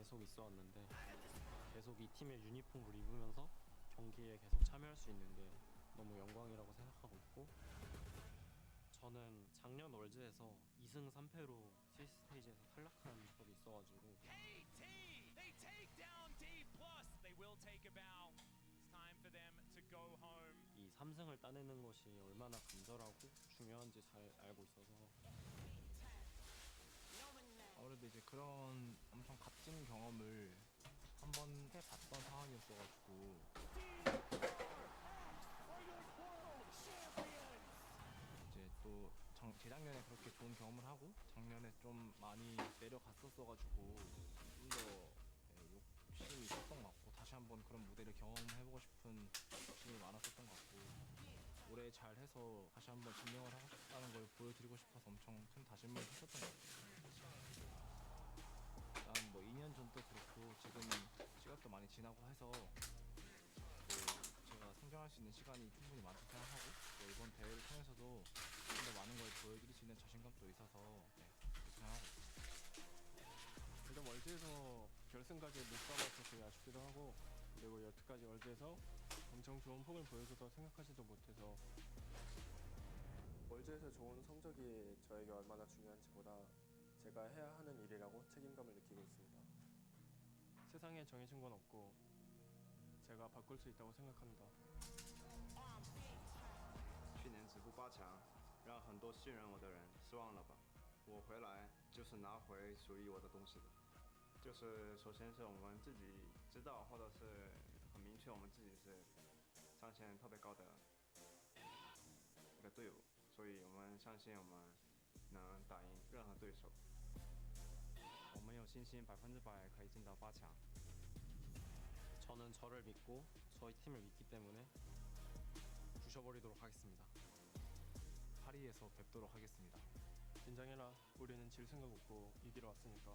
계속 있어왔는데 계속 이 팀의 유니폼을 입으면서 경기에 계속 참여할 수 있는 게 너무 영광이라고 생각하고 있고, 저는 작년 월즈에서 2승 3패로 스위스 스테이지에서 탈락한 적이 있어가지고 이 3승을 따내는 것이 얼마나 간절하고 중요한지 잘 알고 있어서 아무래도 이제 그런 엄청 값진 경험을 한번 해봤던 상황이었어가지고 이제 또 재작년에 그렇게 좋은 경험을 하고 작년에 좀 많이 내려갔었어가지고 좀 더 욕심이 있었던 것 같고, 다시 한번 그런 무대를 경험해보고 싶은 욕심이 많았었던 것 같고, 올해 잘해서 다시 한번 증명을 하고 싶다는 걸 보여드리고 싶어서 엄청 큰 다짐을 했었던 것 같아요. 일단 뭐 2년 전도 그렇고 지금 시간도 많이 지나고 해서 뭐 제가 성장할 수 있는 시간이 충분히 많다고 생각하고, 또 이번 대회를 통해서도 좀 더 많은 걸 보여드릴 수 있는 자신감도 있어서 그렇게 생각하고 있습니다. 일단 월드에서 결승까지 못 가봐서 되게 아쉽기도 하고, 그리고 여태까지 월드에서 엄청 좋은 폼을 보여줘서 생각하지도 못해서 월드에서 좋은 성적이 저에게 얼마나 중요한지보다 제가 해야 하는 일이라고 책임감을 느끼고 있습니다. 세상에 정해진 건 없고 제가 바꿀 수 있다고 생각합니다. 去年止步8强，让很多信任我的人失望了吧？我回来就是拿回属于我的东西的，就是首先是我们自己知道，或者是很明确我们自己是上限特别高的一个队伍，所以我们相信我们能打赢任何对手。我们有信心100%可以进到8强。 저는 저를 믿고 저희 팀을 믿기 때문에 부셔버리도록 하겠습니다. 파리에서 뵙도록 하겠습니다. 긴장해라. 우리는 질 생각 없고 이기러 왔으니까.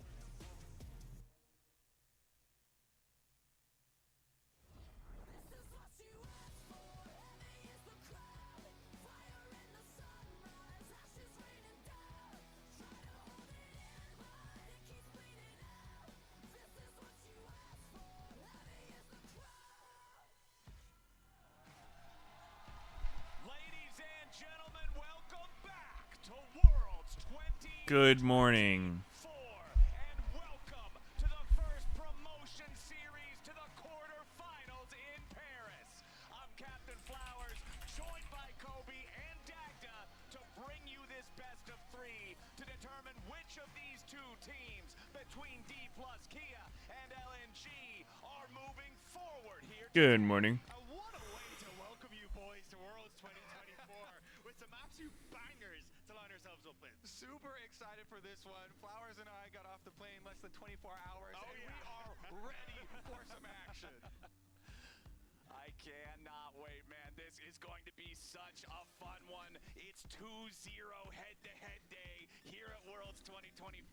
Good morning. And welcome to the first promotion series to the quarterfinals in Paris. I'm Captain Flowers, joined by Kobe and Dagda to bring you this best of 3 to determine which of these two teams between D plus Kia and LNG are moving forward here. Good morning. What a way to welcome you boys to Worlds 2024 with some absolute bangers to line ourselves up with. Super excited for this one. Flowers and I got off the plane less than 24 hours, and we are ready for some action. I cannot wait, man. This is going to be such a fun one. It's 2-0 head-to-head day here at Worlds 2024.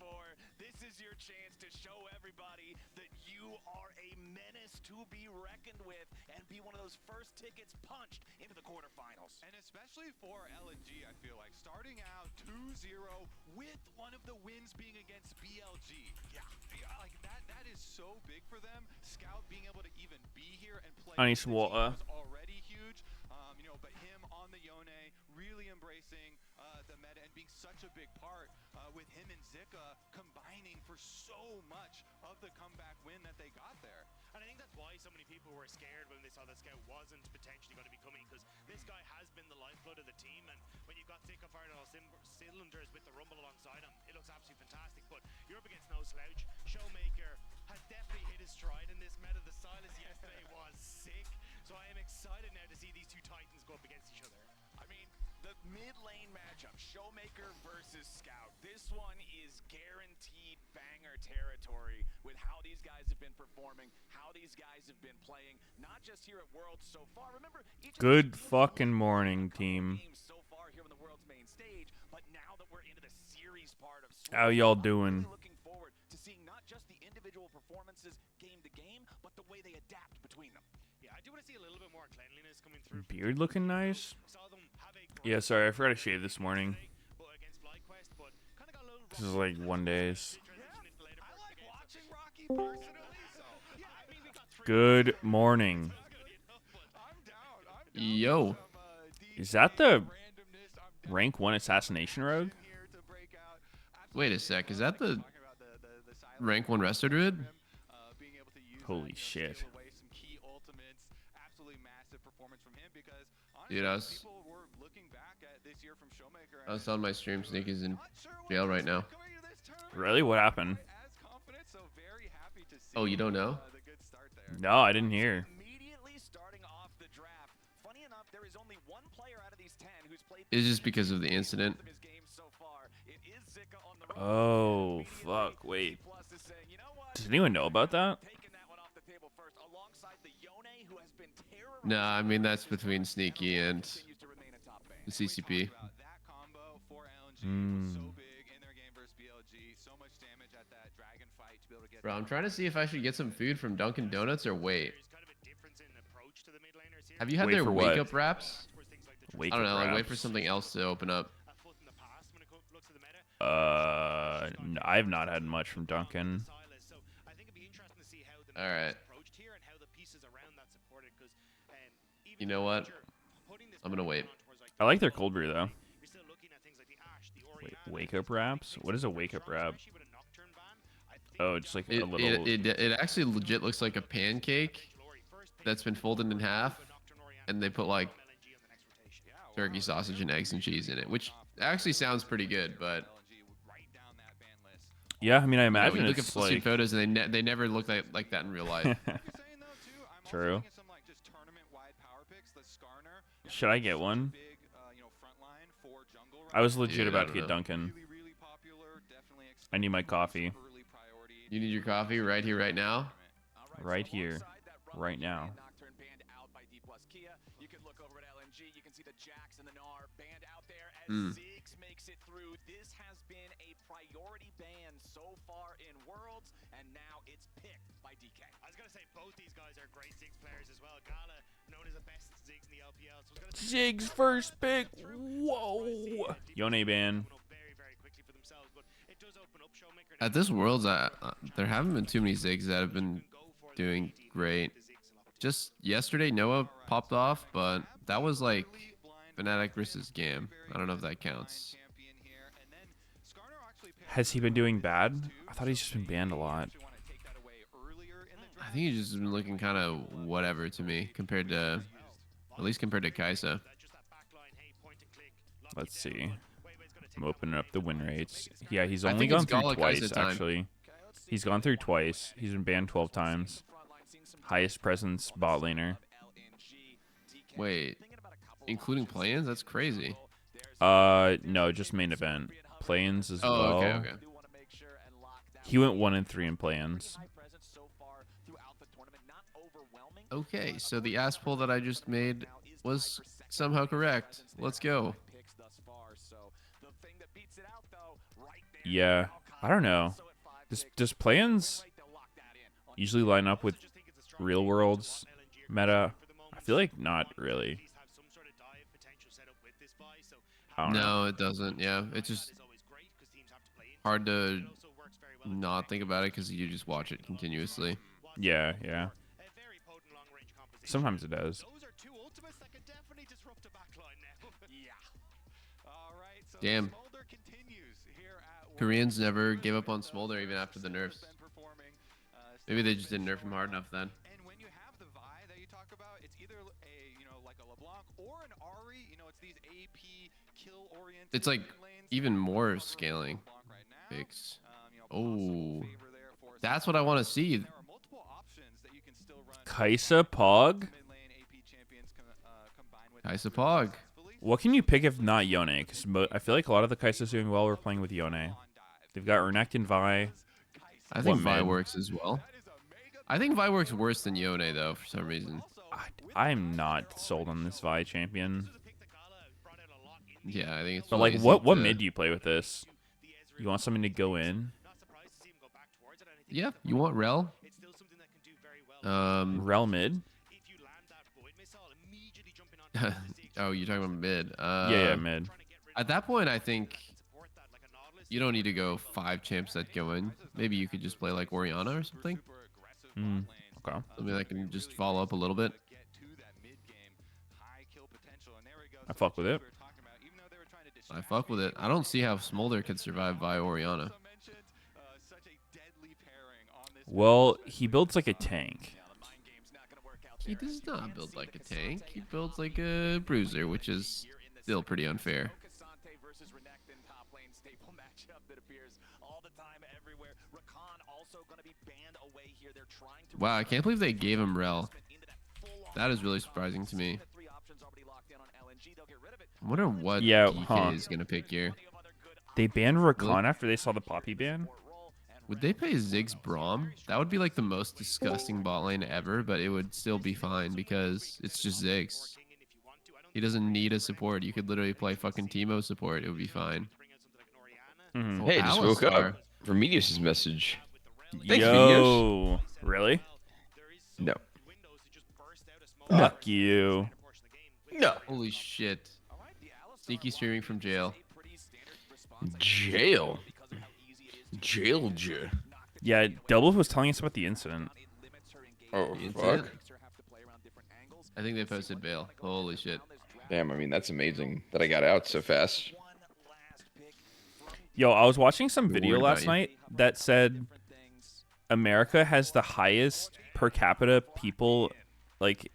This is your chance to show everybody that you are a menace to be reckoned with and be one of those first tickets punched into the quarterfinals. And especially for LNG, I feel like starting out 2-0 with one of the wins being against BLG. Yeah, like that is so big for them. Scout being able to even be here and play I need some water. was already huge. But him on the Yone really embracing the meta and being such a big part with him and Zika combining for so much of the comeback win that they got there. And I think that's why so many people were scared when they saw that Scout wasn't potentially going to be coming, because this guy has been the lifeblood of the team, and when you've got Zika firing on all cylinders with the Rumble alongside him, it looks absolutely fantastic. But you're up against no slouch. Showmaker has definitely hit his stride in this meta. The silence yesterday was sick, so I am excited now to see these two titans go up against each other. I mean, the mid lane matchup, Showmaker versus Scout. This one is guaranteed banger territory with how these guys have been performing, how these guys have been playing, not just here at Worlds so far. Remember, Good fucking morning, team. So far here on the World's main stage, but now that we're into the series part of How y'all doing? I'm really looking forward to seeing not just the individual performances game to game, but the way they adapt between them. Yeah, I do want to see a little bit more cleanliness coming through. Beard looking nice. Saw them have a Yeah, sorry, I forgot to shave this morning. but against FlyQuest, but kind of got a little This is like 1 days. transition into later part of the game. watching Rocky personally, so yeah, I mean we got 3 Good morning. I'm down. Yo, Is that the rank 1 assassination rogue? wait a sec. Is that the rank 1 resto druid? Holy shit. Dude, I was on my stream. Sneaky's in jail right now. Really? What happened? Oh, you don't know? No, I didn't hear. Immediately starting off the draft. Funny enough, there is only one player out of these 10 who's played It's just because of the incident. of his game so far. It is Zika on the road. Oh, fuck. Wait. Does anyone know about that? Taking that one off the table first, alongside the Yone, who has been terrorized. No, I mean that's between Sneaky and Continues to remain a top fan. the CCP. That combo for LNG Hmm. was so big in their game versus BLG. So much damage at that dragon fight to be able to get. Bro, I'm trying to see if I should get some food from Dunkin' Donuts or wait. There's kind of a difference in approach to the mid laners here. Have you had Wait their for wake what? up wraps? Where things like the Wake I don't know, up like wait for wraps. something else to open up. a foot in the past when it looks at the meta. I have not had much from Duncan. Silas. So I think it'd be interesting to see how the All right. meta is approached here and how the pieces around that supported. Because even You know though what? you're putting this I'm gonna wait. on towards, like, I like their cold brew though. you're still looking at things like the Ashe, the Wait, Orianna, wake things up that make wraps? things What is a very wake up strong, wrap? especially with a Nocturne ban. I think Oh, just like a It, little. it actually legit looks like a pancake that's been folded in half, and they put like turkey sausage and eggs and cheese in it, which actually sounds pretty good. But Yeah, I mean, I you know, imagine you look at it's full suit like. photos and they never look like that in real life. True. Should I get one? I was legit Dude, I about to don't get know. Duncan. I need my coffee. You need your coffee right here, right now. Right here. Right now. Nocturne banned out by D plus Kia. You can look over at LNG. You can see the Jax and the Gnar banned out there as Ziggs makes it through. This has been a priority ban so far in Worlds, and now it's picked by DK. I was gonna say both these guys are great Ziggs players as well. Gala known as the best Ziggs in the LPL. So it's gonna be Ziggs first pick. Whoa. Yone ban. very, very quickly for themselves, but it does open up Showmaker. At this Worlds, there haven't been too many Zigs that have been doing great. Just yesterday, Noah popped off, but that was like Fnatic versus Gam. I don't know if that counts. Has he been doing bad? I thought he's just been banned a lot. I think he's just been looking kind of whatever to me compared to, at least compared to Kaisa. Let's see. I'm opening up the win rates. Yeah, he's I only think gone it's through Gala twice, Kaisa time. actually. He's gone through twice. He's been banned 12 times. Highest presence bot laner. Wait, including play-ins? That's crazy. No, just main event. Play-ins as well. Oh, okay. He went 1-3 in play-ins. Okay, so the ass pull that I just made was somehow correct. Let's go. Yeah, I don't know. Does play-ins usually line up with real worlds meta? I feel like not really. I don't know. No, it doesn't. Yeah, it's just hard to not think about it because you just watch it continuously. Yeah, yeah. Sometimes it does. Those are two ultimates that can definitely disrupt a backline now. Yeah. All right, so Damn. Smolder continues here at Koreans never gave up on Smolder even after the nerfs. been performing, Maybe they just didn't nerf him hard enough then. And when you have the Vi that you talk about, it's either like a LeBlanc or an Ari. It's these AP kill oriented. It's like even more scaling picks. Oh, that's what I want to see. There are multiple options that you can still run. Kaisa Pog? Mid lane AP champions combined with Kaisa Pog. What can you pick if not Yone? Because I feel like a lot of the Kaisa's doing well. We're playing with Yone. They've got Renekton and Vi. I think What Vi mid? works as well. I think Vi works worse than Yone though for some reason. I'm not sold on this Vi champion. Yeah, I think it's. But like, lazy what to- mid do you play with this? You want something to go in? Yeah, you want Rel? Rel mid? Oh, you're talking about mid. Yeah, mid. At that point, I think You don't need to go 5 champs that go in. Maybe you could just play like Orianna or something. Okay. Something that can just follow up a little bit. I fuck with it. I fuck with it. I don't see how Smolder could survive by Orianna. Well, he builds like a tank. He does not build like a tank. He builds like a bruiser, which is still pretty unfair. Wow, I can't believe they gave him Rel. That is really surprising to me. I wonder what DK is going to pick here. They banned Rakan after they saw the Poppy ban? Would they play Ziggs Braum? That would be like the most disgusting bot lane ever, but it would still be fine because it's just Ziggs. He doesn't need a support. You could literally play fucking Teemo support. It would be fine. Mm-hmm. Hey, I just woke up from Meteos' message. Thanks, Yo, really? No. Fuck you. No. Holy shit. Sneaky streaming from jail. Jail. Yeah, Double was telling us about the incident. Oh, The fuck. incident? I think they posted bail. Holy shit. Damn, I mean, that's amazing that I got out so fast. Yo, I was watching some We're video worried last about you. night that said America has the highest per capita people, like,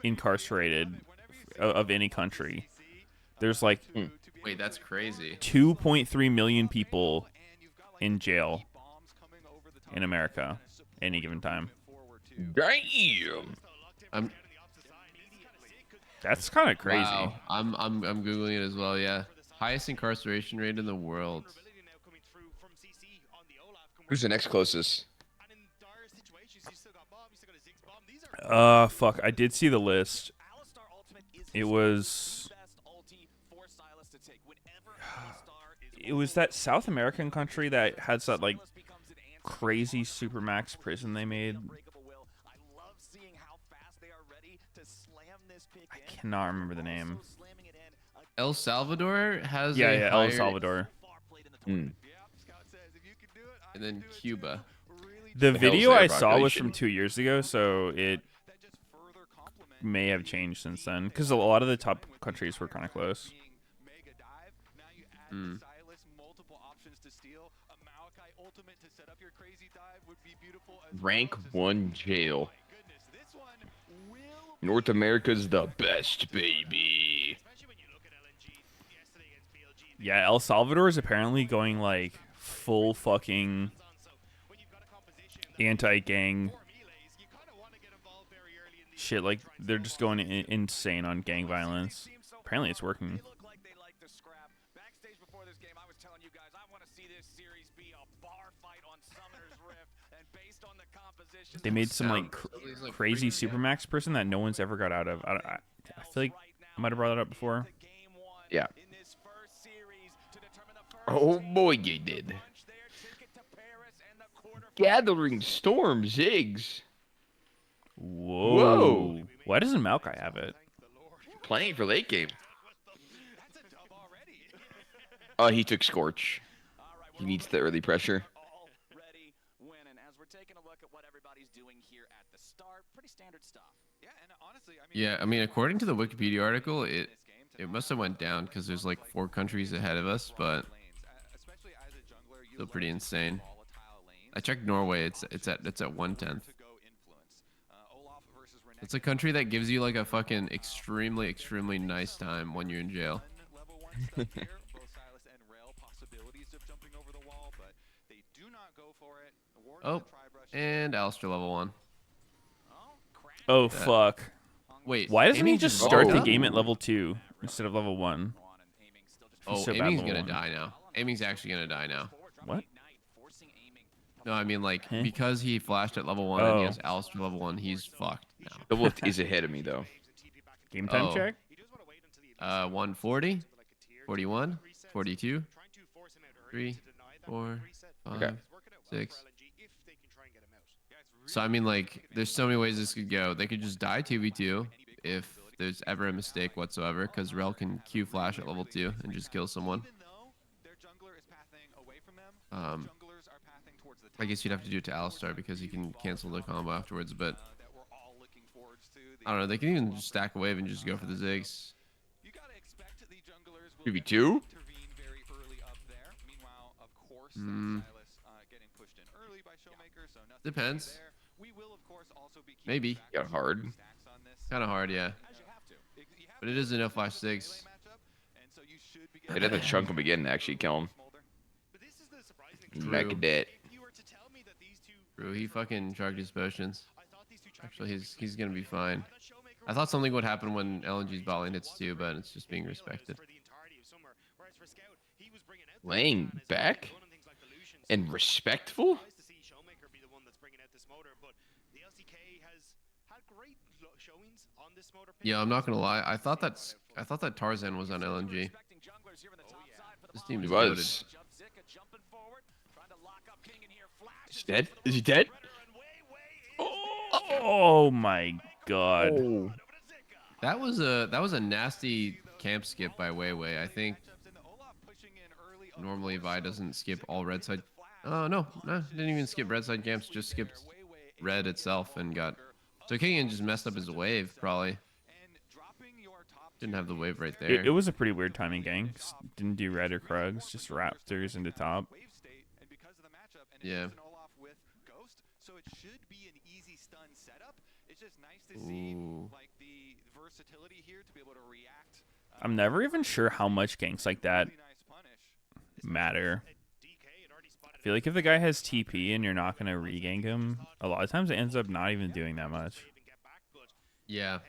incarcerated of any country. There's like Wait, that's crazy. 2.3 million people in jail in America any given time. Damn. That's kind of crazy. Wow. I'm googling it as well. Yeah, highest incarceration rate in the world. Who's the next closest? Fuck. I did see the list. It was that South American country that has that like crazy supermax prison they made. I cannot remember the name. El Salvador has Yeah, El higher- Salvador. And then Cuba. The The hell's video their I saw was population? from 2 years ago, so it may have changed since then. Because a lot of the top countries were kind of close. Rank 1 jail. North America's the best, baby. Yeah, El Salvador is apparently going like full fucking anti-gang shit. Like they're just going insane on gang violence. Apparently, it's working. They made some like crazy supermax person that no one's ever got out of. I feel like I might have brought that up before. Yeah. Oh boy, you did. Gathering Storm Ziggs. Whoa. Why doesn't Maokai have it? Playing for late game. He took Scorch. He needs the early pressure. Yeah, I mean, according to the Wikipedia article, it must have went down because there's like 4 countries ahead of us, but still pretty insane. I checked Norway; it's at 1/10. It's a country that gives you like a fucking extremely nice time when you're in jail. Oh, and Alistair level 1. Oh fuck. Wait, Why doesn't he Amy just start the woke up? game at level 2 instead of level 1? Oh, so bad Amy's level gonna 1. die now. Amy's actually gonna die now. What? No, I mean like Huh? because he flashed at level 1 and he Oh. has Alistair level 1, he's fucked now. Double Lift is ahead of me though. Game time Oh. check? 140, 41, 42, 3, 4, 5, Okay. 6. So I mean like there's so many ways this could go. They could just die 2v2 if there's ever a mistake whatsoever, because Rel can Q flash at level 2 and just kill someone. I guess you'd have to do it to Alistar because he can cancel the combo afterwards. But I don't know. They can even just stack a wave and just go for the Ziggs. 2v2? Depends. Maybe. Got hard. Kind of hard, yeah. But it is an F56. It had to chunk him again to actually kill him. Mech it. True, he fucking chugged his potions. Actually, he's gonna be fine. I thought something would happen when LNG's bot lane hits too, but it's just being respected. Laying back? And respectful? Yeah, I'm not gonna lie. I thought that Tarzan was on LNG. This team He is was. He's dead? Is he dead? Oh my god. Oh. That was a nasty camp skip by Weiwei. I think normally Vi doesn't skip all red side. Oh no, didn't even skip red side camps. Just skipped red itself and got. So King just messed up his wave probably. Didn't have the wave right there. It was a pretty weird timing, gang. Didn't do red or Krugs, just Raptors into top. Yeah. So it should be an easy stun setup. It's just nice to Ooh. see like the versatility here to be able to react. I'm never even sure how much ganks like that matter. I feel like if the guy has TP and you're not going to regank him, a lot of times it ends up not even doing that much. Yeah.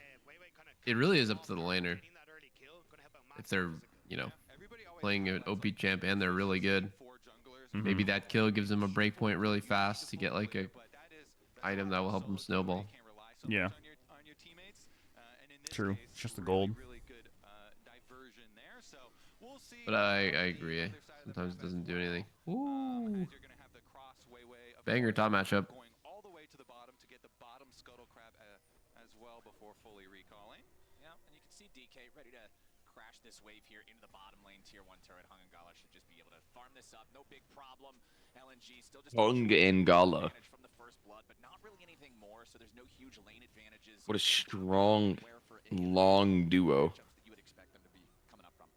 It really is up to the laner. If they're, playing an OP champ and they're really good, maybe that kill gives them a breakpoint really fast to get like a item that will help them snowball. Yeah. True. It's just the gold. But I agree. Sometimes it doesn't do anything. Ooh. Banger top matchup. Crash this wave here into the bottom lane. Tier 1 turret Hungangala should just be able to farm this up. No big problem. LNG still just Hungangala. from the first blood, but not really anything more, so there's no huge lane advantages. What a strong, long duo. You would expect them to be coming up from.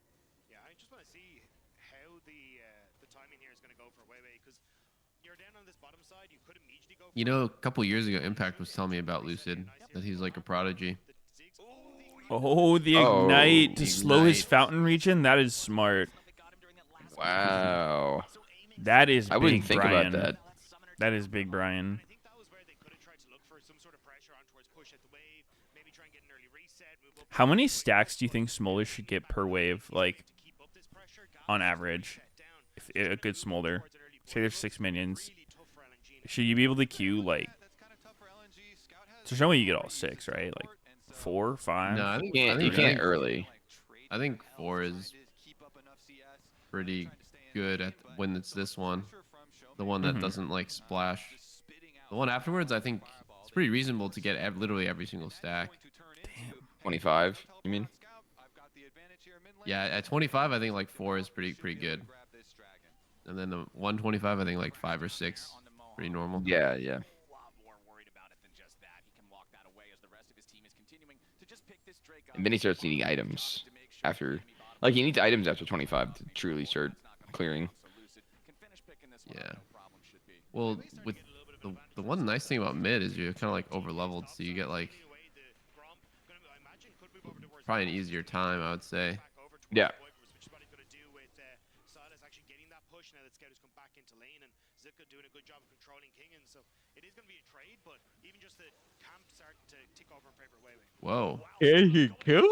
Yeah, I just want to see how the timing here is going to go for Weiwei, because you're down on this bottom side, you could immediately go for A couple years ago, Impact was telling me about Lucid, that he's like a prodigy. Oh, the Ignite to slow his Ignite. fountain region? That is smart. Wow. That is I big wouldn't think Brian. about that. That is big Brian. I think that was where they could have tried to look for some sort of pressure on towards push at the wave, maybe try and get an early reset, move up. How many stacks do you think Smolder should get per wave, like, on average? If a good Smolder. Say there's 6 minions. Should you be able to queue, like... There's no way you get all 6, right? Like, 4, 5? No, I You think, can't, you can't early. I think 4 is pretty good at when it's this one. The one that doesn't like splash. The one afterwards, I think it's pretty reasonable to get literally every single stack. 25, you mean? Yeah, at 25, I think like 4 is pretty good. And then the 125, I think like 5 or 6, pretty normal. Yeah, yeah. And then he starts needing items after. Like, he needs items after 25 to truly start clearing. Yeah. Well, with the one nice thing about mid is you're kind of like over leveled, so you get like probably an easier time, I would say. Yeah. Doing a good job of controlling King, and so it is going to be a trade, but even just the camp starting to tick over in favor of Weiwei. Whoa. Yeah, he kill?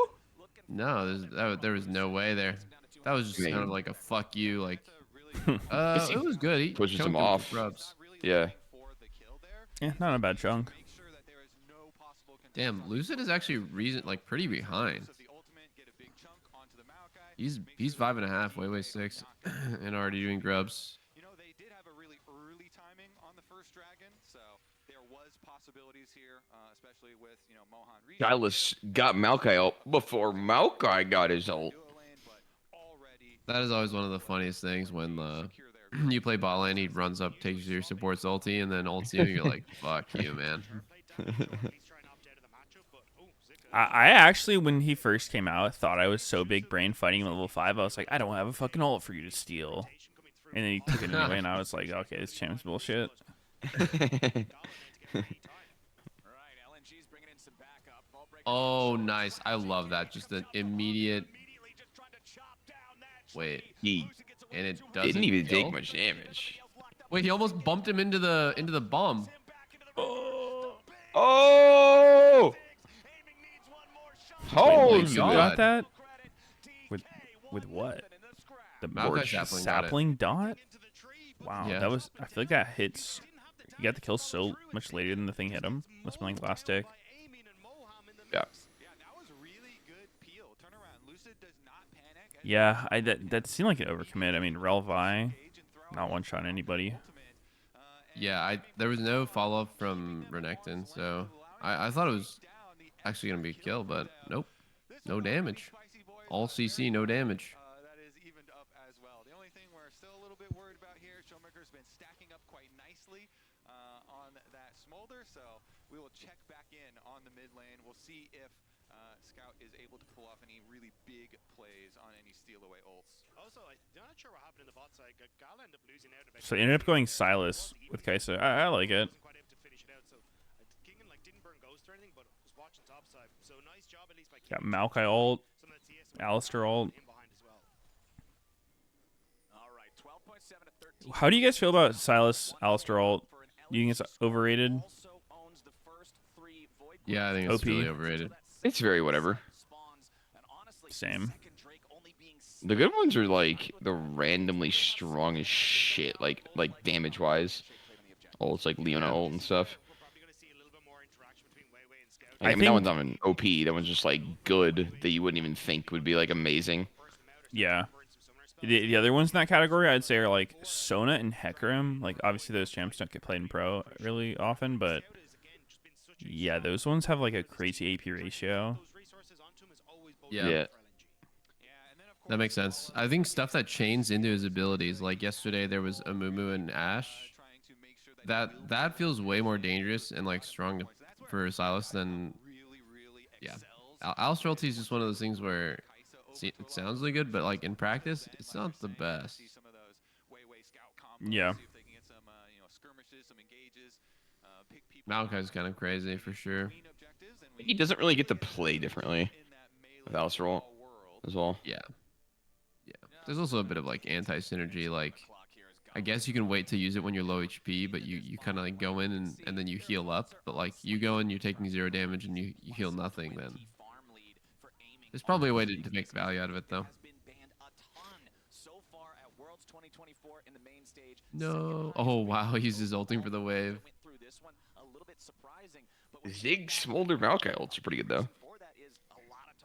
No, there was no way there. That was just kind of like a fuck you, like. he It was good. He pushes him chunked for off. grubs. Yeah. Yeah, not a bad chunk. Damn, Lucid is actually pretty behind. He's 5.5, Weiwei 6, and already doing grubs. Silas got Maokai out before Maokai got his ult. That is always one of the funniest things when you play bot lane, he runs up, takes your support's ulti, and then ults you, and you're like, fuck you, man. I actually, when he first came out, thought I was so big brain fighting him at level 5. I was like, I don't have a fucking ult for you to steal. And then he took it anyway, and I was like, okay, this champ's bullshit. Oh, nice. I love that. Just an immediate. Wait, He and it doesn't didn't even kill? take much damage. Wait, he almost bumped him into the bomb. Oh! Wait, Holy who God. got that? With what? The Malachi sapling dot? Wow, Yeah. that was. I feel like that hits. He got the kill so much later than the thing hit him. Must have been like last tick. Yeah. Yeah, that seemed like an overcommit. I mean, Relvi, not one shot anybody. Yeah, there was no follow up from Renekton, so I thought it was actually gonna be a kill, but nope, no damage. All CC, no damage. That is evened up as well. The only thing we're still a little bit worried about here, Showmaker's been stacking up quite nicely on that Smolder, so we will check back in on the mid lane. We'll see if Scout is able to pull off any really big plays on any steal away ults. Also, I'm not sure what happened in the bot side. Gal ended up losing out. So they ended up going Silas with Kaisa. I like it. Wasn't quite able to finish it out, so Kingen didn't burn Ghost or anything, but was watching top side. So nice job at least by Got Kingen. Maokai ult, Some of the TS Alistair ult. in behind as well. All right, 12.7 to 13. How do you guys feel about Silas, Alistair ult? Do you think it's overrated? Yeah, I think it's OP. really overrated. It's very whatever. Same. The good ones are like the randomly strong as shit, like damage wise. Oh, it's like Leona ult and stuff. I I mean, that think- one's not an OP. That one's just like good that you wouldn't even think would be like amazing. Yeah. The other ones in that category, I'd say, are like Sona and Hecarim. Like, obviously, those champs don't get played in pro really often, but yeah, those ones have like a crazy AP ratio. Yeah. That makes sense. I think stuff that chains into his abilities, like yesterday there was Amumu and Ashe. That feels way more dangerous and like strong for Silas than yeah. Alistair ulti is just one of those things where it sounds really good, but like in practice, it's not the best. Yeah. Maokai's kind of crazy for sure. He doesn't really get to play differently with Alistair ult as well. Yeah. Yeah. There's also a bit of like anti-synergy. Like, I guess you can wait to use it when you're low HP, but you kind of like go in and then you heal up. But like you go in, you're taking 0 damage and you heal nothing, then there's probably a way to make value out of it though. No. Oh wow, he's just ulting for the wave. Zig Smolder Maokai ults are pretty good though.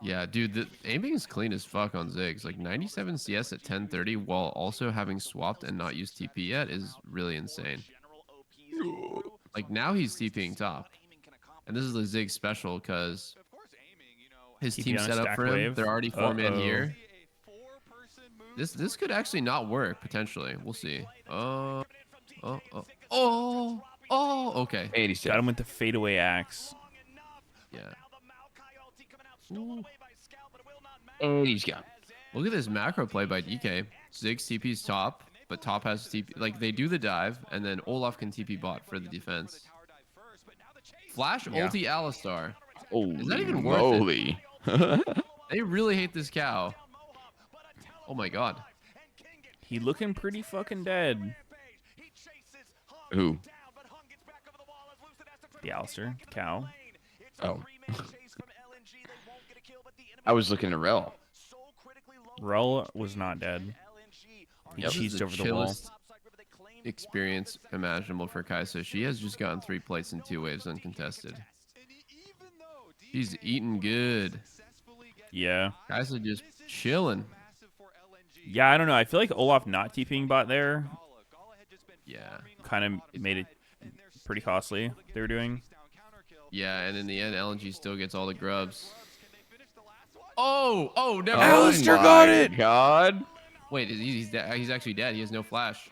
Yeah, dude, the aiming is clean as fuck on Ziggs. Like 97 CS at 1030 while also having swapped and not used TP yet is really insane. Like now he's TPing top. And this is the Ziggs special because his TP team on a set up stack for him. wave. They're already 4-man Uh-oh. here. This could actually not work potentially. We'll see. Okay. And he's Got dead. him with the fadeaway axe. Yeah. And he's gone. Look at this macro play by DK. Ziggs TP's top, but top has TP. Like they do the dive, and then Olaf can TP bot for the defense. Flash Yeah. ulti Alistar. Holy that even worth it? moly. They really hate this cow. Oh my god. He looking pretty fucking dead. Who? The Alistair, the cow. Oh. I was looking at Rel. Rel was not dead. He Yep. This is cheesed the over the wall. chillest experience imaginable for Kaisa. She has just gotten 3 plates in 2 waves uncontested. She's eating good. Yeah. Kaisa just chilling. Yeah, I don't know. I feel like Olaf not TPing bot there Yeah. kind of made it pretty costly. They were doing. Yeah, and in the end, LNG still gets all the grubs. Oh, never Alistair mind. got it! God. Wait, he's actually dead. He has no flash.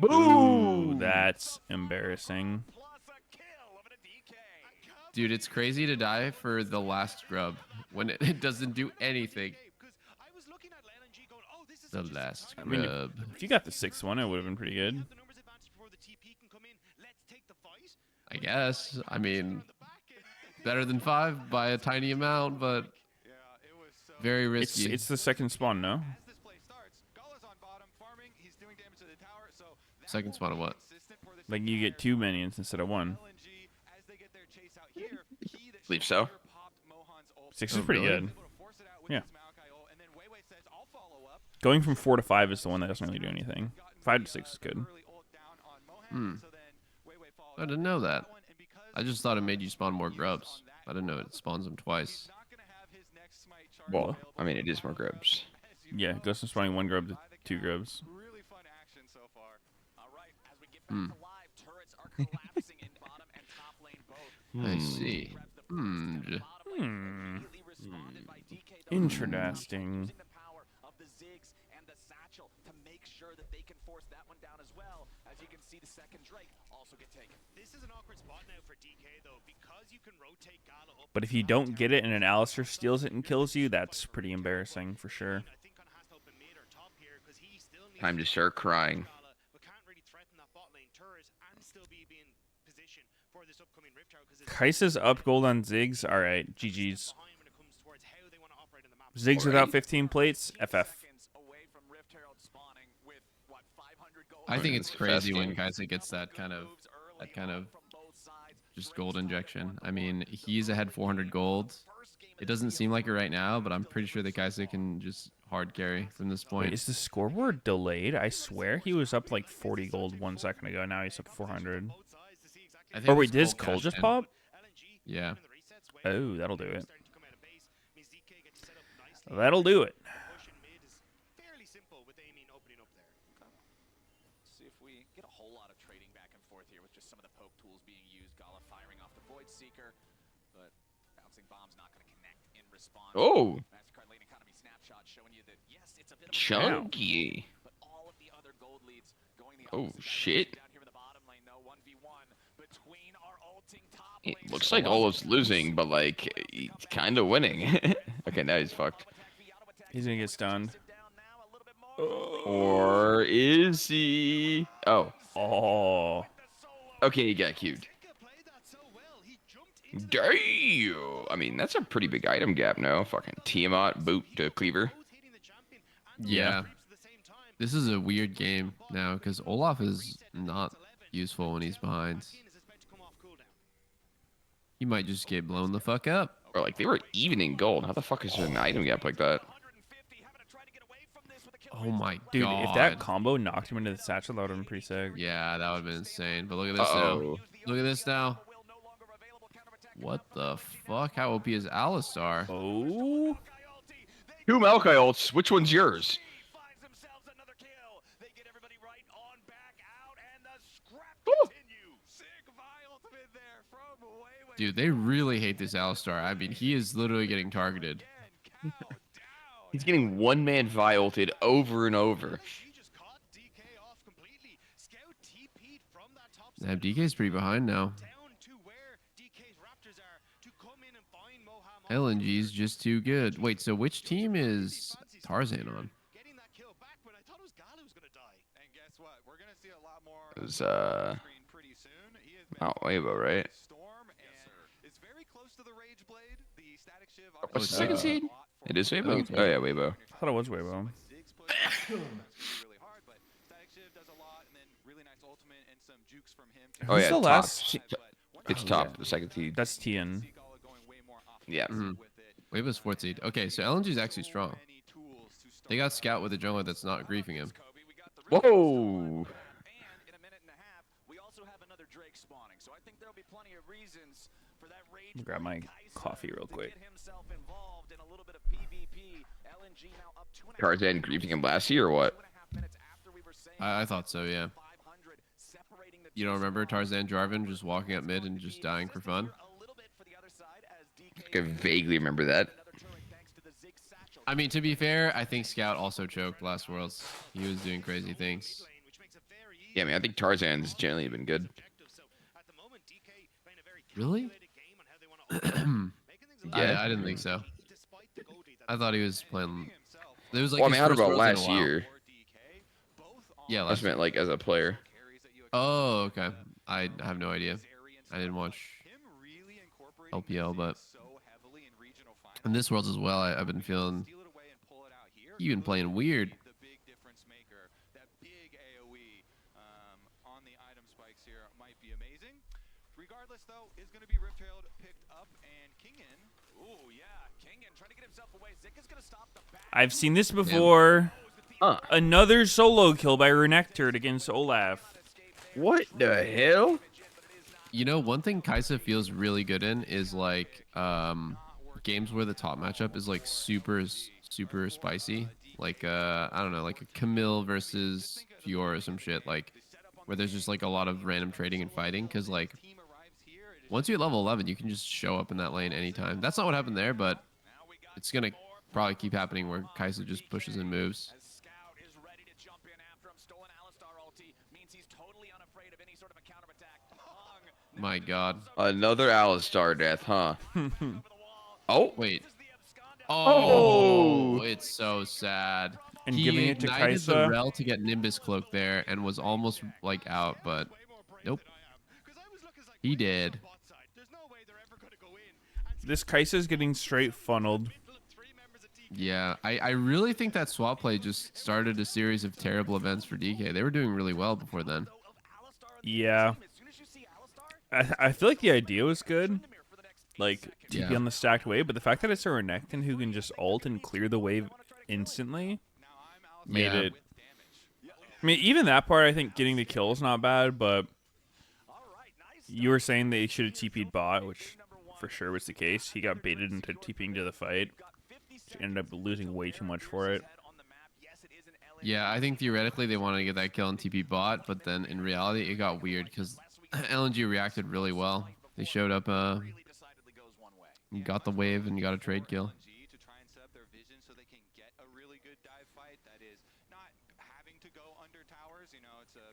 Ooh, that's embarrassing. Dude, it's crazy to die for the last grub when it doesn't do anything. The last I mean, grub. if you got the 6th one, it would have been pretty good. I guess. I mean, better than 5 by a tiny amount, but very risky. It's the second spawn, no? Second spawn of what? Like you get 2 minions instead of 1. Believe so. 6 Oh, is pretty really? good. Yeah. Going from 4 to 5 is the one that doesn't really do anything. 5 to 6 is good. Hmm. I didn't know that. I just thought it made you spawn more grubs. I didn't know it spawns them twice. Well, I mean, it is more grubs. Yeah, it goes from spawning 1 grub to 2 grubs. Hmm. I see. Interesting. But if you don't get it and an Alistair steals it and kills you, that's pretty embarrassing for sure. Time to start crying. Kaisa's up gold on Ziggs. All right, GG's. Ziggs without 15 plates. FF. I think it's crazy when Fascinating. Kaisa gets that kind of just gold injection. I mean, he's ahead 400 gold. It doesn't seem like it right now, but I'm pretty sure that Kaisa can just hard carry from this point. Wait, is the scoreboard delayed? I swear he was up like 40 gold 1 second ago. Now he's up 400. I think Oh wait, it's did his Cole Cole just cashed in. pop? Yeah. Oh, that'll do it. That'll do it. See if we get a whole lot of trading back and forth here with just some of the poke tools being used. Gala firing off the Void Seeker, but bouncing bomb's not going to connect in response. Oh, MasterCard lane economy snapshot showing you that yes, it's a bit of chunky. but all of the other gold leads going the Oh, opposite shit. down here in the bottom lane. No 1v1 between our ulting top It lane. looks like Olo's losing, but like he's kind of winning. Okay, now he's fucked. He's gonna get stunned. Or is he? Oh, Oh. okay, he got queued. Damn. I mean, that's a pretty big item gap, no? Fucking Tiamat boot to Cleaver. Yeah. This is a weird game now because Olaf is not useful when he's behind. He might just get blown the fuck up. Or like they were even in gold. How the fuck is there an item gap like that? Oh my Dude, god. if that combo knocked him into the satchel, that would have been pretty sick. Yeah, that would have been insane. But look at this Uh-oh. now. Look at this now. What the fuck? How OP is Alistar? Oh. Two Maokai ults. Which one's yours? Dude, they really hate this Alistar. I mean, he is literally getting targeted. He's getting one-man Vi ulted over and over. Yeah, DK's pretty behind now. LNG's just too good. Wait, so which team is Tarzan on? It was Mount Weibo, right? What's the second seed? It is Weibo? Oh yeah, Weibo. I thought it was Weibo. Oh Who's yeah, the top. last? It's Oh, top, yeah. the second seed. That's Tian. Yeah. Weibo's 4th seed. Okay, so LNG's actually strong. They got Scout with a jungler that's not griefing him. Whoa! Grab my coffee real quick. Tarzan griefing him last year or what? I thought so, yeah. You don't remember Tarzan Jarvan just walking up mid and just dying for fun? I vaguely remember that. I mean, to be fair, I think Scout also choked last Worlds. He was doing crazy things. Yeah, I mean, I think Tarzan's generally been good. Really? Yeah. I didn't think so. I thought he was playing. It was like Well, I his mean, I don't first know about Worlds in a last while. year. Yeah, I just last year. meant like as a player. Oh, okay. I have no idea. I didn't watch LPL, but in this Worlds as well, I've been feeling you've been playing weird. The big difference maker, that big AoE on the item spikes here might be amazing. Regardless, though, is going to be Riptailed picked up, and Kingen. Ooh, yeah, Kingen trying to get himself away. Zika's going to stop the back. I've seen this before. Huh. Another solo kill by Renekton against Olaf. What the hell? You know, one thing Kaisa feels really good in is like games where the top matchup is like super spicy. Like I don't know, like a Camille versus Fiora or some shit, like where there's just like a lot of random trading and fighting, because like once you're level 11 you can just show up in that lane anytime. That's not what happened there, but it's gonna probably keep happening where Kaisa just pushes and moves. My god. Another Alistar death, huh? Oh, Wait. Oh. Oh, it's so sad. And He giving it to ignited the Kaisa. rel to get Nimbus Cloak there and was almost like out, but nope. He did. This Kaisa's getting straight funneled. Yeah, I really think that swap play just started a series of terrible events for DK. They were doing really well before then. Yeah. I feel like the idea was good. Like, TP Yeah. on the stacked wave, but the fact that it's a Renekton who can just ult and clear the wave instantly made Yeah. it... I mean, even that part, I think getting the kill is not bad, but you were saying they should have TP'd bot, which for sure was the case. He got baited into TPing to the fight. She ended up losing way too much for it. Yeah, I think theoretically they wanted to get that kill on TP bot, but then in reality it got weird because LNG reacted really well. They showed up, got the wave and got a trade kill.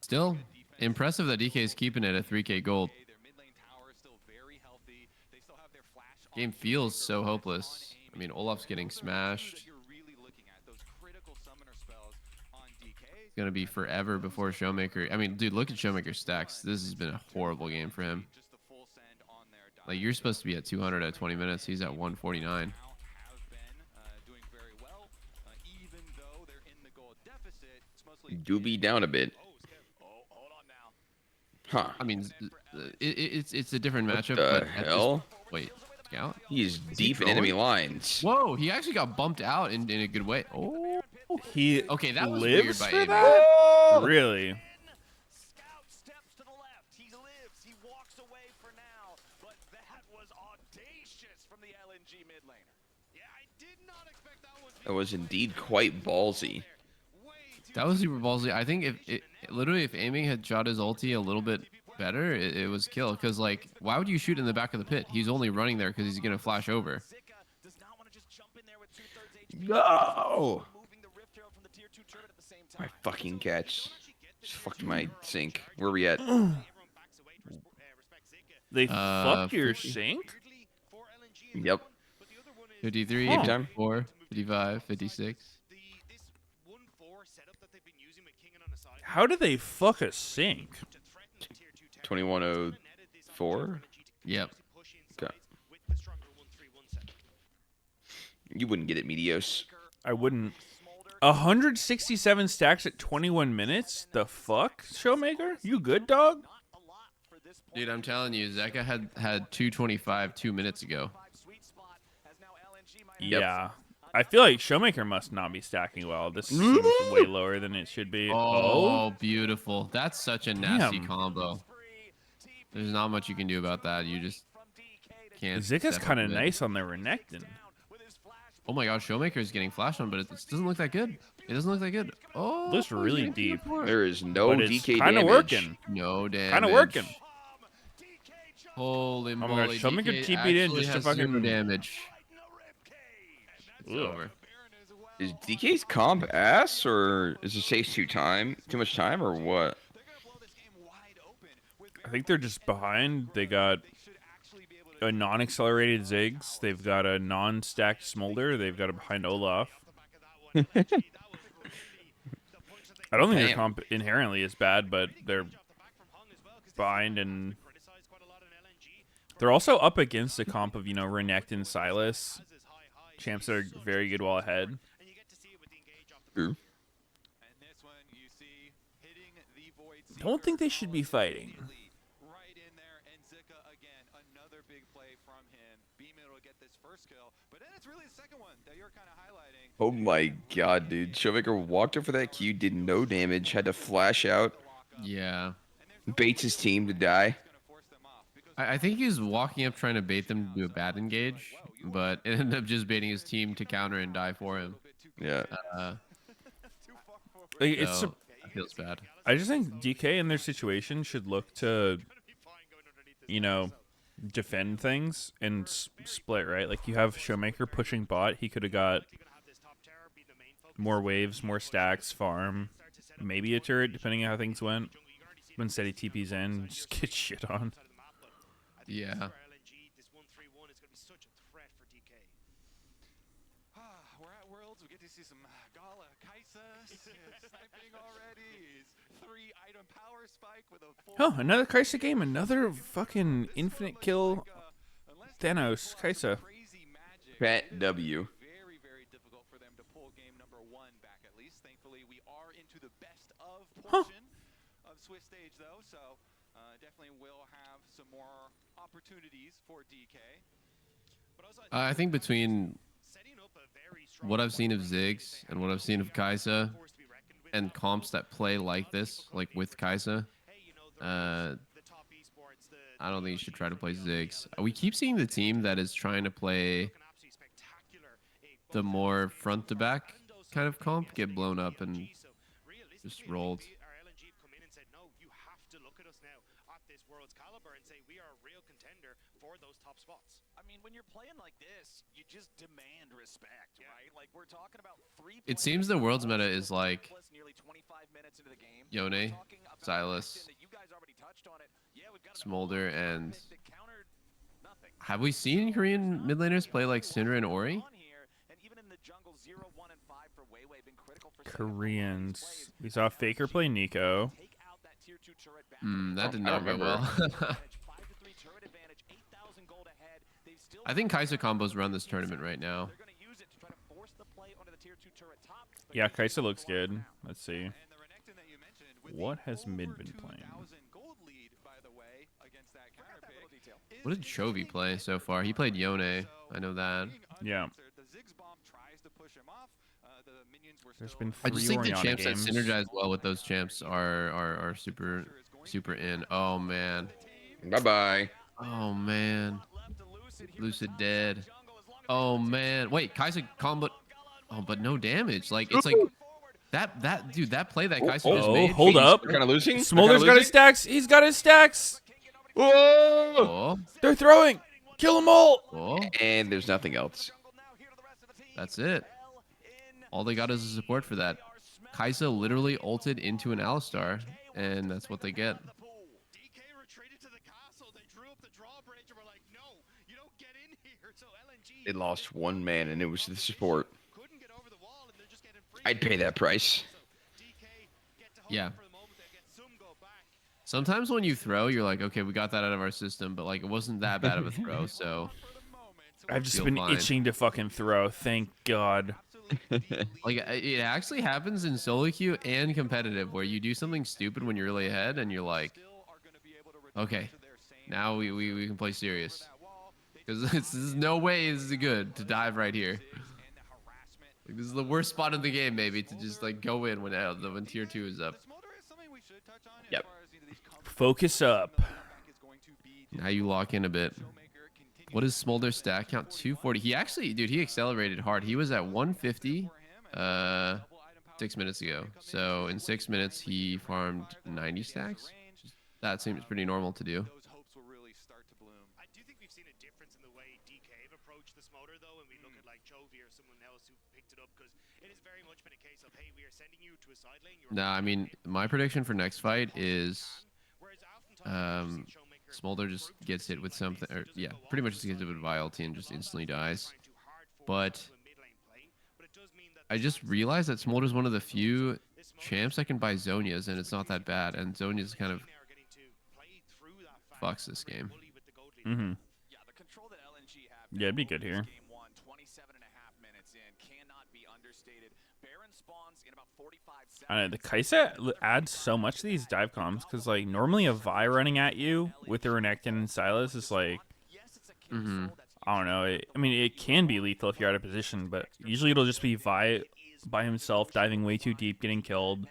Still impressive that DK is keeping it at 3K gold. Game feels so hopeless. I mean, Olaf's getting smashed. It's gonna be forever before Showmaker. I mean, dude, look at Showmaker's stacks. This has been a horrible game for him. Like, you're supposed to be at 200 at 20 minutes. He's at 149. Doobie down a bit. Huh. I mean, it's a different matchup. The but hell? Wait, Scout? He's deep in enemy lines. Whoa, he actually got bumped out in a good way. Oh, He okay, that was lives weird by for aiming. that? Oh! Really? Scout steps to the left. He lives. He walks away for now. But that was audacious from the LNG mid laner. Yeah, I did not expect that one. That was indeed quite ballsy. That was super ballsy. I think if aiming had shot his ulti a little bit better, it was kill. Because, like, why would you shoot in the back of the pit? He's only running there because he's going to flash over. No! My fucking catch. Just fucked my sink. Where we at? They fucked your 50. sink? Yep. 53, Game time. 54, 55, 56. How do they fuck a sink? 2104? Yep. Okay. You wouldn't get it, Meteos. I wouldn't. 167 stacks at 21 minutes? The fuck, Showmaker? You good, dog? Dude, I'm telling you, Zeka had 225 2 minutes ago. Yep. Yeah. I feel like Showmaker must not be stacking well. This seems way lower than it should be. Oh, beautiful. That's such a nasty Damn. combo. There's not much you can do about that. You just can't. Zika's step kind up of to it. nice on the Renekton. Oh my god, Showmaker is getting flashed on, but it doesn't look that good. It doesn't look that good. Oh, Looks really he's getting deep. for it. There is no But it's DK kind of damage. working. No damage. Kind of working. Holy my moly. God, Showmaker DK TP'd in actually just to has 0 fucking- damage. It's Ugh. over. Is DK's comp ass, or is it takes too much time, or what? I think they're just behind. They got a non-accelerated Ziggs. They've got a non-stacked Smolder. They've got a behind Olaf. I don't think their Damn. comp inherently is bad, but they're behind, and they're also up against a comp of, Renekton and Silas. Champs that are very good while ahead. True. Don't think they should be fighting. Right in there, and Zika again, another big play from him, being able to get this first kill. But then it's really the second one that you're kind of highlighting. Oh my god, dude. Showmaker walked up for that Q, did no damage, had to flash out, Yeah. baits his team to die. I think he was walking up trying to bait them to do a bad engage, but it ended up just baiting his team to counter and die for him. Yeah. It's So, that feels bad. I just think DK in their situation should look to, defend things and split, right? Like, you have Showmaker pushing bot. He could have got more waves, more stacks, farm, maybe a turret, depending on how things went. But instead he TPs in, just gets shit on. Yeah. We're at Worlds. We get to see some Gala Kaisa sniping already. 3-item power spike with a full. Oh, another Kaisa game. Another fucking infinite kill. Thanos, Kaisa. Fat W. Very, very difficult for them to pull game number 1 back at least. Thankfully, we are into the best of portion of Swiss stage though, so definitely will have some more opportunities for DK. I think between what I've seen of Ziggs and what I've seen of Kaisa and comps that play like this, like with Kaisa, I don't think you should try to play Ziggs. We keep seeing the team that is trying to play the more front to back kind of comp get blown up and just rolled. I mean, when you're playing like this, you just demand respect, right? Like, we're talking about 3 It seems the world's meta is like nearly 25 minutes into the game. Yone, Silas, Smolder, and have we seen Korean mid laners play like Syndra and Ori? Koreans. We saw Faker play Nico. That did I not don't go remember. well. I think Kaisa combos run this tournament right now. Yeah, Kaisa looks good. Let's see. What has mid been playing? What did Chovy play so far? He played Yone. I know that. Yeah. There's been I 3 just think the Orianna champs games. that synergize well with those champs are super in. Oh man. Bye bye. Oh man. Lucid dead. Oh man. Wait, Kaisa combo. Oh, but no damage. Like it's like that dude. That play that Kaisa just made. hold up. They're kind of losing. Smolder's got his stacks. He's got his stacks. Whoa! Oh, They're throwing. Kill them all. oh, And there's nothing else. that's it. All they got is a support for that. Kaisa literally ulted into an Alistar, and that's what they get. They lost 1 man, and it was the support. I'd pay that price. Yeah. Sometimes when you throw, you're like, okay, we got that out of our system, but like it wasn't that bad of a throw, so I've just feel been fine. itching to fucking throw. Thank God. Like it actually happens in solo queue and competitive where you do something stupid when you're really ahead and you're like, okay, now we can play serious. Because there's no way this is good to dive right here. Like, this is the worst spot in the game, maybe, to just like go in when tier 2 is up. Yep. Focus up. Now you lock in a bit. What is Smolder's stat count? 240. He actually, dude, he accelerated hard. He was at 150 6 minutes ago. So in 6 minutes, he farmed 90 stacks. That seems pretty normal to do. I do think we've seen a difference in the way DK have approached the Smolder, though, and we look at like Chovy or someone else who picked it up, because it has very much been a case of, hey, we are sending you to a side lane. Nah, I mean, my prediction for next fight is Smolder just gets hit with something, or yeah, pretty much just gets hit with Vialty and just instantly dies. But I just realized that Smolder's one of the few champs that can buy Zonias, and it's not that bad. And Zonias kind of fucks this game. Mm-hmm. Yeah, the control that LNG have Yeah, it'd be good here. Game 1, 27 and a half minutes in, cannot be understated. Baron spawns in about 45 seconds. I know, the Kaisa adds so much to these dive comms, because, like, normally a Vi running at you with the Renekton and Sylas is, like, I don't know. I mean, it can be lethal if you're out of position, but usually it'll just be Vi by himself diving way too deep, getting killed.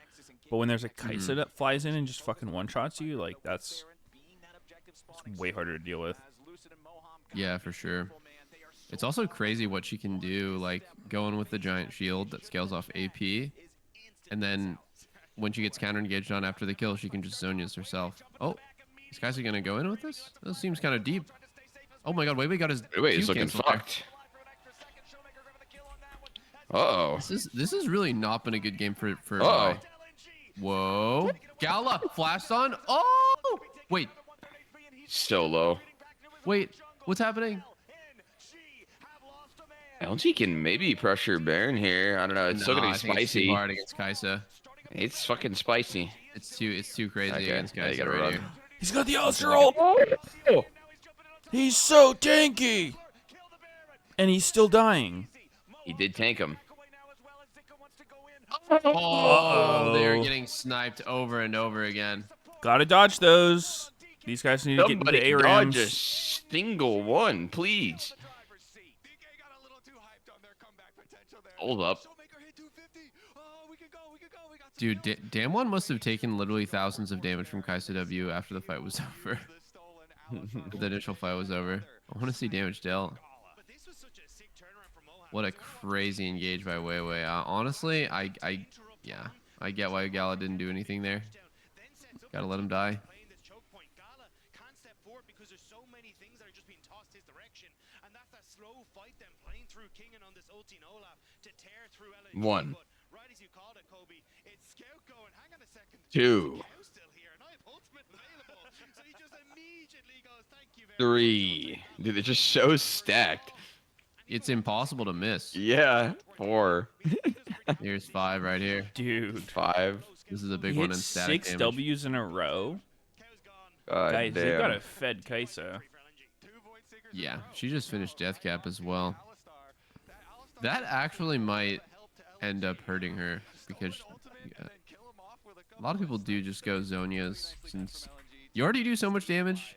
But when there's a Kaisa that flies in and just fucking one-shots you, like, that's way harder to deal with. Yeah, for sure. It's also crazy what she can do, like going with the giant shield that scales off AP, and then when she gets counter-engaged on after the kill, she can just Zonias herself. Oh, these guys are gonna go in with this? This seems kind of deep. Oh my god, Weiwei got his Wait, Q he's looking cancel there. fucked. Uh-oh. This is really not been a good game for Uh-oh. Vi. Whoa. Gala flashed on. Oh! Wait. Still low. Wait. What's happening? LG can maybe pressure Baron here. I don't know. It's still gonna Nah, be I think it's too spicy. hard against Kaisa. It's fucking spicy. It's too crazy Okay, against yeah, you Kaisa gotta right run. here. He's got the Alistair ult! Oh! He's so tanky! And he's still dying. He did tank him. Oh, they're Uh-oh. getting sniped over and over again. Gotta dodge those. These guys need to get into Somebody dodge a ARAMs. single one, please. Hold up. Dude, Damwon must have taken literally thousands of damage from Kaisa W after the fight was over. The initial fight was over. I want to see damage dealt. What a crazy engage by Weiwei. Honestly, I get why Gala didn't do anything there. Gotta let him die. One. 2. 3. Dude, they're just so stacked. It's impossible to miss. Yeah. 4. Here's 5 right here. Dude. 5. This is a big He one hit in static 6 damage. W's in a row. Guys, they've Damn. got a fed Kaisa. Yeah, she just finished death cap as well. That actually might end up hurting her because a lot of people do just go Zonias since you already do so much damage.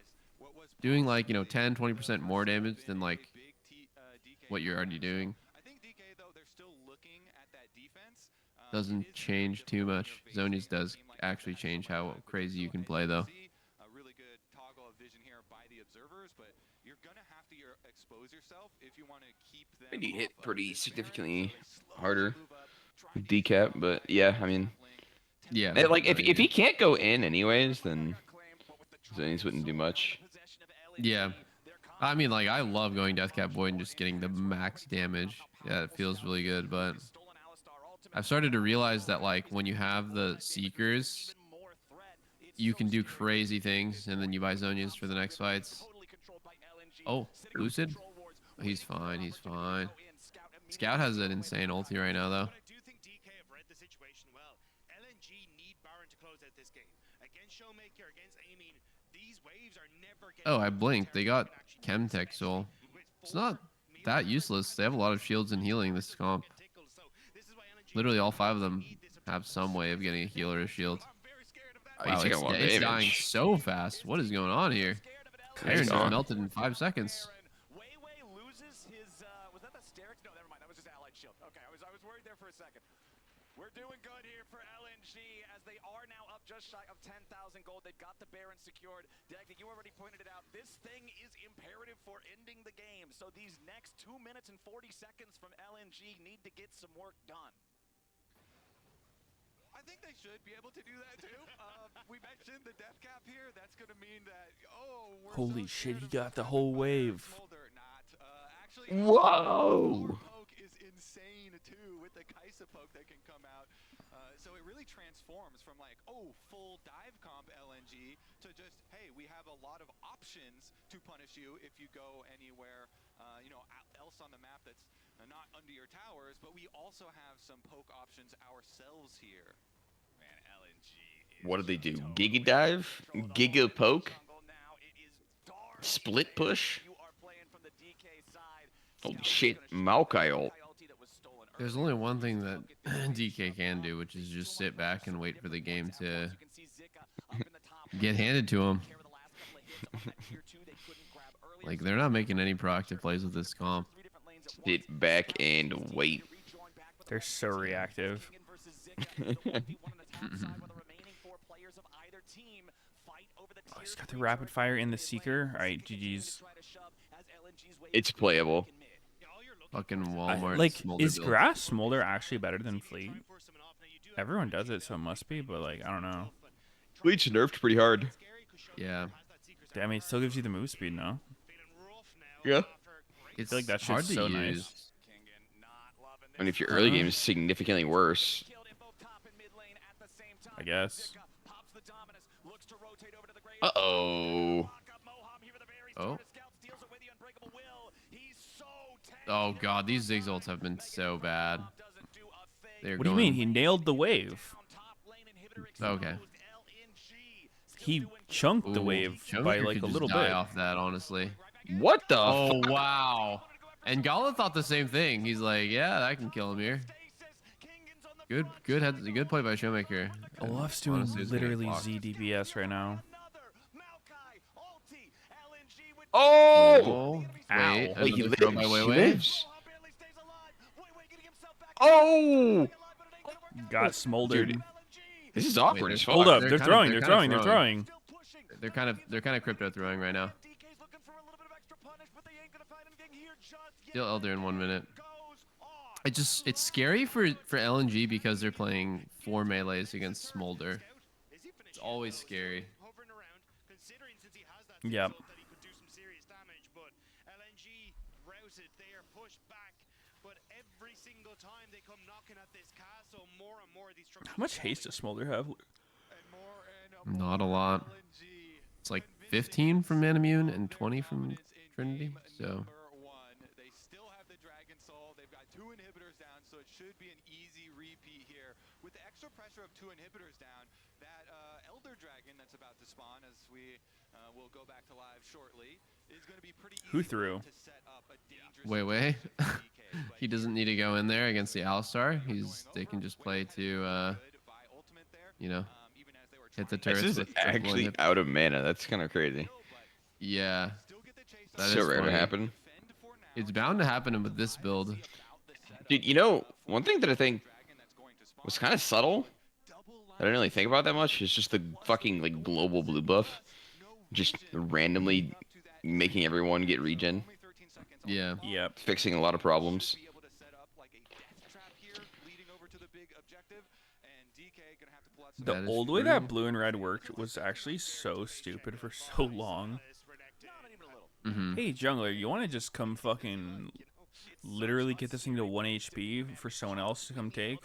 Doing like, 10, 20% more damage than like what you're already doing doesn't change too much. Zonias does actually change how crazy you can play though. And you hit pretty significantly harder with decap, but yeah, I mean, Yeah. like if he can't go in anyways, then Zonies wouldn't do much. Yeah. I mean, like, I love going Deathcap Void and just getting the max damage. Yeah, it feels really good, but I've started to realize that, like, when you have the Seekers, you can do crazy things, and then you buy Zonias for the next fights. Oh, Lucid? He's fine, he's fine. Scout has an insane ulti right now, though. Oh, I blinked. They got Chemtech Soul. It's not that useless. They have a lot of shields and healing this comp. Literally all 5 of them have some way of getting a heal or a shield. Wow, it's dying so fast. What is going on here? Iron just melted in 5 seconds. We're doing good here for LNG as they are now up just shy of 10,000 gold. They've got the Baron secured. Dagda, you already pointed it out. This thing is imperative for ending the game. So these next 2 minutes and 40 seconds from LNG need to get some work done. I think they should be able to do that too. We mentioned the death cap here. That's going to mean that, we're Holy so shit, he scared got the of whole wave. Whoa! Poke is insane too with the Kaisa poke that can come out. So it really transforms from like, oh, full dive comp LNG to just, hey, we have a lot of options to punish you if you go anywhere, else on the map that's not under your towers, but we also have some poke options ourselves here. Man, LNG is What do they do? just Giga totally dive? in control of the Giga whole poke? jungle now. It is dark Split in there. push? You are playing from the DK side. Holy Scout is shit, gonna show Maokai ult. Maokai ulti that was stolen There's earlier. only one Just thing to that help get this base DK shut can off. do, which is just Two sit on back so and many wait for the different game points at once. to You can see Zika up in the top get lane, handed to taking him. care of the last couple of hits on that tier 2 they couldn't grab earlier. Like, So they're this not is making any the pressure. proactive plays with this comp. Three different lanes at once. Sit back Scout and and his team wait. to rejoin back with the They're rest so of the team. reactive. Kingen versus Zika in the 1v1 on the top side, while the remaining 4 players of either team fight over the Oh, he's tier got the 3 rapid turret fire in the mid lane. Seeker. All right, Zika continuing to GG's. try to shove as LNG's wave It's creeps playable. back in mid. Fucking Walmart Like, smolder is build. grass smolder actually better than Fleet? Everyone does it, so it must be, but like, I don't know. Bleach nerfed pretty hard. Yeah. I mean, it still gives you the move speed, no? Yeah. It's feel like that hard shit's to so use. nice. I mean, if your early game is significantly worse. I guess. Uh-oh. Oh. Oh god, these Ziggs ults have been so bad. They're What do you mean? He nailed the wave. Okay. He chunked the Ooh, wave Chunker by could like a just little die bit. off that, honestly. What the Oh wow. And Gala thought the same thing. He's like, yeah, I can kill him here. Good play by Showmaker. And Olaf's doing honestly, it's gonna get literally blocked. ZDBS right now. Oh! Wait, Wait, he another throw by lives. He Weiwei. lives. Oh! Got smoldered. Dude, this is Wait, awkward as fuck. Hold up, They're they're kind of- throwing, they're they're kind throwing, of they're throwing. They're kind of crypto throwing right now. Still Elder in 1 minute. It's scary for LNG because they're playing 4 melees against Smolder. It's always scary. Yep. How much haste does Smolder have? Not a lot. It's like 15 from Manamune and 20 from Trinity. So They still have the Dragon Soul. They've got 2 inhibitors down, so it should be an easy repeat here. With the extra pressure of 2 inhibitors down, that Elder Dragon that's about to spawn, as we will go back to live shortly, is going to be pretty easy. Who threw? To set up a dangerous Weiwei. situation for DK, but he doesn't need to go in there against the Alistar. They can just play to you know, hit the turrets. This is with triple actually inhib. out of mana. That's kind of crazy. Yeah. That So is rare to funny. happen. It's bound to happen with this build. Dude, you know, one thing that I think was kind of subtle, that I didn't really think about that much, is just the fucking, like, global blue buff. Just randomly making everyone get regen. Yeah. Yep. Fixing a lot of problems. The That is old way true. that blue and red worked was actually so stupid for so long. Mm-hmm. Hey, jungler, you want to just come fucking literally get this thing to 1 HP for someone else to come take?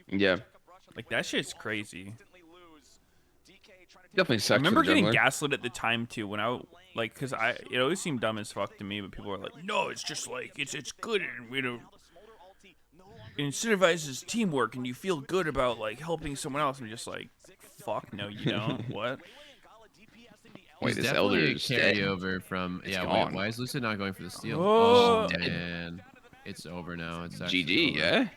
Yeah. Like, that shit's crazy. Definitely I sucks remember for the getting jungler. gaslit at the time too when because it always seemed dumb as fuck to me, but people were like, no, it's just like it's good and it incentivizes teamwork and you feel good about like helping someone else. I'm just like, fuck no, you don't. What? Wait, He's this definitely Elder a is dead. carryover from It's yeah. gone. Why is Lucid not going for the steal? Oh. Oh man, it's over now. It's actually GG, over. yeah?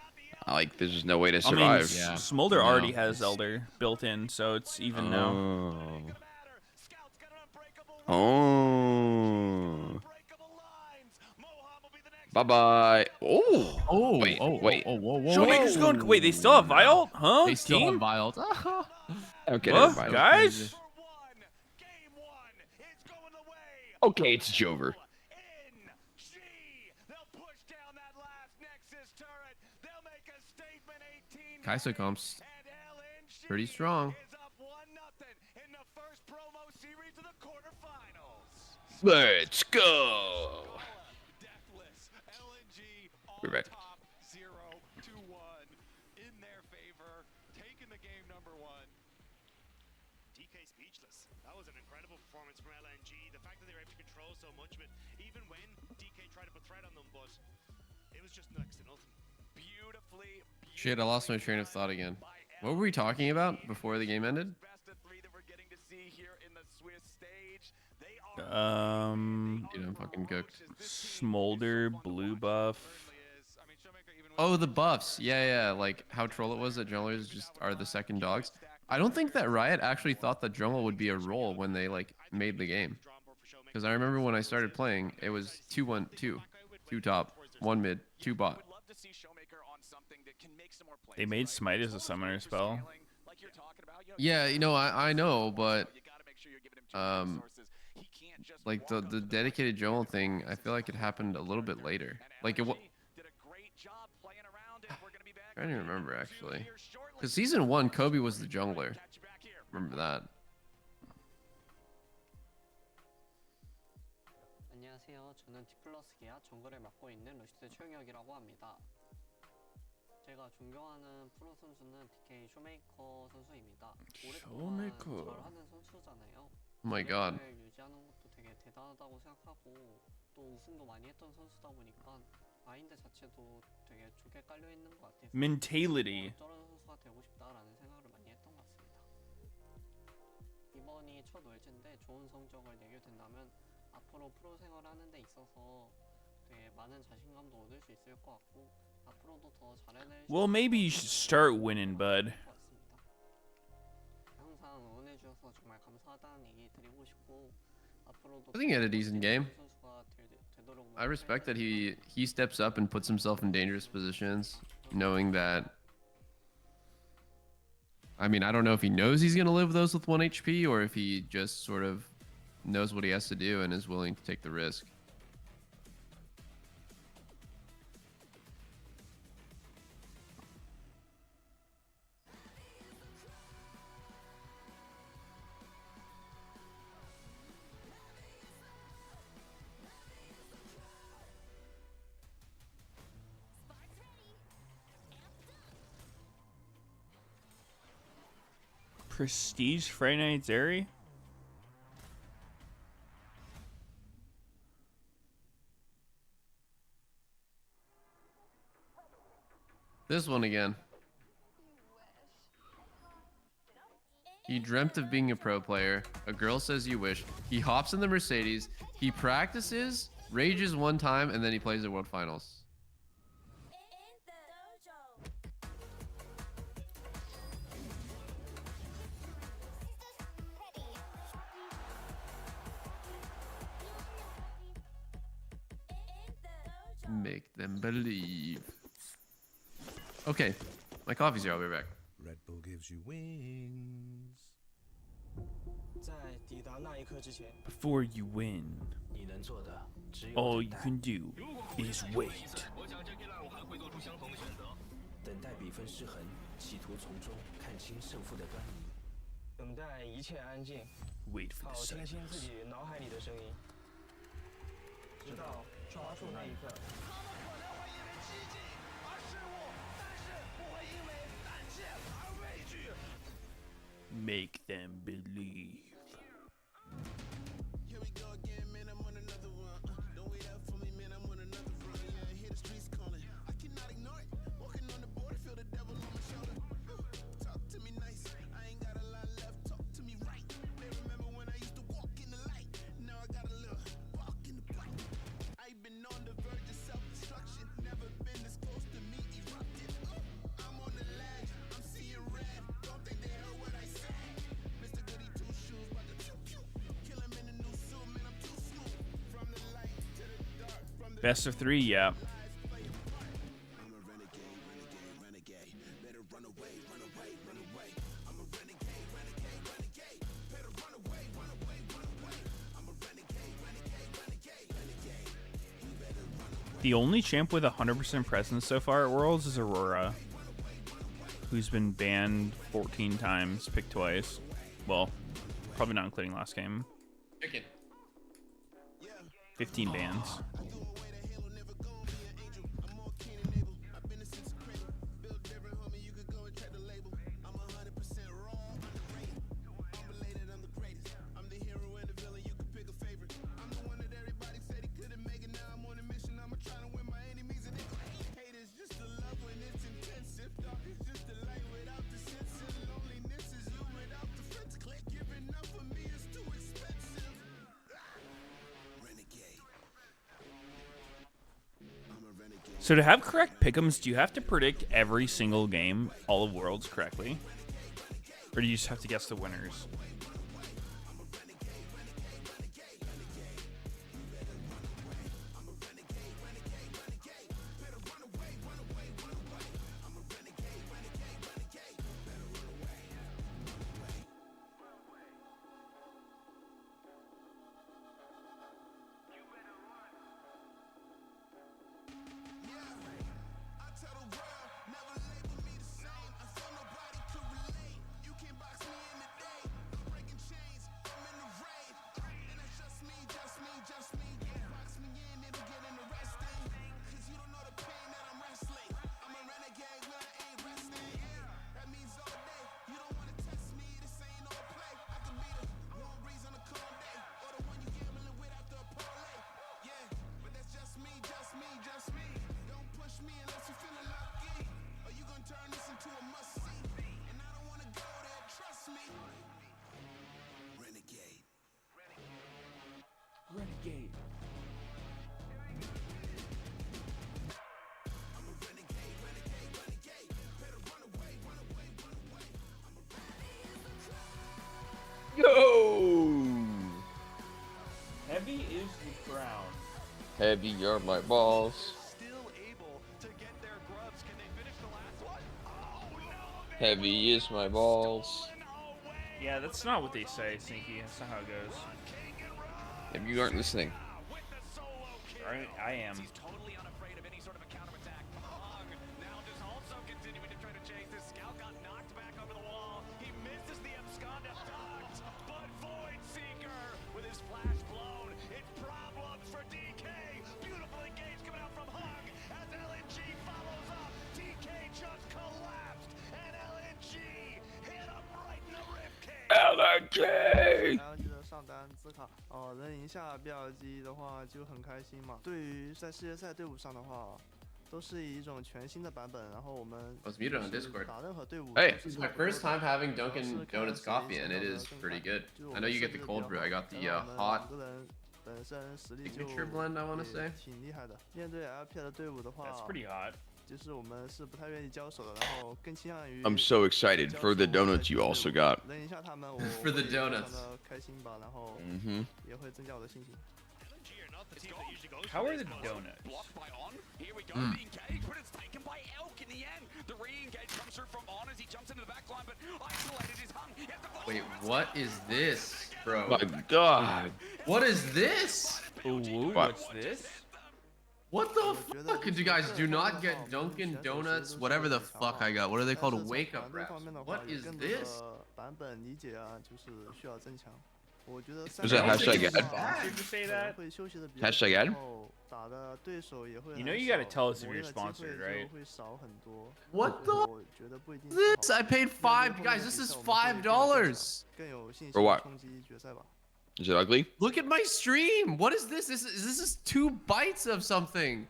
Like, there's just no way to I mean, survive. Yeah. Smolder No. already has Elder built in, so it's even now. Oh. Bye-bye. Oh. Oh, Wait, oh, wait. oh, whoa, whoa, Showmaker's whoa. going. Wait, they still have Viol? Huh? They still have Team? Viol. Okay, What, never mind. guys? Okay, it's Jover. Kai'Sa comps pretty strong. Let's go. We're back. throw so much of it. Even when DK tried to put threat on them, but it was just next to nothing. Beautifully. Shit, I lost my train of thought again. What were we talking about before the game ended? Best of 3 that we're getting to see here in the Swiss stage. They I'm fucking cooked. Smolder, blue buff. Oh, the buffs. Yeah. Like how troll it was that junglers just are the second dogs. I don't think that Riot actually thought that jungle would be a role when they like made the game. Because I remember when I started playing, it was 2-1-2, 2 top, 1 mid, 2 bot. They made Smite as a summoner spell. Yeah, I know, but like the dedicated jungle thing, I feel like it happened a little bit later. Like it. I don't even remember actually, because season 1, Kobe was the jungler. Remember that. 안녕하세요. 저는 디플러스 기아 정글을 맡고 있는 루시드 최영혁이라고 합니다. 제가 존경하는 프로 선수는 DK 쇼메이커 선수입니다. 오랫동안 잘 하는 선수잖아요. Oh my god. 유지하는 것도 되게 대단하다고 생각하고 또 우승도 많이 했던 선수다 보니까 마인드 자체도 되게 좋게 깔려 있는 것 같아서 Mentality. 저런 선수가 되고 싶다라는 생각을 많이 했던 것 같습니다. 이번이 첫 월즈인데 좋은 성적을 내게 된다면 앞으로 프로 생활하는 데 있어서 되게 많은 자신감도 얻을 수 있을 것 같고 앞으로도 더 잘해낼 수 Well, maybe you should start winning, bud. 항상 응원해 주셔서 정말 감사하다는 얘기 드리고 싶고 앞으로도 I think he had a decent game. I respect that he steps up and puts himself in dangerous positions, knowing that. I mean, I don't know if he knows he's gonna live those with 1 HP or if he just sort of knows what he has to do and is willing to take the risk. Prestige Friday Night Zeri? This one again. He dreamt of being a pro player. A girl says you wish. He hops in the Mercedes. He practices, rages one time, and then he plays the World Finals. Make them believe. Okay, my coffee's here. I'll be back. Red Bull gives you wings. Before you win, all you can do is wait. 等待比分失衡，企图从中看清胜负的端倪。等待一切安静， Wait for 好 the 听清 silence. 自己脑海里的声音，直到抓住那一刻。 Make them believe. Here we go again, man. I'm on another one. Don't wait up for me, man. I'm on another run. Yeah, I hear the streets calling. I cannot ignore it. Walking on the border, feel the devil on my shoulder. Talk to me nice. I ain't got a lot left. Talk to me right. They remember when I used to walk in the light. Now I got a little walk in the bright. I've been on the verge of self-destruction. Never been this close to me erupting. I'm on the ledge. I'm seeing red. Don't think they heard what I said. Mr. Goody Two Shoes, about to choo-choo. Kill him in a new suit, man. I'm too smooth. From the light to the dark. From the Best of 3, yeah. I'm a renegade, renegade, renegade. Better run away, run away, run away. I'm a renegade, renegade, renegade. Better run away, run away, run away. I'm a renegade, renegade, renegade, renegade. You better run away. The only champ with 100% presence so far at Worlds is Aurora, who's been banned 14 times, picked twice. Well, probably not including last game. 15 bans. I'm the hero and the villain, you can pick a favorite. I'm the one that So to have correct pick'ems, do you have to predict every single game, all of Worlds, correctly? Or do you just have to guess the winners? Renegade. Yo! Heavy is the crown. Heavy are my balls. Still able to get their grubs. Can they finish the last one? Oh no! Heavy is my balls. Yeah, that's not what they say, Sneaky. That's not how it goes. If you aren't listening. I am. He's totally unafraid of any sort of a counterattack. Hung now just also continuing to try to chase this. Scout got knocked back over the wall. He misses the absconder ducked, but Void Seeker with his flash blown. It's problems for DK. Beautiful engage coming out from Hung as LNG follows up. DK just collapsed, and LNG hit him right in the ribcage. LNG! 然后记得上单自卡哦，能赢下比尔基的话就很开心嘛。对于在世界赛队伍上的话，都是以一种全新的版本，然后我们 I was muted on Discord. 打任何队伍。 Hey, it's my first time having Dunkin' Donuts coffee, and it is pretty good. I know you get the cold brew. I got the hot 个人本身实力就 signature blend, I want to say. 挺厉害的。面对 LPL 的队伍的话 That's pretty hot. 就是我们是不太愿意交手的，然后更倾向于 I'm so excited for the donuts you also got. 能赢下他们，我 For the 会非常 donuts. 的开心吧，然后 Mm-hmm. 也会增加我的信心。 How are the donuts? Blocked by On. Here we go. Mm. The engage, but it's taken by Elk in the end. The re-engage comes through from On as he jumps into the back line, but isolated is Hung. He has to Wait, what is this, bro? My God. What is this? Ooh, What? what's this? What the fuck? Could you guys do not get Dunkin' Donuts? Whatever the fuck I got. What are they 但 called? 是 Wake 从 up 团队 wraps. 方面的话 What 有 is 更多 this? 的版本理解啊，就是需要增强。我觉得 Was that hashtag ad? Did you say that? 会休息的比较 Hashtag 久 ad? 然后打的对手也会 You know 很 you gotta 少 tell us if 磨 you're 练的机 sponsored, 会 right? 就会少很多。 What the? 我觉得不一定是好 This? I paid $5. Guys, this is $5. 更有信 For 心 what? 冲击决赛吧。 Is it ugly? Look at my stream. What is this? This is 2 bites of something.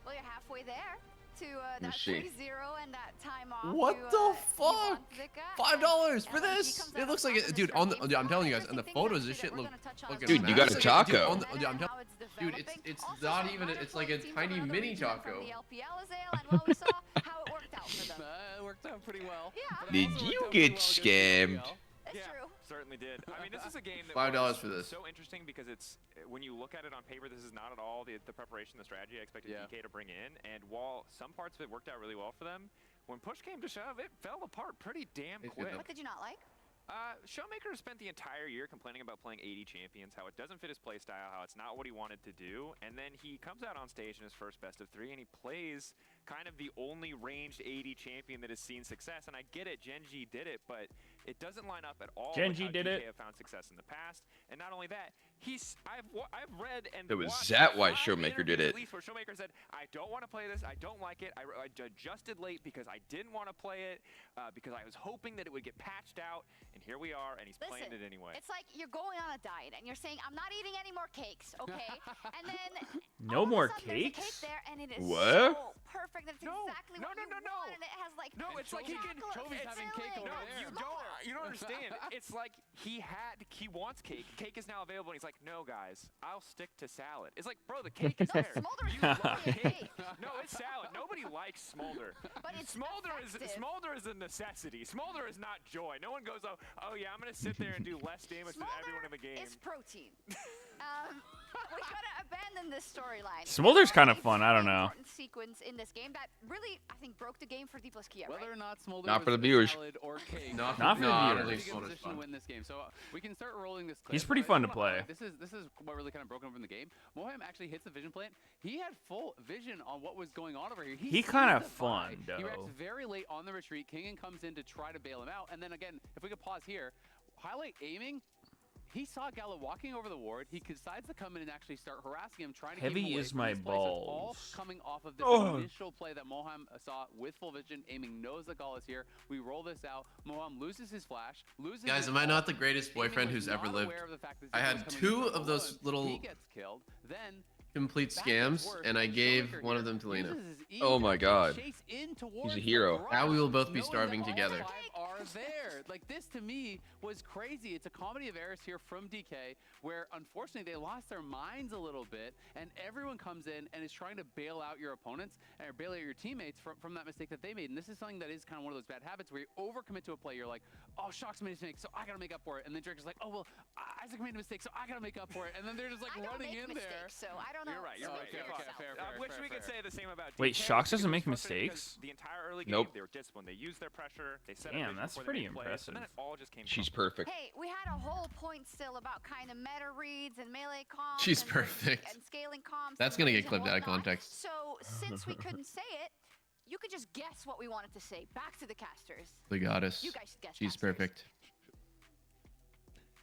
Well, you're halfway there to Let me that see. 3-0 and that time off. What to, the move fuck? on to Zika, and $5 for LNG this? comes It out looks on like top it, in dude. this On the, game. dude, I'm telling you guys, on the Interesting photos, thing this actually shit that we're look gonna touch on fucking Dude, you got a massive. taco. Dude, on the, and dude, I'm how telling it's dude, developing. it's Also, not some even. minor It's like a players team from tiny another mini region from taco. the LPL as well, and well, we saw how it worked out for them. It worked out pretty well. Yeah. But it Did also you worked out get pretty well against scammed? LPL. That's Yeah, true. certainly did. I mean, this is a game that $5 was for this. so interesting because it's when you look at it on paper, this is not at all the preparation, the strategy I expected DK to bring in. And while some parts of it worked out really well for them, when push came to shove, it fell apart pretty damn quick. What did you not like? Showmaker spent the entire year complaining about playing 80 champions, how it doesn't fit his playstyle, how it's not what he wanted to do, and then he comes out on stage in his first best of 3 and he plays kind of the only ranged 80 champion that has seen success. And I get it, Genji did it, but it doesn't line up at all Genji with how did DK it. have found success in the past. And not only that, I've read and It was watched that why 5 Showmaker did interviews it. at least where Showmaker said, I don't want to play this, I don't like it, I adjusted late because I didn't want to play it, because I was hoping that it would get patched out, and here we are, and he's playing it anyway. It's like you're going on a diet and you're saying, I'm not eating any more cakes, okay? And then No all of a more sudden there's a cake cakes? there, and it is What? so perfect. That's exactly what you want, and it has like No, it's like he can. chocolate Toby's having cake filling, over it's there. smaller. You don't understand. It's like he wants cake. Cake is now available, and he's like, no, guys, I'll stick to salad. It's like, bro, the cake is there. Smolder is You love literally a cake. No, it's salad. Nobody likes Smolder. But it's Smolder effective. is a necessity. Smolder is not joy. No one goes, oh yeah, I'm gonna sit there and do less damage than everyone in the game. It's protein. We gotta abandon this storyline. Smolder's kind of It's fun. a I don't really know. important sequence in this game that really, I think, broke the game for D plus Kia. Whether Right? or not Smolder Not for was the viewers. salad or cake, Not Not for the I viewers. don't pretty think good Smolder's position to fun. win this game. So we can start rolling this clip. He's pretty but I fun just to wanna highlight, play. This is what really kind of broke him from the game. Mohem actually hits the vision plant. He had full vision on what was going on over here. He sees kinda the fun, buy. He reacts though. very late on the retreat. Kingen comes in to try to bail him out. And then again, if we could pause here, highlight aiming. He saw Gallo walking over the ward. He decides to come in and actually start harassing him, trying to keep Heavy him away is from my his place. So it's all balls. coming off of this Oh. initial play that Mohem saw with full vision, aiming knows that Gall is here. We roll this out. Mohem loses his flash, loses Guys, his am I ult. not the greatest Aiming boyfriend was who's ever not lived? aware of the fact that I Zika had was coming 2 in of those alone. little He gets killed. Then complete that gets scams, worse, and I and gave Showmaker one of here them to Lena. uses his E Oh my to God. chase in He's towards a the hero. garage, Now we will both be knowing starving that all together. 5 are there. Like, this to me was crazy. It's a comedy of errors here from DK, where unfortunately they lost their minds a little bit, and everyone comes in and is trying to bail out your opponents or bail out your teammates from that mistake that they made. And this is something that is kind of one of those bad habits where you overcommit to a play. You're like, oh, Shock's made a mistake, so I gotta make up for it. And then Drake is like, oh well, Isaac made a mistake, so I gotta make up for it. And then they're just like I don't running make in there. mistakes, so I don't know. You're right. You're right. Okay, You're okay, fine. fair, I fair, wish fair, we could fair. say the same about Wait, DK, Shox doesn't because make it was frustrating mistakes? because the entire early game, Nope. they were disciplined. They used their pressure. They set Damn, up vision that's before they pretty made plays, and then it impressive. all just came. She's crumble. perfect. Hey, we had a whole point still about kind of meta reads and melee comms. She's and perfect. And scaling comms. That's and gonna reads get clipped and out of whatnot. context. So since we couldn't say it, you could just guess what we wanted to say. Back to the casters. The goddess. You guys should guess. She's casters. perfect.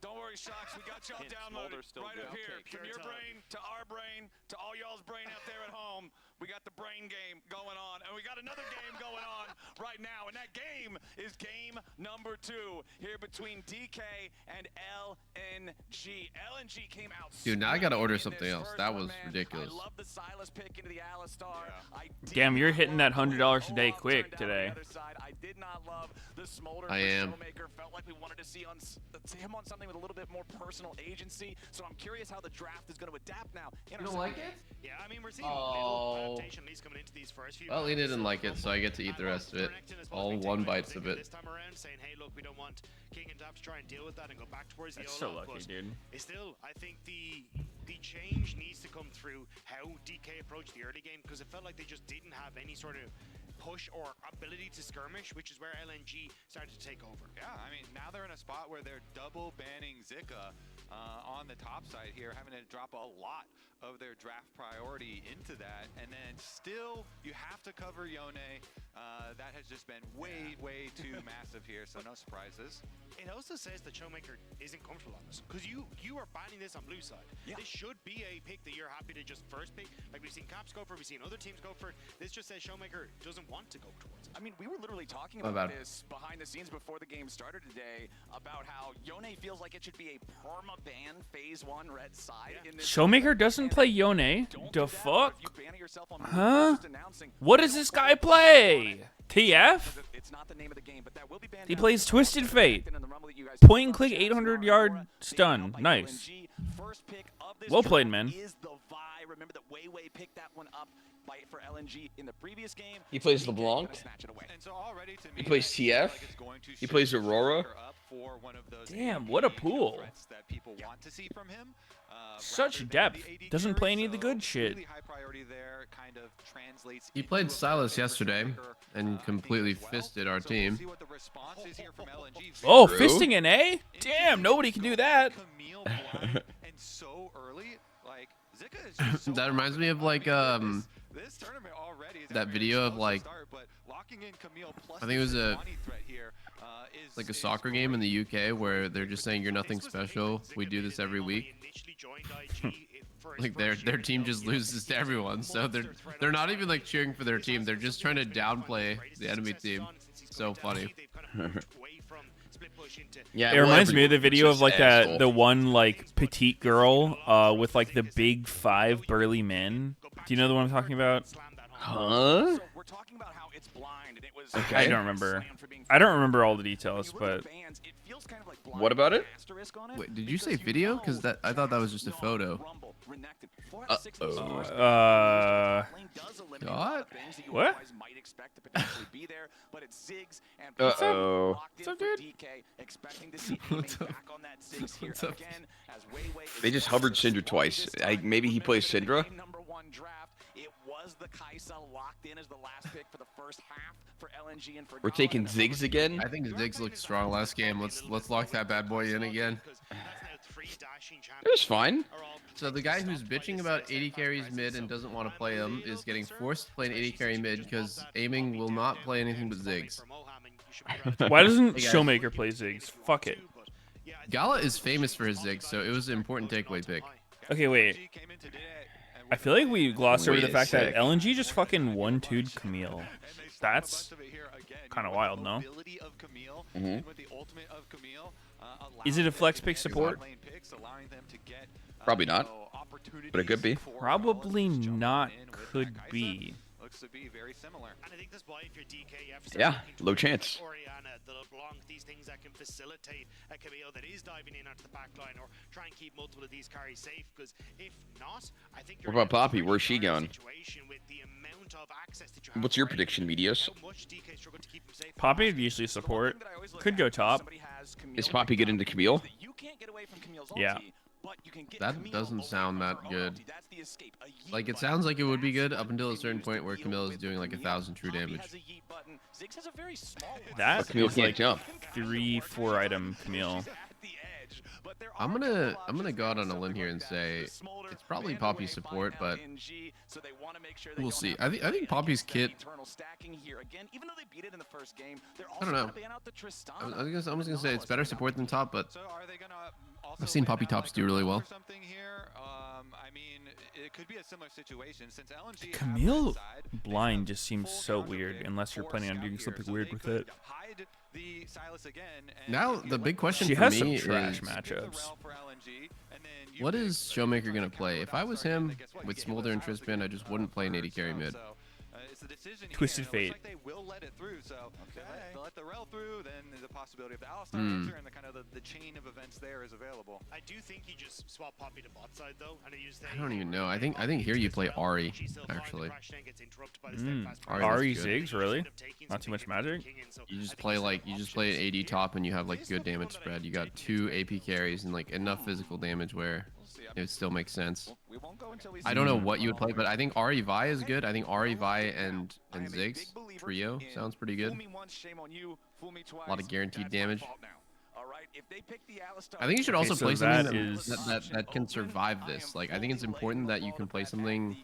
Don't worry, Shocks, we got y'all Hint, downloaded Smolder's still right good. up here. Okay, From your brain to our brain to all y'all's brain out there at home. We got the brain game going on, and we got another game going on right now, and that game is game number 2 here between DK and LNG. LNG came out. Dude, now I gotta order swinging in something this else. first That one, was man. ridiculous. I love the Silas pick into the Alistar. I did Damn, you're not hitting love that the way $100 the today Olaf quick turned out on today. the other side. I did not love the Smolder I for am. Showmaker. Felt like we wanted to see him on something with a little bit more personal agency. So I'm curious how the draft is going to adapt now. You don't like it? Yeah, I mean, we're seeing Oh. little adaptation at least coming into these first few Well, Lena rounds. didn't like it, so I get to eat the rest of it. All 1 bites of it. This time around, saying, hey, look, we don't want King and Dap to try and deal with that and go back towards the That's so Olaf, lucky, but dude. it's still, I think the change needs to come through how DK approached the early game, because it felt like they just didn't have any sort of push or ability to skirmish, which is where LNG started to take over. Yeah, I mean, now they're in a spot where they're double banning Zika on the top side here, having to drop a lot of their draft priority into that, and then still you have to cover Yone. That has just been way too massive here, so no surprises. It also says that Showmaker isn't comfortable on this, because you are banning this on blue side. Yeah. This should be a pick that you're happy to just first pick. Like we've seen Caps go for, we've seen other teams go for. This just says Showmaker doesn't want to go towards it. I mean, we were literally talking My about bad. this behind the scenes before the game started today, about how Yone feels like it should be a perma-ban phase 1 red side in this Showmaker game. doesn't And play if you Yone? don't The do that, or fuck? if you ban it yourself on blue, Huh? just announcing, What "We does don't this play guy it, play? TF? It's not the name of the game, but that will be banned He now. plays Twisted Fate. In the Rumble that you guys Point and saw, click Jax 800 Nara yard Nora stun. taken out by Nice. LNG. First pick of this Well played, draft man. is the Vi. Remember that Wei picked that one up for LNG in the previous game. He plays DK LeBlanc. gonna snatch it away. And so already to me, He plays that seems TF. like it's going to He shift plays Aurora. Showmaker up for one of those Damn, AD what a pool. threats that people want to see from him. Such rather than depth. the AD Doesn't carry, play any of the so good shit. really high priority there kind of translates He into played a Silas benefit for yesterday Showmaker, and I think, completely as well. fisted our So we'll team. see what the response is here from LNG. Oh, True. fisting an A? Damn, nobody can do that. Camille blind and so early, like Zika is just so That reminds me of hard. like I mean, this tournament already is that at a video of, slow like, start, but locking in Camille plus I think it was the a Sejuani threat here, is like a soccer game in the UK where they're just saying you're nothing special. We do this every week. Like their team just loses to everyone, so they're not even like cheering for their team. They're just trying to downplay the enemy team. So funny. Yeah, It well, reminds me of the everyone's video of just like that asshole. the one like petite girl with like the big 5 burly men. Do you know the one I'm talking about? Huh? So we're talking about how it's blind, and it was I Okay. don't remember. I don't remember all the details, but What about it? Wait, did you say video? Because that I thought that was just a photo. Uh-oh. God? What? Uh-oh. What's up, dude? What's up? They just hovered Syndra twice. Maybe he plays Syndra? It was the Kaisa locked in as the last pick for the first half for LNG and for We're taking Ziggs again? I think Ziggs looked strong last game. Let's lock that bad boy in again. It was fine. So the guy who's bitching about 80 carries mid and doesn't want to play him is getting forced to play an 80 carry mid because aiming will not play anything but Ziggs. Why doesn't Hey, guys. Showmaker play Ziggs? Fuck it. Gala is famous for his Ziggs, so it was an important takeaway pick. Okay, wait. I feel like we glossed over Wait the a fact that sec. LNG just fucking 1-2'd Camille. That's kind of wild, no? Mhm. Is it a flex pick support? Probably not. But it could be. Probably not. Could be. Looks to be very similar. And I think that's why if you're DK, you have to Yeah, low chance. Oriana, the LeBlanc, these things that can facilitate a Camille that is diving in onto the back line or try and keep multiple of these carries safe. Because if not, I think What about Poppy? Where's she going? with the amount of access that you have. What's your prediction, Meteos? Poppy would usually support. Could go top. Is Poppy good into Camille? Yeah. That doesn't sound that good. Like, it sounds like it would be good up until a certain point where Camille is doing like 1,000 true damage. That Camille is can't like jump. 3-4 item Camille. I'm gonna go out on a limb here and say it's probably Poppy's support, but we'll see. I think Poppy's kit. I don't know. I'm just gonna say it's better support than top, but I've seen Poppy tops do really well. I mean, it could be a similar situation since LNG Camille blind just seems so weird unless you're planning on doing something weird with it. Now the big question She for has some me trash is matchups. what is Showmaker gonna play? If I was him with Smolder and Trispin, I just wouldn't play an 80 carry mid. Twisted Fate. They will let it through, so they'll let the rel through, then the possibility of the Alistar Hmm. answer and the kind of the chain of events there is available. I do think he just swapped Poppy to bot side though, and he used I don't even know. I think here you play Ari actually. Ari looks good. Ziggs, really? Not too much magic? You just play an 80 top and you have like good damage spread. You got 2 AP carries and like enough physical damage where it still makes sense. I don't know what you would play, but I think Ari Vi is good. I think Ari Vi and Ziggs trio sounds pretty good. A lot of guaranteed damage. I think you should also so play something that that can survive this. Like, I think it's important that you can play something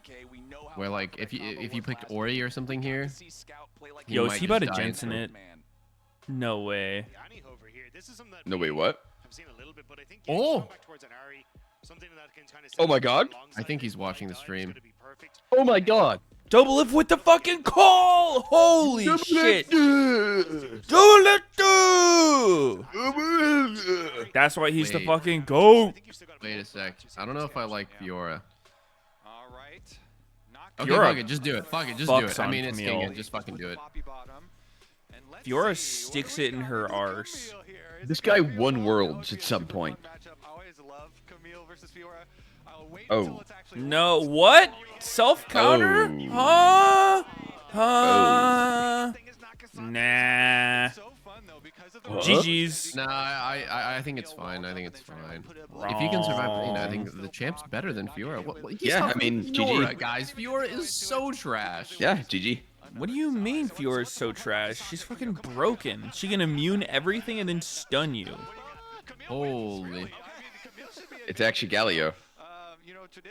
where, like, if you picked Ori or something here. Yo, is might he about to just die Jensen it? No way. No, wait, what? Oh! Oh my god. I think he's watching the stream. Oh my god. Double lift with the fucking call! Holy shit! Double lift! That's why he's the Wait. fucking GOAT! Wait a sec. I don't know if I like Fiora. Okay, Fiora fuck it. Just do it. Fuck it. Just do it. fucks I on mean, it's Camille. King. Just fucking do it. Fiora sticks it in her arse. This guy won worlds at some point. Oh. No, what? Self counter? Oh. Huh? Nah. GG's. Nah, I think it's fine. I think it's fine. If you can survive Pain, I think the champ's better than Fiora. He's Yeah, I talking mean, Fiora, GG. guys. Fiora is so trash. Yeah, GG. What do you mean Fiora's so trash? She's fucking broken. She can immune everything and then stun you. Holy. It's actually Galio.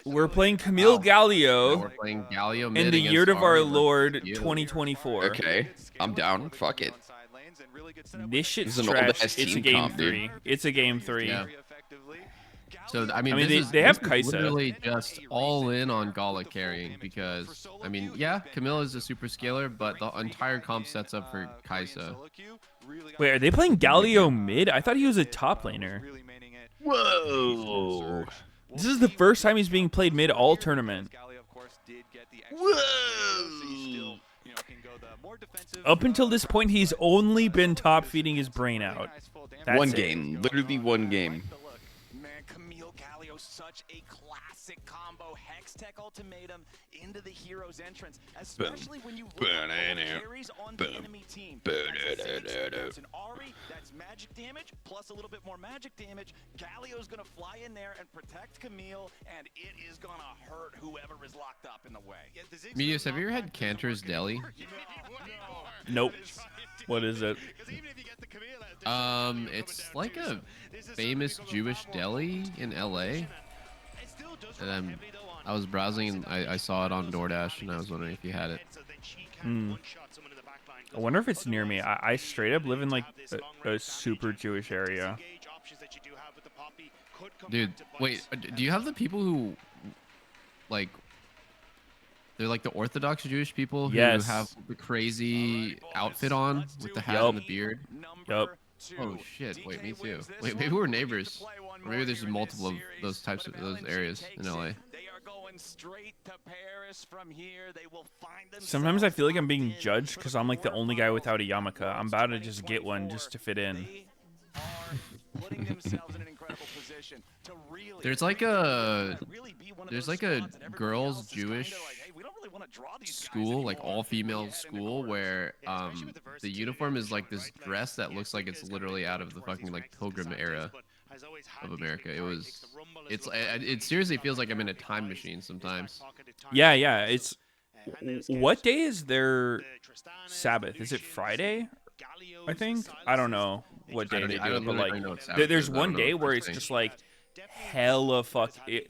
We're playing Camille Galio We're playing Galio in mid the against year of our Ari Lord versus you. 2024. Okay, I'm down. Fuck it. This shit's This is an trash. old-ass It's a team game comp, dude. 3. It's a game 3. Yeah. So I mean, they have this is Kaisa. literally just all in on Gala carrying because I mean, yeah, Camille is a super scaler, but the entire comp sets up for Kaisa. Wait, are they playing Galio mid? I thought he was a top laner. Whoa. This is the first time he's being played mid all tournament. Whoa. Up until this point, he's only been top feeding his brain out. That's One it. game, literally one game. Man, Camille Galio, such a classic combo. Hextech ultimatum into the hero's entrance, especially when you look at all the carries on the enemy team. That's an Ari, that's magic damage, plus a little bit more magic damage. Galio's gonna fly in there and protect Camille, and it is gonna hurt whoever is locked up in the way. Meteos, have you ever had Cantor's Deli? Nope. What is it? It's like a famous Jewish deli in LA. And I was browsing and I saw it on DoorDash and I was wondering if you had it. I wonder if it's near me. I straight up live in like a super Jewish area. Dude, wait, do you have the people who, like, they're like the Orthodox Jewish people who Yes. have the crazy outfit on with the hat and the beard? Yup. Oh shit, wait, me too. Wait, maybe we're neighbors. Or maybe there's multiple of those types of those areas in LA. They are going straight to Paris from here. They will find Sometimes I feel like I'm being judged because I'm like the only guy without a yarmulke. I'm about to just get one just to fit in. putting themselves in an incredible position to really There's like a girls Jewish school, like all female school, where the uniform is like this dress that looks like it's literally out of the fucking like Pilgrim era of America. It seriously feels like I'm in a time machine sometimes. Yeah, yeah. It's what day is their Sabbath? Is it Friday? I think. I don't know what day they do it, but like there's one day where it's just like hella fuck. It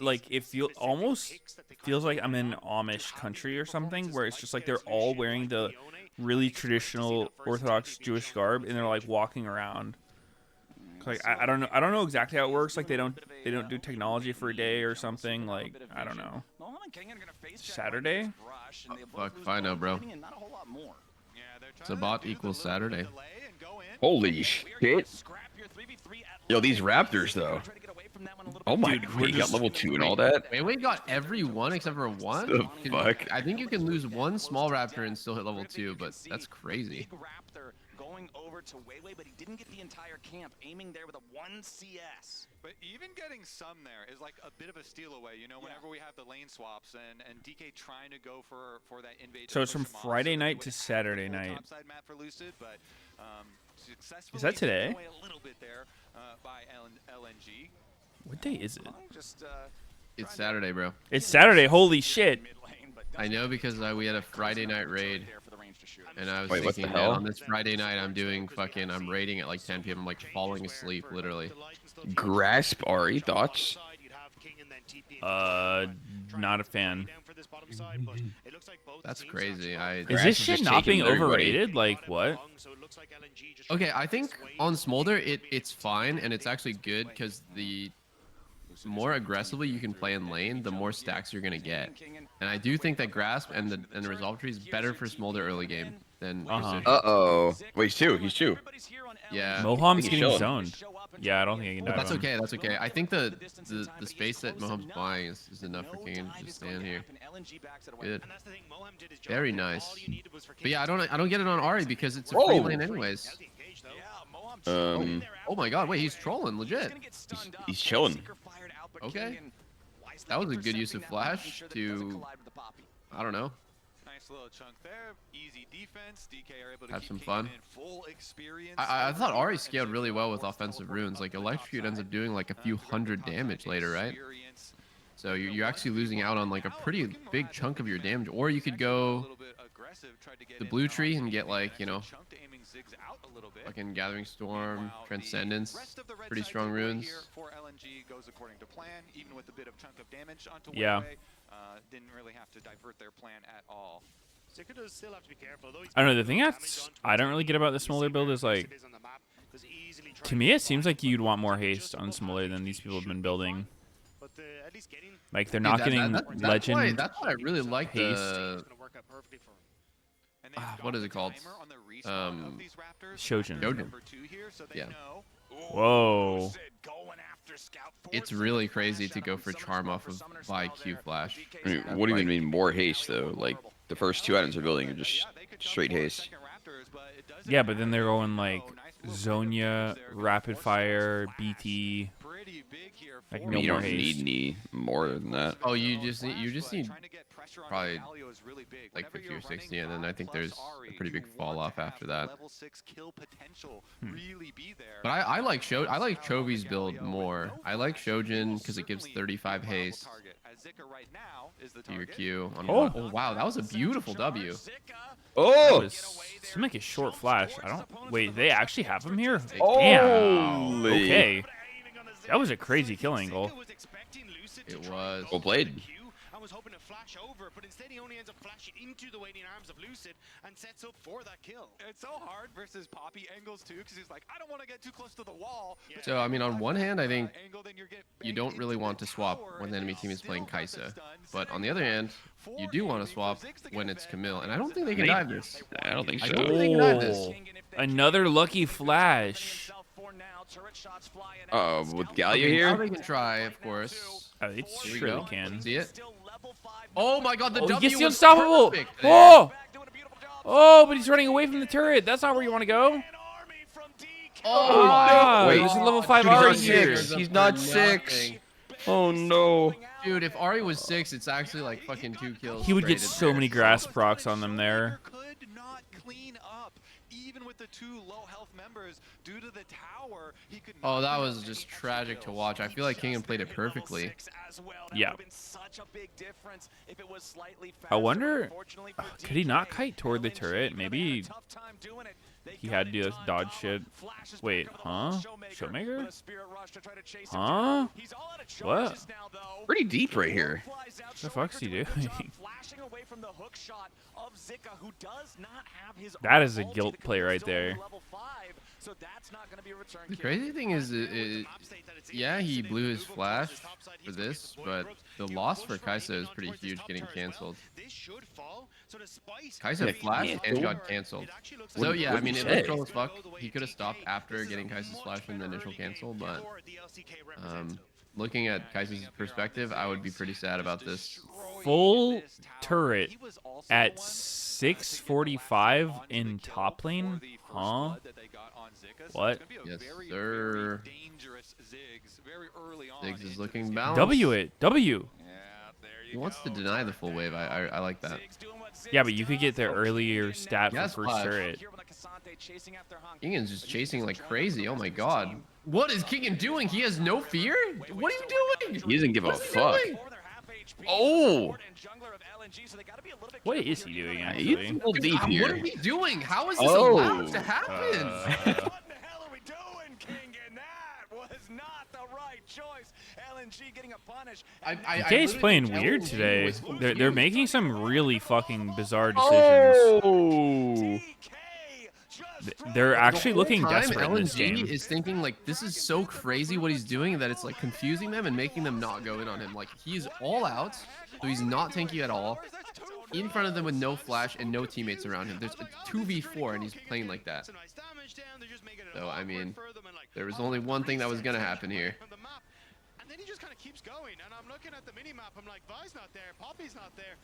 almost feels like I'm in Amish country or something, where it's just like they're all wearing the really traditional Orthodox Jewish garb and they're like walking around. Like I don't know exactly how it works. Like they don't do technology for a day or something. Like I don't know. Saturday? Oh, fuck if I know, bro. Sabbat equals Saturday. Holy shit. Yo, these Raptors though. Oh my god, he got level 2 and all that? Wait, we got every one except for one? The fuck? I think you can lose one small Raptor and still hit level 2, but that's crazy. Going over to Weiwei, but he didn't get the entire camp, aiming there with a 1 CS. But even getting some there is like a bit of a steal away, you know, whenever we have the lane swaps and DK trying to go for that invade. So it's from Friday night to Saturday night. Is that today? A little bit there by LNG. What day is it? It's Saturday, bro. It's Saturday. Holy shit. I know because we had a Friday night raid. And I was Wait, what thinking, the hell? man, on this Friday night, I'm raiding at like 10 p.m. I'm like falling asleep, literally. Grasp Ari, thoughts? Not a fan. That's crazy. Is this shit not being overrated? Like what? Okay, I think on Smolder it's fine and it's actually good because the more aggressively you can play in lane, the more stacks you're gonna get. And I do think that Grasp and the Resolve Tree is better for Smolder early game than Precision. Uh-oh. Wait, he's two. Yeah. Moham's getting zoned. Yeah, I don't think I can dive That's him. okay, that's okay. I think the space that Moham's buying is enough for King to just stand here. Good. Very nice. But yeah, I don't get it on Ari because it's a free lane anyways. Oh my god, wait, he's trolling, legit. He's chilling. Okay. That was a good use of flash to, I don't know, Nice little chunk there. Easy defense. DK are able to have keep some King fun. in full experience. I thought Ari scaled really well with offensive runes. Like Electrocute ends up doing like a few hundred damage later, right? So you're actually losing out on like a pretty big chunk of your damage. Or you could go the blue tree and get like, you know, fucking Gathering Storm, Transcendence, pretty strong runes. For LNG goes according to plan, even with a bit of chunk of damage onto Yeah. Weiwei. Didn't really have to divert their plan at all. I don't know. The thing I don't really get about the Smolder build is like, to me, it seems like you'd want more haste on Smolder than these people have been building. Like they're not getting legend. That's why I really like haste. the. What is it called? Shojin. Yeah. Whoa. It's really crazy to go for charm off of by Q flash. I mean, what do you mean more haste though? Like the first two items they're building are just straight haste. Yeah, but then they're going like Zonia, Rapid Fire, BT. Like I no mean, you more don't need haste. any more than that. Oh, you just need probably like 50 or 60, and then I think there's a pretty big fall off after that. But I like Chovy's build more. I like Shojin because it gives 35 haste to your Q. Oh. Oh wow, that was a beautiful W. Oh, That seemed like a short flash. I don't. Wait, they actually have him here? Holy. Damn. Okay. That was a crazy kill angle. It was. Well played. Was hoping to flash over, but instead he only ends up flashing into the waiting arms of Lucid and sets up for that kill. It's so hard versus Poppy angles too, because he's like, I don't want to get too close to the wall. So I mean, on one hand, I think you don't really want to swap when the enemy team is playing Kai'Sa, but on the other hand, you do want to swap when it's Camille, and I don't think they can dive this. I don't think so. I don't think they can dive this. Another lucky flash. With Galio Okay, here. now they can try, of course. Oh, they Here we surely go. can. See it? Oh my God, the Oh, he W gets the was unstoppable. perfect there. Oh! Oh, but he's running away from the turret. That's not where you want to go. Oh my Wait, There's a level 5 Dude, he's Ari not here. 6. He's not 6. Oh no. Dude, if Ari was 6, it's actually like fucking 2 kills. He would get straight. so many grass procs on them there. Could not clean up, even with the 2 low health members due to the tower. He could. Oh, that was just tragic to watch. I feel like Kingen played it perfectly. Yeah. I wonder, could he not kite toward the turret? Maybe he had to do this dodge shit. Wait, huh? Showmaker? Huh? What? Pretty deep right here. What the fuck's he doing? That is a guilt play right there. The crazy thing is, yeah, he blew his flash for this, but the loss for Kai'Sa is pretty huge, getting canceled. Kai'Sa flashed and got canceled. So yeah, I mean, it was troll as fuck. He could have stopped after getting Kai'Sa's flash in the initial cancel, but looking at Kai'Sa's perspective, I would be pretty sad about this. Full turret at 645 in top lane? Huh? What? Yes, sir. Ziggs is looking balanced. W it. W. He wants to deny the full wave. I like that. Yeah, but you could get their earlier stat for Yes, first flash. turret. Kingen's just chasing like crazy. Oh my God. What is Kingen doing? He has no fear? What are you doing? He doesn't give a What's he fuck. doing? Oh. What is he doing, He's actually? a little deep What are here. we doing? How is this allowed to happen? What the hell are we doing, Kingen? That was not the right choice. LNG getting a punish. DK's playing weird today. They're making some really fucking bizarre decisions. Oh. They're actually The whole looking time, desperate in this LNG game. is thinking like this is so crazy what he's doing that it's like confusing them and making them not go in on him. Like he's all out, so he's not tanky at all. In front of them with no flash and no teammates around him. There's a 2v4 and he's playing like that. So I mean, there was only one thing that was gonna happen here. And then he just kind of keeps going, and I'm looking at the mini-map, I'm like, Vi's not there, Poppy's not there.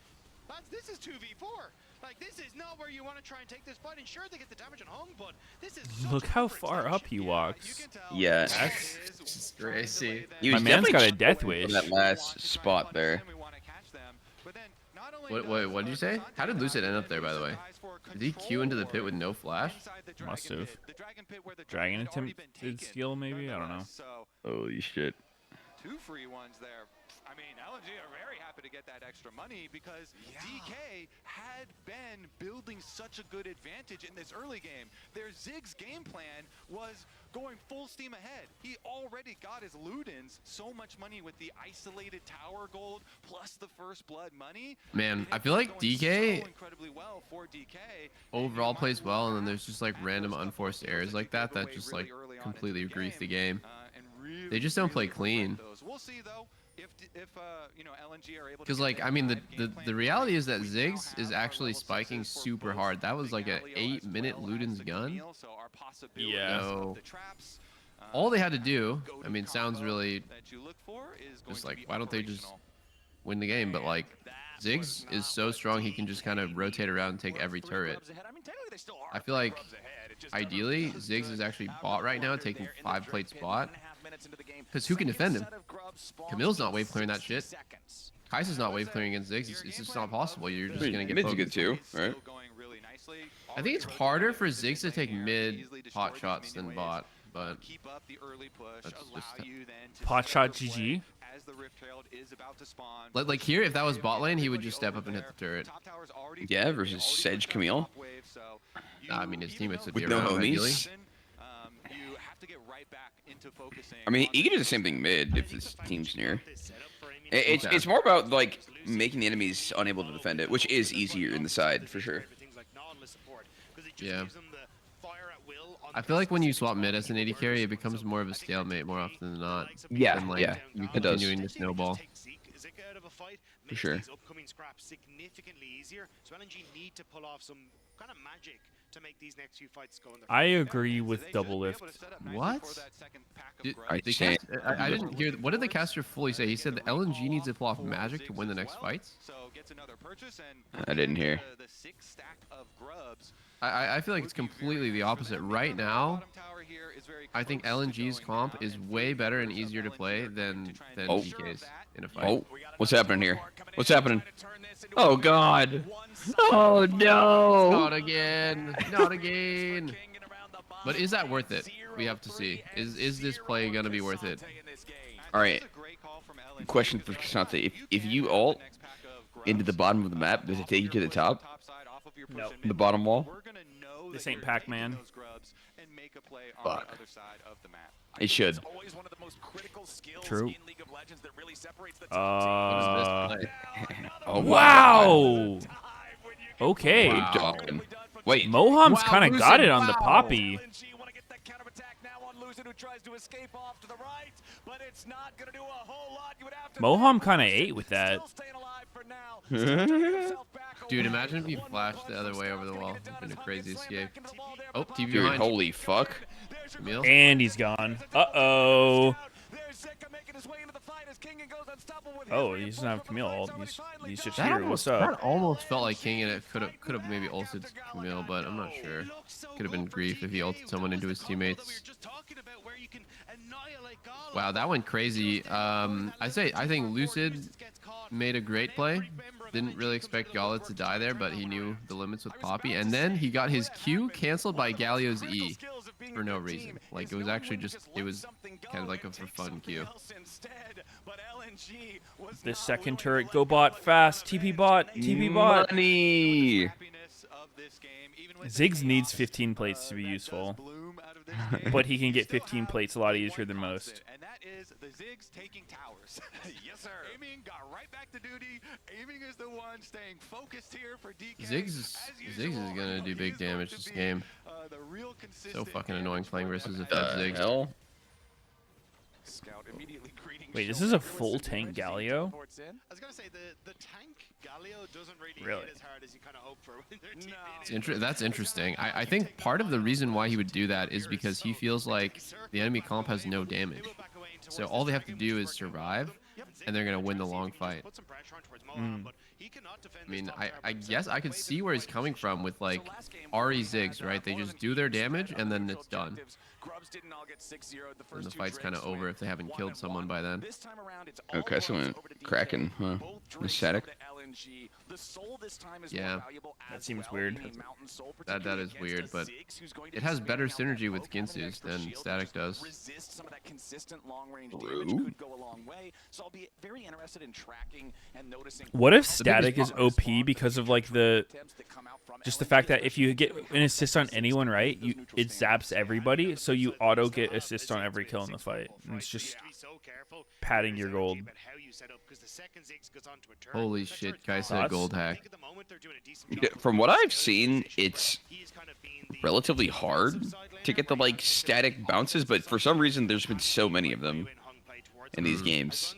This is 2v4. Like, this is not where you want to try and take this fight. And sure, they get the damage on Hung, but this is Look how far up he walks. Yeah. That's just crazy. He My was man's got a definitely death on wish. that last spot there. What did you say? How did Lucid end up there, by the way? Did he queue into the pit with no flash? Must have. Dragon attempted steal, maybe? I don't know. Holy shit. 2 free ones there. I mean, LNG are very happy to get that extra money because DK had been building such a good advantage in this early game. Their Ziggs game plan was going full steam ahead. He already got his Ludens so much money with the isolated tower gold plus the first blood money. Man, I feel like DK overall plays well, and then there's just like random unforced errors like that that just like completely grief the game. They just don't play clean. We'll see though. If you know, LNG are able to, Because like I mean the reality is that Ziggs is actually spiking super hard. That was like an 8-minute Luden's gun. Yeah. So all they had to do, I mean, sounds really just like why don't they just win the game? But like Ziggs is so strong he can just kind of rotate around and take every turret. I feel like ideally Ziggs is actually bot right now, taking 5 plates bot. Because who can defend him? Camille's not wave clearing that shit. Kai'Sa's not wave clearing against Ziggs. It's just not possible. You're just gonna get mid's focused. good too, right? I think it's harder for Ziggs to take mid pot shots than bot, but that's just Pot shot GG. like here. If that was bot lane, he would just step up and hit the turret. Yeah, versus Sedge Camille. Nah, I mean his teammates would With be no around ideally. homies. I mean, he can do the same thing mid if his team's near. It's more about like making the enemies unable to defend it, which is easier in the side for sure. Yeah. I feel like when you swap mid as an AD carry, it becomes more of a stalemate more often than not. Yeah, than, like, yeah, you it does. continuing to snowball. For sure. Upcoming scraps significantly easier. So LNG need to pull off some kind of magic to make these next few fights go in their I agree with double lift. What? I I didn't hear. What did the caster fully say? He said the LNG needs to pull off magic to win the next fights. I didn't hear. I feel like it's completely the opposite. Right now, I think LNG's comp is way better and easier to play than DK's in a fight. Oh, what's happening here? What's happening? Oh God! Oh no! Not again! Not again! But is that worth it? We have to see. Is this play gonna be worth it? All right. Question for Kasante: If you ult into the bottom of the map, does it take you to the top? No. The bottom wall? This ain't Pac-Man. Fuck. It should. True. Oh, wow. Okay. Wow. Wait. Moham's kind of got it on the Poppy. Moham kind of ate with that. Dude, imagine if you flashed the other way over the wall. It'd been a crazy escape. Oh, TV Dude, behind. holy fuck. Camille? And he's gone. Uh-oh. Oh, he doesn't have Camille ult. He's just here. What's up? That almost felt like King, and it could have maybe ulted Camille, but I'm not sure. Could have been grief if he ulted someone into his teammates. Wow, that went crazy. I think Lucid made a great play. Didn't really expect Gala to die there, but he knew the limits with Poppy. And then he got his Q canceled by Galio's E for no reason. Like, it was actually just, it was kind of like a for fun Q. The second turret, go bot fast. TP bot, TP bot. Money. Ziggs needs 15 plates to be useful. But he can get 15 plates a lot easier than most. And that is the Ziggs taking towers. Yes, sir. Aiming got right back to duty. Aiming is the one staying focused here for DK. Ziggs is gonna do big damage this game. So fucking annoying playing versus a Fed Ziggs. Hell? Wait, this is a full tank Galio? I was gonna say the tank Galio doesn't really hit as hard as you kind of hope for when they're team That's interesting. I think part of the reason why he would do that is because he feels like the enemy comp has no damage. So all they have to do is survive, and they're gonna win the long fight. I mean, I guess I could see where he's coming from with like RE Ziggs, right? They just do their damage and then it's done. And the fight's kind of over if they haven't killed someone by then. Okay, so went Kraken, huh? Miss Static. Yeah, that seems weird. That is weird, but it has better synergy with Ginsu's than Static does. What if Static is OP because of like the fact that if you get an assist on anyone, right, it zaps everybody, so you auto get assist on every kill in the fight. And it's just padding your gold. Holy shit, guy said gold hack. From what I've seen, it's relatively hard to get the like static bounces, but for some reason there's been so many of them in these games.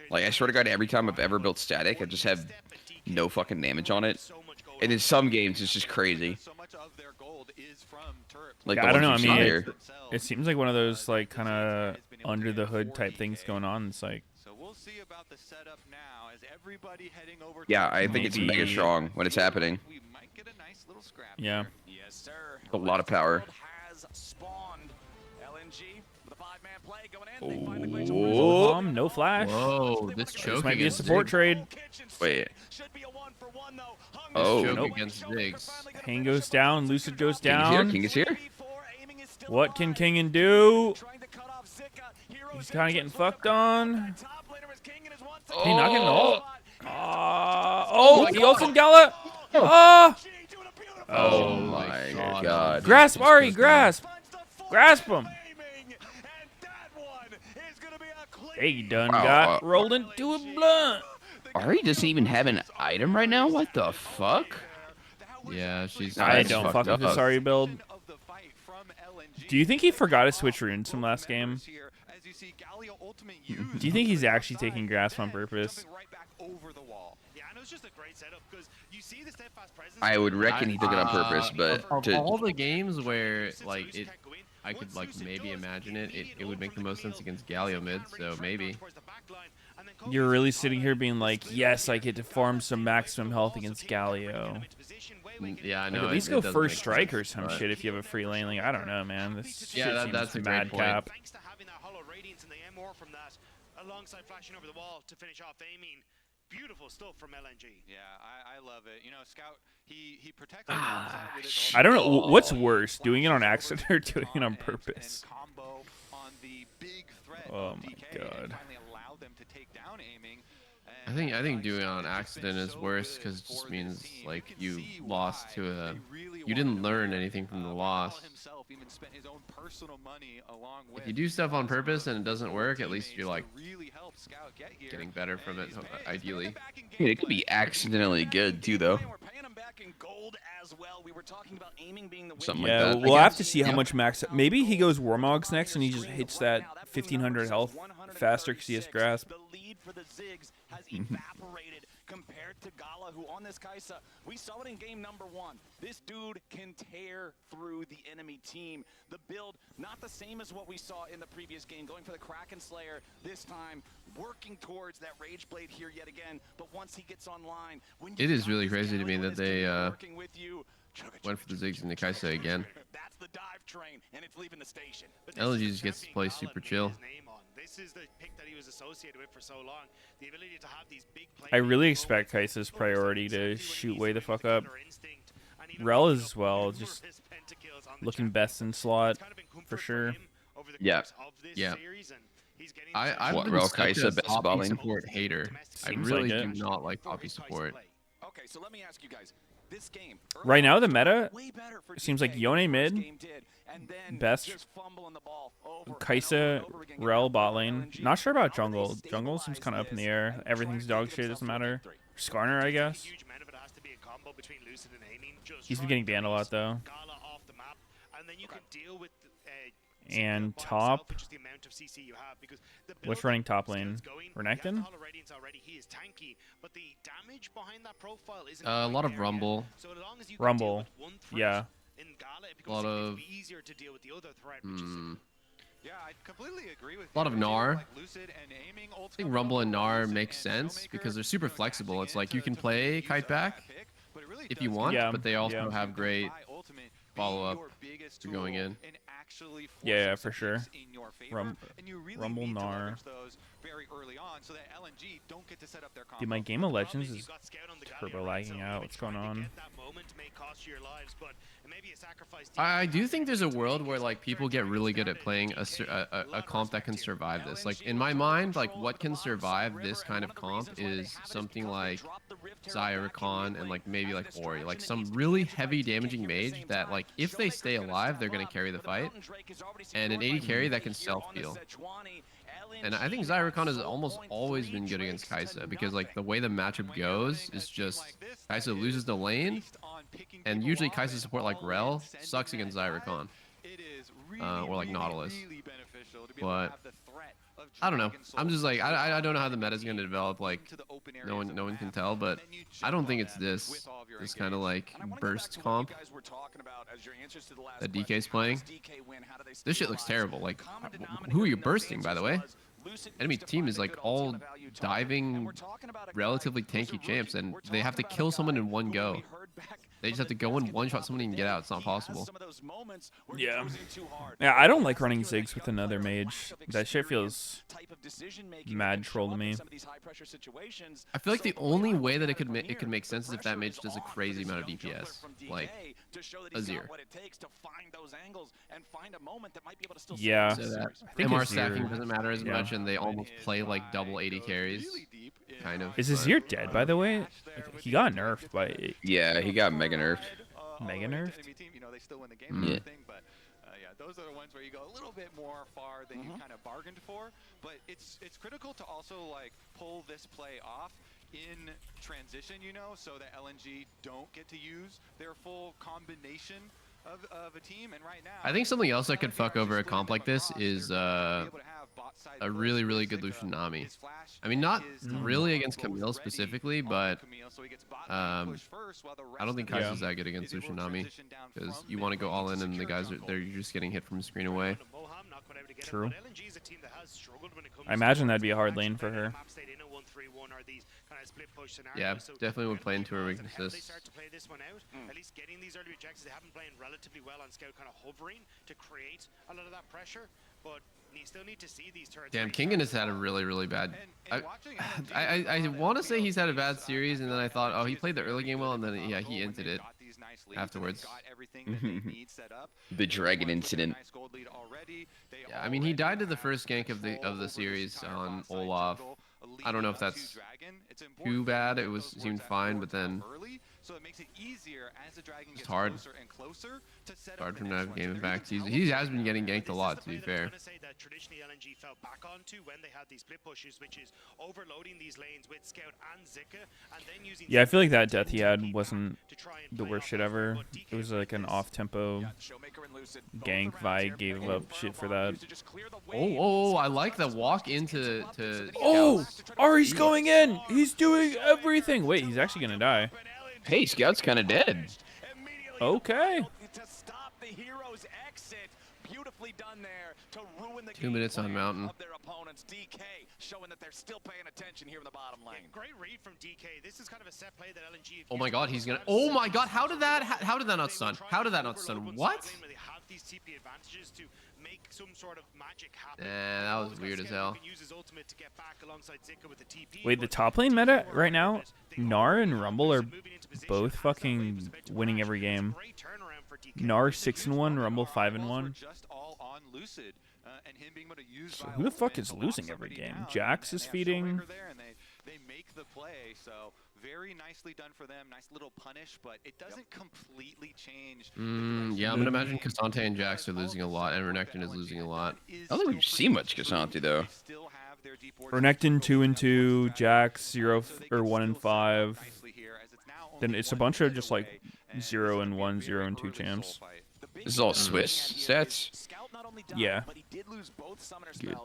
Like, I swear to God, every time I've ever built static, I just have no fucking damage on it. And in some games, it's just crazy. Like, yeah, I don't know. I mean, it seems like one of those like kind of under the hood type things going on. It's like we'll see about the setup now as everybody heading over. Yeah, I think it's mega strong when it's happening. We might get a nice little scrap. Yeah. Yes, sir. A lot of power. Has spawned. LNG with a 5-man play going in. Oh, They find the glitch no bomb, no flash. Whoa, this This choke might be a against support Ziggs. trade. Wait. This Oh, choke nope. against Ziggs. Hang goes down, Lucid goes King is here. down. King is here. What can Kingen do? He's kind of getting fucked on. He not getting ult. Oh, he ults in Gala. Oh my god. Grasp, Ari, grasp. Grasp him. He done Wow, got rolled into a blunt. Ari doesn't even have an item right now? What the fuck? Yeah, she's. I That's don't fucked fuck with this up. Ari build. Do you think he forgot to switch runes from last game? Do you think he's actually taking grasp on purpose? I would reckon he took it on purpose, but of to, all the games where like I could like maybe imagine it would make the most sense against Galio mid. So maybe. You're really sitting here being like, yes, I get to farm some maximum health against Galio. Yeah, I Like, know. at least it go doesn't first make strike sense, or some but- shit if you have a free lane. Like, I don't know, man. This Yeah, shit seems that's a great point. madcap. Thanks to having that hollow radiance and the MR from that, alongside flashing over the wall to finish off aiming. Beautiful stuff from LNG. Yeah, I love it. You know, Scout, he protects the outside with his I don't know what's worse, doing it on accident or doing it on purpose. combo on the big threat Oh of my DK god. and finally allowed them to take down aiming. I think doing it on accident is worse because it just means like you lost to a. You didn't learn anything from the loss. Himself even spent his own personal money along with. If you do stuff on purpose and it doesn't work, at least you're like really help Scout get here. getting better from it. Ideally. Dude, it could be accidentally good too, though. Something Yeah, like that. we'll have to see how much max. Maybe he goes Warmogs next and he just hits that 1500 health faster because he has grasp. The lead for the Ziggs has evaporated compared to Gala, who on this Kaisa, we saw it in game number 1. This dude can tear through the enemy team. The build, not the same as what we saw in the previous game, going for the Kraken Slayer this time, working towards that Rage Blade here yet again, but once he gets online, when It is really crazy to me that they went for the Ziggs and the Kaisa again. That's the dive train, and it's leaving the station. LG just gets to play super chill. This is the pick that he was associated with for so long. The ability to have these big I really expect Kaisa's priority to shoot way the fuck up. Rel as well, just looking best in slot for sure. Yeah. Yeah. I've What, been Rel such Kaisa, a best Poppy balling? support hater. I Seems really like do it. not like Poppy support. Okay, so let me ask you guys. This game Right now, the meta seems like Yone mid, best, Kaisa, Rel bot lane. Not sure about jungle. Jungle seems kind of up in the air. Everything's dog shit, doesn't matter. Skarner, I guess. He's been getting banned a lot though. And top. What's running top lane? Renekton? A lot of Rumble. Rumble. Yeah. A lot of. Yeah, I completely agree with A lot of Gnar. like Lucid and aiming I think Rumble and Gnar makes sense because they're super flexible. It's like you can play kite back if you want, Yeah, but they also yeah. have great follow-up for going in. Yeah, for sure. Rumble Gnar. very early on so that LNG don't get to set up their Dude, my game of Legends is turbo lagging out. What's going on? I do think there's a world where like people get really good at playing a comp that can survive this. Like in my mind, like what can survive this kind of comp is something like Zyricon and like maybe like Ori, like some really heavy damaging mage that like if they stay alive, they're gonna carry the fight, and an 80 carry that can self heal. And I think Zyricon has almost always been good against Kaisa because like the way the matchup goes is just Kaisa loses the lane, and usually Kaisa support like Rel sucks against Zyricon or like Nautilus. But I don't know. I'm just like I don't know how the meta is going to develop. Like no one can tell, but I don't think it's this kind of like burst comp that DK's playing. This shit looks terrible. Like who are you bursting, by the way? Enemy team is like all diving, relatively tanky champs, and they have to kill someone in one go. They just have to go in one shot somebody and get out. It's not possible. Yeah. Yeah, I don't like running Ziggs with another mage. That shit feels mad troll to me. I feel like the only way that it could make sense is if that mage does a crazy amount of DPS, like Azir. Yeah. So that I think MR Azir- stacking doesn't matter as yeah. much, and they almost play like double 80 carries, kind of. Is Azir dead, by the way? He got nerfed by... Yeah, he got mega nerfed. Mega nerfed? You know, they still win the game Yeah. and everything, but yeah, those are the ones where you go a little bit more far than you kind of bargained for. But it's critical to also like pull this play off in transition, you know, so that LNG don't get to use their full combination of a team. And right now, I think something else that could fuck over a comp like this is a really, really good Lucian Nami. I mean, not really against Camille specifically, but I don't think Kaiser's that good against Lucian Nami because you want to go all in and the guys you're just getting hit from the screen away. True. I imagine that'd be a hard lane for her. Yeah, definitely would play into her weaknesses. At least getting these early objectives, they have been playing relatively well on Scout, kind of hovering to create a lot of that pressure, but you still need to see these turrets. Damn, Kingen has had a really, really bad... I want to say he's had a bad series, and then I thought, oh, he played the early game well, and then, yeah, he inted it afterwards. The dragon incident. Yeah, I mean, he died to the first gank of the series on Olaf. I don't know if that's too bad. It seemed fine, but then so it makes it easier as the dragon gets hard. closer and closer to set Hard up for the him to next have game one. it back. He has been getting ganked a lot, to be fair. That traditionally LNG fell back onto when they had these split pushes, which is overloading these lanes with Scout and Zika, and then using... Yeah, I feel like that death he had wasn't the worst shit ever. It was like an off-tempo gank. Vi gave up shit for that. Oh, I like the walk into... Oh! Ari's going in! He's doing everything! Wait, he's actually gonna die. Hey, Scout's kind of dead. Okay. To stop the hero's exit. Beautifully done there to ruin the 2 minutes on Mountain. of their opponents. DK showing that they're still paying attention here in the bottom lane. Yeah, great read from DK. This is kind of a set play that LNG... Oh my god, he's gonna... Oh my god, how did that not stun? How did that not stun? What? They have these TP advantages to make some sort of magic happen. That was weird as hell. Wait, the top lane meta right now, Gnar and Rumble are both fucking winning every game. Gnar 6-1, Rumble 5-1. So who the fuck is losing every game? Jax is feeding. They make the play, so very nicely done for them. Nice little punish, but it doesn't completely change. Yeah, I'm gonna imagine Cassante and Jax are losing a lot, and Renekton is losing a lot. I don't think we've seen much Cassante though. Renekton 2-2, Jax 0 or 1-5. Then it's a bunch of just like 0-1, 0-2 champs. This is all Swiss stats. Yeah. Good.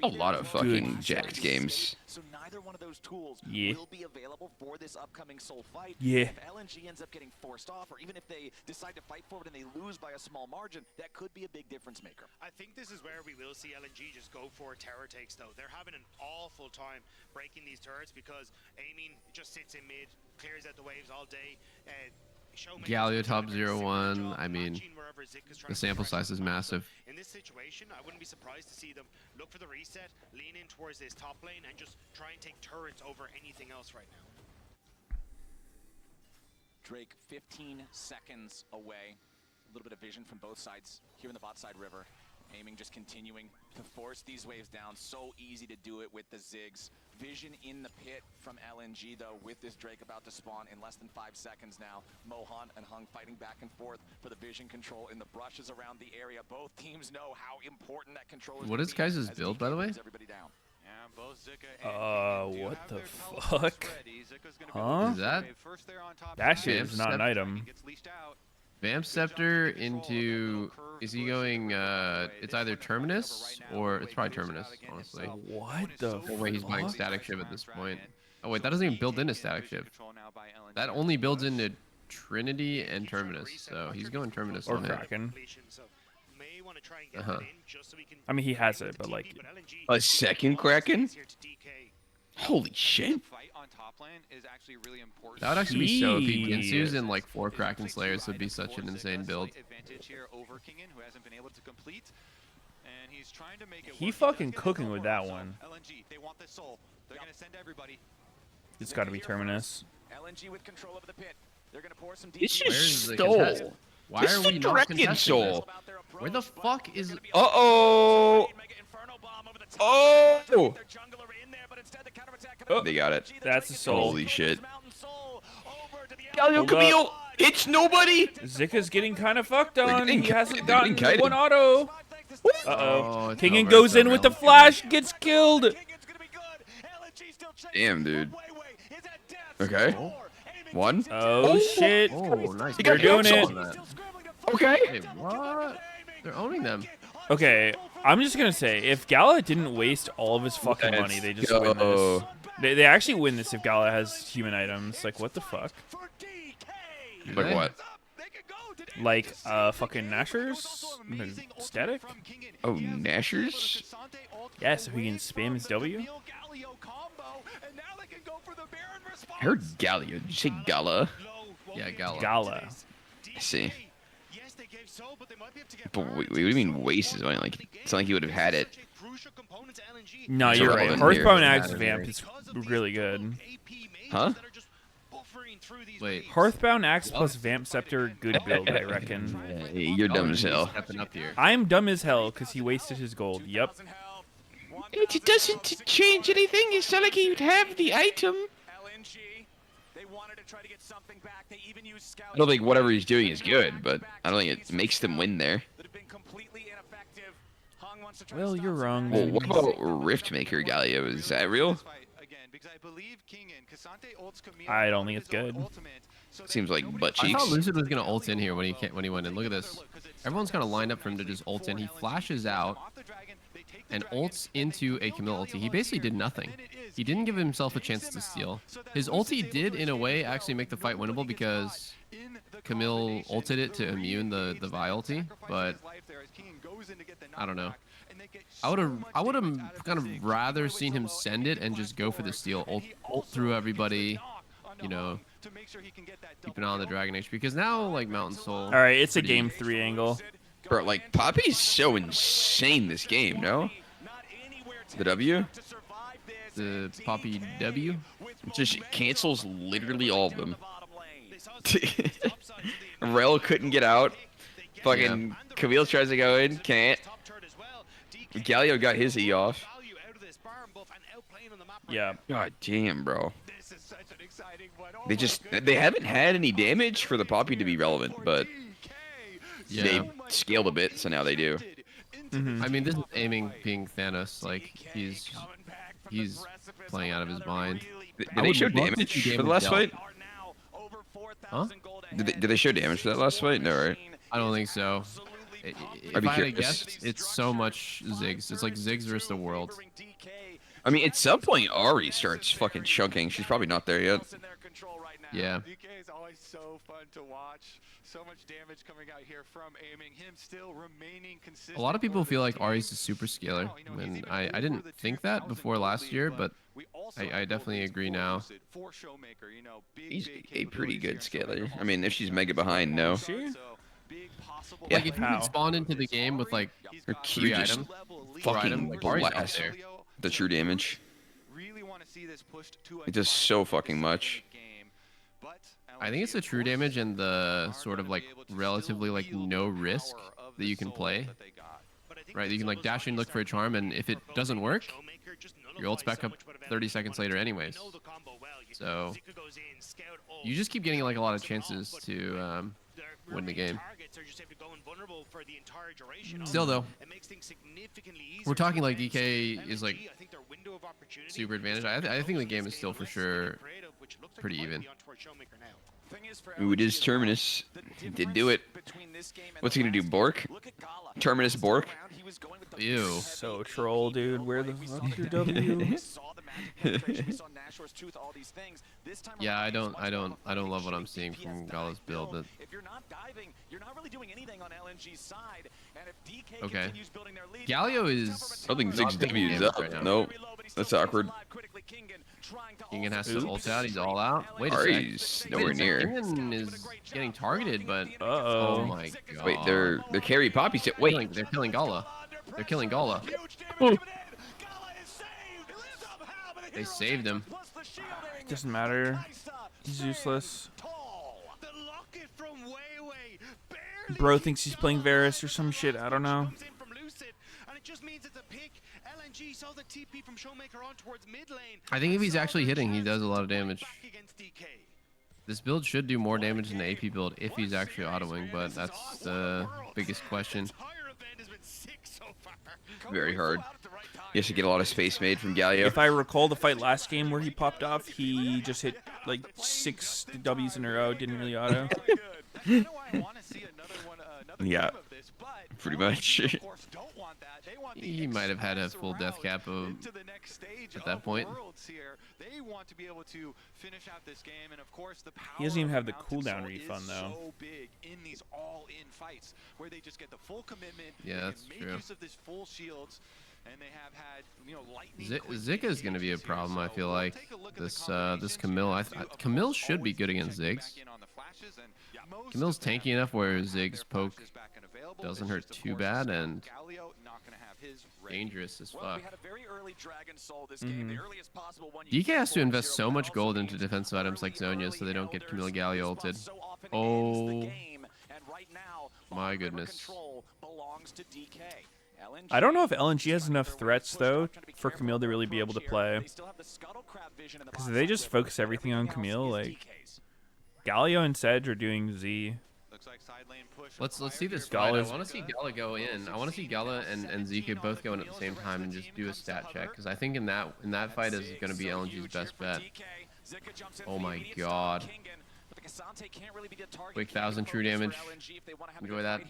A lot of fucking Jax games. So neither one of those tools Yeah. will be available for this upcoming soul fight. Yeah. If LNG ends up getting forced off, or even if they decide to fight forward and they lose by a small margin, that could be a big difference maker. I think this is where we will see LNG just go for terror takes, though. They're having an awful time breaking these turrets because Aiming just sits in mid, clears out the waves all day. Galio top 0-1. I mean, the sample size is massive. In this situation, I wouldn't be surprised to see them look for the reset, lean in towards this top lane, and just try and take turrets over anything else right now. Drake 15 seconds away. A little bit of vision from both sides here in the bot side river. Aiming just continuing to force these waves down. So easy to do it with the Ziggs. Vision in the pit from LNG, though, with this Drake about to spawn in less than 5 seconds now. Mohan and Hung fighting back and forth for the vision control in the brushes around the area. Both teams know how important that control is. What is Kai's build, by the way? What the fuck? Huh? Is that? That shit is not an item. Vamp Scepter into... Is he going... it's either Terminus or... It's probably Terminus, honestly. What the fuck? No way he's buying Static Shiv at this point. Oh wait, that doesn't even build into Static Shiv. That only builds into Trinity and Terminus, so he's going Terminus or on it. Kraken. may want to try and get Uh-huh. that in just so we can I mean, he has it, but like, A second Kraken? Holy shit. Fight on top lane is actually really important. That would actually be so. If he Jeez. Ginsu's in like 4 Kraken Slayers, would be such an insane build. Advantage here over Kingen, who hasn't been able to complete. And he's trying to make it he work. fucking cooking with that one. LNG, they want this soul. They're going to send everybody. It's got to be Terminus. LNG with control of the pit. They're going to pour some It's DP. just the stole. contest? Why This are is we a not Dragon contesting this? Soul. Where the fuck is? Uh-oh. Oh. They got it. That's a soul. Holy shit. Galio Camille hits nobody. Zika's getting kind of fucked They're on. getting He ki- hasn't they're getting gotten kited. one auto. Oh, Uh-oh. it's Kingen over, goes it's in over. with the flash, gets killed. Damn, dude. Okay. One. Oh, shit. Oh, nice. He They're got doing Galio it. on that. Okay. Hey, what? They're owning them. Okay, I'm just gonna say, if Gala didn't waste all of his fucking Let's money, they just go. win this. They actually win this if Gala has human items. Like, what the fuck? Like what? Like, fucking Nashers? Static? Oh, Nashers? Yeah, so he can spam his W? I heard Galio. Did you say Gala? Yeah, Gala. Gala. I see. But wait, what do you mean waste his money? Like, it's not like he would have had it. No, It's you're right. irrelevant here. Hearthbound Axe Vamp is really good. Huh? Wait. Hearthbound Axe plus Vamp Scepter, good build, I reckon. Hey, you're dumb as hell. Stepping up here. I'm dumb as hell because he wasted his gold. Yep. It doesn't change anything. It's not like you'd have the item. I don't think whatever he's doing is good, but I don't think it makes them win there. Well, you're wrong. Well, what about Riftmaker Galio? Is that real? I don't think it's good. Seems like butt I cheeks. thought Lucid was gonna ult in here when he went in. Look at this. Everyone's kind of lined up for him to just ult in. He flashes out and ults into a Camille ulti. He basically did nothing. He didn't give himself a chance to steal. His ulti did, in a way, actually make the fight winnable because Camille ulted it to immune the Vi ulti, but I don't know. I would have kind of rather seen him send it and just go for the steal, ult through everybody, you know, keep an eye on the Dragon HP, because now, like, Mountain Soul... All right, it's a game 3 angle. Bro, like, Poppy's so insane this game, no? The W? The Poppy W? Just cancels literally all of them. Rel couldn't get out. Fucking Camille tries to go in, can't. Galio got his E off. Yeah. God damn, bro. They haven't had any damage for the Poppy to be relevant, but they scaled a bit, so now they do. I mean, this is aiming being Thanos. Like, he's playing out of his mind. Did they show damage for the last fight? Huh? Did they show damage for that last fight? No, right? I don't think so. If I had to guess, it's so much Ziggs. It's like Ziggs versus the world. I mean, at some point, Ari starts fucking chunking. She's probably not there yet. Yeah. DK is always so fun to watch. So much damage coming out here from aiming. Him still remaining consistent. A lot of people feel like Ari's a super scaler, and I didn't think that before last year, but I definitely agree now. He's a pretty good scaler. I mean, if she's mega behind, no. Yeah. Like, if you can spawn into the game with, like, Her 3 Q just items, fucking like, Ari's up blast there. the true damage. It does so fucking much. I think it's the true damage and the sort of, like, relatively, like, no risk that you can play. Right, you can, like, dash in, look for a charm, and if it doesn't work, your ult's back up 30 seconds later anyways. So, you just keep getting, like, a lot of chances to win the game. Still, though, we're talking, like, DK is, like, super advantage. I think the game is still for sure pretty even. Ooh, it is Terminus. He did do it. What's he gonna do, Bork? Terminus Bork? Ew. So troll, dude. Where the fuck's your W? Yeah, I don't love what I'm seeing from Gala's build. That... If you're not diving, you're not really doing anything on LNG's side. And if DK Okay. continues building their lead, Galio is. I don't think not 6 taking W is damage up. right now. Nope. That's awkward. Kingen has to ult out. He's all out. Wait a Ari's sec. nowhere near. Kingen is getting targeted, but Uh-oh. oh my god. Wait, they're carry Poppy. Wait. They're killing Gala. They're killing Gala. They saved him. It doesn't matter. He's useless. Bro thinks he's playing Varus or some shit. I don't know. I think if he's actually hitting, he does a lot of damage. This build should do more damage than the AP build if he's actually autoing, but that's the biggest question. Very hard. He has to get a lot of space made from Galio. If I recall the fight last game where he popped off, he just hit like 6 W's in a row. Didn't really auto. Yeah, pretty much. He might have had a full death cap at that point. They want to be able to finish out this game, and of course the power He doesn't even have the of cooldown Mountain Soul refund is though. so big in these all-in fights where they just get the full commitment. Yeah, they that's can make true. use of this full shields, and they have had lightning. Zika is going to be a problem. I feel like this Camille. Camille should be good against Ziggs. Camille's tanky enough where Ziggs poke doesn't hurt too bad and dangerous as fuck. DK has to invest so much gold into defensive items like Zonya so they don't get Camille Galio ulted. Oh my goodness. I don't know if LNG has enough threats though for Camille to really be able to play. Because they just focus everything on Camille. Like Galio and Sedge are doing Z. Let's see this fight. I want to see Gala go in. I want to see Gala and Zika both go in at the same time and just do a stat check because I think in that fight is going to be LNG's best bet. Oh my god. Quick 1,000 true damage. Enjoy that.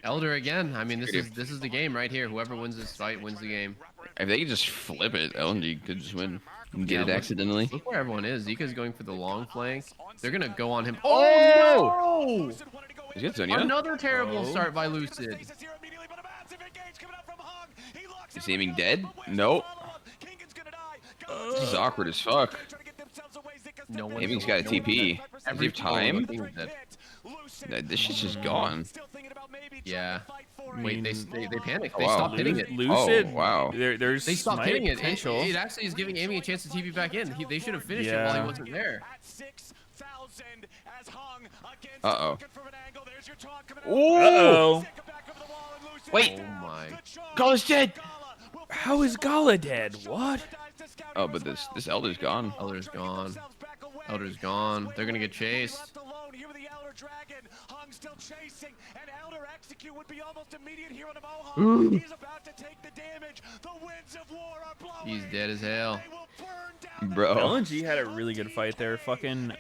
Elder again. I mean, this is the game right here. Whoever wins this fight wins the game. If they could just flip it, LNG could just win. Get it accidentally. Look where everyone is. Zika's going for the long flank. They're gonna go on him. Oh! Is it Zonya? Another terrible start by Lucid. Is aiming dead? Nope. This is awkward as fuck. No one. Aiming's got a TP. Does he have time? This shit's just gone. Yeah. Wait, they panicked. Oh, They wow. stopped hitting it. Lucid. Oh, wow. There's They stopped smite hitting it. potential. It actually is giving Amy a chance to TP back in. They should have finished it while he wasn't there. Uh-oh. Uh-oh. Wait. Oh my. Gala's dead. How is Gala dead? What? Oh, but this Elder's gone. Elder's gone. Elder's gone. They're gonna get chased. Ooh. He's dead as hell. Bro. LNG had a really good fight there. Fucking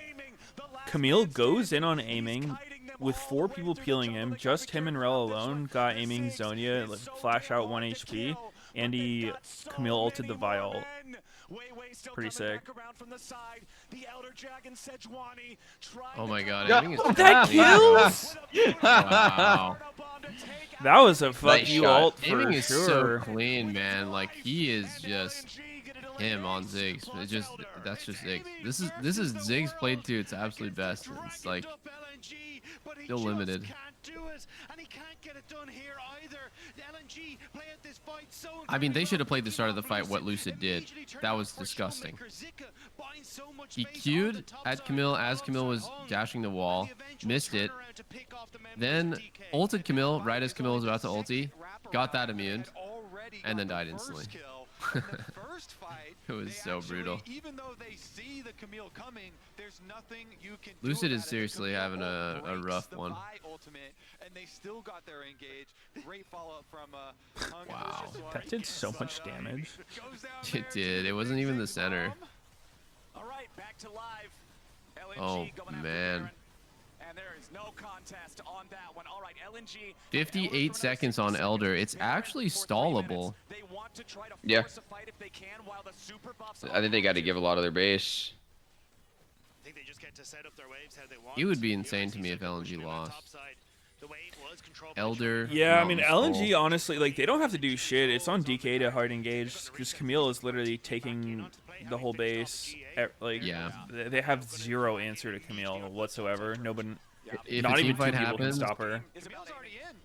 Camille goes in on aiming with 4 people peeling him. Just him and Rel alone got aiming Zonya, like, flash out 1 HP. And Camille ulted the Vial. Pretty sick. Oh my god. Yeah. Aiming is That clean, kills? bro. Wow. That was a fuck Nice you shot. ult for Aiming is sure. so clean, man. Like he is just him on Ziggs. That's just Ziggs. This is Ziggs played to its absolute best. It's like still limited. I mean, they should have played the start of the fight what Lucid did. That was disgusting. He Q'd at Camille as Camille was dashing the wall, missed it, then ulted Camille right as Camille was about to ulti, got that immune, and then died instantly. It was so brutal. Even though they see the Camille coming, there's nothing you can do Lucid is about it. seriously having a rough one. Ultimate, and they still got their engage. Great follow-up from Hung. Wow. That did so much damage. It did. It wasn't even the center. All right, back to live. LNG Oh, going after man. Baron. And there is no contest on that one. All right, LNG. 58 seconds on Elder. It's actually stallable. They want to try to Yeah. force a fight if they can while the super buffs I think they got to give a lot of their base. I think they just get to set up their waves how they want. It would be insane to me if LNG lost. The wave was controlled by Elder. Yeah, I mean Mountain LNG Skull. honestly, like they don't have to do shit. It's on DK to hard engage because Camille is literally taking the whole base. Like Yeah. they have zero answer to Camille whatsoever. Nobody, If not a even team fight two people can happens, stop her. Camille's already in.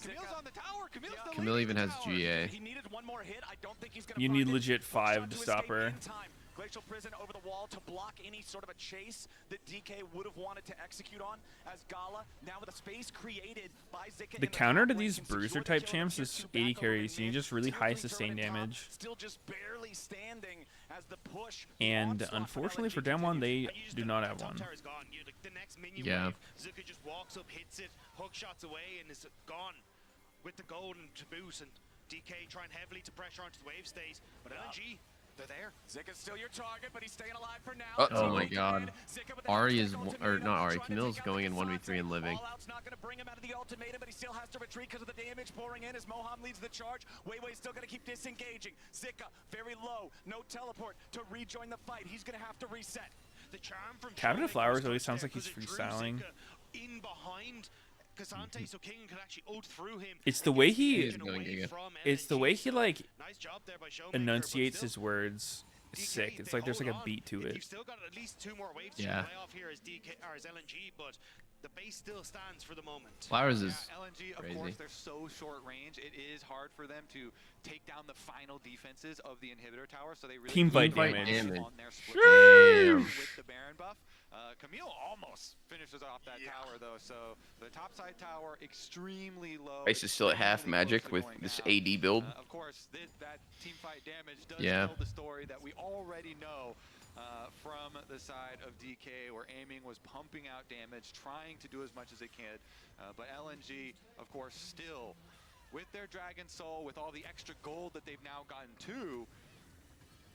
Camille's on the tower. Camille's the Camille lead even in has the tower. GA. He needed one more hit. I don't think he's going to You find need it. legit Hookshot 5 to stop escape her. in time. Glacial Prison over the wall to block any sort of a chase that DK would have wanted to execute on. As Gala, now with a space created by Zika in The counter to top lane, these can secure bruiser the type kill, champs get is two 80 back over carries. in You need mid. just really Tier high 3 sustained turret top, damage. Still just barely standing as the push. And unfortunately for Damwon, they do not have one. The next minion Yeah. wave, Zuka just walks up, hits it, hook shots away, and is gone with the golden to boot. And DK trying heavily to pressure onto the wave state, but LNG, they're there. Zika's still your target, but he's staying alive for now. Oh my god. Ari is, or not Ari, Camille's going in 1v3 and living. Fallout's not going to bring him out of the ultimatum, but he still has to retreat because of the damage pouring in as Moham leads the charge. Weiwei's still going to keep disengaging. Zika, very low, no teleport to rejoin the fight. He's going to have to reset. The charm from Captain Showmaker Flowers was always good sounds there like he's 'cause it drew freestyling. Zika in behind Cassante, so King could actually ult through him. It's the way he, He's going Giga. it's the way he like Nice job there by Showmaker, enunciates but his words. It's sick. It's like there's like a beat to You've it. still got at least 2 more waves Yeah. to play off here as DK or as LNG, but the base still stands for the moment. Flowers is LNG, of crazy. course, they're so short range. It is hard for them to take down the final defenses of the inhibitor tower. So they really Team fight rely damage. on their split Damn. with the Baron buff. Camille almost finishes off that tower though. So the top side tower extremely low. Base is still at half extremely close magic to with going this down. AD build. Of course, that team fight damage does Yeah. tell the story that we already know from the side of DK, where aiming was pumping out damage, trying to do as much as it can. But LNG, of course, still with their Dragon Soul, with all the extra gold that they've now gotten too,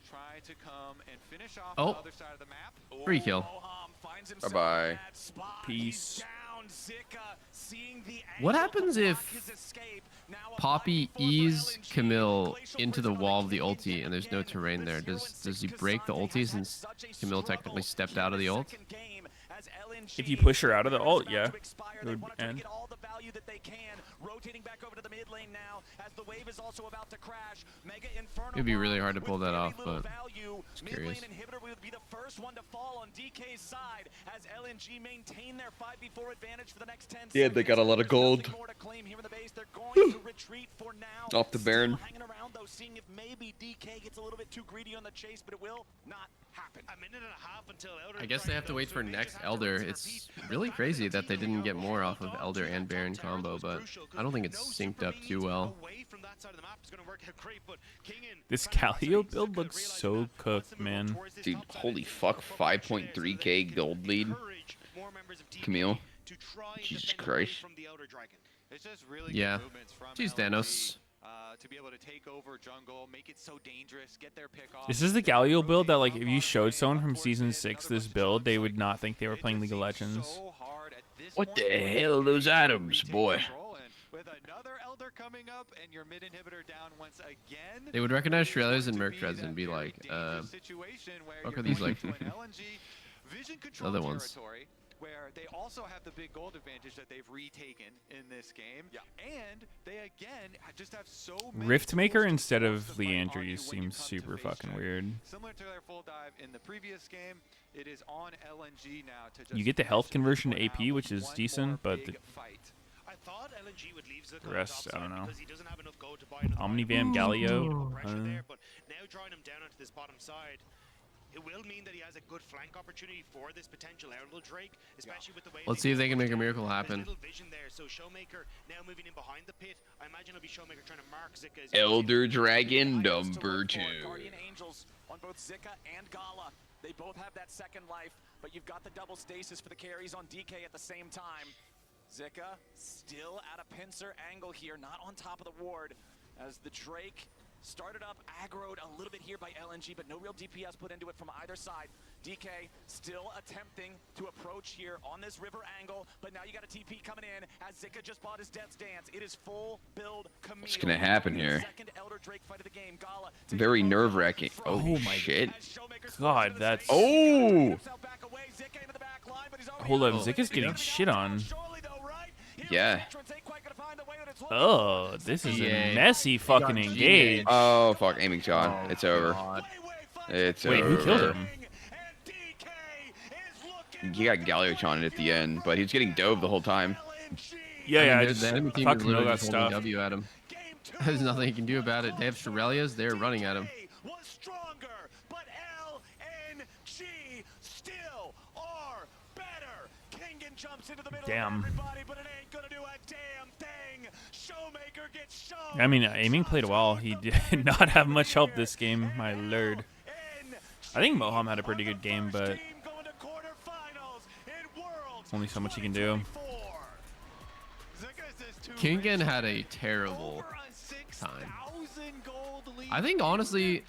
try to come and finish off Oh. the other side of the map. Free kill. Moham finds himself Bye-bye. in that spot. Peace. He's down. Zika seeing the What angle happens to block if his escape. Now a Poppy 5v4 for ease LNG. Camille Glacial into the Prison on wall of the King ulti and there's no again. terrain there? The Does he 0-6 break the Cassante ulti has had since such a Camille struggle technically stepped here out of in the ult? second game as LNG If you push her out of the is ult, about yeah, to expire. it They would wanna try to end. get all the value that they can. Rotating back over to the mid lane now as the wave is also about to crash. Mega Inferno It'd be really bomb hard to pull with that very off, little but value. just Mid curious. lane inhibitor would be the first one to fall on DK's side as LNG maintain their 5v4 advantage for the next 10 Yeah, seconds. they got a lot of There's gold. nothing more to claim here in the base. They're going to retreat for now. Off the Baron. Still hanging around though, seeing if maybe DK gets a little bit too greedy on the chase, but it will not happen. A minute and a half until Elder I guess they have to wait for next Elder. It's really crazy that they didn't get more off of Elder and Baron combo, but I don't think it's synced up too well. This Calio build looks so cooked, man. Dude, holy fuck, 5.3k gold lead. Camille. Jesus Christ. It's just really Yeah. good movements from Jeez, LNG, Thanos. to be able to take over jungle, make it so dangerous, get their pick off. This is the Galio build that, like, if you showed someone from Season 6 this build, they would not think they were playing League of Legends. What the hell are those items, boy? With another Elder coming up and your mid inhibitor down once again. They would recognize Shredders and Mercreds and be like, Situation where fuck you're are these going like to an LNG vision control other ones? territory where they also have the big gold advantage that they've retaken in this game. Yeah. And they again just have so many Riftmaker tools to instead force of the fight on Leandre you when you seems come to super face fucking check. weird. Similar to their full dive in the previous game, it is on LNG now to just You get the health finish conversion to this one AP, out which is with one decent, more but the big fight. I thought LNG would leave Zuka The rest, I on don't top know. side because he doesn't have enough gold to buy another Omnivam item. Galio. Pressure there, but now drawing him down onto this bottom side, it will mean that he has a good flank opportunity for this potential Elder Drake, especially with the way. Let's see if they can make a miracle happen. There's little vision there, so Showmaker now moving in behind the pit. I imagine it'll be Showmaker trying to mark Zika. As Elder Dragon number 2. Guardian Angels on both Zika and Gala. They both have that second life, but you've got the double stasis for the carries on DK at the same time. Zika still at a pincer angle here, not on top of the ward, as the Drake Started up, aggroed a little bit here by LNG, but no real DPS put into it from either side. DK still attempting to approach here on this river angle, but now you got a TP coming in as Zika just bought his Death's Dance. It is full build Camille. What's gonna happen here? Second Elder Drake fight of the game. Gala Very nerve-wracking. Oh, my shit. God, that's. Oh! Hold up, Zika's getting shit on. Yeah. Oh, this is a GA. messy fucking Got engage. Oh, fuck. Aiming's gone. It's over. God. It's Wait, over. who killed him? He got Galiochon at the end, but he was getting dove the whole time. Yeah, yeah, I the just enemy team fuck is literally Noga just holding stuff. W at him. There's nothing he can do about it. They have Shirelias. They're running at him. Was stronger, but LNG still are better. Kingen jumps into the middle Damn. of everybody, but it ain't gonna do a damn thing. Showmaker gets shown. I mean, aiming played well. He did not have much help this game, my lord. I think Moham had a pretty good game, but only so much he can do. Kingen had a terrible time. I think honestly,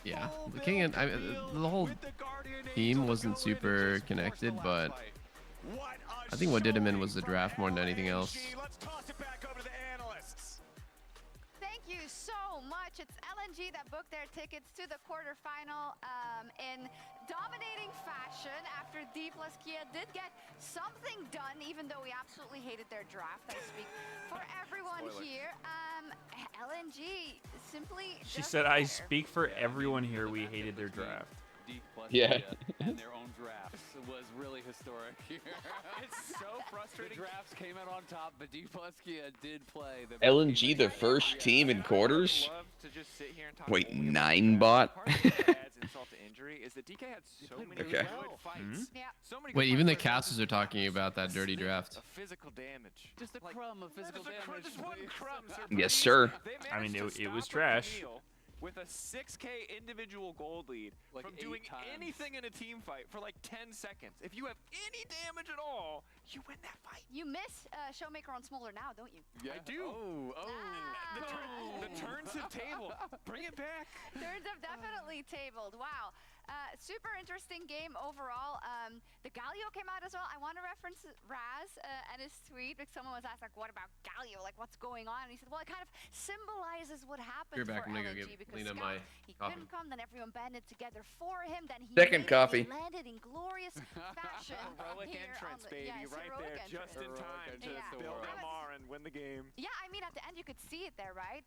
yeah, the Kingen, the whole team wasn't super connected, but I think what did him in was the draft more than anything else. Thank you so much. It's LNG that booked their tickets to the quarterfinal in dominating fashion after D plus Kia did get something done, even though we absolutely hated their draft. I speak for everyone here. LNG simply. She said, "I speak for everyone here. We hated their draft." D plus Yeah. Kia and their own drafts was really historic here. It's so frustrating. The drafts came out on top, but D plus Kia did play. The LNG, the first team in quarters? Wait, 9 bot? Insult to injury is that DK had so many Okay. good fights. Yeah. So many Wait, good even the fights where casters are talking about that dirty draft. of physical damage. Just a crumb of physical damage. Just one crumb, sir. Yes, sir. They I mean, managed to it was stop trash. Camille with a 6K individual gold lead Like from 8 doing times. anything in a team fight for like 10 seconds. If you have any damage at all, you win that fight. You miss Showmaker on smaller now, don't you? I do. Oh. The turns have tabled. Bring it back. Turns have definitely tabled. Wow. Super interesting game overall. The Galio came out as well. I want to reference Raz and his tweet because someone was asked, like, what about Galio? Like, what's going on? And he said, well, it kind of symbolizes what happened Be right back. for I'm gonna go LNG get because Lena Scout, my he coffee. couldn't come, then everyone banded together for him, then he Second made it, coffee. he landed in glorious fashion. Heroic here entrance, on the, baby, yes, right heroic there, entrance. just in time to Yeah. build That was- MR and win the game. Yeah, I mean, at the end you could see it there, right?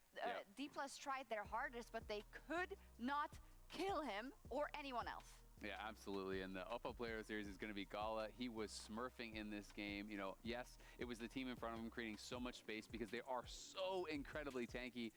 D plus tried their hardest, but they could not kill him or anyone else. Yeah, absolutely. And the Oppo Player Series is going to be Gala. He was smurfing in this game. You know, yes, it was the team in front of him creating so much space because they are so incredibly tanky.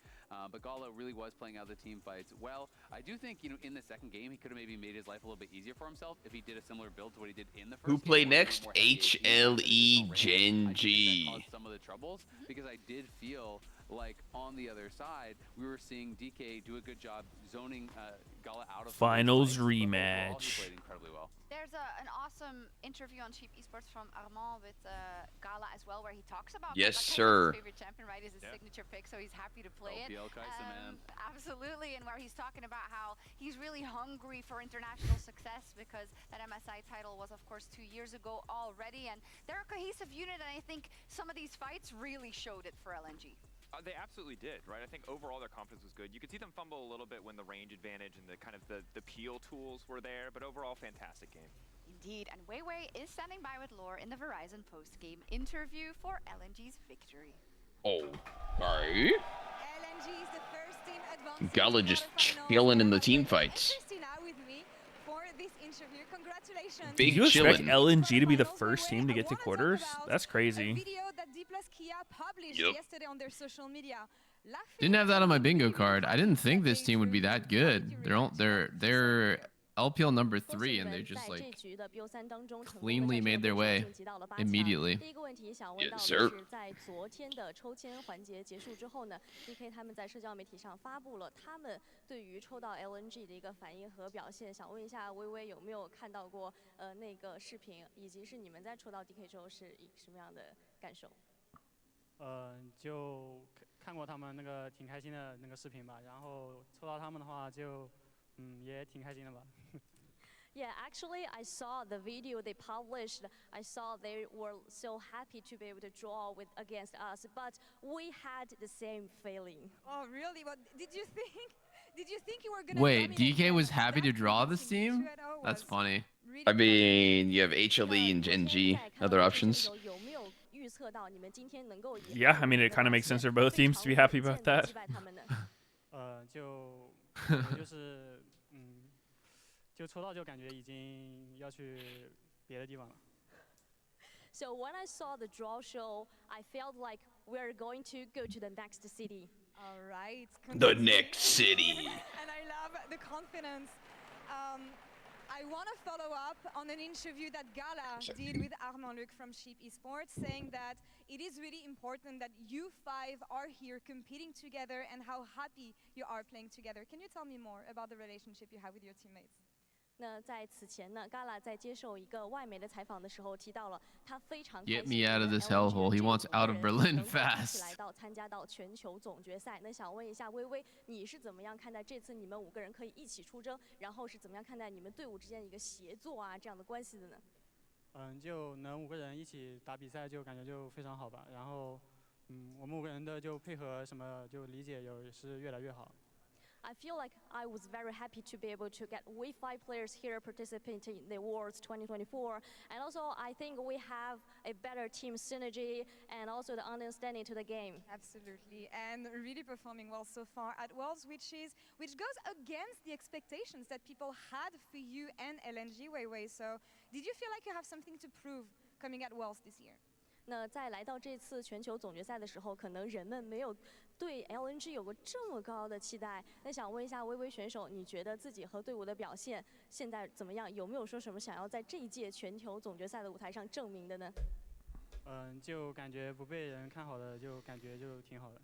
But Gala really was playing out the team fights well. I do think, you know, in the second game, he could have maybe made his life a little bit easier for himself if he did a similar build to what he did in the first Who game, played where he next? went more heavy AD, HLE I think that Genji. caused some of the troubles because I did feel like on the other side, we were seeing DK do a good job zoning Gala out of Finals fights, but overall, he rematch. played incredibly well. There's an awesome interview on Cheap Esports from Armand with Gala as well, where he talks about Yes, like, sir. his favorite champion, right, is his signature pick, so he's happy to play it. LPL Kaisa, man. Absolutely, and where he's talking about how he's really hungry for international success because that MSI title was, of course, 2 years ago already, and they're a cohesive unit, and I think some of these fights really showed it for LNG. They absolutely did, right? I think overall their confidence was good. You could see them fumble a little bit when the range advantage and the kind of the peel tools were there, but overall, fantastic game. Indeed, and Weiwei is standing by with Lore in the Verizon post-game interview for LNG's victory. Oh, alright. LNG is the first team advancing Gala to just quarterfinals. chilling in the team fights. Christina with me for this interview. Congratulations. Big Did you expect chillin'. LNG to be the first team to get to quarters? That's crazy. Video that D plus Kia published Yep. yesterday on their social media. Didn't have that on my bingo card. I didn't think this team would be that good. They're LPL number 3 and they just like cleanly made their way immediately. Yes, sir. 在昨天的抽签环节结束之后呢 ，DK 他们在社交媒体上发布了他们对于抽到 LNG 的一个反应和表现。想问一下微微有没有看到过那个视频，以及是你们在抽到 DK 之后是什么样的感受？看过他们那个挺开心的那个视频吧，然后抽到他们的话就也挺开心的吧。Yeah, actually, I saw the video they published. I saw they were so happy to be able to draw with against us, but we had the same feeling. Oh, really? What did you think? Did you think you were gonna Wait, dominate DK them? was happy to That draw this convincing. team? 2-0 That's was funny. really I mean, you have HLE and NG, other options. 有没有预测到你们今天能够以 Yeah, I mean, it kind of makes sense for both teams to be happy about that. 击败他们呢？就抽到就感觉已经要去别的地方了。So when I saw the draw show, I felt like we're going to go to the next city. All right. The next city. And I love the confidence. I want to follow up on an interview that Gala did with Armand Luc from Sheep Esports, saying that it is really important that you five are here competing together and how happy you are playing together. Can you tell me more about the relationship you have with your teammates? 那在此前呢 ，Gala 在接受一个外媒的采访的时候提到了，他非常 Get 开 me 心 out of 跟 this LNG 的 hellhole. He 这 wants 组的 out of 人 Berlin 能够一起 fast. 来到参加到全球总决赛。那想问一下微微，你是怎么样看待这次你们5个人可以一起出征，然后是怎么样看待你们队伍之间一个协作啊这样的关系的呢？就能5个人一起打比赛，就感觉就非常好吧。然后，我们5个人的就配合什么就理解也是越来越好。I feel like I was very happy to be able to get we 5 players here participating in the Worlds 2024, and also I think we have a better team synergy and also the understanding to the game. Absolutely, and really performing well so far at Worlds, which goes against the expectations that people had for you and LNG Weiwei. So, did you feel like you have something to prove coming at Worlds this year? 那在来到这次全球总决赛的时候，可能人们没有对 LNG 有过这么高的期待。那想问一下微微选手，你觉得自己和队伍的表现现在怎么样？有没有说什么想要在这一届全球总决赛的舞台上证明的呢？就感觉不被人看好的，就感觉就挺好的。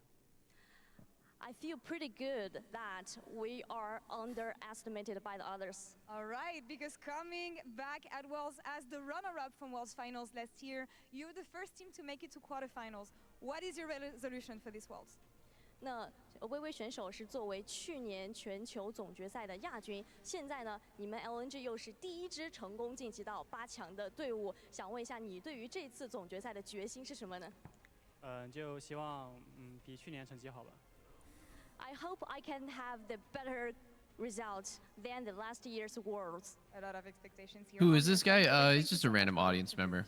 I feel pretty good that we are underestimated by the others. All right, because coming back at Worlds as the runner-up from Worlds Finals last year, you're the first team to make it to quarterfinals. What is your resolution for this Worlds? 那微微选手是作为去年全球总决赛的亚军，现在呢，你们 LNG 又是第一支成功晋级到8强的队伍，想问一下你对于这次总决赛的决心是什么呢？就希望比去年成绩好吧。I hope I can have the better results than the last year's Worlds. A lot of expectations here. Who is this guy? He's just a random audience member.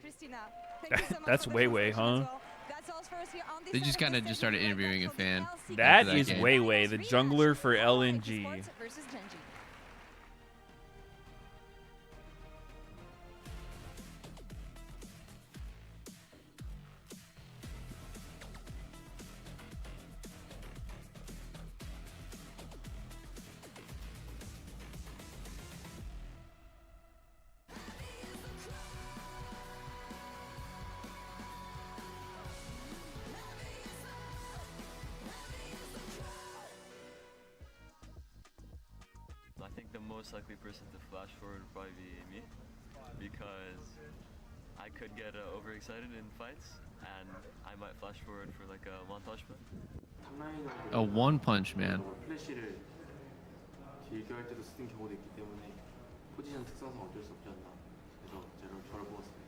Christina, thank you so much That's for the Weiwei, presentation huh? as well. That's all for us here on this They side just of the kind of just started stadium. interviewing a fan. That after is game. Weiwei, the jungler for LNG. Versus Genji. I think the most likely person to flash forward would probably be me, because I could get overexcited in fights, and I might flash forward for like a one punch man. A one punch man. 플래시를 길게 할 때도 쓰는 경우도 있기 때문에 포지션 특성상 어쩔 수 없지 않나. 그래서 저를 뽑았습니다.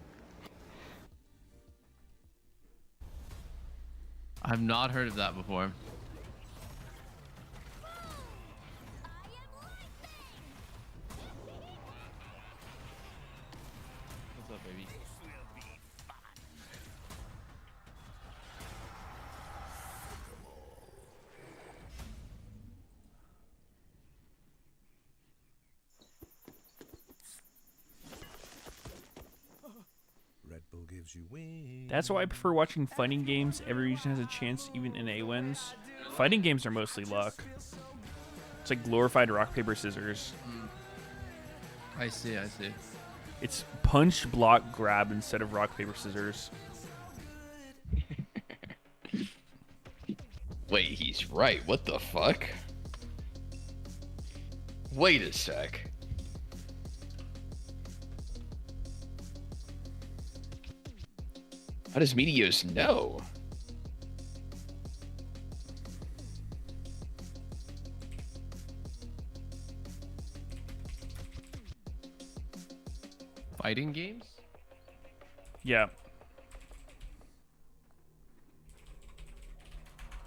I've not heard of that before. What's up, baby? Red Bull gives you wings. That's why I prefer watching fighting games. Every region has a chance, even in A wins. Fighting games are mostly luck. It's like glorified rock, paper, scissors. I see, I see. It's punch, block, grab instead of rock, paper, scissors. Wait, he's right. What the fuck? Wait a sec. How does Meteos know? fighting games? Yeah.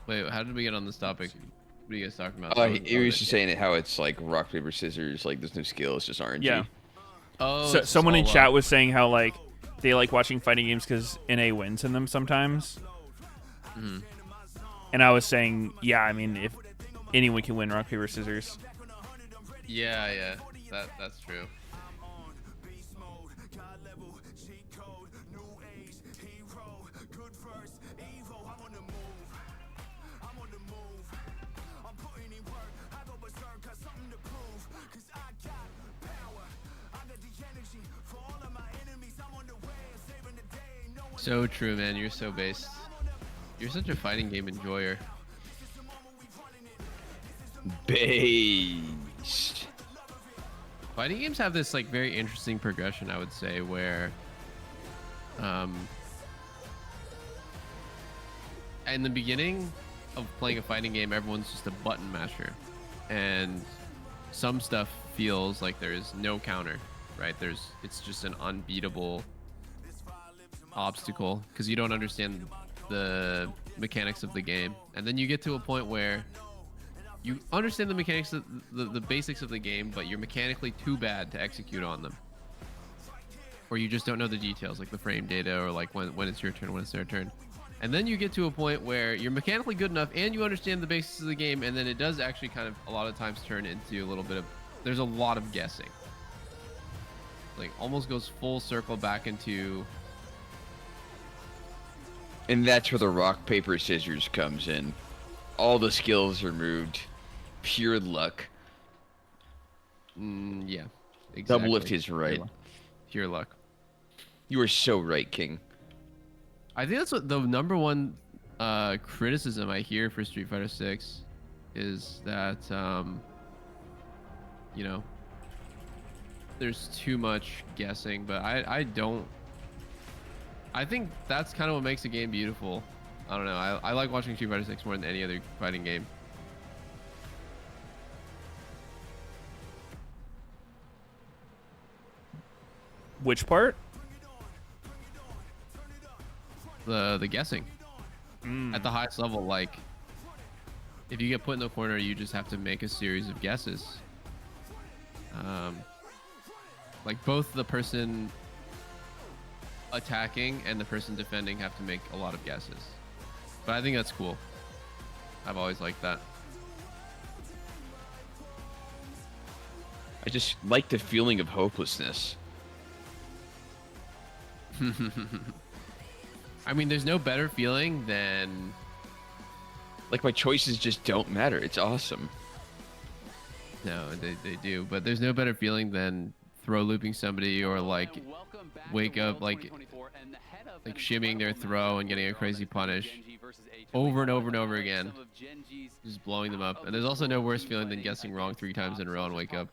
Wait, how did we get on this topic? What are you guys talking about? He was just saying how it's like rock paper scissors. Like there's no skill. It's just RNG. Yeah. Oh, So, it's someone in all chat up. was saying how like they like watching fighting games because NA wins in them sometimes. Mhm. And I was saying, yeah, I mean, if anyone can win rock paper scissors. Yeah, yeah, that's true. So true, man. You're so based. You're such a fighting game enjoyer. Based. Fighting games have this like very interesting progression, I would say, where in the beginning of playing a fighting game, everyone's just a button masher, and some stuff feels like there's no counter, right? It's just an unbeatable obstacle because you don't understand the mechanics of the game, and then you get to a point where you understand the mechanics of the basics of the game, but you're mechanically too bad to execute on them, or you just don't know the details like the frame data, or like when it's your turn, when it's their turn. And then you get to a point where you're mechanically good enough and you understand the basics of the game, and then it does actually kind of a lot of times turn into a little bit of, there's a lot of guessing, like almost goes full circle back into. And that's where the rock paper scissors comes in. All the skills are removed. Pure luck. Yeah. Exactly. Double lift is right. Pure luck. You are so right, King. I think that's what the number one criticism I hear for Street Fighter 6 is that you know, there's too much guessing, but I don't. I think that's kind of what makes a game beautiful. I don't know. I like watching Street Fighter 6 more than any other fighting game. Which part? The guessing. At the highest level, like if you get put in the corner, you just have to make a series of guesses. Like both the person attacking and the person defending have to make a lot of guesses. But I think that's cool. I've always liked that. I just like the feeling of hopelessness. I mean, there's no better feeling than... Like, my choices just don't matter. It's awesome. No, they do. But there's no better feeling than throw looping somebody, or like wake up like shimmying their throw and getting a crazy punish over and over and over again, just blowing them up. And there's also no worse feeling than guessing wrong 3 times in a row and wake up.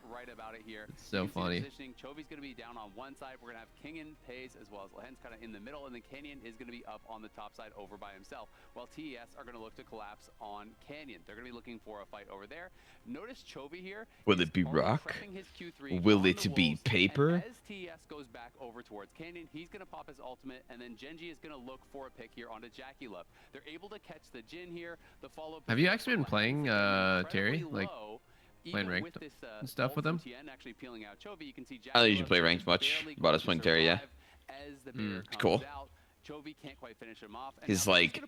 It's so funny. Chovy's going to be down on one side. We're going to have Kingen, Pays, as well as Lahen's kind of in the middle, and then Canyon is going to be up on the top side over by himself, while TES are going to look to collapse on Canyon. They're going to be looking for a fight over there. Notice Chovy here. Will it be rock? Will it be paper? As TES goes back over towards Canyon, he's going to pop his ultimate, and then Genji is going to look for a pick here onto Jackie Love. They're able to catch the Jin here. The follow. Have you actually been playing Terry? Like playing ranked and stuff with him? I don't usually play ranked much, but I was playing Terry, yeah. It's cool. Chovy can't quite finish him off. His like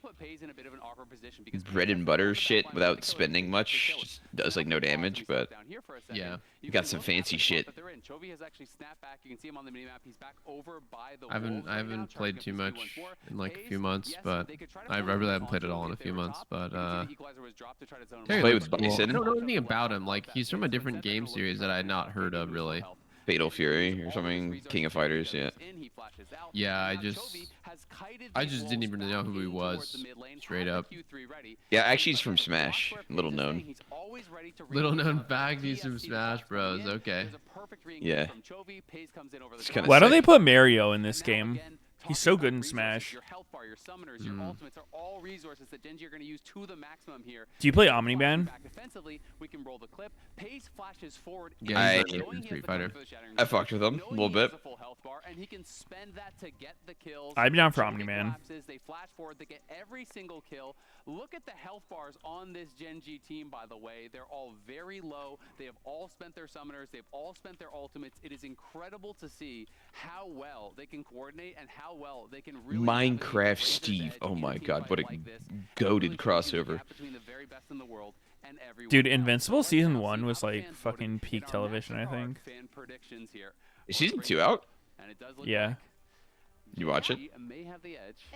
bread and butter shit without spending much just does like no damage, but yeah, you got some fancy shit. Chovy has actually snapped back. You can see him on the minimap. He's back over by the I haven't played too much in like a few months, but I really haven't played at all in a few months. But Terry Play looks with cool. Bison. I don't know anything about him. Like he's from a different game series that I had not heard of really. Fatal Fury or something, King of Fighters, yeah. Yeah, I just didn't even know who he was, straight up. Yeah, actually he's from Smash, little known. Little known fact, he's from Smash Bros. Okay. Yeah. Why don't they put Mario in this game? He's so good in Smash. Your health bar, your summoners, your ultimates are all resources that Genji are going to use to the maximum here. Do you play Omni-Man? Back defensively, we can roll the clip. Pace flashes forward. Yeah, he's in Street Fighter. I fucked with him a little bit. And he can spend that to get the kills. I'd be down for Omni-Man. They flash forward, they get every single kill. Look at the health bars on this Genji team, by the way. They're all very low. They have all spent their summoners. They've all spent their ultimates. It is incredible to see how well they can coordinate and how well they can really Minecraft Steve. Oh my god, what a goated crossover. Dude, Invincible Season 1 was like fucking peak television, I think. Is Season 2 out? Yeah. You watch it?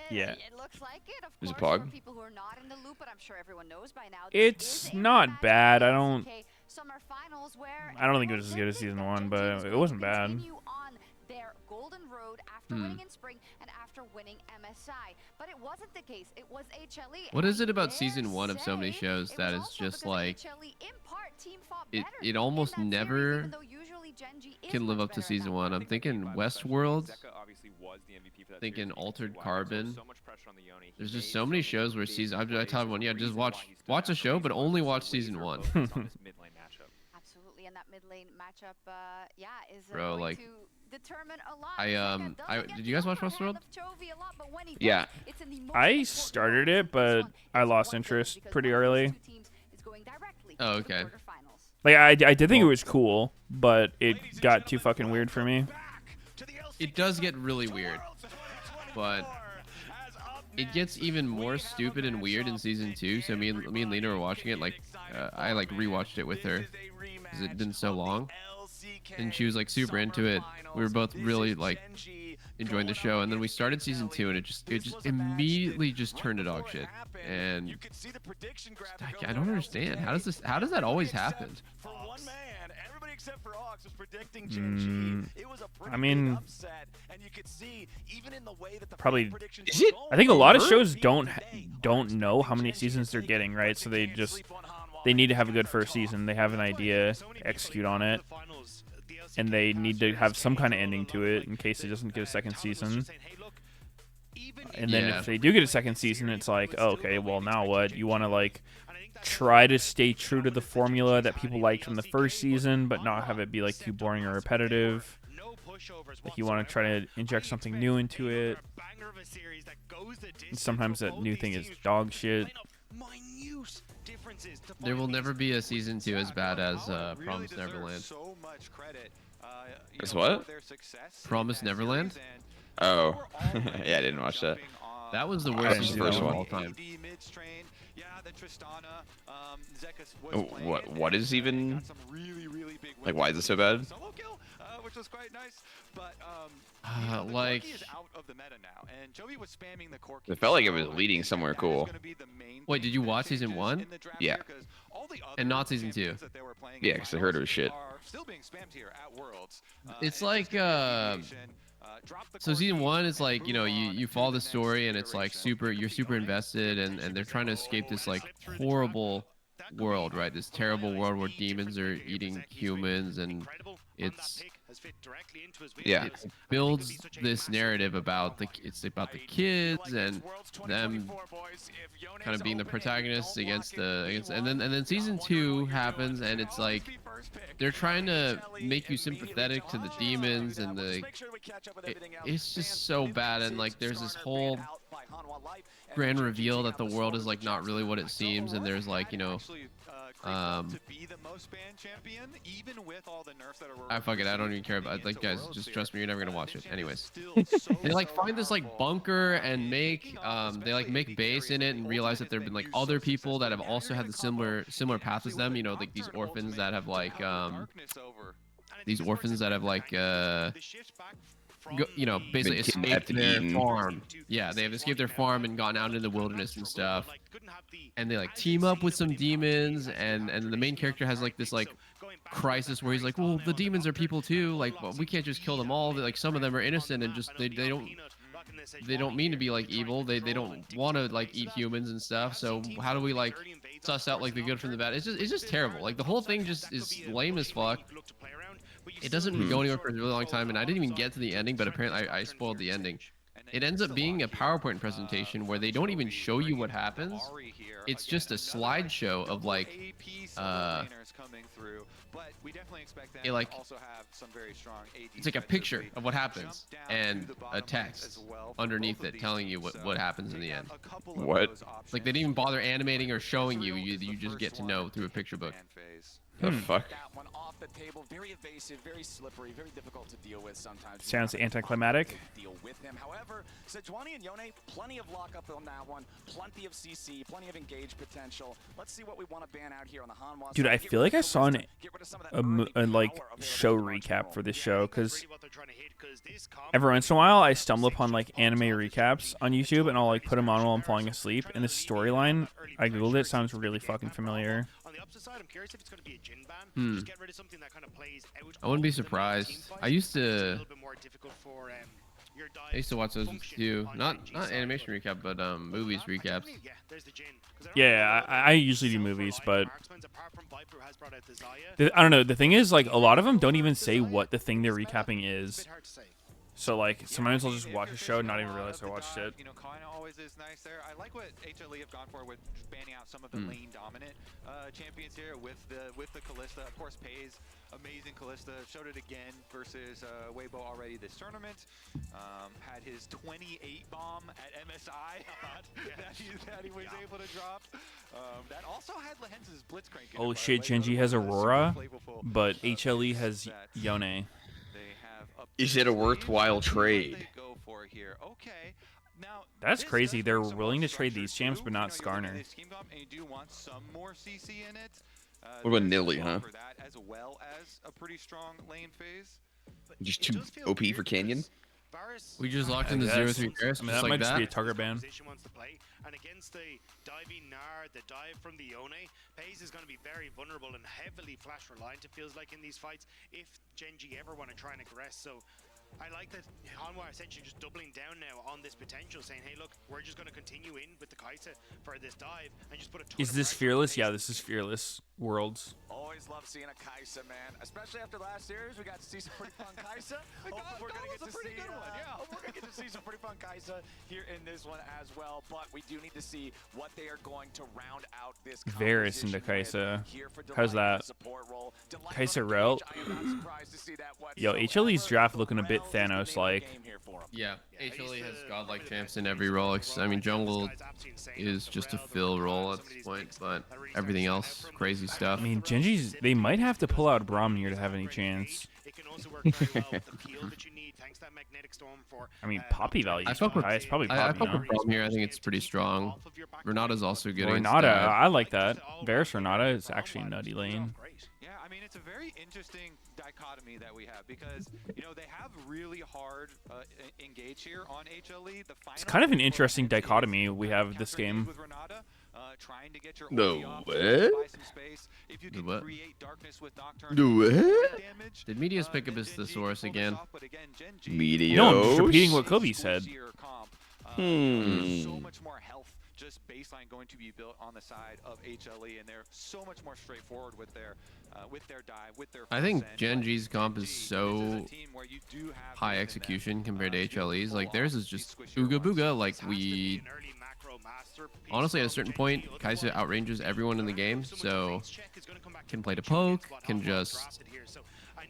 Yeah. It looks like it, of Is it course, Pog? for people who are not in the loop, but I'm sure everyone knows by now. It's not bad. I don't Summer Finals where think it was as good as Season 1, but it wasn't bad. continue on their golden road after winning in spring and after winning MSI. But it wasn't the case. It was HLE. What is it about Season 1 of so many shows that is just like it almost never can live up to Season 1? I'm thinking Westworld, thinking Altered Carbon. There's just so many shows where season. I tell everyone, yeah, just watch a show, but only watch Season 1. Absolutely, and that mid lane matchup, yeah, is Bro, going like, to determine a lot. did you guys watch Westworld? Yeah. I started it, but I lost interest pretty early. Oh, okay. Like, I did think it was cool, but it got too fucking weird for me. It does get really weird, but it gets even more stupid and weird in Season 2. So me and Lena were watching it. Like, I like rewatched it with her because it'd been so long, and she was like super into it. We were both really like enjoying the show, and then we started Season 2, and it just immediately just turned to dog shit. And I don't understand. How does that always happen? Except for Hawks was predicting Genji. It was a I mean, upset, and you could see even in the way that the probably. Is it? I think a lot of shows don't know how many seasons they're getting, right? So they need to have a good first season. They have an idea, execute on it, and they need to have some kind of ending to it in case it doesn't get a second season. And then if they do get a second season, it's like, oh, okay, well now what? You want to like try to stay true to the formula that people liked from the first season, but not have it be like too boring or repetitive. Like you want to try to inject something new into it. And sometimes that new thing is dog shit. There will never be a Season 2 as bad as Promised Neverland. It's what? Promised Neverland? Oh, yeah, I didn't watch that. That was the I worst watched the season first of one. all time. What is even like? Why is it so bad? Which was quite nice, but like It felt like it was leading somewhere cool. Wait, did you watch Season 1? Yeah. And not Season 2? Yeah, because I heard it was shit. It's like so Season 1 is like, you know, you follow the story and it's like you're super invested, and they're trying to escape this like horrible world, right? This terrible world where demons are eating humans, and it builds this narrative about it's about the kids and them kind of being the protagonists against and then Season 2 happens, and it's like they're trying to make you sympathetic to the demons, and it's just so bad. And like there's this whole grand reveal that the world is like not really what it seems, and there's like, you know, fuck it, I don't even care about, like, guys, just trust me, you're never gonna watch it. Anyways, they like find this like bunker and make they like make base in it and realize that there have been like other people that have also had the similar path as them, you know, like these orphans that have like you know, basically escaped their farm. Yeah, they have escaped their farm and gone out into the wilderness and stuff. And they like team up with some demons, and the main character has like this like crisis where he's like, well, the demons are people too. Like, well, we can't just kill them all. Like, some of them are innocent and just they don't mean to be like evil. They don't want to like eat humans and stuff. So how do we like suss out like the good from the bad? It's just terrible. Like the whole thing just is lame as fuck. It doesn't go anywhere for a really long time, and I didn't even get to the ending, but apparently I spoiled the ending. it ends up being a PowerPoint presentation where they don't even show you what happens. It's just a slideshow of like it's like a picture of what happens and a text underneath it telling you what happens in the end. What? Like they didn't even bother animating or showing you. You just get to know through a picture book. The fuck? That one off the table, very evasive, very slippery, very difficult to deal with sometimes. Sounds anticlimactic. Deal with him. However, Sejuani and Yone, plenty of lockup on that one, plenty of CC, plenty of engage potential. Let's see what we want to ban out here on the Hanwha. Dude, I feel like I saw a like show recap for this show because every once in a while I stumble upon like anime recaps on YouTube and I'll like put them on while I'm falling asleep. And the storyline, I googled it, sounds really fucking familiar. I'm curious if it's going to be a Jin ban. Just get rid of something that kind of plays out. I wouldn't be surprised. I used to watch those too. Not animation recap, but movies recaps. Yeah, I usually do movies, but I don't know. The thing is, like, a lot of them don't even say what the thing they're recapping is. So like sometimes I'll just watch a show and not even realize I watched it. You know, Kana always is nice there. I like what HLE have gone for with banning out some of the lane dominant champions here with the Kalista. Of course, Pays, amazing Kalista, showed it again versus Weibo already this tournament. Had his 28 bomb at MSI that he was able to drop. That also had Lehenz's Blitzcrank. Oh shit, Genji has Aurora, but HLE has Yone. Is it a worthwhile trade? That's crazy. They're willing to trade these champs, but not Skarner. What about Nilly, huh? As well as a pretty strong lane phase. Just too OP for Canyon? We just locked in the 0-3 Paris. I mean, that might just be a target ban. And against the diving Gnar, the dive from the Yone, Pays is going to be very vulnerable and heavily flash reliant, it feels like, in these fights, if Genji ever want to try and aggress. So I like that Hanwha essentially just doubling down now on this potential, saying, hey, look, we're just going to continue in with the Kaisa for this dive and just put a ton Is this Fearless? Yeah, this is Fearless Worlds. Always love seeing a Kaisa, man. Especially after last series, we got to see some pretty fun Kaisa. We're going to get to see we're going to get to see some pretty fun Kaisa here in this one as well. But we do need to see what they are going to round out this Varus into Kaisa. How's that? Kaisa Rel? Yo, HLE's draft looking a bit Thanos-like. Yeah, HLE has godlike champs in every role. I mean, jungle is just a fill role at this point, but everything else, crazy stuff. I mean, Genji's, they might have to pull out Braum here to have any chance. I mean, Poppy value is highest. Probably Poppy. I fuck with Braum here. I think it's pretty strong. Renata's also good. Renata, I like that. Varus Renata is actually a nutty lane. Yeah, I mean, it's a very interesting dichotomy that we have because, you know, they have really hard engage here on HLE. It's kind of an interesting dichotomy we have this game. The what? The what? The what? Did Meteos pick up his thesaurus again? Meteos? No, I'm just repeating what Kobe said. So much more health, just baseline going to be built on the side of HLE, and they're so much more straightforward with their dive, with their. I think Genji's comp is so high execution compared to HLE's. Like theirs is just ooga booga. Like we. Honestly, at a certain point, Kaisa outranges everyone in the game, so can play to poke, can just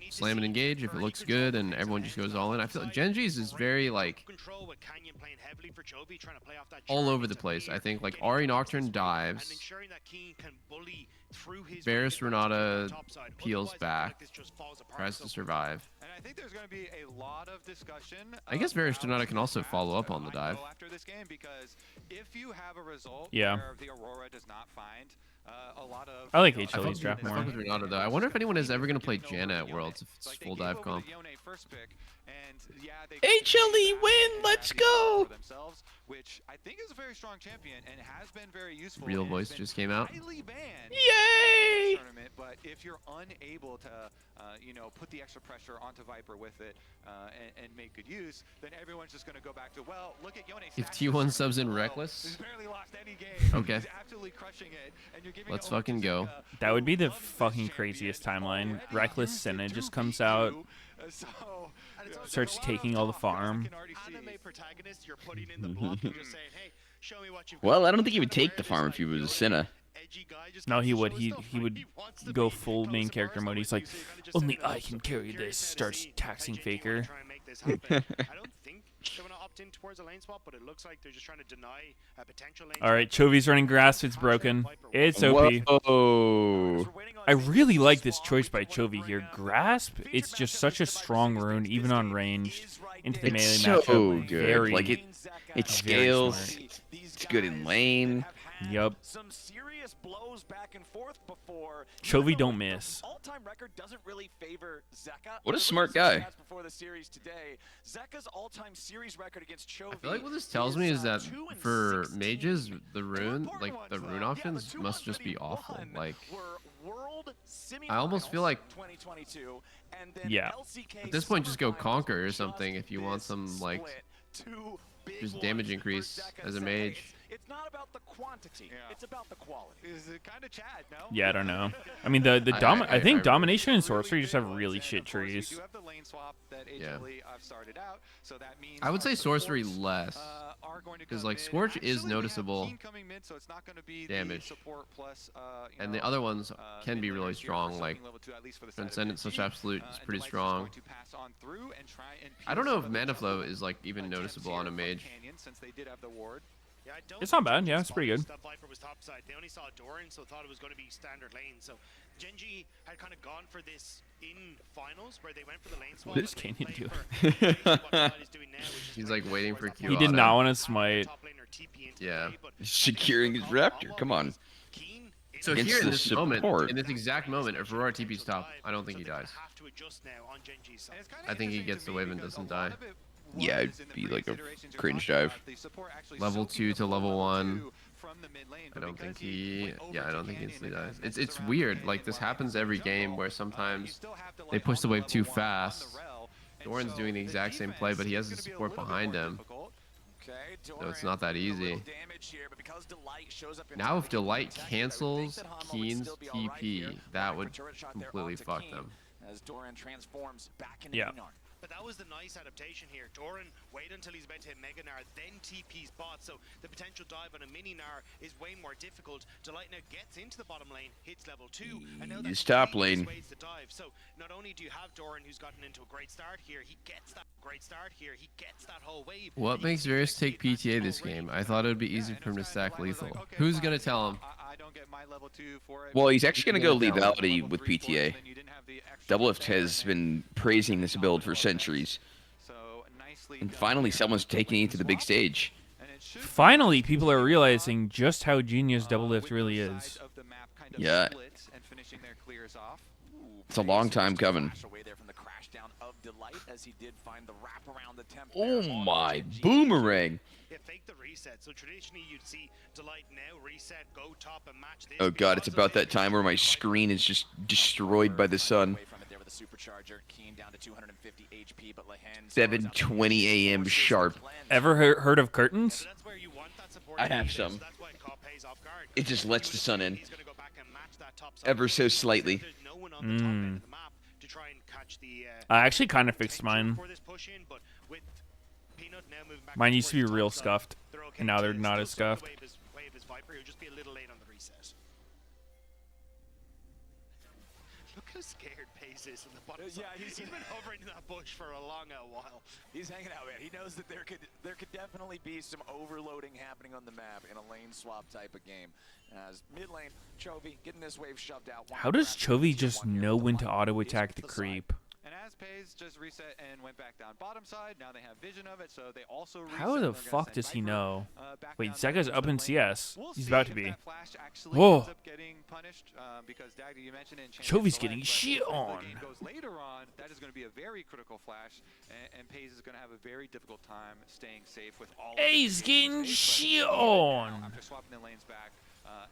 slam and engage if it looks good, and everyone just goes all in. I feel like Genji's is very like all over the place. I think like Ahri Nocturne dives, Varus Renata peels back, tries to survive. And I think there's going to be a lot of discussion. I guess Varus Renata can also follow up on the dive. After this game, because if you have a result yeah. where the Aurora does not find a lot of, I like HLE's draft more. I fuck with Renata though. I wonder if anyone is ever going to play Janna at Worlds if it's full dive comp. HLE win, let's go! Which I think is a very strong champion and has been very useful. Real voice just came out. Yay! But if you're unable to, you know, put the extra pressure onto Viper with it and make good use, then everyone's just going to go back to, well, look at Yone. If T1 subs in Reckless. He's barely lost any game. Okay. He's absolutely crushing it. And Let's fucking go. That would be the fucking craziest timeline. Reckless Senna just comes out, starts taking all the farm. Well, I don't think he would take the farm if he was a Senna. No, he would. He would go full main character mode. He's like, only I can carry this. Starts taxing Faker. I don't think they want to opt in towards a lane swap, but it looks like they're just trying to deny a potential lane All right, Chovy's running grasp. It's broken. It's OP. Whoa. I really like this choice by Chovy here. Grasp, it's just such a strong rune, even on ranged, into the melee It's matchup. so good. Very, Like it very scales. smart. It's good in lane. Yup. Some serious blows back and forth before. Chovy don't miss. All-time record doesn't really favor Zeka. What a smart guy. Before the series today, Zeka's all-time series record against Chovy. I feel like what this tells me is that for mages, the rune options must just be awful. Like, I almost feel like, yeah. At this point, just go Conquer or something if you want some like just damage increase as a mage. It's not about the quantity, it's about the quality. Is it kind of Chad, no? Yeah, I don't know. I mean, I think Domination and Sorcery just have really shit trees. Yeah. I would say Sorcery less, because like Scorch is noticeable damage, and the other ones can be really strong. Like Transcendent Such Absolute is pretty strong. I don't know if Mana Flow is like even noticeable on a mage. It's not bad. Yeah, it's pretty good. Viper was topside. They only saw Doran, so thought it was going to be standard lane. So Genji had kind of gone for this in finals, where they went for the lane swap. What does Canyon do? He's like waiting for Q. He did not want to smite. Yeah. Securing his Raptor. Come on. So Against here in the this support. moment, in this exact moment, if Aurora TP's top, I don't think he dies. I think he gets the wave and doesn't die. Yeah, it'd be like a cringe dive. Level 2 to level 1. I don't think he. Yeah, I don't think he instantly dies. It's weird. Like this happens every game where sometimes they push the wave too fast. Doran's doing the exact same play, but he has the support behind him. So it's not that easy. Now if Delight cancels Keen's TP, that would completely fuck them. As Doran transforms back into Yeah. Gnar. But that was the nice adaptation here. Doran wait until he's about to hit Mega Gnar, then TP's bot, so the potential dive on a mini Gnar is way more difficult. Delight now gets into the bottom lane, hits level 2, and now He's that top completely lane. dissuades the dive. So not only do you have Doran, who's gotten into a great start here, he gets that great start here, he gets that whole wave. What makes Varus take PTA this game? I thought it would be easy for him to stack lethal. Who's gonna tell him? Well, he's actually going to go lethality with PTA. Doublelift has been praising this build for centuries. And finally, someone's taking it to the big stage. Finally, people are realizing just how genius Doublelift really is. Yeah. It's a long time coming. Oh my, boomerang. It faked the reset, so traditionally you'd see Delight now reset, go top and match this. Oh god, it's about that time where my screen is just destroyed by the sun. 7:20 a.m. sharp. Ever heard of curtains? I have some. It just lets the sun in. Ever so slightly. Mm. I actually kind of fixed mine. Mine used to be real scuffed, and now they're not as scuffed. Look how scared Pace is in the bottom. Yeah, he's been hovering in that bush for a long while. He's hanging out, man. He knows that there could definitely be some overloading happening on the map in a lane swap type of game. As mid lane, Chovy getting this wave shoved out. How does Chovy just know when to auto attack the creep? And as Pays just reset and went back down bottom side, now they have vision of it, so they also reset. How the fuck does he know? Wait, Zeka's up in CS. We'll He's about to see if be. that flash actually Whoa. ends up getting punished, because Dagda, you mentioned in Chovy's Select, getting but shit if the on. game goes later on, that is going to be a very critical flash, and Pays is going to have a very difficult time staying safe with all. He's getting shit on. After swapping the lanes back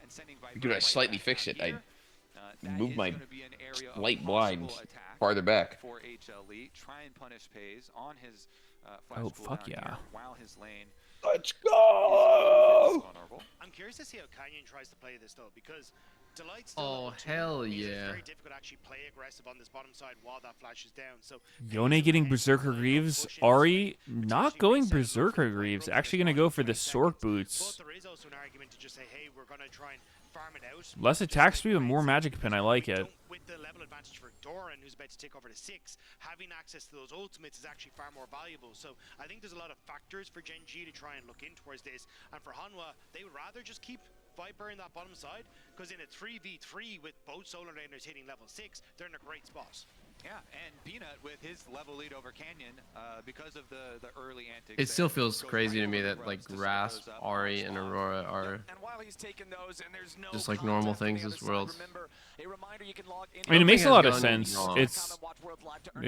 and sending Viper Could I right slightly back fix down it? I here, moved my gonna be an area of light possible blind attack farther back. for HLE. Try and punish Pays on his flash Oh, cooldown fuck here yeah. while his lane. Let's go! I'm curious to see how Canyon tries to play this though, because Delight's still Oh, level 2. hell Means it's yeah. very difficult to actually play aggressive on this bottom side while that flash is down. So Yone getting Berserker Greaves. Ari not going Berserker Greaves. Actually going to go for the Sork Boots. there is also an argument to just say, hey, we're going to try and farm it out. Less attack speed and more magic pin. I like it. With the level advantage for Doran, who's about to take over to 6, having access to those ultimates is actually far more valuable. So I think there's a lot of factors for Gen G to try and look in towards this. And for Hanwha, they would rather just keep Viper in that bottom side, because in a 3v3 with both Solar Laners hitting level 6, they're in a great spot. Yeah, and Peanut with his level lead over Canyon, because of the early antics. It still feels crazy to me that like Grasp, Ari, and Aurora are just like normal things in this world. I mean, it makes a lot of sense. It's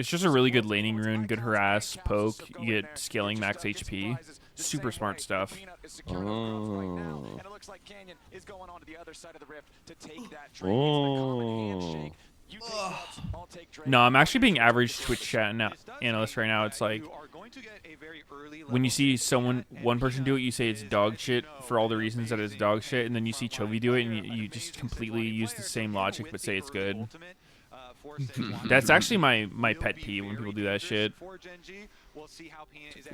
just a really good laning rune, good harass, poke. You get scaling max HP. Super smart stuff. Oh. No, I'm actually being average Twitch chat now, analyst right now. It's like when you see one person do it, you say it's dog shit for all the reasons that it's dog shit, and then you see Chovy do it, and you just completely use the same logic but say it's good. That's actually my pet peeve when people do that shit.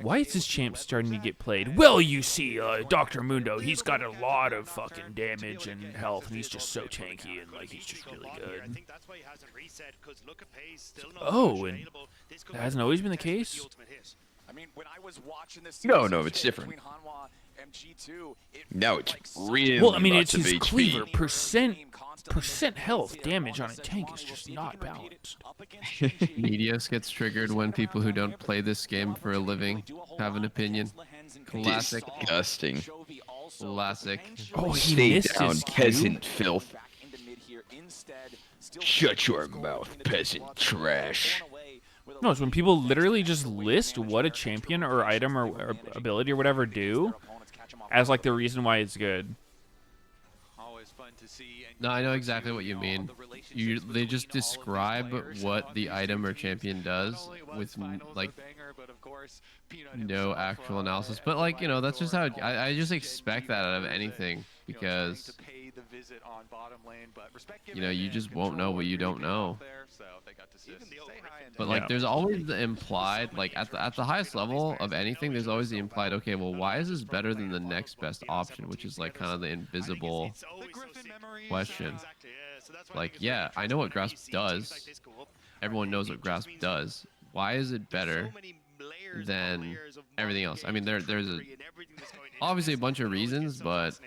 Why is this champ starting to get played? Well, you see, Dr. Mundo, he's got a lot of fucking damage and health, and he's just so tanky, and like he's just really good. Oh, and that hasn't always been the case? I mean, when I was watching this No, it's different. Hanwha, MG2, No, it's really well, I mean, it's lots of his HP. cleaver. Percent health damage on a tank is just not balanced. Meteos gets triggered when people who don't play this game for a living have an opinion. Classic. Disgusting. Classic. Oh, he Stay missed down, his peasant filth. Shut your mouth, peasant trash. No, it's when people literally just list what a champion or item or ability or whatever do as like the reason why it's good. No, I know exactly what you mean. They just describe what the item or champion does with like no actual analysis. But like, you know, that's just how I just expect that out of anything, because you know, you just won't know what you don't know. But like, there's always the implied, like at the highest level of anything, there's always the implied, okay, well, why is this better than the next best option, which is like kind of the invisible question. Like, yeah, I know what Grasp does. Everyone knows what Grasp does. Why is it better than everything else? I mean, there's obviously a bunch of reasons, but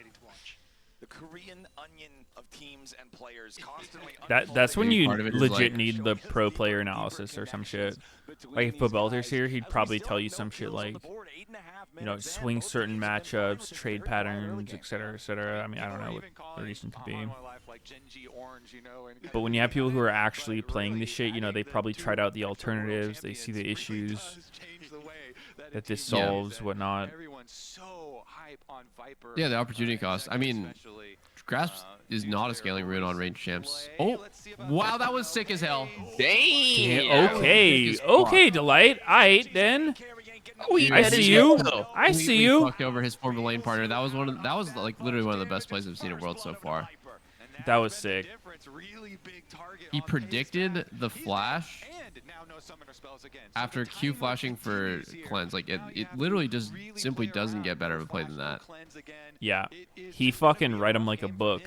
the Korean onion of teams and players constantly that's when you legit like, need the pro player analysis or some shit. Like if Babelter's here, he'd probably tell you some shit like, you know, swing certain matchups, trade patterns, etc., etc. I mean, I don't know what the reason could be. But when you have people who are actually playing this shit, you know, they probably tried out the alternatives. They see the issues that this solves, whatnot. yeah, the opportunity cost. I mean, Grasp is not a scaling rune on range champs. Oh, wow, that was sick as hell. Damn. Okay, Delight. Aight, then. I see you. I see you. Fucked over his former lane partner. That was like literally one of the best plays I've seen in World so far. That was sick. He predicted the flash after Q flashing for cleanse. Like it literally just simply doesn't get better of a play than that. Yeah, he fucking read him like a book.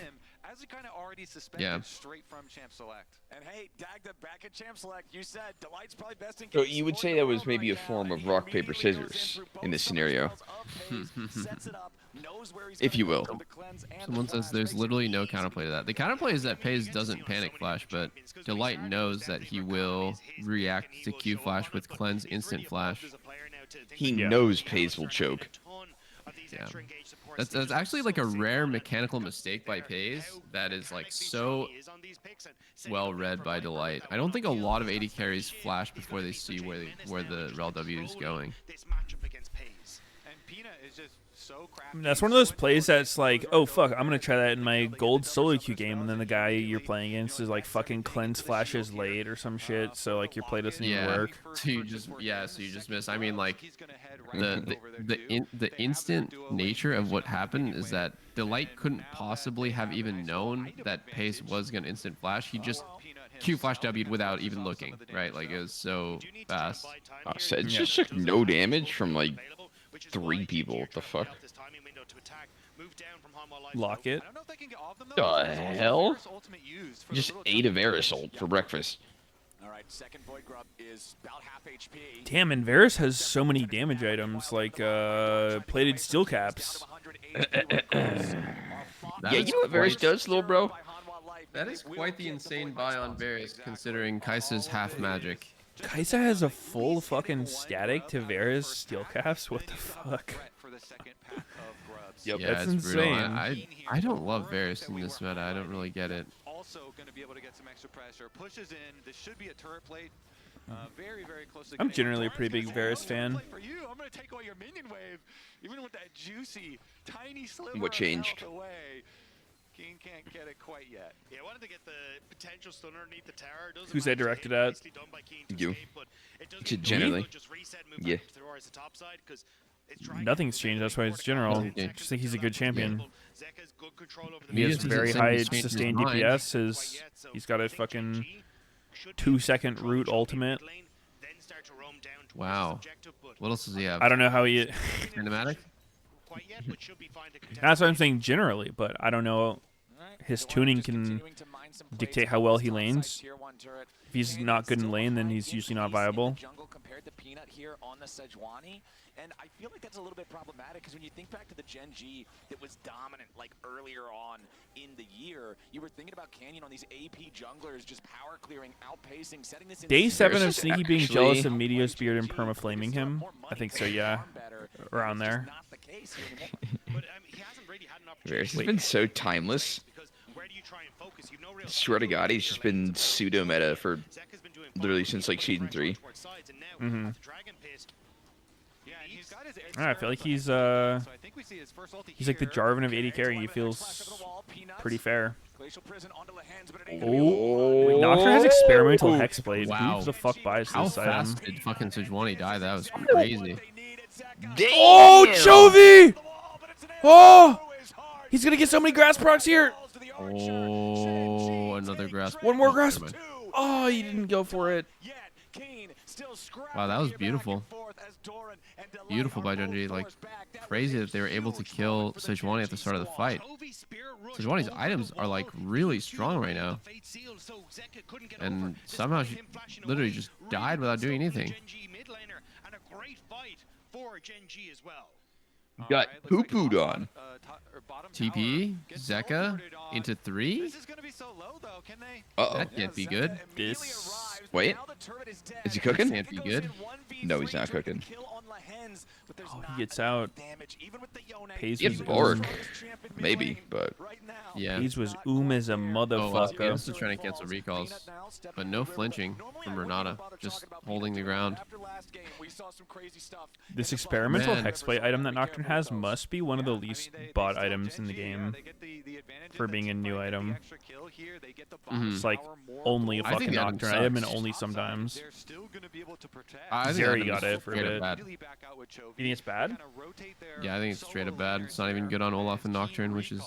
Yeah. Straight from Champ Select. And hey, Dagda back at Champ Select. You said Delight's probably best in So you would say that was maybe a form of rock, paper, scissors in this scenario. If you will. Someone says there's literally no counterplay to that. The counterplay is that Pays doesn't panic flash, but Delight knows that he will react to Q flash with cleanse instant flash. He knows Pays will choke. Yeah. That's actually like a rare mechanical mistake by Pays that is like so well read by Delight. I don't think a lot of AD carries flash before they see where the Rel W is going. Peanut is just so crafty. I mean, that's one of those plays that's like, oh fuck, I'm gonna try that in my gold solo queue game, and then the guy you're playing against is like fucking cleanse flashes late or some shit, so like your play doesn't even work. So you just miss. I mean, like the instant nature of what happened is that Delight couldn't possibly have even known that Pace was gonna instant flash. He just Q flash W'd without even looking, right? Like it was so fast. Oh, so it's just like no damage from like 3 people. What the fuck? Lock it. The hell? Just ate a Varus ult for breakfast. Damn, and Varus has so many damage items, like plated steel caps. Yeah, you know what Varus does, little bro? That is quite the insane buy on Varus, considering Kai'Sa's half magic. Kai'Sa has a full fucking static to Varus steel caps? What the fuck? Yep. Yeah, that's it's brutal. insane. I don't love Varus in this meta. I don't really get it. Also going to be able to get some extra pressure. Pushes in. This should be a turret plate. Very, very close to I'm getting generally a pretty big Varus fan. for you. I'm going to take away your minion wave, even with that juicy, tiny sliver What changed? of health away. King can't get it quite yet. Yeah, I wanted to get the potential stun underneath the tower. Who's that directed at? You. Generally. Yeah. Nothing's changed. That's why it's general. Just think he's a good champion. He has Meteos very doesn't high seem to change his sustained mind. DPS. He's got a fucking 2-second root ultimate. Wow. What else does he have? I don't know how he. Cinematic? That's what I'm saying generally, but I don't know. His tuning can dictate how well he lanes. If he's not good in lane, then he's usually not viable. Compared to Peanut here on the Sejuani, and I feel like that's a little bit problematic because when you think back to the Gen G that was dominant like earlier on in the year, you were thinking about Canyon on these AP junglers just power clearing, outpacing, setting this. Day 7 of Sneaky being jealous of Meteos beard and perma-flaming him. I think so, yeah. Around there. Varus has been so timeless. Swear to God, he's just been pseudo meta for literally since like season 3. Mm-hmm. I feel like he's like the Jarvan of 80 carry. He feels pretty fair. Oh, Nocturne has experimental hexblade. Wow. Who the fuck buys How this item? fast did fucking Sejuani die? That was crazy. Oh, Chovy! Oh! He's gonna get so many grass procs here! Oh, another grass. One more grass. Oh, he didn't go for it. Wow, that was beautiful. Beautiful by Gen G. Like, crazy that they were able to kill Sejuani at the start of the fight. Sejuani's items are, like, really strong right now. And somehow she literally just died without doing anything. Got poo-pooed on. TP, Zeka, into 3? Uh-oh. That can't be good. Wait. Is he cooking? Can't be good. No, he's not cooking. Oh, he gets out. Pace He was had Bork. Maybe, but... Yeah. Pace was as a motherfucker. Oh, still trying to cancel recalls. But no flinching from Renata. Just holding the ground. This experimental Man. hexblade item that Nocturne has must be one of the least bought items in the game for being a new item. It's like only a I think fucking the item Nocturne item and sucks. only sometimes. I think Zeri the got item it is for a straight up bit. bad. You think it's bad? Yeah, I think it's straight up bad. It's not even good on Olaf and Nocturne, which is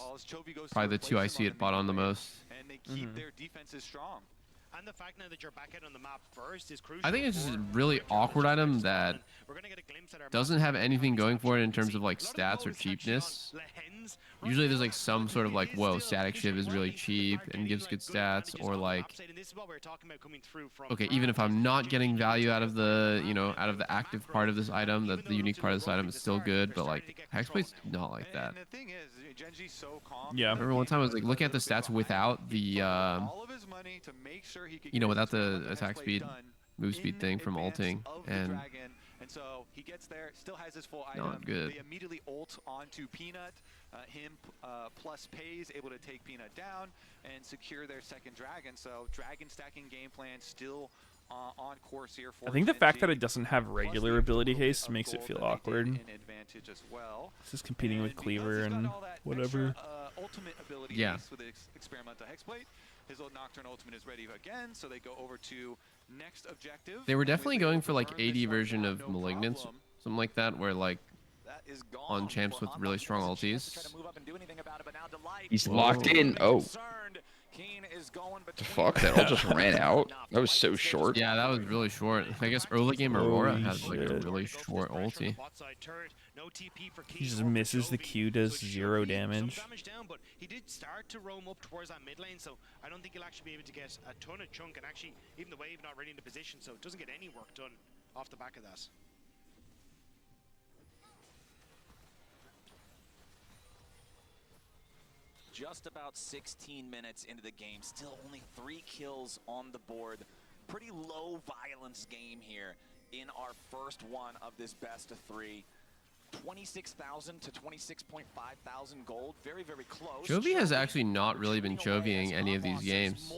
probably the two I see it bought on the most. And they keep their defenses strong. And the fact now that you're back out on the map first is crucial. I think it's just a really awkward item that doesn't have anything going for it in terms of like stats or cheapness. Usually there's like some sort of like, whoa, static shiv is really cheap and gives good stats, or like, okay, even if I'm not getting value out of the, you know, out of the active part of this item, that the unique part of this item is still good, but like Hexblade's not like that. Yeah. I remember one time I was like looking at the stats without the, you know, without the attack speed, move speed thing from ulting, and so he gets there, still has his full item. not good. They immediately ult onto Peanut. Him plus Pays able to take Peanut down and secure their second dragon. So dragon stacking game plan still on course here for I think the fact that Gen G. it doesn't have regular ability haste makes it feel awkward. Advantage as well. It's just competing with Cleaver and whatever. Ultimate ability Yeah. haste with the experimental hexblade. His old Nocturne ultimate is ready again, so they go over to next objective. They were and definitely we'll be going able for to like burn this 80 right version now, of no Malignance, problem. something like that, where like That is gone on champs for with Hanwha. really There's strong a chance to ultis. try to move up and do anything about it, but now Delight He's is locked in. really Oh. concerned. Keen is going The between fuck? That all just ran out? That was so short. Yeah, that was really short. I guess early game Aurora Holy has like a shit. really short ulti. He just misses the Q, does 0 damage. Down, but he did start to roam up towards that mid lane, so I don't think he'll actually be able to get a ton of chunk, and actually even the wave not ready in the position, so it doesn't get any work done off the back of that. just about 16 minutes into the game. Still only 3 kills on the board. Pretty low violence game here in our first one of this best of 3. 26,000 to 26.5 thousand gold. Very, very close. Chovy has actually not really been Chovying any of these games.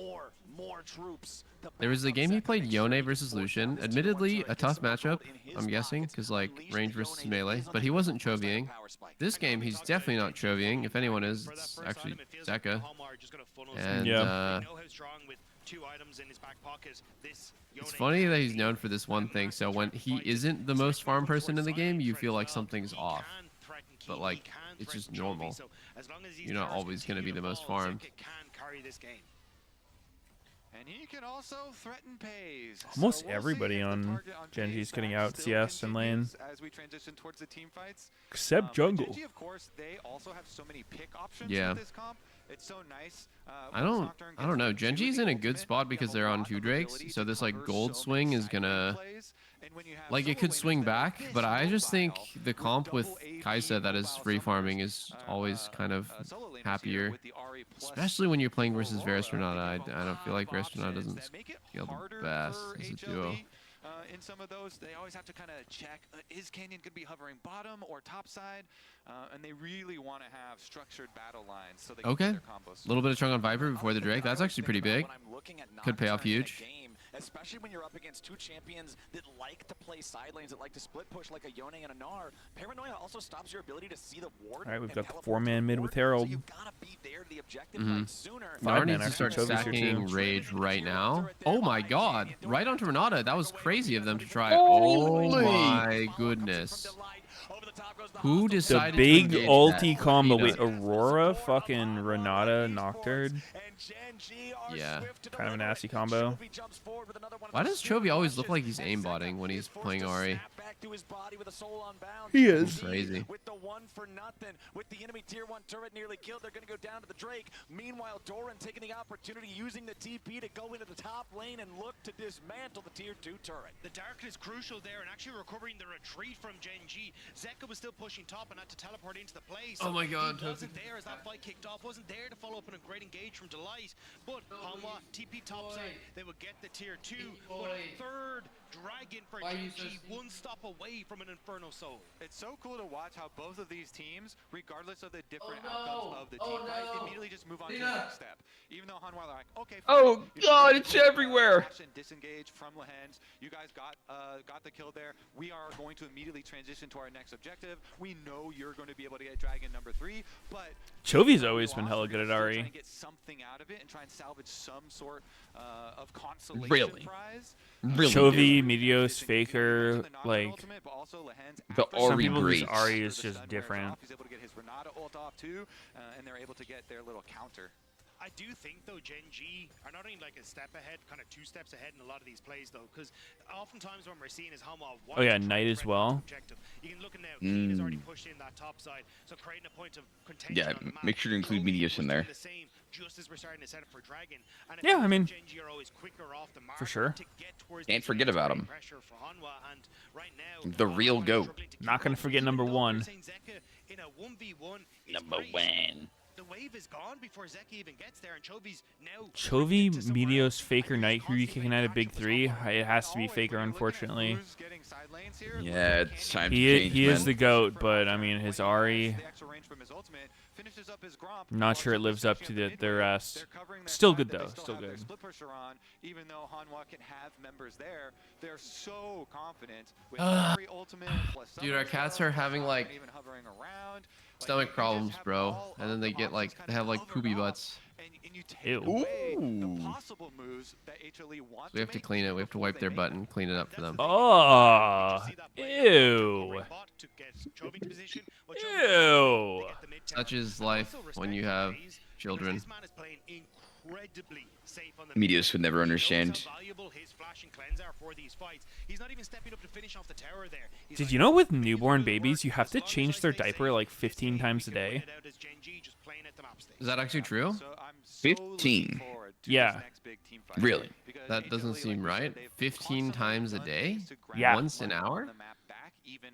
More troops. There was the game he played Yone versus Lucian. Admittedly, a tough matchup, I'm guessing, because like range versus melee, but he wasn't Chovying. This game, he's definitely not Chovying. If anyone is, it's actually Zeka. And it's funny that he's known for this one thing, so when he isn't the most farm person in the game, you feel like something's off. But like, it's just normal. You're not always going to be the most farmed. And he can also threaten pays. Almost everybody on Gen G is getting out CS and lane. As we transition towards the team fights. Except jungle. Gen G, of course, they also have so many pick options Yeah. with this comp. It's so nice. I don't know. Gen G's in a good spot because they're on 2 Drakes, so this like gold swing is gonna, like, it could swing back, but I just think the comp with Kaisa that is free farming is always kind of happier, especially when you're playing versus Varus Renata. I don't feel like Varus Renata doesn't feel the best as a duo. In some of those, they always have to kind of check, is Canyon going to be hovering bottom or top side? And they really want to have structured battle lines so they can Okay, get their combos. a little bit of chunk on Viper before the Drake. That's actually pretty big. Could pay off huge. Especially when you're up against 2 champions that like to play side lanes, that like to split push like a Yone and a Gnar. Paranoia also stops your ability to see the ward. Alright, we've got the 4-man mid with Harold. Gnar needs to start stacking Rage right now. Oh my god, right onto Renata. That was crazy of them to try. Oh my goodness. Who decided the big to engage ulti that? combo He with doesn't. Aurora, fucking Renata, Nocturne. Yeah. Kind of a nasty combo. Why does Chovy always look like he's aimbotting when he's playing Ahri? He is. Crazy. With the 1 for nothing, with the enemy tier 1 turret nearly killed, they're going to go down to the Drake. Meanwhile, Doran taking the opportunity, using the TP to go into the top lane and look to dismantle the tier 2 turret. The darkness crucial there, and actually recovering the retreat from Gen G. Zeka was still pushing top and had to teleport into the place. Oh my god. He wasn't there as that fight kicked off, wasn't there to follow up on a great engage from Delight. But Hanwha, TP topside, they would get the tier 2, but a third dragon for Gen G, 1 stop away from an Inferno Soul. It's so cool to watch how both of these teams, regardless of the different outcomes of the team fight, immediately just move on to the next step. Even though Hanwha are like, okay, fine, Oh you god, know, it's everywhere. and disengage from Lehens. You guys got the kill there. We are going to immediately transition to our next objective. We know you're going to be able to get dragon number 3, but Chovy's always been hella good at trying Ahri. to get something out of it and try and salvage some sort of consolation Really? prize. Really, Chovy, Meteos, Faker, like the some Ahri people whose greats. Ahri is just different. He's able to get his Renata ult off too, and they're able to get their little counter. I do think, though, Gen G are not only like a step ahead, kind of 2 steps ahead in a lot of these plays, though, because oftentimes when we're seeing is Hanwha. Oh yeah, Knight as well. You can look at now, Keen has already pushed in that top side, so creating a point of contention Yeah, on the map. make sure to include Meteos in there. The same, just as we're starting to set up for Dragon. And Yeah, I mean, Gen G are always quicker off the mark for sure. to get towards Can't the forget about him. pressure for Hanwha, and right now, The real GOAT. Not gonna forget number 1. in a 1v1, Number 1. the wave is gone before Zeki even gets there, and Chovy's now. Chovy, Meteos, Faker, Knight. Who are you kicking out of big 3? It has to be Faker, unfortunately. Yeah, it's time to He change, is man. the GOAT, but I mean his Ahri. finishes up his Gromp. Not sure it lives up to the rest. Still good though. Still good. Split pusher on, even though Hanwha can have members there, they're so confident with every ultimate plus Dude, our cats are having like even hovering around. stomach problems, bro, and then they get like they have like poopy butts. And you take Ew. away the possible moves that HLE want So we have to clean it. We have to wipe their butt and clean it up for them. Oh, ew. Ew. Such is life when you have children. Meteos would never understand. Did you know with newborn babies you have to change their diaper like 15 times a day? Is that actually true? 15. Yeah. Really? That doesn't seem right. 15 times a day? Yeah. Once an hour?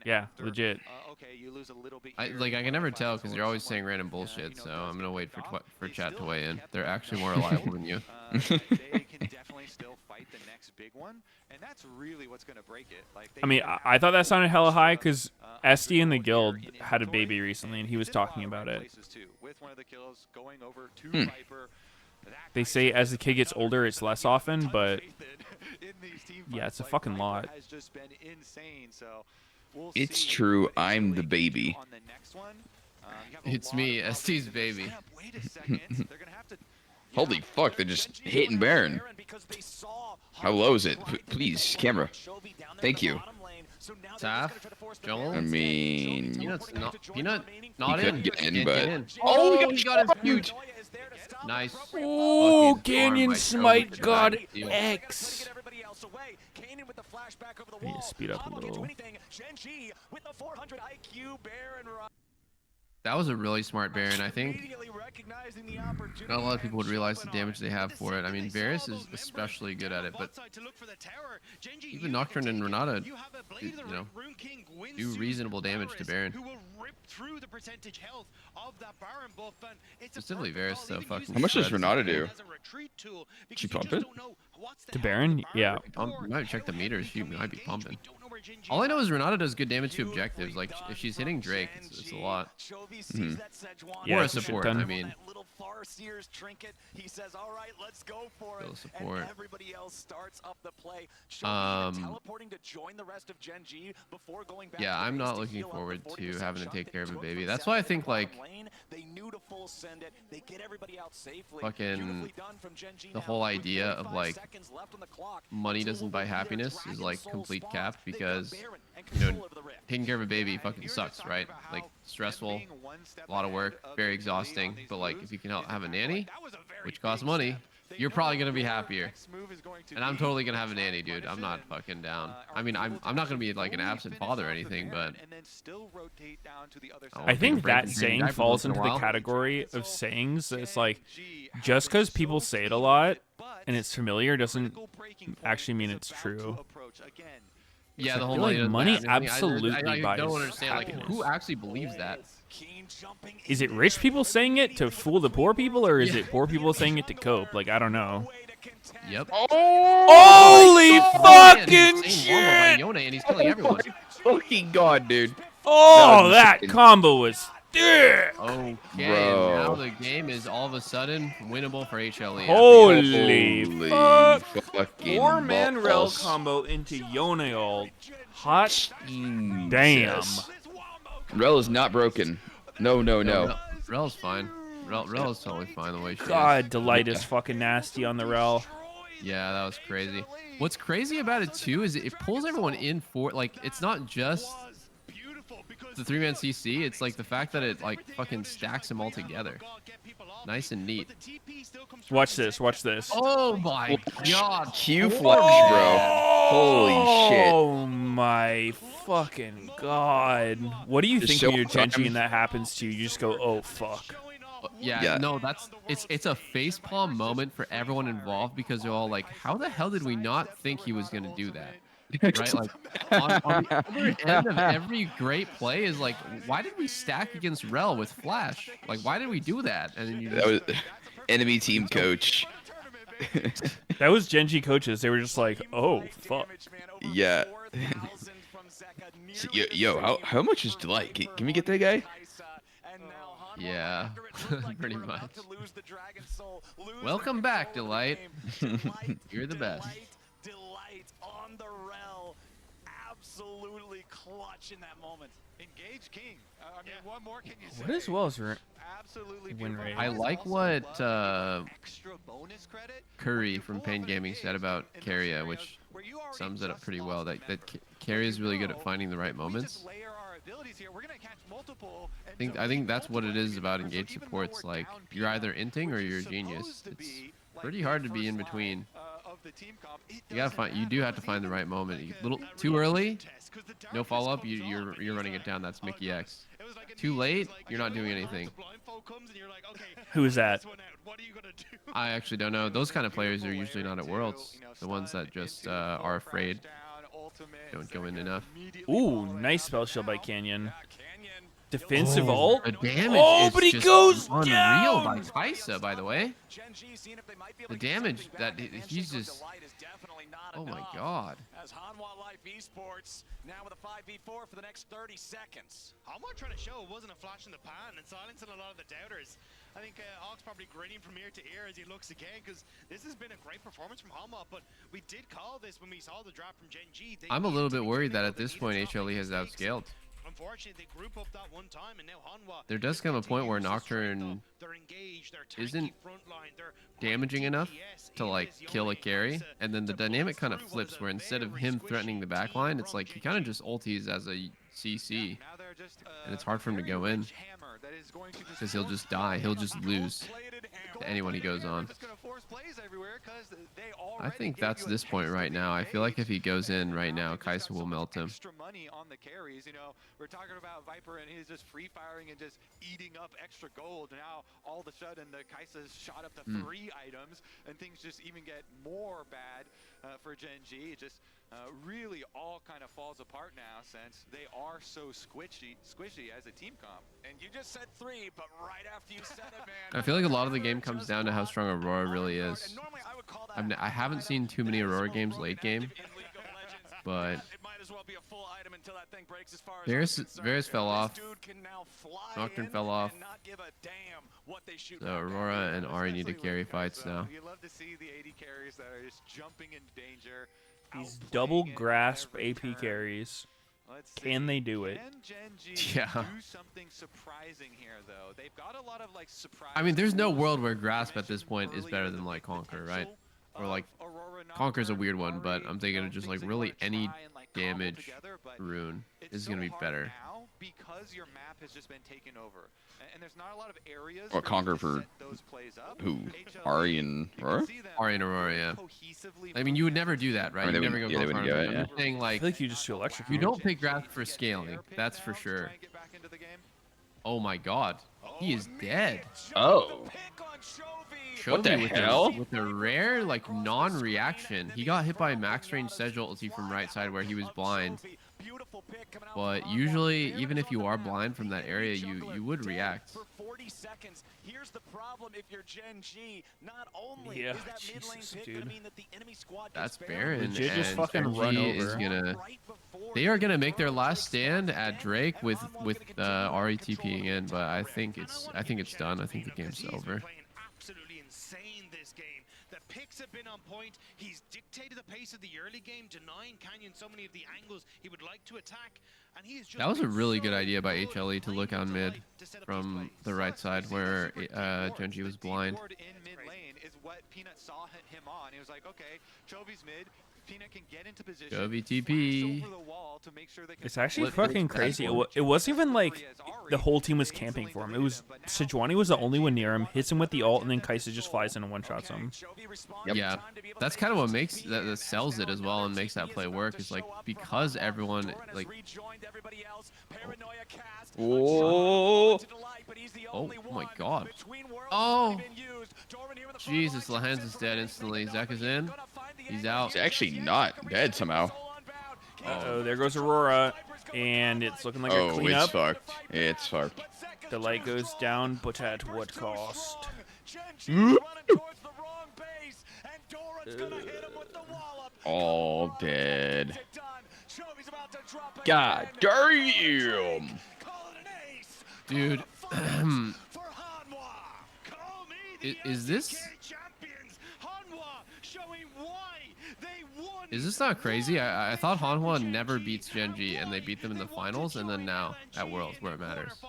Yeah, legit. I can never tell because you're always saying random bullshit. So I'm gonna wait for chat to weigh in. They're actually more reliable than you. They can definitely still fight the next big one, and that's really what's gonna break it. Like, I mean, I thought that sounded hella high because SD in the guild had a baby recently and he was talking about it. with one of the kills going over to Viper. They say as the kid gets older, it's less often, but yeah, it's a fucking lot. Has just been insane. So we'll It's see true. what they I'm really the do baby. on the next one. You have a It's lot me, of ST's baby. Wait a second. They're gonna have to Holy fuck, they're just hitting Baron. How low is it? Please, camera. Thank you. Taf? Joel? I mean, Peanut not he in. could get in, Can't but get in. Oh, he got his huge. Nice. Oh, Fucking Canyon arm by Smite Joey. God Deal. X. Need to speed up a little. That was a really smart Baron, I think. Not a lot of people would realize the damage they have for it. I mean, Varus is especially good at it, but even Nocturne and Renata, you know, do reasonable damage to Baron. Specifically Varus, though, fucking How much does shreds. Renata do? She pump it? To Baron? Yeah. You might check the meters. She might be pumping. All I know is Renata does good damage to objectives. Like, if she's hitting Drake, it's a lot. Mhm. Yeah, Or a it's a shit support, ton. I mean. He says, "All right, let's go for Still it." support. And everybody else starts up the play. Teleporting to join the rest of Gen G before going back. Yeah, I'm not looking forward to having to take care of a baby. That's why I think, like, They knew to full send it. They get everybody out safely. fucking the whole idea of, like, money doesn't buy happiness is, like, complete cap because, you know, taking care of a baby fucking sucks, right? Like, stressful, a lot of work, very exhausting, but, like, if you can have a nanny, which costs money, you're probably gonna be happier. And I'm totally gonna have a nanny, dude. I'm not fucking down. I mean, I'm not gonna be like an absent father or anything, but I think that saying falls into the category of sayings that's like, just because people say it a lot and it's familiar doesn't actually mean it's true. yeah, It's the like, whole like, doesn't money matter. I mean, absolutely I buys don't understand, like, happiness. who actually believes that? Is it rich people saying it to fool the poor people, or is it poor people saying it to cope? Like, I don't know. Yep. Holy fucking shit! Yone, and he's killing everyone. Fucking god, dude. Oh, that combo was thick! Okay, Bro. now the game is all of a sudden winnable for HLE. Holy fuck! Fucking 4-man rel balls. combo into Yone ult. Hot damn. Jesus. Rel is not broken. No. Rel's fine. Rel is totally fine the way she God, is. Delight is fucking nasty on the rel. Yeah, that was crazy. What's crazy about it too is it pulls everyone in for, like, it's not just the 3-man CC, it's like the fact that it, like, fucking stacks them all together. Nice and neat. Watch this, watch this. Oh my god. Q flex, bro. Holy shit. Oh my fucking god. What do you Just think show when you're time. Genji and that happens to you? You just go, oh fuck. Yeah, no, it's a facepalm moment for everyone involved because they're all like, how the hell did we not think he was gonna do that? Right? Like, on the other end of every great play is like, why did we stack against Rel with Flash? Like, why did we do that? And then you That was enemy team coach. That was Genji coaches. They were just like, oh fuck. Yeah. So, yo, how much is Delight? Can we get that guy? Yeah, pretty much. Welcome back, Delight. You're the best. Delight on the rel. Absolutely clutch in that moment. Engage King. I mean, what more can you say? What is Wells' Absolutely win rate? I like what extra bonus credit. Curry from Pain Gaming said about Carrier, which sums it up pretty well. That Carrier is really good at finding the right moments. I think that's what it is about engaged supports. Like, you're either inting or you're a genius. It's pretty hard to be in between. You do have to find the right moment. A little too early, no follow up. You're running it down. That's Mickey X. Too late, you're not doing anything. Who is that? I actually don't know. Those kind of players are usually not at Worlds. The ones that just are afraid, don't go in enough. Ooh, nice spell shield by Canyon. Defensive ult. The damage is but he just goes unreal down. by Kaisa, by the way. The damage that he's just. Oh my god. As Hanwha Life Esports now with a 5v4 for the next 30 seconds. Hanwha trying to show it wasn't a flash in the pan and silencing a lot of the doubters. I think Ox probably grinning from ear to ear as he looks again, because this has been a great performance from Hanwha, but we did call this when we saw the drop from Gen G. I'm a little bit worried that at this point HLE has outscaled. Unfortunately, they group up that one time, and now Hanwha. There does come a point where Nocturne isn't damaging enough to like kill a carry, and then the dynamic kind of flips where instead of him threatening the backline, it's like he kind of just ulties as a CC, and it's hard for him to go in because he'll just die. He'll just lose to anyone he goes on. I think that's this point right now. I feel like if he goes in right now, Kaisa will melt him. Extra money on the carries. You know, we're talking about Viper and he's just free firing and just eating up extra gold. Now all of a sudden the Kaisa's shot up to 3 items and things just even get more bad for Gen G. It just really all kind of falls apart now since they are so squishy as a team comp. And you just said 3, but right after you said it, man. I feel like a lot of the game comes down to how strong Aurora really is. I haven't seen too many Aurora games late game, but Varus fell off. Nocturne fell off. So Aurora and Ari need to carry fights now. You love to see the AD carries that are just jumping into danger. These double grasp AP carries. Can they do it? Yeah. Do something surprising here, though. They've got a lot of like surprise. I mean, there's no world where grasp at this point is better than like Conquer, right? Or like Conquer's a weird one, but I'm thinking of just like really any damage rune is gonna be better. Because your map has just been taken over, and there's not a lot of areas. Or Conquer for who? Ari and Aurora? Ari and Aurora, yeah. I mean, you would never do that, right? I mean, You never go they wouldn't do it, I'm yeah. just saying, like, I feel like you just feel electrocuted. You don't pick grasp for scaling, that's for sure. Oh my god, he is dead. Oh. What the with hell? With a rare, like, non-reaction. He got hit by max range Sedge ulti from right side where he was blind. But usually, even if you are blind from that area, you would react. For 40 seconds. Here's the problem if you're Gen G. Not only Yeah, is that mid lane Jesus, pick dude. gonna mean that the enemy squad That's gets Baron, Legit and just fucking Gen run G over. is gonna. They are gonna make their last stand at Drake with Ari TPing in, but I think it's done. I think the game's over. Absolutely insane this game. The picks have been on point. He's dictated the pace of the early game, denying Canyon so many of the angles he would like to attack. And he is just That was a really good idea by HLE to look on mid from the right side where Gen G was blind. In mid lane is what Peanut saw him on. He was like, okay, Chovy's mid. Peanut can get into position. Chovy TP. It's actually fucking crazy. It wasn't even like the whole team was camping for him. It was Sejuani was the only one near him, hits him with the ult, and then Kaisa just flies in and one-shots him. Yeah, that's kind of what makes that sells it as well and makes that play work. Is like because everyone like. Oh. Oh my god. Oh. Jesus, Lahans is dead instantly. Zek is in. He's out. He's actually not dead somehow. Oh, there goes Aurora, and it's looking like a Oh, cleanup. it's fucked. It's fucked. The light goes down, but at what cost? All dead. God damn. Dude, Is this? Showing why they won. Is this not crazy? I thought Hanwha never beats Gen G, and they beat them in the finals, and then now at Worlds where it matters.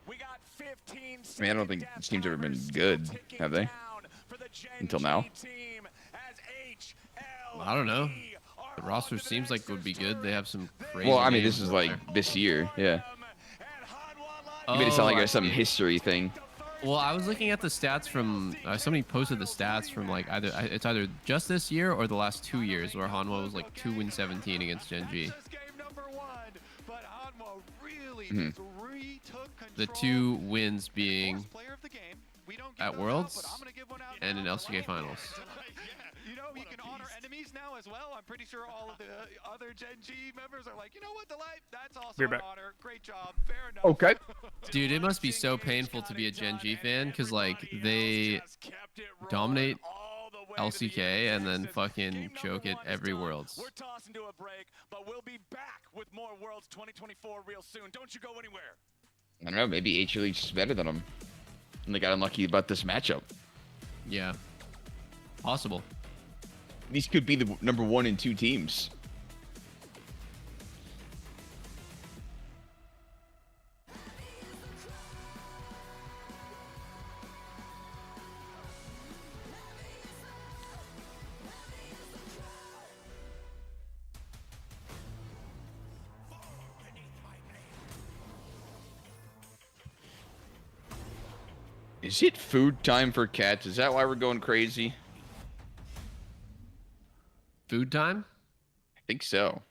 We got 15 I mean, I don't think this team's ever been good, have they? Until now. I don't know. The roster seems like it would be good. They have some crazy. Well, I mean, names this is out like there. this year, yeah. You made it sound like I it's some see. history thing. Well, I was looking at the stats from somebody posted the stats from like it's either just this year or the last 2 years where Hanwha was like 2-17 against Gen G. The 2 wins being at Worlds and in LCK finals. You know, you can honor enemies now as well. I'm pretty sure all of the other Gen G members are like, you know what, Delight? That's also an honor. Great job. Fair enough. Okay. Dude, it must be so painful to be a Gen G fan because like they dominate LCK and then fucking choke it every Worlds. We're tossing to a break, but we'll be back with more Worlds 2024 real soon. Don't you go anywhere. I don't know, maybe H-League's just better than them. And they got unlucky about this matchup. Yeah. Possible. These could be the number 1 and 2 teams. Is it food time for cats? Is that why we're going crazy? Food time? I think so.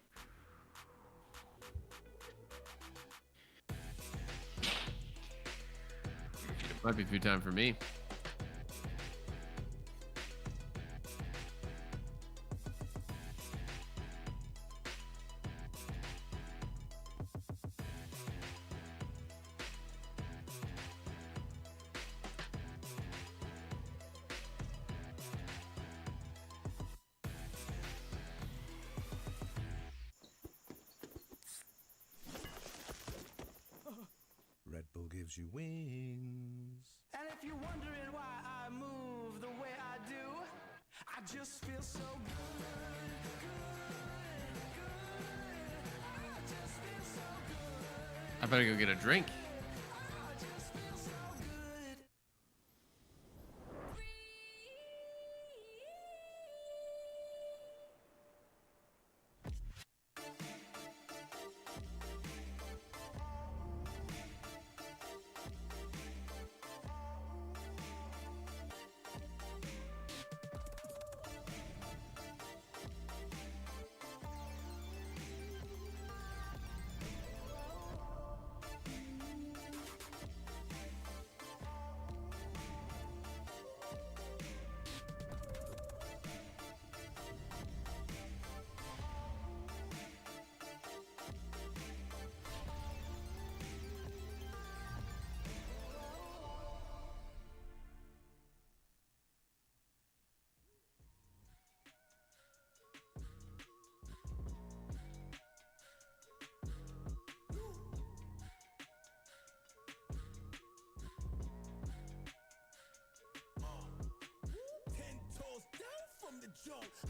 Might be food time for me. Red Bull gives you wings. And if you're wondering why I move the way I do, I just feel so good. I just feel so good. I better go get a drink. I just feel so good.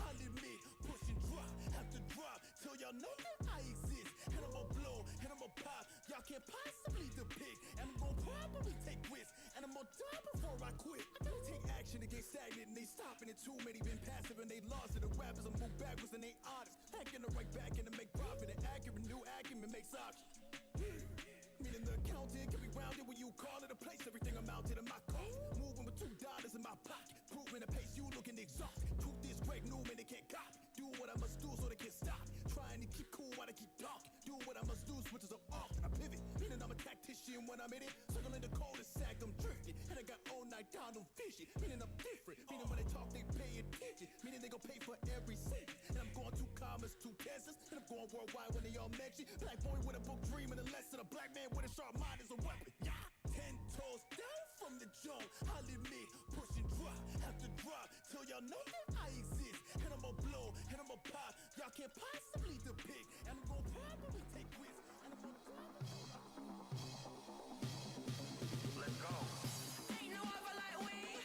I'll admit, push and drop, have to drop till y'all know that I exist. And I'ma blow, and I'ma pop. Y'all can't possibly depict, and I'm gonna probably take risks, and I'm gonna die before I quit. I gotta take action to get stagnant, and they stopping it. Too many been passive, and they lost it. The rappers will move backwards, and they honest. Acting the right back, and to make profit, and accurate new acumen makes options. Meaning the accountant can be rounded when you call it a place. Everything amounted in my cost. Moving with $2 in my pocket. Proving the pace you looking exhausted. Truth is Greg Newman, they can't copy. Do what I must do so they can stop. Trying to keep cool while they keep talking. Do what I must do, switches up often. I pivot, meaning I'm a tactician when I'm in it. Circling the cul-de-sac, I'm drifting. And I got all night down, I'm fishing. Meaning I'm different. Meaning when they talk, they pay attention. Meaning they gon' pay for every cent. And I'm going 2 commas, 2 cancers. And I'm going worldwide when they all mention. Black boy with a book dream and a lesson. A black man with a sharp mind is a weapon. Yeah. 10 toes down from the jump. I'll admit, push and drop, have to drop till y'all know that I exist. And I'ma blow, and I'ma pop. Y'all can't possibly depict, and I'm gonna probably take risks. And I'm gonna probably. Let's go. Ain't no other like we.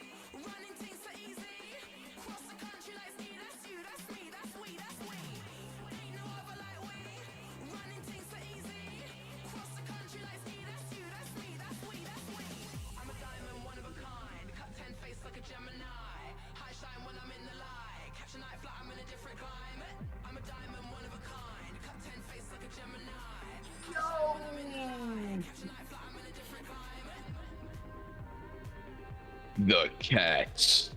The cats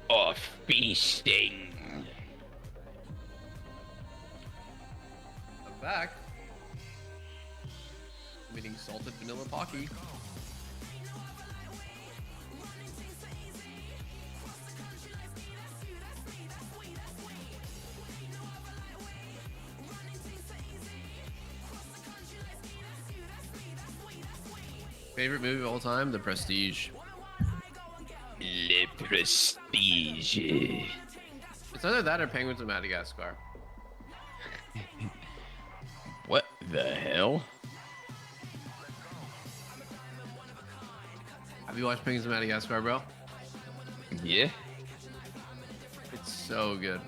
are feasting. I'm back. I'm eating salted vanilla Pocky. Favorite movie of all time? The Prestige. Le Prestige. It's either that or Penguins of Madagascar. What the hell? Have you watched Penguins of Madagascar, bro? Yeah. It's so good.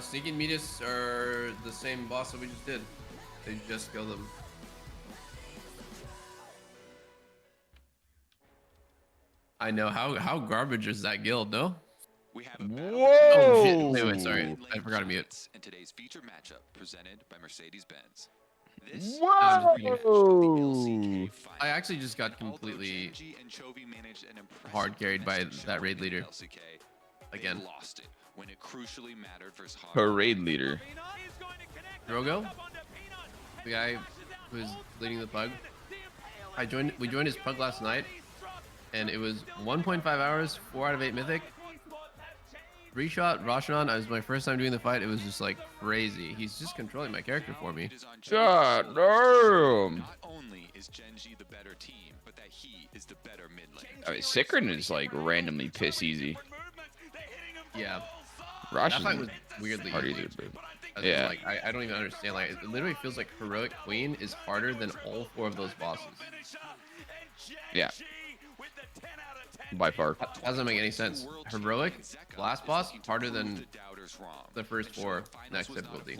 Sneaky and Meteos are the same boss that we just did. They just killed them. I know. How garbage is that guild, no? We have Whoa! Oh shit! Wait, sorry. I forgot to mute. in today's featured matchup presented by Mercedes-Benz. Whoa! I actually just got completely hard carried by that raid leader. Again. Lost it when it crucially mattered versus Parade leader. Drogo, the guy who's leading the pug. We joined his pug last night, and it was 1.5 hours, 4 out of 8 mythic. 3-shot Roshanon. It was my first time doing the fight. It was just like crazy. He's just controlling my character for me. God damn! Not only is Genji the better team, but that he is the better mid lane. I mean, Sikrin is like randomly piss easy. Yeah. Rosh That fight is was weirdly hard easy. easier, but Yeah. yeah. Like I don't even understand. Like it literally feels like Heroic Queen is harder than all 4 of those bosses. Yeah. By far. That doesn't make any sense. Heroic, last boss, harder than the first 4 next difficulty.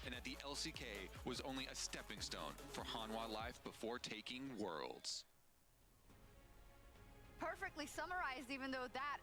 And that the LCK was only a stepping stone for Hanwha Life before taking Worlds. Perfectly summarized, even though that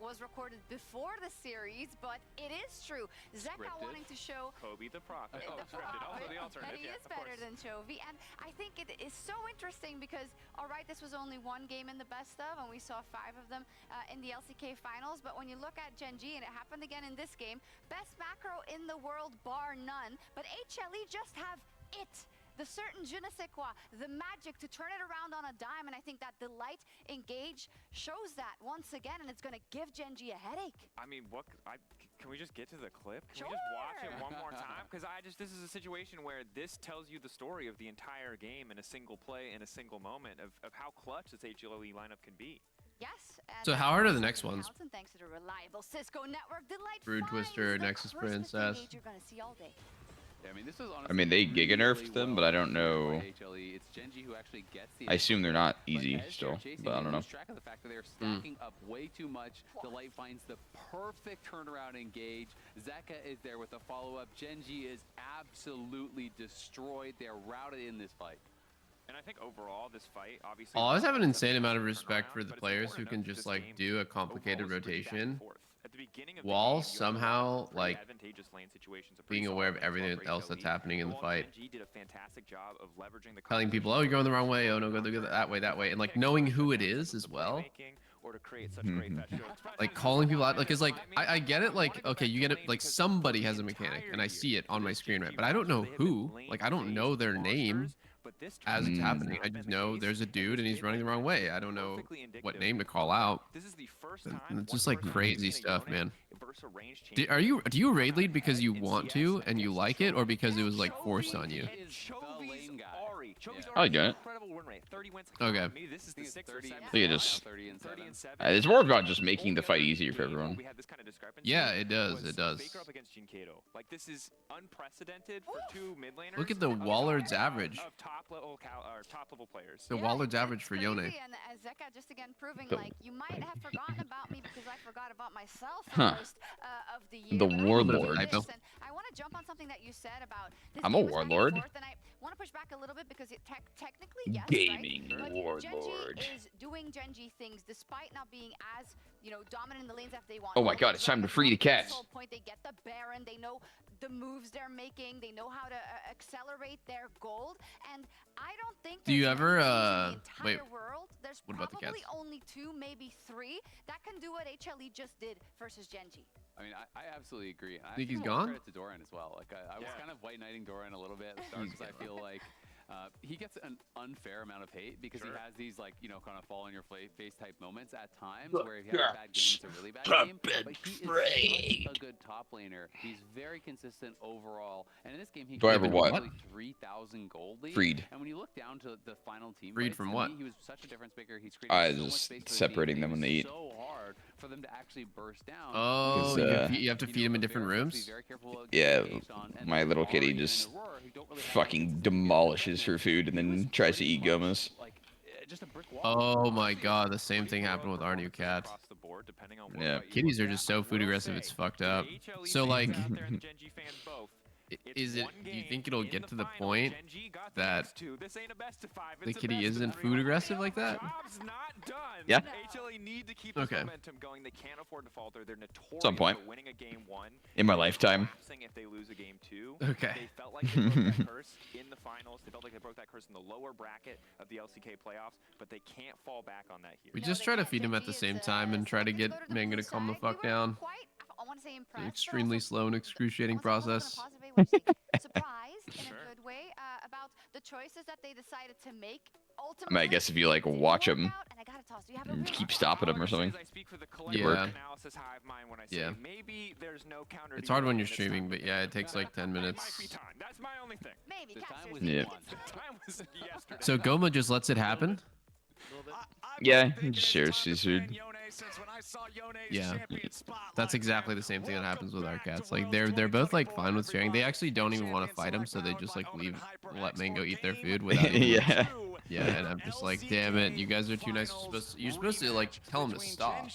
was recorded before the series, but it is true. Zeka Scripted. wanting to show Kobe the Prophet. the Scripted. Also the prophet, alternative. that he Yeah, is of better course. than Chovy, and I think it is so interesting because, all right, this was only 1 game in the best of, and we saw 5 of them in the LCK finals, but when you look at Genji, and it happened again in this game, best macro in the world bar none, but HLE just have it. The certain je ne sais quoi, the magic to turn it around on a dime, and I think that Delight Engage shows that once again, and it's going to give Genji a headache. I mean, can we just get to the clip? Can we just watch it one more time? Because this is a situation where this tells you the story of the entire game in a single play, in a single moment, of how clutch this HLE lineup can be. Yes. So how hard are the next ones? Thanks to the reliable Cisco network, Delight Brood Twister, Nexus Princess. you're going to see all day. Yeah, I mean, this is I mean, they giga nerfed them, but I don't know. It's Genji who actually gets the I assume they're not But easy as still, they're chasing, but I they don't know. lose track of the fact that they're stacking up way too much. Delight finds the perfect turnaround engage. Zeka is there with a follow-up. Genji is absolutely destroyed. They're routed in this fight. And I think overall, this fight, obviously... I'll always have an insane amount of respect for the players who can just like do a complicated rotation while somehow like being aware of everything else that's happening in the fight. Telling people, oh, you're going the wrong way. Oh, no, go that way. And like knowing who it is as well. Like calling people out. Like, it's like, I get it. Like, okay, you get it. Like somebody has a mechanic and I see it on my screen, right? But I don't know who. Like, I don't know their name as it's happening. I just know there's a dude and he's running the wrong way. I don't know what name to call out. It's just like crazy stuff, man. Do you raid lead because you want to and you like it, or because it was like forced on you? I like doing it. Okay. Yeah, just it's more about just making the fight easier for everyone. Yeah, it does. It does. Like, this is unprecedented for 2 mid laners. Look at the Wallard's average. Of top level players. The Wallard's average for Yone. And Zeka just again proving like you might have forgotten about me because I forgot about myself for Huh. most of the year. The But I warlord. want to jump on something that you said about this I'm a game was back and warlord. forth, and I want to push back a little bit because technically, yes, Gaming right? But warlord. Genji is doing Genji things despite not being as, dominant in the lanes as they want. Oh my god, it's time to free the cats. Point, they get the Baron, they know the moves they're making, they know how to accelerate their gold, and I don't think Do you there's ever, many teams in the wait, entire world, there's what about the probably cats? only 2, maybe 3 that can do what HLE just did versus Genji. I mean, I absolutely agree. And I Think he's actually give gone? Credit to Doran as well. Like I was kind of white knighting Doran a little bit at the start because I feel like he gets an unfair amount of hate because he has these like kind of fall on your face type moments at times where if he has a bad game, it's a really bad game. But he is such a good top laner. He's very consistent overall. And in this game, he Do I ever what? 3,000 gold lead. Freed. And when you look down to the final team, Freed fights, from to what? me, he was such a difference maker. He's created so much Just space for the separating team. them when they eat. So hard for them to actually burst down. Oh, 'Cause, you have to feed him in different rooms? Yeah, my little kitty just fucking demolishes her food and then tries to eat Gomas. Oh my god, the same thing happened with our new cat. Yeah. Kitties are just so food aggressive, it's fucked up. So like, is it, do you think it'll get to the point that the kitty isn't food aggressive like that? Yeah. HLE need to keep Okay. this momentum going. They can't afford to falter. They're notorious Some point. for winning a game 1 In my lifetime. collapsing if they lose a game 2. Okay. They felt like they broke that curse in the finals. They felt like they broke that curse in the lower bracket of the LCK playoffs, but they can't fall back on that here. We just try to feed him at the same time and try to get Manga to calm the fuck down. I want to say An impressed, extremely slow and excruciating process. surprised in a good way about the choices that they decided to make. I mean, I guess if you like watch them, keep stopping them or something. Yeah. Analysis hive mind when I say Yeah. maybe there's no counter. It's hard when you're streaming, but yeah, it takes like 10 minutes. That's my only thing. Maybe. Yeah. The time was yesterday. So Goma just lets it happen? Yeah, he just shares his food. Yeah, that's exactly the same thing that happens with our cats. Like they're both like fine with sharing. They actually don't even want to fight him, so they just like let Mango eat their food without. Yeah. Yeah, and I'm just like, damn it, you guys are too nice. You're supposed to like tell him to stop.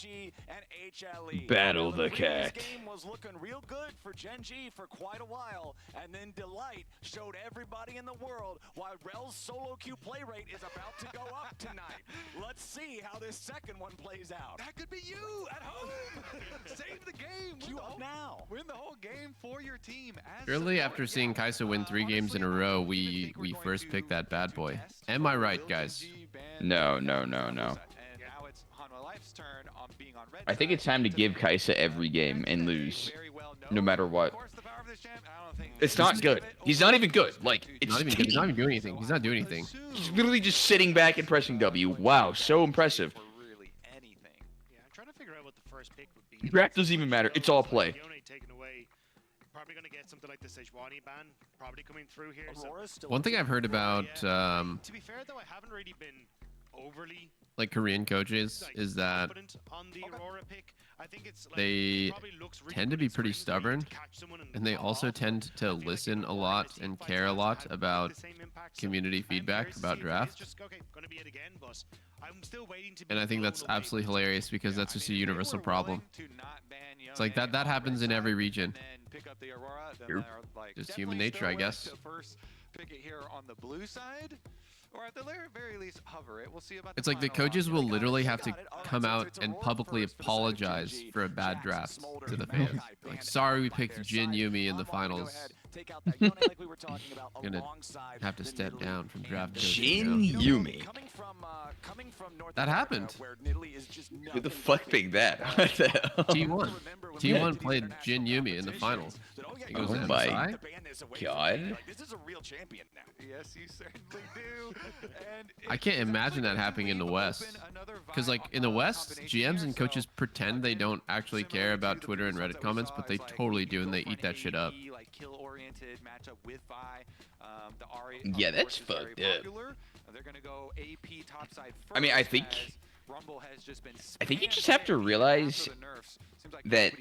Battle the cat. This game was looking real good for Genji for quite a while, and then Delight showed everybody in the world why Rel's solo queue play rate is about to go up tonight. Let's see how this second one plays out. That could be you at home. Save the game. Queue up now. Win the whole game for your team. As Surely after seeing Kaisa win 3 games in a row, we first picked that bad boy. Am I right, guys? No. I think it's time to give Kaisa every game and lose, no matter what. It's not good. He's not even good. Like, it's Not even, he's not even doing anything. He's not doing anything. He's literally just sitting back and pressing W. Wow, so impressive. Draft doesn't even matter. It's all play. Probably gonna get something like the Sejuani ban probably coming through here. One thing I've heard about to be fair though, I haven't really been overly like Korean coaches is that confident on the Aurora pick. I think it's like, they tend to be pretty stubborn, and they also tend to listen a lot and care a lot about community feedback about draft. And I think that's absolutely hilarious because that's just a universal problem. It's like that happens in every region. Just human nature, I guess. First pick it here on the blue side, or at the very least hover it. We'll see about. It's like the coaches will literally have to come out and publicly apologize for a bad draft to the fans. Like, sorry we picked Jin Yumi in the finals. Gonna have to step down from draft. Jin Yumi. That happened. Who the fuck picked that? What the hell? T1 played Jin Yumi in the finals. He goes Oh to my MSI. god. This is a real champion now. Yes, you certainly do. And I can't imagine that happening in the West. Because, like, in the West, GMs and coaches pretend they don't actually care about Twitter and Reddit comments, but they totally do, and they eat that shit up. like kill-oriented matchup with Vi. The Ari Yeah, that's fucked up. They're gonna go AP topside first. I mean, I think Rumble has just been you just have to realize that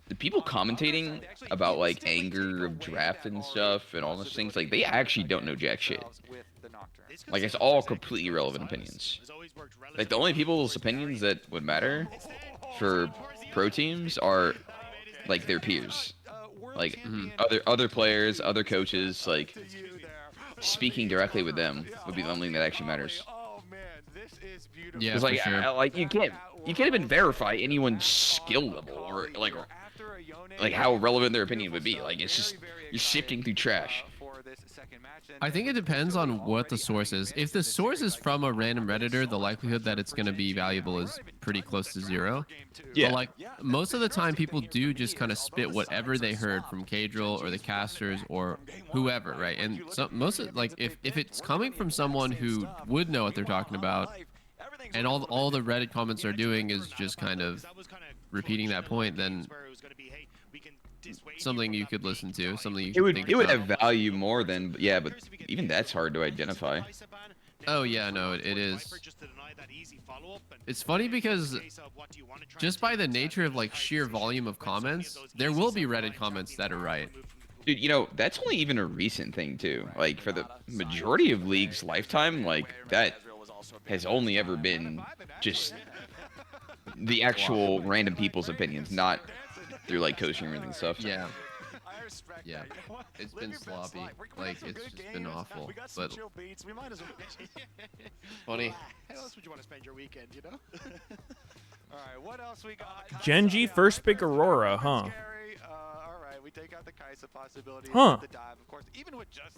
the people commentating about like anger of draft and stuff and all those things, like they actually don't know jack shit. Like it's all completely irrelevant opinions. Like the only people's opinions that would matter for pro teams are like their peers, like other players, other coaches, like speaking directly with them would be the only thing that actually matters. Oh man, this is beautiful. Yeah, Because for like, sure. like you can't even verify anyone's skill level or like how relevant their opinion would be. Like it's just you're sifting through trash. I think it depends on what the source is. If the source is from a random Redditor, the likelihood that it's going to be valuable is pretty close to zero. Yeah. But like most of the time, people do just kind of spit whatever they heard from Kadrill or the casters or whoever, right? And so most of like if it's coming from someone who would know what they're talking about, and all the Reddit comments are doing is just kind of repeating that point, then something you could listen to, something you could think It would about. have value more than but even that's hard to identify. Oh yeah, no, it is. It's funny because just by the nature of like sheer volume of comments, there will be Reddit comments that are right. Dude, you know, that's only even a recent thing too. Like for the majority of League's lifetime, like that has only ever been just the actual random people's opinions, not through like co-streamers and stuff. Yeah. Yeah. It's been sloppy. Like it's just been awful. But funny. How else would you want to spend your weekend, you know? All right, what else we got? Genji first pick Aurora, huh? All right, we take out the Kaisa possibility. Huh. The dive, of course, even with just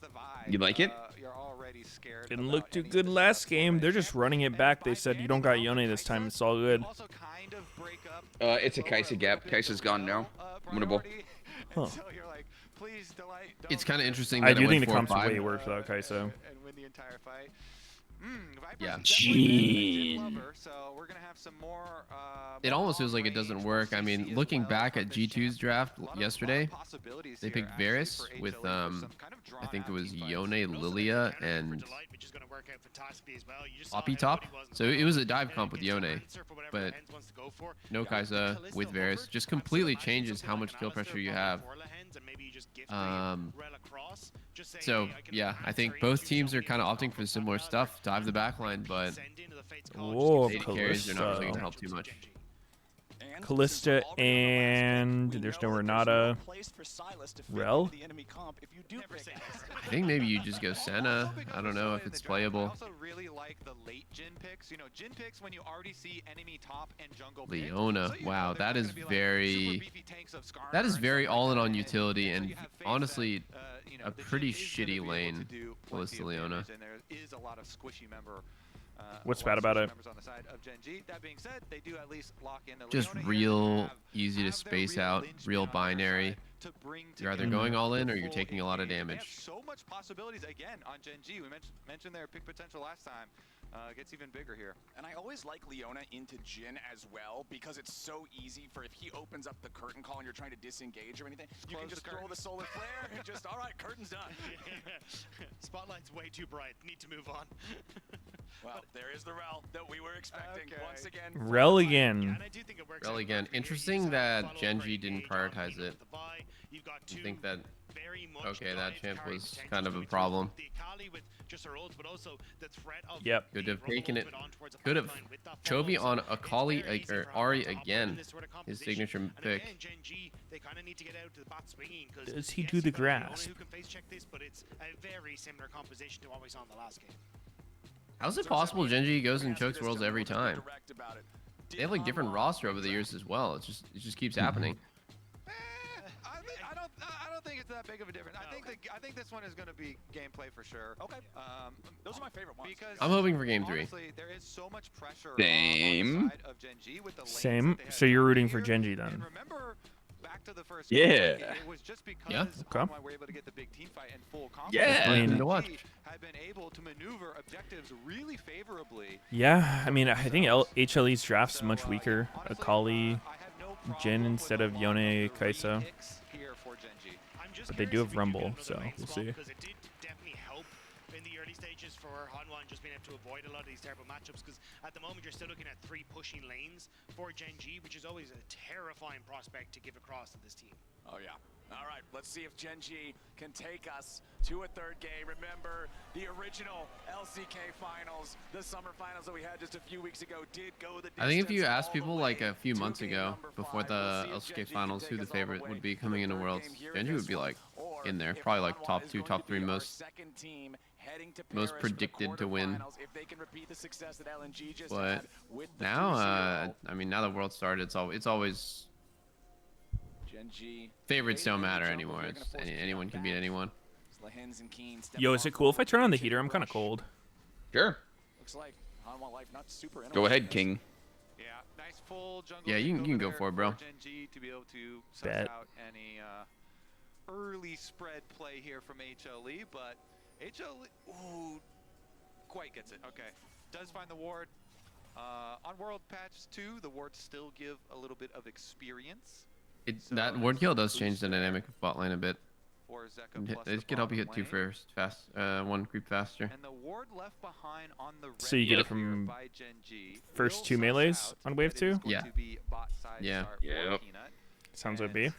the vibe. You like it? You're already scared. Didn't look too good last game. They're just running it back. They said you don't got Yone this time. It's all good. It's a Kaisa gap. Kaisa's gone now. Winnable. Huh. It's kind of interesting. I That do it think the went comps 4-5. way worse without Kaiso. And win the entire fight. Yeah. So we're gonna have some more. It almost feels like it doesn't work. I mean, looking back at G2's draft yesterday, they picked Varus with I think it was Yone, Lilia, and Poppy top. So it was a dive comp with Yone, but no Kaisa with Varus. Just completely changes how much kill pressure you have. So yeah, I think both teams are kind of opting for similar stuff. Dive the backline, but Whoa, AD carries are not really Kalista. gonna help too much. Kalista and there's no Renata. Rel? I think maybe you just go Senna. I don't know if it's playable. I also really like the late Jin picks. You know, Jin picks when you already see enemy top and jungle. Leona, wow, that is very all in on utility and honestly a pretty shitty lane, Kalista Leona. And there is a lot of squishy member. What's bad about it? On the side of Gen G. That being said, they do at least lock in the Just real easy to space out, real binary. You're either going all in or you're taking a lot of damage. So much possibilities again on Gen G. We mentioned their pick potential last time. Gets even bigger here. And I always like Leona into Jin as well because it's so easy for if he opens up the curtain call and you're trying to disengage or anything, you can just throw the solar flare and just, all right, curtain's done. Spotlight's way too bright. Need to move on. Well, there is the Rel that we were expecting once again. Rel again. Rel again. Interesting that Genji didn't prioritize it. I think that okay, that champ was kind of a problem. Yep. Could have taken it. Could have. Chovy on Akali or Ari again. His signature pick. Does he do the grasp? How's it possible Genji goes and chokes worlds every time? They have like different roster over the years as well. It just keeps happening. I don't think it's that big of a difference. I think this one is going to be gameplay for sure. Okay. Those are my favorite ones. Because I'm hoping for game 3. honestly, there is so much pressure Same. on the side of Gen G with the lanes Same. that they So have you're built rooting here. for Genji then? And remember back to the first Yeah. game, it was just because Yeah. Okay. Hanwha were able to get the big team fight and full confidence. Yeah. I mean- Gen to watch. G had been able to maneuver objectives really favorably. Yeah, I mean, I think HLE's draft's much weaker. Akali, Jin instead of Yone, Kaisa. Here for Gen G. But they do have Rumble, so we'll see. Because it did definitely help in the early stages for Hanwha just being able to avoid a lot of these terrible matchups. Because at the moment you're still looking at 3 pushing lanes for Gen G, which is always a terrifying prospect to give across to this team. Oh, yeah. All right, let's see if Gen G can take us to a third game. Remember, the original LCK finals, the summer finals that we had just a few weeks ago did go the distance. I think if you asked all the people way like a few to months game ago, number before 5. We'll the see if LCK Gen G finals, can who take the us all favorite way would be to coming the into third Worlds, game here in Genji this would be one. like Or in there. Probably like top 2, top 3 most predicted to win. But now, I mean, now the world started, it's always favorites don't matter anymore. Anyone can beat anyone. Yo, is it cool if I turn on the heater? I'm kind of cold. Sure. Go ahead, King. Yeah, nice full jungle. Yeah, you can go for it, bro. Gen G to be able to suss Bet. out any early spread play here from HLE, but HLE, ooh, quite gets it. Okay, does find the ward. On World Patch 2, the wards still give a little bit of experience. That ward kill does change the dynamic of bot lane a bit. For Zeka plus It could help you hit 2 fast, 1 creep faster. And the ward left behind on the So you get it from first 2 melees on wave 2? Yeah. Yeah. Yep. Sounds like B.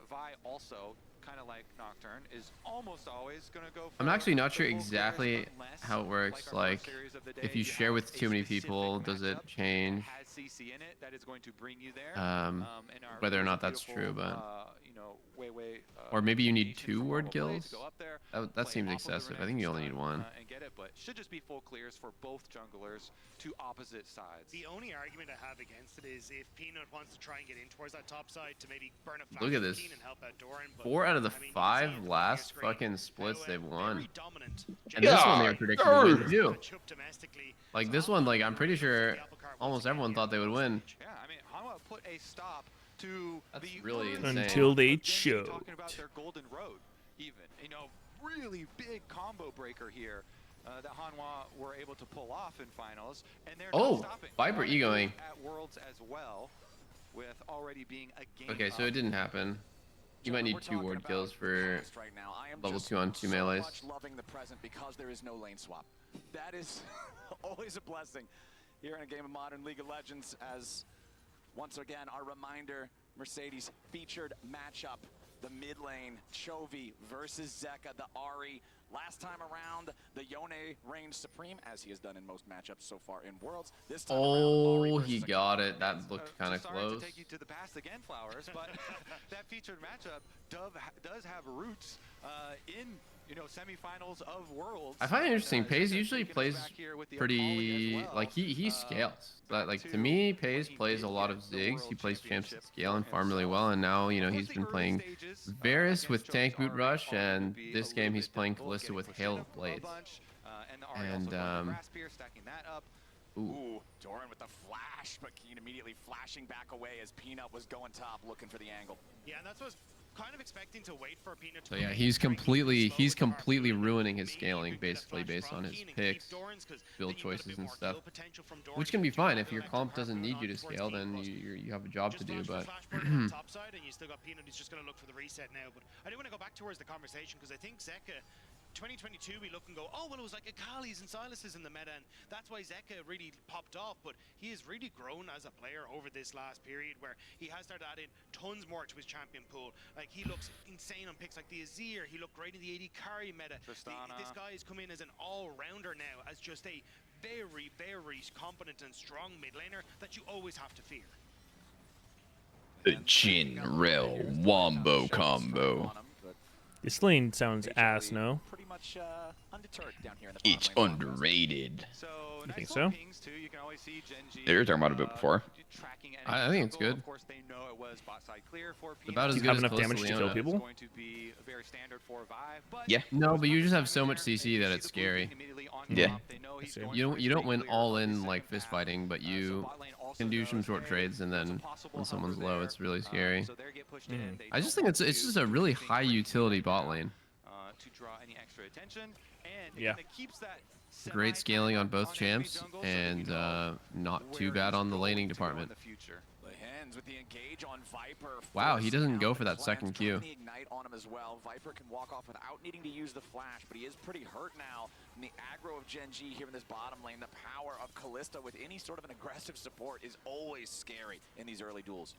Vi also, kind of like Nocturne, is almost always going to go for I'm actually not sure exactly how it works. Like, if you share with too many people, does it change? Whether or not that's true, but or maybe you need 2 ward kills. That seems excessive. I think you only need 1. And get it, but should just be full clears for both junglers to opposite sides. The only argument I have against it is if Peanut wants to try and get in towards that top side to maybe burn a flash Look at this. and help out Doran. 4 out of the 5 last fucking splits they've won. And Yeah, this one they were predicting to win too. Like this one, like I'm pretty sure almost everyone thought they would win. Yeah, I mean, Hanwha put a stop to That's the really insane. Until they Gen G choked. talking about their golden road, even. You know, really big combo breaker here that Hanwha were able to pull off in finals, and they're not stopping. Viper egoing. At Worlds as well, with already being a game. Okay, so it didn't happen. You might need 2 ward kills for level 2 on 2 melees. Much loving the present because there is no lane swap. That is always a blessing here in a game of Modern League of Legends, as once again our reminder, Mercedes featured matchup, the mid lane, Chovy versus Zeka, the Ahri. Last time around, the Yone reigned supreme, as he has done in most matchups so far in Worlds. This time Oh, he got it. That looked kind of Sorry close. to take you to the past again, Flowers, but that featured matchup does have roots in, you know, semifinals of Worlds. I find it interesting. Pays usually plays pretty like he scales. But like to me, Pays plays a lot of Ziggs. He plays champs at scale and farm really well. And now you know he's been playing Varus with Tank Boot Rush, and this game he's playing Kalista with Hail of Blades. And Ooh, Doran with the flash, but Keen immediately flashing back away as Peanut was going top looking for the angle. Yeah, and that's what I was kind of expecting to wait for Peanut to so yeah, he's completely ruining his scaling basically based on his picks, build choices and stuff. Which can be fine if your comp doesn't need you to scale, then you have a job to do. But top side, and you still got Peanut who's just going to look for the reset now. But I do want to go back towards the conversation because I think Zeka 2022 we look and go, oh well, it was like Akali's and Silas's in the meta, and that's why Zeka really popped off. But he has really grown as a player over this last period, where he has started adding tons more to his champion pool. Like he looks insane on picks like the Azir. He looked great in the AD carry meta. This guy has come in as an all-rounder now, as just a very, very competent and strong mid laner that you always have to fear. The Jinrel Wombo combo. This lane sounds ass, no? Pretty much undeterred down here in the It's underrated. You think so? They were talking about it a bit before. I think it's good. It's about as Do you good have as enough damage Kalista to kill Leona. people? Yeah. No, but you just have so much CC that it's scary. Yeah. You don't win all in like fist fighting, but you can do some short trades, and then when someone's low, it's really scary. I just think it's just a really high utility bot lane. To draw any extra attention, and yeah, it keeps that great scaling on both champs, and not too bad on the laning department. With the engage on Viper. Wow, he doesn't go for that second Q. The ignite on him as well. Viper can walk off without needing to use the flash, but he is pretty hurt now. And the aggro of Gen G here in this bottom lane, the power of Kalista with any sort of an aggressive support is always scary in these early duels.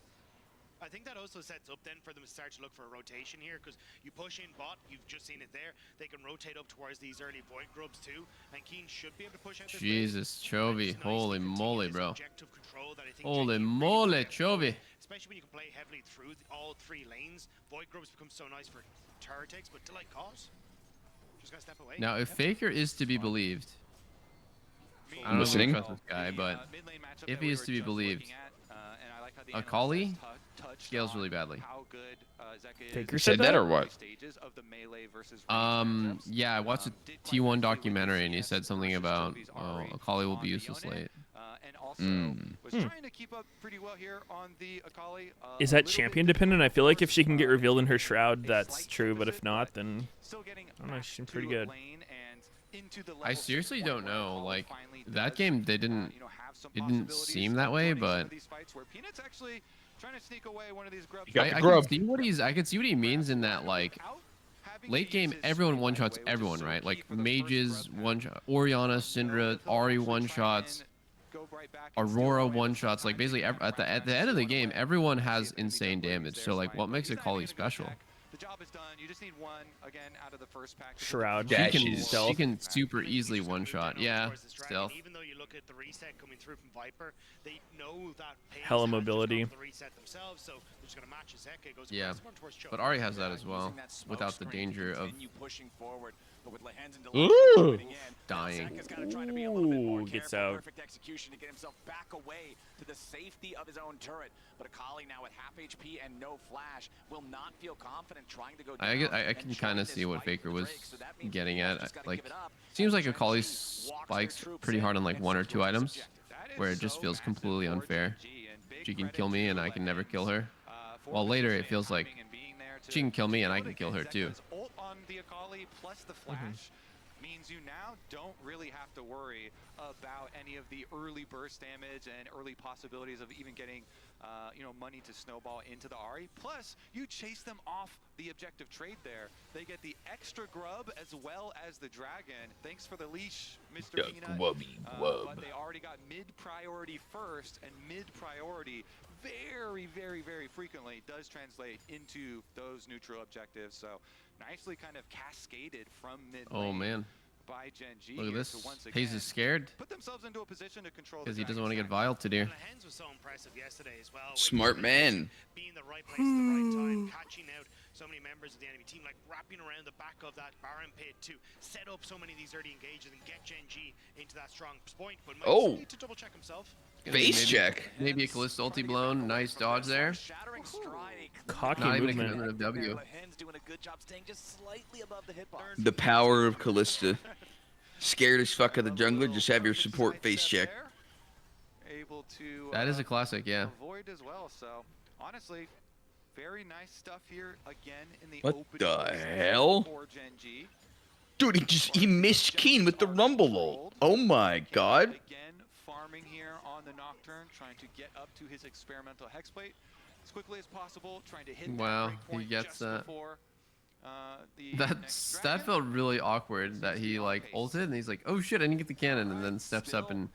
I think that also sets up then for them to start to look for a rotation here, because you push in bot, you've just seen it there. They can rotate up towards these early void grubs too, and Keen should be able to push out this wave. Jesus, Chovy. Holy moly, bro. Objective control that I think Holy JG really moly, wanna get going, Chovy. especially when you can play heavily through all 3 lanes. Void grubs become so nice for turret takes, but Delight cause. Just gotta step away. Now, if Faker is to be believed, I don't know if Listening. we trust this guy, but if he is to be believed, Akali scales really badly. Faker said that or what? Yeah, I watched a T1 documentary and he said something about, oh, Akali will be useless late. Is that champion dependent? I feel like if she can get revealed in her shroud, that's true. But if not, then I don't know. She seems pretty good. I seriously don't know. Like that game, it didn't seem that way, but I can see what he means in that, like, late game, everyone one-shots everyone, right? Like mages one-shot, Orianna, Syndra, Ahri one-shots, Aurora one-shots. Like basically at the end of the game, everyone has insane damage. So like, what makes Akali special? The job is done. You just need one again out of the first pack. Shroud. She can super easily one-shot. Yeah, stealth. Even though you look at the reset coming through from Viper, they know that Hella mobility. the reset themselves, so they're just gonna match Zeke. Goes Yeah, across one towards Cho. but Ahri has that as well, without the danger of dying. Ooh, gets out. Perfect execution to get himself back away to the safety of his own turret. But Akali now with half HP and no flash will not feel confident trying to go down. I can kind of see what Faker was getting at. Like, seems like Akali spikes pretty hard on like 1 or 2 items, where it just feels completely unfair. She can kill me and I can never kill her. While later it feels like she can kill me and I can kill her too. Ult on the Akali plus the flash means you now don't really have to worry about any of the early burst damage and early possibilities of even getting money to snowball into the Ahri. Plus, you chase them off the objective trade there. They get the extra grub as well as the dragon. Thanks for the leash, Mr. Peanut. But they already got mid-priority first, and mid-priority very, very, very frequently does translate into those neutral objectives. So nicely kind of cascaded from mid lane. Oh man. By Gen G. Look at this. Hayes is scared Put themselves into a position to control because he doesn't want to get vialed to do. Hands was so impressive yesterday as well. Smart man. Being the right place at the right time, catching out so many members of the enemy team, like wrapping around the back of that Baron pit to set up so many of these early engages and get Gen G into that strong point. But might need to double check himself. Face check. Maybe a Callisto ulti blown. Nice dodge there. Cocky Not even a movement. commitment of W. The power of Callista. Scared as fuck of the jungler, just have your support face check. Able to That is a classic, yeah. avoid as well. So honestly, very nice stuff here again in the What opening the phase hell? for Gen G. Dude, he missed Keen with the rumble ult. Oh my god. Again, farming here on the Nocturne, trying to get up to his experimental hexplate as quickly as possible, trying to hit Wow, that he break point gets just that. before That felt really awkward that he like ulted and he's like, oh shit, I didn't get the cannon, and then steps up and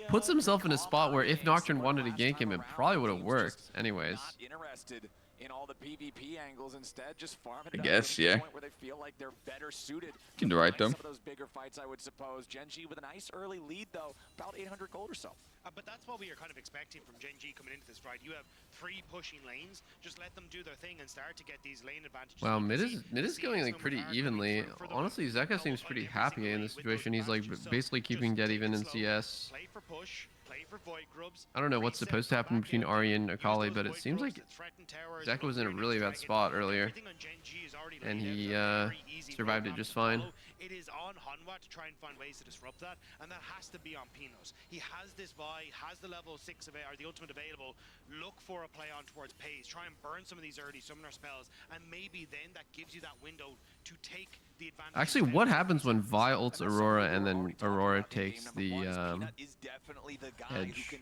puts himself in a spot where if Nocturne wanted to gank him, it probably would have worked. Anyways. Interested in all the PvP angles, instead just farm it I up guess, to the yeah. point where they feel like they're better suited Can to do right, fight though. some of those bigger fights, I would suppose. Gen G with a nice early lead though, about 800 gold or so. But that's what we are kind of expecting from Gen G coming into this fight. You have 3 pushing lanes, just let them do their thing and start to get these lane advantages. Wow, mid is going like pretty evenly. Honestly, Zeka seems pretty happy in this situation. He's like basically keeping dead even in CS. Play for push, play for void grubs. I don't know what's supposed to happen between Ahri and Akali, but it seems like Zeka was in a really bad spot earlier, and he survived it just fine. It is on Hanwha to try and find ways to disrupt that, and that has to be on Pinos. He has this Vi, has the level 6 or the ultimate available. Look for a play on towards Pays. Try and burn some of these early summoner spells, and maybe then that gives you that window to take the advantage. Actually, what happens when Vi ults Aurora and then Aurora takes the edge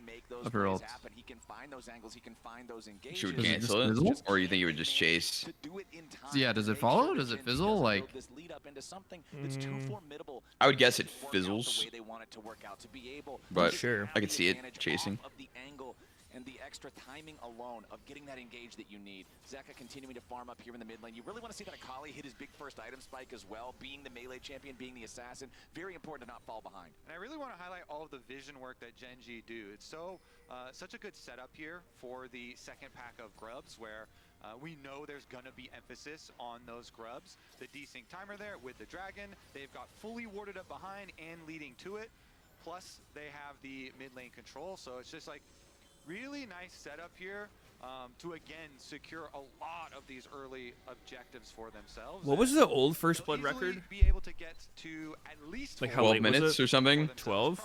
of her ult? He can find those angles, he can find those engagements. She would Does it cancel just it? fizzle? Or you think you would just chase? So yeah, does it follow? Does it fizzle? Like, I would guess it fizzles. But Sure. I could see it chasing. and the extra timing alone of getting that engage that you need. Zeka continuing to farm up here in the mid lane. You really want to see that Akali hit his big first item spike as well, being the melee champion, being the assassin. Very important to not fall behind. And I really want to highlight all of the vision work that Gen G do. It's such a good setup here for the second pack of grubs, where we know there's gonna be emphasis on those grubs. The desync timer there with the dragon, they've got fully warded up behind and leading to it. Plus they have the mid lane control, so it's just like really nice setup here to again secure a lot of these early objectives for themselves. What was the old First Blood record? Be able to get to at least Like how 12 late was minutes it? or something? 12?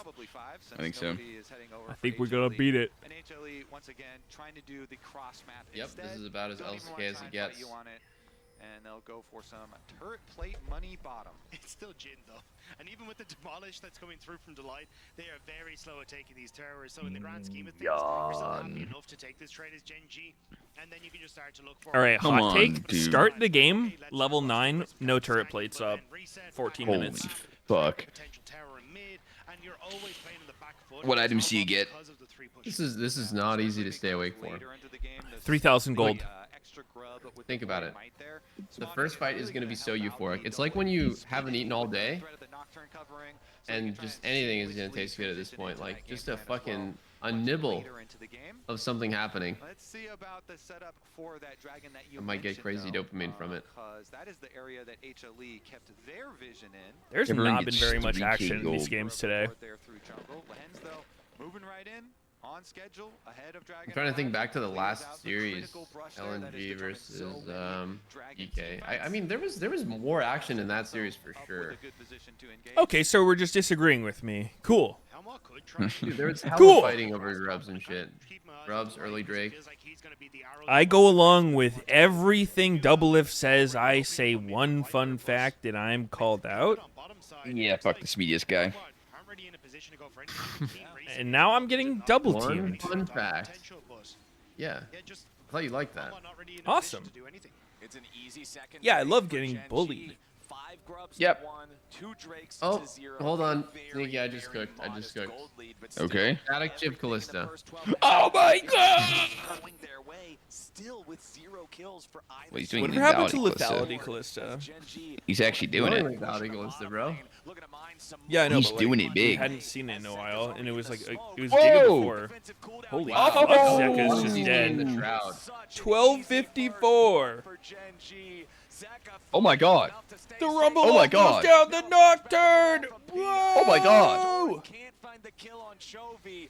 I think so. I think we're gonna beat it. And HLE once again trying to do the cross map Yep, instead. this is about as Don't even LCK wanna as try it and gets. fight you on it, and they'll go for some turret plate money bottom. It's still Jin though, and even with the demolish that's coming through from Delight, they are very slow at taking these towers. So in the grand scheme of things, you're still happy enough to take this trade as Gen G, and then you can just start to look for. All right, Come hot on, take. dude. Start the game, level 9, no turret plates up, 14 Holy minutes. fuck. Potential tower in mid, and you're always playing in the back foot. What items do you get? Because of the 3 push. This is not easy to stay awake for. 3,000 gold. Think about it. The first fight is going to be so euphoric. It's like when you haven't eaten all day, and just anything is going to taste good at this point. Like just a nibble of something happening. Let's see about the setup for that dragon that you I might get crazy dopamine from it. Because that is the area that HLE kept their vision in. There's Everyone not been gets very much 3K action in these gold. games today. There through jungle. Lehens though moving right in on schedule ahead of Dragon. I'm trying to think back to the last series, LNG versus DK. I mean, there was more action in that series for sure. Okay, so we're just disagreeing with me. Cool. Dude, there was hella Cool. fighting over grubs and shit. Grubs, early Drake. I go along with everything Doublelift says. I say one fun fact and I'm called out. Yeah, fuck this Meteos guy. And now I'm getting double One teamed. fun fact. Yeah. I thought you liked that. Awesome. It's an easy second. Yeah, I love getting bullied. 5 grubs Yep. to 1, 2 drakes Oh, to 0. hold on. Very, Sneaky, I just very cooked. I just modest cooked. gold lead, but still Okay. Static chip Callista. Oh my god! going their way, still with 0 kills for either Well, he's doing Whatever happened to lethality lethality Callista? He's actually doing it. Lethality Callista, bro. Yeah, I know. He's but, doing like, it big. I hadn't seen it in a while, and it was like it was Whoa! Giga before. Holy Oh! fuck, Zeka's just In dead. the shroud. 12:54. Oh my god. The rumble Oh my goes god. down the nocturne. Whoa! Oh my god. Can't find the kill on Chovy.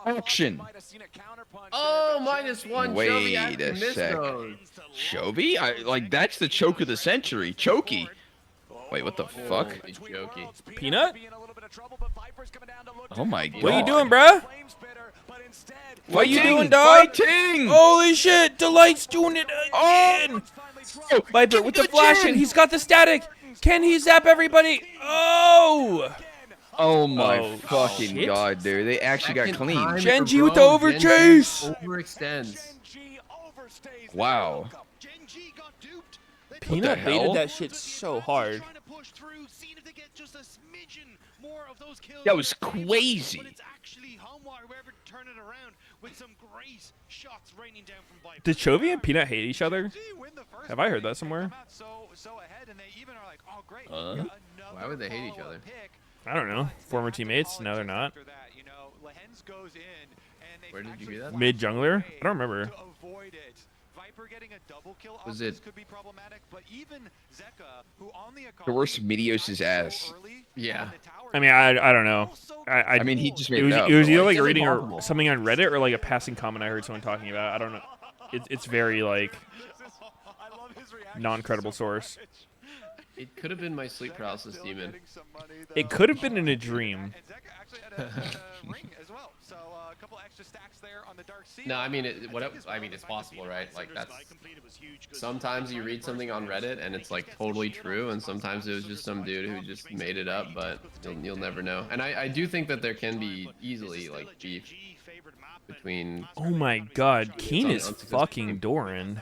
Action. Might have seen a counterpunch. Oh, -1. Wait Chovy a actually missed sec. those. Chovy? Like that's the choke of the century. Chokey. Wait, what the fuck? Holy jokey. Peanut? Oh my god. What are you doing, bruh? What you doing, dog? Fighting! Holy shit! Delight's doing it again. Oh, Viper with the flash, and he's got the static. Can he zap everybody? Oh! Oh my Oh, fucking shit. god, dude. They actually got Second clean. time in Gen a G with the row, overchase. Gen G overextends. Wow. Peanut hell? baited that shit so hard. That was crazy. But it's actually Homewire whoever turn it around with some great shots raining down from Viper. Did Chovy and Peanut hate each other? Have I heard that somewhere? Why would they hate each other? I don't know. Former teammates? No, they're not. Where did you hear that? Mid jungler? I don't remember. Was it? The worst Meteos' ass. Yeah. I mean, I don't know. I mean, he just made it was, it up, it was but, either like, like it's reading or impossible. something on Reddit or like a passing comment I heard someone talking about. I don't know. It's very like non-credible source. It could have been my sleep paralysis demon. It could have been in a dream. No, I mean, I mean, it's possible, right? Like that's. Sometimes you read something on Reddit and it's like totally true, and sometimes it was just some dude who just made it up, but you'll never know. And I do think that there can be easily like beef between. Oh my god, Keen is Unsuccessful. fucking Doran.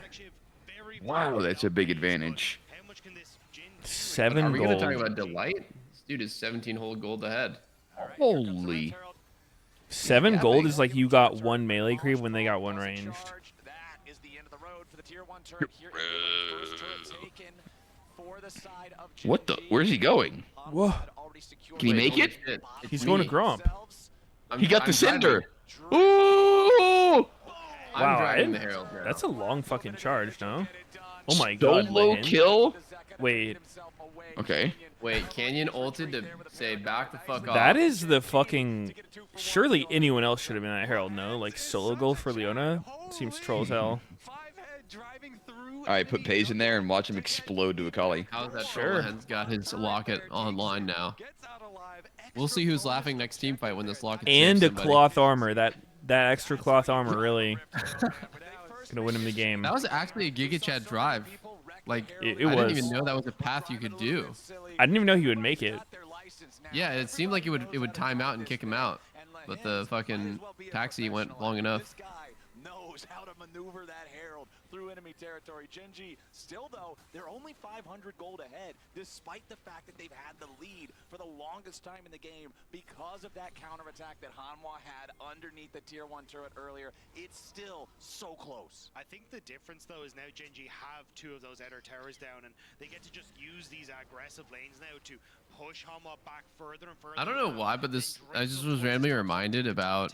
Wow, that's a big advantage. 7 Are we gonna gold. talk about Delight? This dude is 17 whole gold ahead. Holy. 7 Yeah, gold big. is like you got 1 melee creep when they got 1 ranged. That is the end of the road for the tier 1 turret here. First turret taken for the side of What the? Where's he going? Whoa. Can he make it? He's going to Gromp. He got the I'm cinder. driving- Ooh! I'm Wow, driving the Herald now. that's a long fucking charge, no? Oh my Solo god, Lin. kill? Wait, Okay. Wait, Canyon ulted to say back the fuck off. that is the fucking... Surely anyone else should have been that Herald, no? Like, solo goal for Leona? Seems troll as hell. Alright, put Paige in there and watch him explode to Akali. How's that Sure. Trollhead's got his locket online now? We'll see who's laughing next team fight when this locket And saves a somebody. cloth armor. That extra cloth armor really gonna win him the game. That was actually a Giga Chat drive. Like, It I didn't was. even know that was a path you could do. I didn't even know he would make it. Yeah, it seemed like it would time out and kick him out, but the fucking taxi went long enough. Knows how to maneuver that Herald through enemy territory. Genji, still though, they're only 500 gold ahead, despite the fact that they've had the lead for the longest time in the game because of that counterattack that Hanwha had underneath the tier 1 turret earlier. It's still so close. I think the difference though is now Genji have 2 of those outer towers down, and they get to just use these aggressive lanes now to push Hanwha back further and further. I don't know why, but I just was randomly reminded about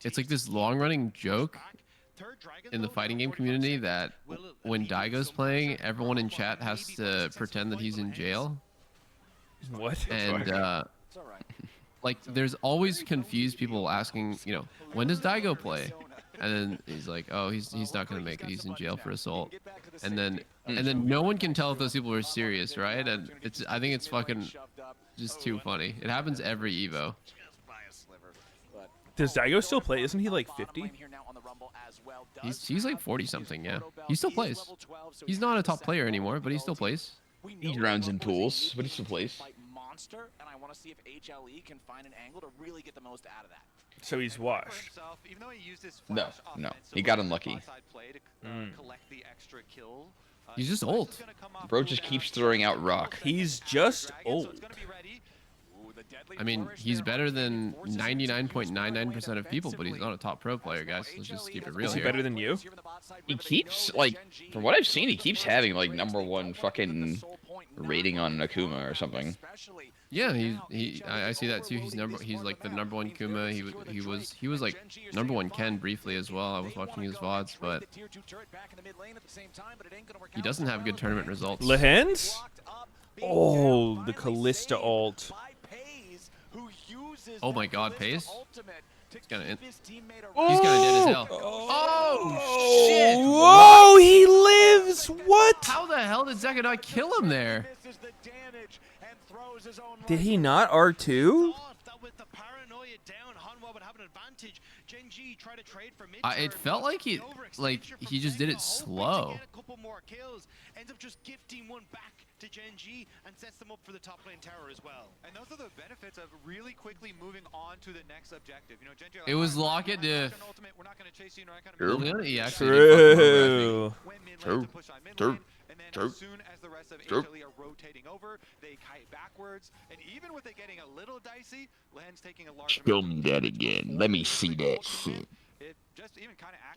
it's like this long-running joke in the fighting game community that when Daigo's playing, everyone in chat has to pretend that he's in jail. What? And like, there's always confused people asking, you know, when does Daigo play? And then he's like, oh, he's not gonna make it. He's in jail for assault. And then no one can tell if those people are serious, right? And I think it's fucking just too funny. It happens every Evo. Does Daigo still play? Isn't he like 50? He's like 40 something, yeah. He still plays. He's not a top player anymore, but he still plays. He rounds in pools, but he still plays. Monster, and I want to see if HLE can find an angle to really get the most out of that. So he's washed. No. He got unlucky. He's just old. Bro just keeps throwing out rock. He's just old. I mean, he's better than 99.99% of people, but he's not a top pro player, guys. Let's just keep it real Is he here. better than you? He keeps, like, from what I've seen, he keeps having, like, #1 fucking rating on Akuma or something. Yeah, I see that too. He's like the #1 Kuma. He was like #1 Ken briefly as well. I was watching his VODs, but he doesn't have good tournament results. Lehens? Oh, the Callista ult. Oh my god, Pace? He's gonna dead as hell. Oh shit! Whoa, he lives! What? How the hell did Zeka not kill him there? Did he not R2? It felt like he just did it slow. Ends up just gifting one back to Genji and sets them up for the top lane tower as well. And those are the benefits of really quickly moving on to the next objective. You know, Genji, It was lock it diff. we're not going to chase you, True. True. As soon as the rest of HLE are rotating over, they kite backwards, and even with it getting a little dicey, Len's taking a large Show me that again. Let me see that shit.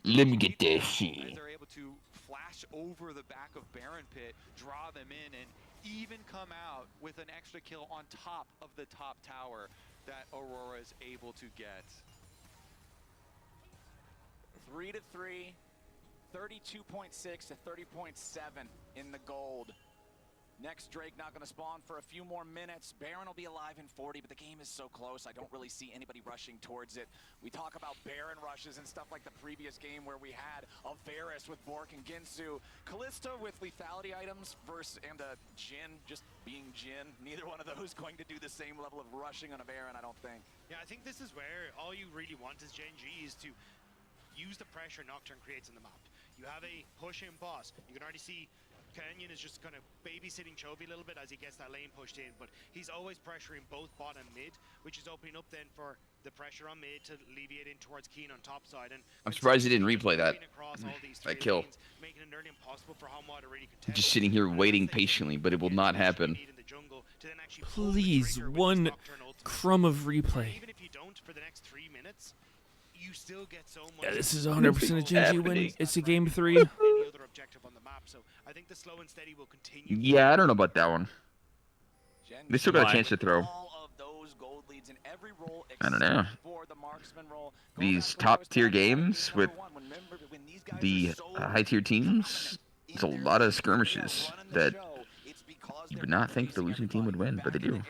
Let me get that shit. they're able to flash over the back of Baron Pit, draw them in, and even come out with an extra kill on top of the top tower that Aurora is able to get. 3-3, 32.6 to 30.7 in the gold. Next Drake not going to spawn for a few more minutes. Baron will be alive in 40, but the game is so close, I don't really see anybody rushing towards it. We talk about Baron rushes and stuff like the previous game where we had a Varus with Bork and Ginsu. Callista with lethality items and Jhin just being Jhin. Neither one of those going to do the same level of rushing on a Baron, I don't think. Yeah, I think this is where all you really want as Genji is to use the pressure Nocturne creates in the map. You have a push-in boss. You can already see Canyon is just kind of babysitting Chovy a little bit as he gets that lane pushed in, but he's always pressuring both bot and mid, which is opening up then for the pressure on mid to alleviate in towards Keen on top side. And I'm surprised he didn't replay that kill. Making it nearly impossible for Hanwha to really I'm just sitting here waiting patiently, but it will not happen. Please, one crumb of replay. Even if you don't for the next 3 minutes. minutes, you still get so much. Yeah, this is 100% a Genji win. It's a game 3. Any other objective on the map, so I think the slow and steady will continue. Yeah, I don't know about that one. They still got a chance to throw. I don't know. These top tier games with the high tier teams, it's a lot of skirmishes that you would not think the losing team would win, but they do.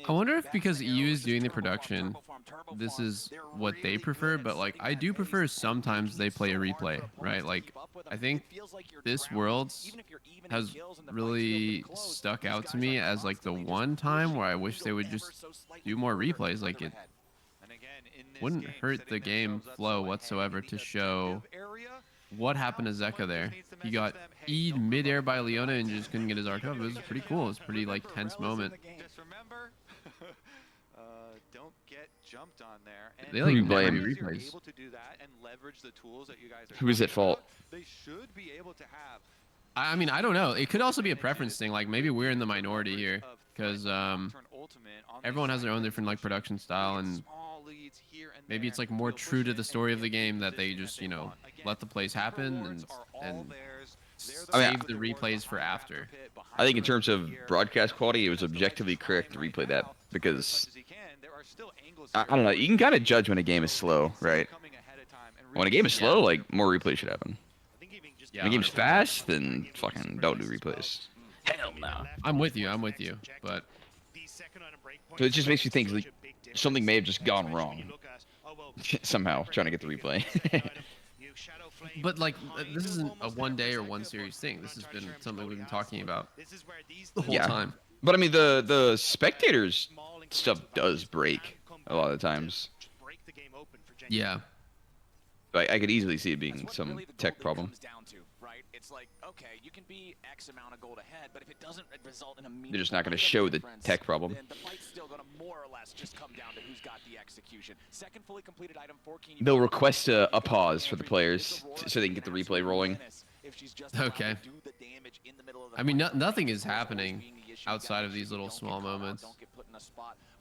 I wonder if because EU is doing the production, this is what they prefer, but like I do prefer sometimes they play a replay, right? Like I think this Worlds has really stuck out to me as like the one time where I wish they would just do more replays. Like it wouldn't hurt the game flow whatsoever to show what happened to Zeka there. He got E'd midair by Leona and just couldn't get his arc up. It was pretty cool. It was a pretty like tense moment. Just remember, don't get jumped on there. And They like they blame. should be able to do that and leverage the tools that you guys are Who is at fault? They should be able to have. I mean, I don't know. It could also be a preference thing. Like maybe we're in the minority here because everyone has their own different like production style, and maybe it's like more true to the story of the game that they just let the plays happen and save the replays for after. I think in terms of broadcast quality, it was objectively correct to replay that because I don't know. You can kind of judge when a game is slow, right? When a game is slow, like more replays should happen. Yeah, when a game's fast, then fucking don't do replays. Hell no. I'm with you. But So it just makes me think like something may have just gone wrong somehow trying to get the replay. But like this isn't a one day or one series thing. This has been something we've been talking about the whole time. But I mean the spectators stuff does break a lot of the times. Yeah. I could easily see it being some tech problem. It's like, okay, you can be X amount of gold ahead, but if it doesn't result in a They're just not going to show the tech problem. then the fight's still going to more or less just come down to who's got the execution. Second fully completed item 14. They'll request a pause for the players so they can get the replay rolling. Okay. I mean, nothing is happening outside of these little small moments.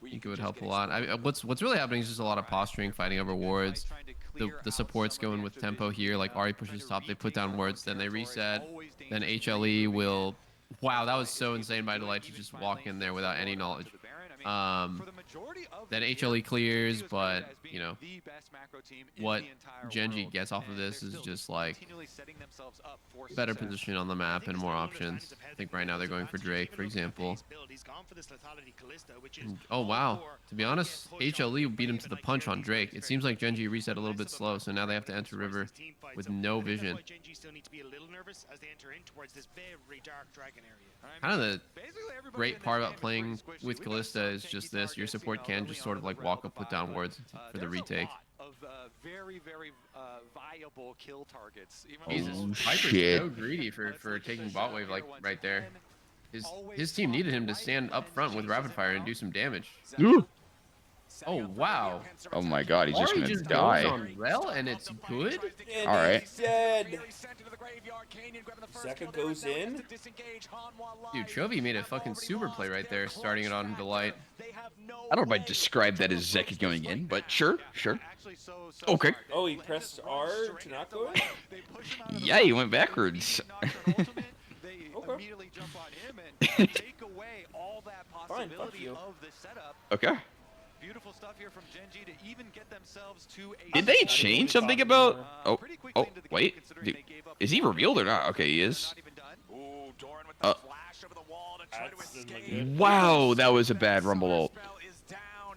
I think it would help a lot. I mean, what's really happening is just a lot of posturing, fighting over wards. The support's going with tempo here. Like Ahri pushes top, they put down wards, then they reset. Then HLE will. Wow, that was so insane by Delight to just walk in there without any knowledge. Then HLE clears, but what Genji gets off of this is just like better position on the map and more options. I think right now they're going for Drake, for example. Oh wow, to be honest, HLE beat him to the punch on Drake. It seems like Genji reset a little bit slow, so now they have to enter River with no vision. Kind of the great part about playing with Callista is just this: your support can just sort of like walk up, put down wards for the retake. Of very viable kill targets. Jesus, Viper's shit. so greedy for taking bot wave like right there. His team needed him to stand up front with rapid fire and do some damage. Ooh. Oh wow! Oh my god, he's just Ahri gonna just die. goes on Rel and it's good. All right. Dead. Zeka goes in. Dude, Chovy made a fucking super play right there, starting it on Delight. I don't know if I'd describe that as Zeka going in, but sure. Okay. Oh, he pressed R to not go in? Yeah, he went backwards. Immediately jump on him and take away all that possibility of the setup. Okay. Beautiful stuff here from Genji to even get themselves to a. Did they change something about? Oh, wait. Dude, is he revealed or not? Okay, he is. Wow, that was a bad rumble ult.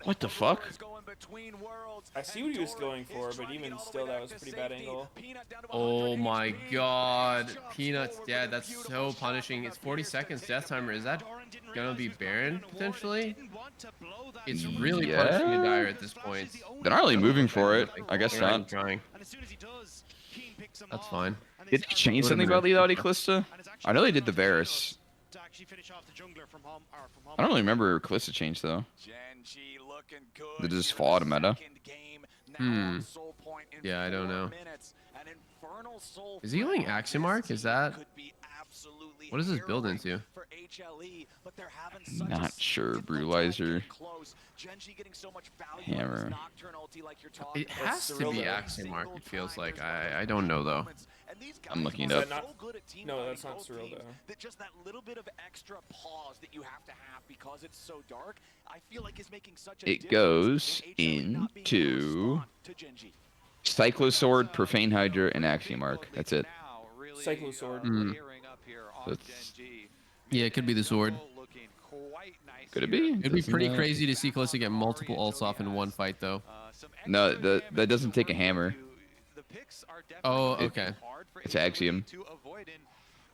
What the fuck? I see what he was going for, but even still, that was a pretty bad angle. Oh my god, Peanut's dead. That's so punishing. It's 40 seconds death timer. Is that gonna be Baron potentially? It's really punishing a Dire at this point. They're not really moving for it. I guess not. Trying. That's fine. Did they change something about lethality Callista? I know they did the Varus. I don't really remember Callista change though. They just fall out of meta. Yeah, I don't know. Is he going Axiom Arc? Is that... What does this build into? Not sure. Brutalizer. Hammer. It has to be Axiom Arc, it feels like. I don't know, though. I'm looking it Is up. that no, that's not surreal though. That just that little bit of extra pause that you have to have because it's so dark, I feel like is making such a It goes into Cyclosword, Profane Hydra, and Axiom Arc. That's it. Cyclosword. Yeah, it could be the sword. Could it be? It'd be pretty crazy to see Callisto get multiple ults off in one fight, though. No, that doesn't take a hammer. Oh, okay. It's Axiom.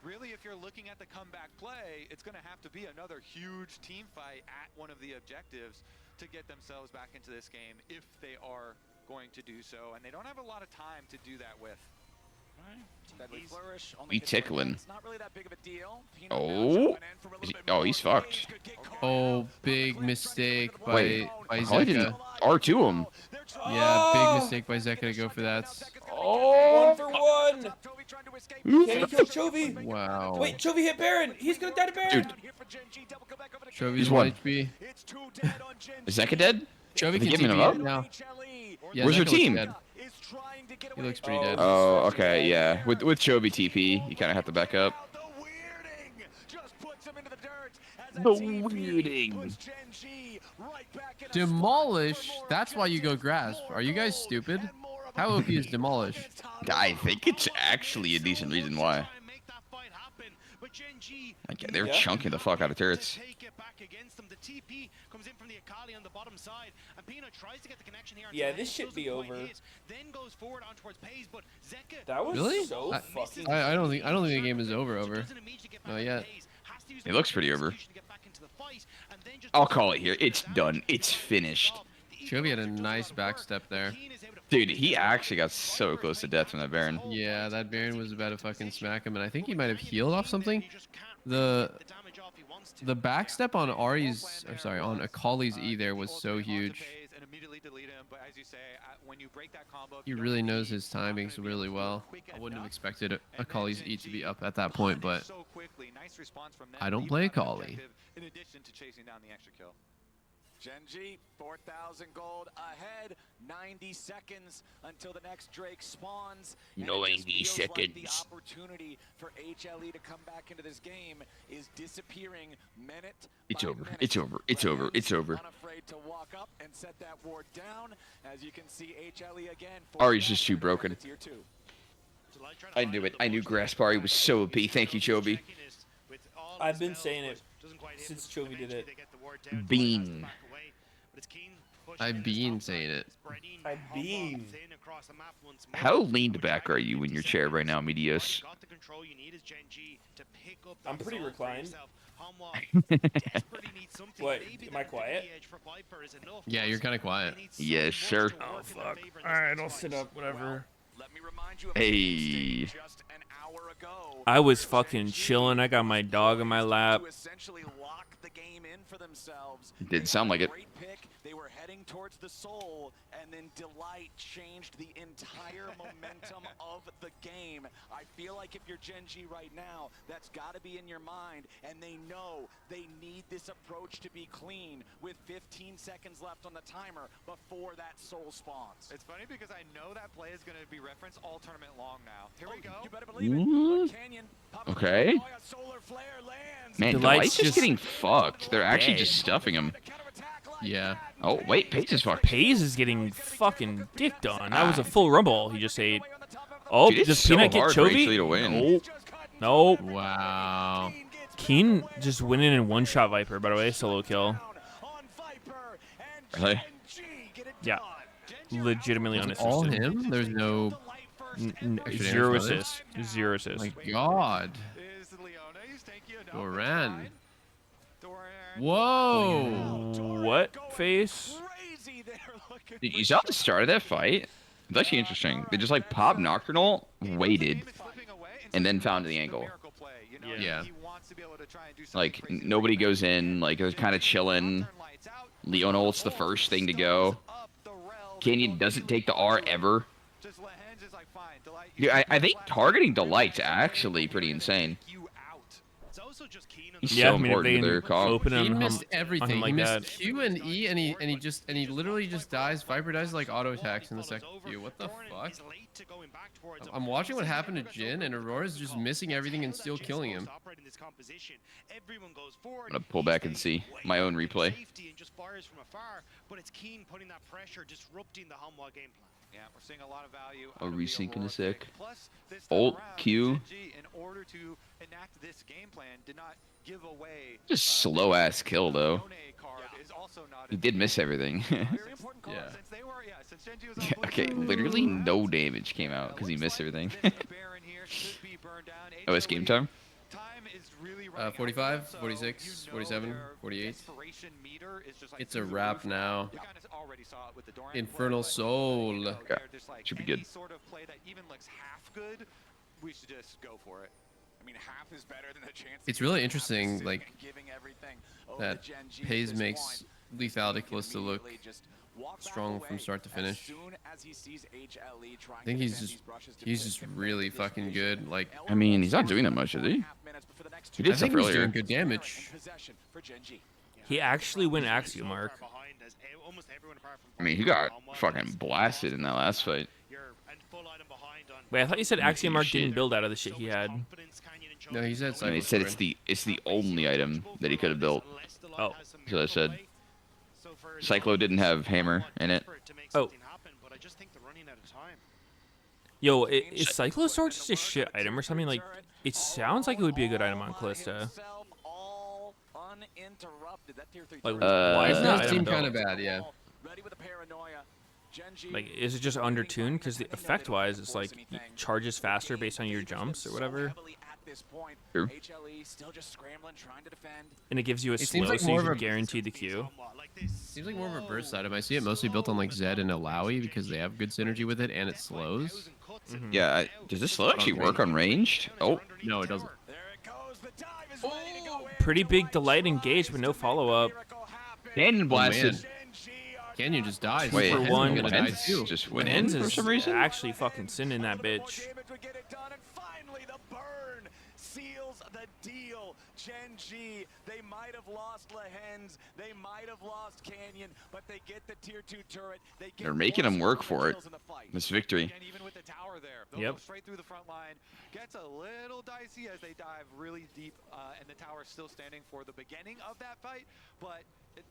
Really, if you're looking at the comeback play, it's going to have to be another huge team fight at one of the objectives to get themselves back into this game if they are going to do so. And they don't have a lot of time to do that with. He tickling. Oh, oh, he's fucked. Oh, big mistake by Wait, Zeka. I didn't R2 him. Yeah, big mistake by Zeka to go for that. Oh, 1 for 1. Can he kill Chovy? Wow. Wait, Chovy hit Baron. He's gonna die to Baron. Dude. Chovy's one. 1 HP. Is Zeka dead? Chovy Are they can giving him TP up? now. Yeah, Where's Zeka your looks team? dead. He looks pretty dead. Oh, okay, yeah. With Chovy TP, you kind of have to back up. The weirding. Demolish? That's why you go Grasp. Are you guys stupid? How OP is Demolish? I think it's actually a decent reason why. Like, they're chunking the fuck out of turrets. Yeah, this should be over. That was Really? so fucking. I don't think the game is over. Not yet. It looks pretty over. I'll call it here. It's done. It's finished. Chovy had a nice backstep there. Dude, he actually got so close to death from that Baron. Yeah, that Baron was about to fucking smack him, and I think he might have healed off something. The backstep on Ari's, or sorry, on Akali's E there was so huge. He really knows his timings really well. I wouldn't have expected Akali's E to be up at that point, but I don't play Akali. In addition to chasing down the extra kill. Genji, 4,000 gold ahead, 90 seconds until the next Drake spawns. 90 seconds. Like the opportunity for HLE to come back into this game is disappearing minute. It's over. It's over. It's over. It's over. Unafraid to walk up and set that ward down. As you can see, HLE again. Ari's just too broken. I knew it. I knew Grasp Ari was so OP. Thank you, Chovy. I've been saying it since Chovy did it. Bean. I've been saying it. I've been. How leaned back are you in your chair right now, Meteos? I'm pretty reclined. What? Am I quiet? Yeah, you're kind of quiet. Yes, sir. Oh fuck. All right, I'll sit up. Whatever. Hey. I was fucking chilling. I got my dog in my lap. Didn't sound like it. They were heading towards the soul, and then Delight changed the entire momentum of the game. I feel like if you're Genji right now, that's got to be in your mind, and they know they need this approach to be clean with 15 seconds left on the timer before that soul spawns. It's funny because I know that play is going to be referenced all tournament long now. Here we go. You better believe it. Canyon, Okay. Man, Delight's just getting fucked. They're actually just stuffing him. Yeah. Oh, wait, Pace is fucked. Pace is getting fucking dicked on. That was a full rumble he just ate. Oh, Dude, it's does so Peanut get hard for Chovy? HLE to win. Nope. Nope. Wow. Keen just winning in one-shot Viper, by the way. Solo kill. Really? Yeah. Legitimately Was it unassisted. all him? There's no... Zero assist. Zero assist. My god. Doran. Whoa. What face? Dude, you saw the start of that fight? It's actually interesting. They just like popped Nocturnal, waited, and then found the angle. Yeah. Like, nobody goes in, like, they're kind of chilling. Leon ult's the first thing to go. Canyon doesn't take the R ever. Dude, I think targeting Delight's actually pretty insane. He's Yeah, so I mean, if important they to their comp. open He him missed on everything. him He like missed that. Q and E, and he literally just dies. Viper dies like auto attacks in the second Q. What the fuck? I'm watching what happened to Jin, and Aurora's just missing everything and still killing him. I'm gonna pull back and see my own replay. But it's Keen putting that pressure, disrupting the Hanwha game plan. Yeah, we're seeing a lot of value. I'll resync in a sec. Plus, this time Alt around, Q. Gen G, in order to enact this game plan, did not give away. Just slow ass kill though. He did miss everything. Yeah. Okay, literally no damage came out because he missed everything. Oh, it's game time? 45, 46, 47, 48. It's a wrap now. Infernal Soul. Okay. Should be good. Sort of play that even looks half good, we should just go for it. I mean, half is better than the chance. It's really interesting, like, that Pays makes Lethality Callista look strong from start to finish. I think he's just really fucking good. Like, I mean, he's not doing that much, is he? He did I stuff think he's earlier. doing good damage. He actually went Axiom Mark. I mean, he got fucking blasted in that last fight. Wait, I thought you said Axiom Mark Shit. didn't build out of the shit he had. No, he said I mean, he said it's the only item that he could have built. Oh. That's what I said. Cyclo didn't have hammer in it. Oh. Yo, is Cyclo Sword just a shit item or something? Like, it sounds like it would be a good item on Callista. Like, why is it that does item seem built? kind of bad, yeah. Like, is it just undertuned? Because the effect-wise, it's like it charges faster based on your jumps or whatever. True. And it gives you a It slow, seems like so you more of can a- guarantee the Q. Seems like more of a burst item. I see it mostly built on like Zed and Alawi because they have good synergy with it and it slows. Yeah, does this slow actually work on ranged? Oh. No, it doesn't. Pretty big Delight engaged, but no follow-up. Canyon blasted. Canyon just dies. Wait, For one, gonna die Wentz too. just went Wentz in for is some reason? actually fucking sending that bitch. Seals the deal. Gen G, they might have lost Lehens, they might have lost Canyon, but they get the tier 2 turret. They get They're making him work for it. This victory. And even with the tower there, they'll Yep. go straight through the front line. Gets a little dicey as they dive really deep, and the tower is still standing for the beginning of that fight, but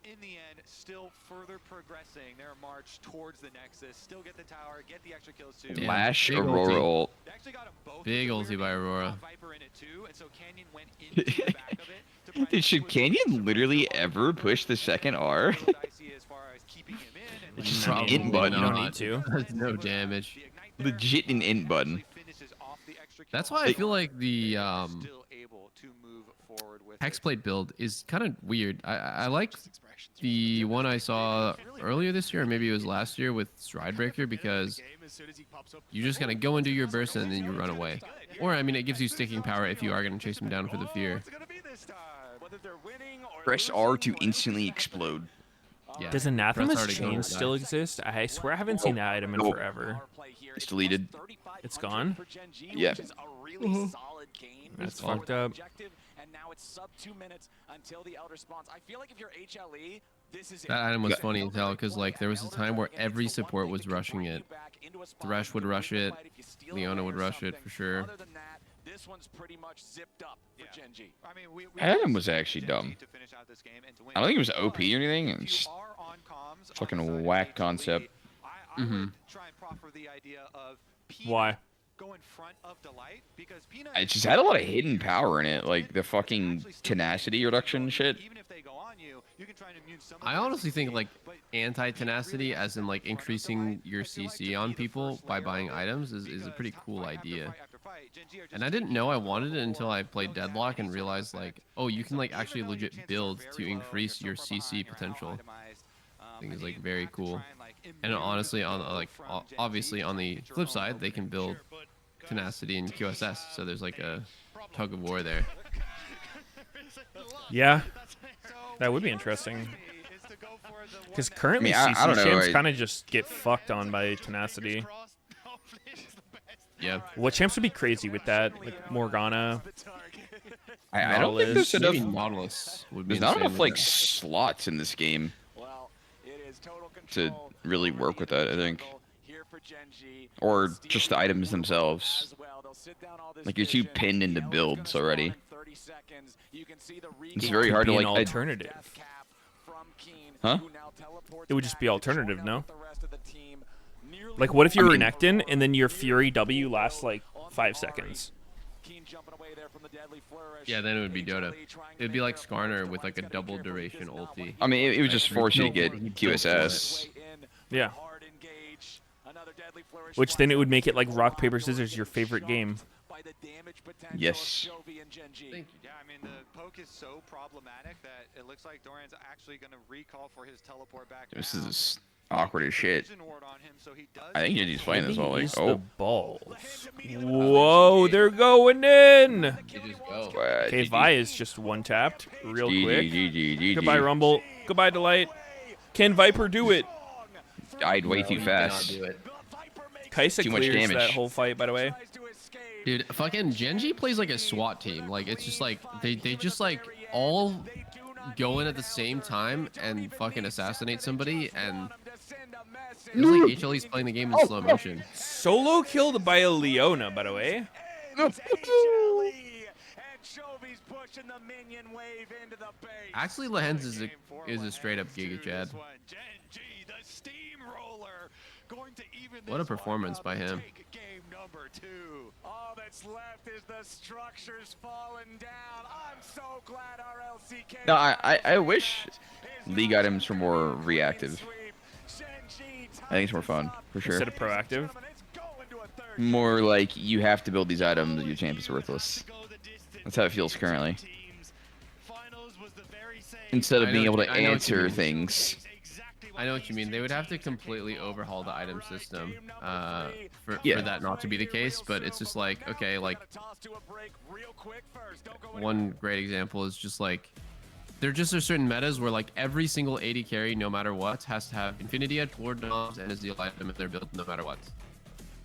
in the end, still further progressing their march towards the Nexus. Still get the tower, get the extra kills too. Damn, Flash big Aurora ulti. ult. They actually got them both. Big ulti by Aurora. Viper in it too, and so Canyon went into the back of it. To try and Dude, should Canyon literally ever push the second R? dicey as far as keeping him in. And It's just I an mean, int button. you don't need to. That's no damage. Legit an int button. That's why I feel like the still able to move forward with Hexblade build is kind of weird. I like the one I saw earlier this year, or maybe it was last year with Stridebreaker, because you just kind of go and do your burst and then you run away. Or, I mean, it gives you sticking power if you are going to chase him down for the fear. Press R to instantly explode. Yeah. Does Press Anathema's R to go chain and still die. exist? I swear I haven't seen that item in Nope. forever. It's deleted. It's gone? Yeah. That's fucked up. And now it's sub 2 minutes until the Elder spawns. I feel like if you're HLE, this is That item was funny as hell because like there was a time where every support was rushing it. Thresh would rush it, Leona would rush it for sure. Other than that, this one's pretty much zipped up for Gen G. I mean, we Adam was actually dumb. to finish out this game and to win. I don't think it was OP or anything. It's You just are on comms on fucking the side of whack HLE. concept. I would try and proffer the idea of Peanut Why? go in front of Delight because Peanut It just had a lot of hidden power in it, like the fucking tenacity reduction shit. even if they go on you, you can try and immune some of I honestly think like anti-tenacity, as in like increasing your CC on people by buying items, is a pretty cool idea. And I didn't know I wanted it until I played Deadlock and realized like, oh, you can like actually legit build to increase your CC potential. I think it's like very cool. And honestly, on like obviously on the flip side, they can build tenacity and QSS, so there's like a tug of war there. Yeah. That would be interesting. Because currently I don't CC know. champs kind of just get fucked on by tenacity. Yeah. What champs would be crazy with that? Like Morgana. I don't think there's enough. Maybe Nautilus would be There's not insane enough with like that. slots in this game to really work with that. I think, or just the items themselves. Like you're too pinned into builds already. It's very hard to be like. an alternative. Huh? It would just be alternative, no? Like, what if you're Renekton and then your Fury W lasts like 5 seconds? Yeah, then it would be Dota. It'd be like Skarner with like a double duration ulti. I mean, it would just Like, force you to he'd get kill for it. QSS. Yeah. Which then it would make it like rock, paper, scissors your favorite game. Yes. Yeah, I mean the poke is so problematic that it looks like Dorian's actually going to recall for his teleport back. This is awkward as shit. I think Genji's playing this well. Like, Use the oh. balls. Whoa, they're going in. Okay, GG. Vi is just one tapped real GG, quick. GG. Goodbye, Rumble. Goodbye, Delight. Can Viper do it? Died way too fast. Kaisa Too much clears damage. that whole fight, by the way. Dude, fucking Genji plays like a SWAT team. Like it's just like they just like all go in at the same time and fucking assassinate somebody, and it's like HLE's playing the game in slow motion. Solo killed by a Leona, by the way. Actually, Lehens is a straight up Giga Chad. What a performance by him. All that's left is the structures falling down. I'm so glad our LCK. No, I wish League items were more reactive. I think it's more fun, for sure. Instead of proactive. More like you have to build these items or your champion's worthless. That's how it feels currently. Instead of being able to answer things. I know what you mean. They would have to completely overhaul the item system for that not to be the case. But it's just like, okay, like one great example is just like there just are certain metas where like every single AD carry, no matter what, has to have Infinity Edge, Lord Noms, and a Zeal item in their build, no matter what.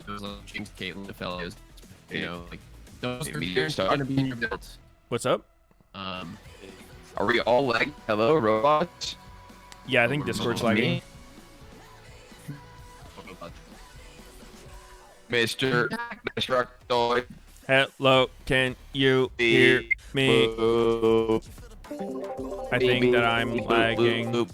Those like Jinx, Caitlyn, Aphelios, you know, like those are going to be in your build. What's up? Are we all lagging? Hello, robots? Yeah, I think Discord's lagging. Mr. Destructoid. Hello, can you hear me? I think that I'm lagging.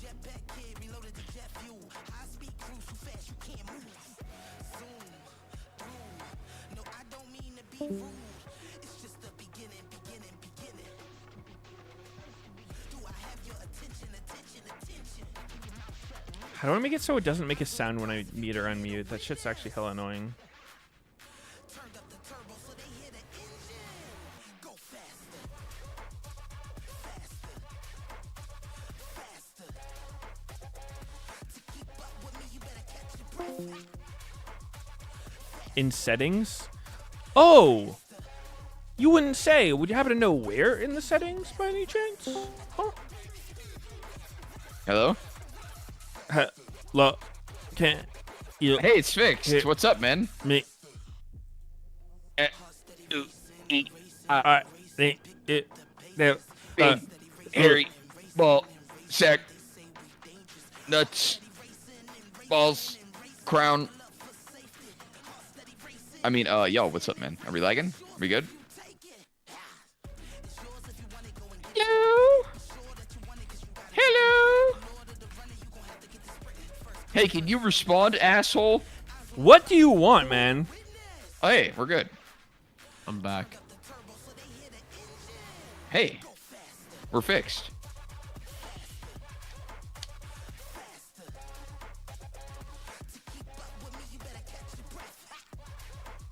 How do I make it so it doesn't make a sound when I mute or unmute? That shit's actually hella annoying. In settings? Oh! You wouldn't say. Would you happen to know where in the settings by any chance? Huh? Hello? Hello? Can you... Hey, it's fixed. What's up, man? Me. Harry, ball, sack, nuts, balls, crown. I mean, yo, what's up, man? Are we lagging? Are we good? Hello? Hello? Hey, can you respond, asshole? What do you want, man? Oh, hey, we're good. I'm back. Hey, we're fixed.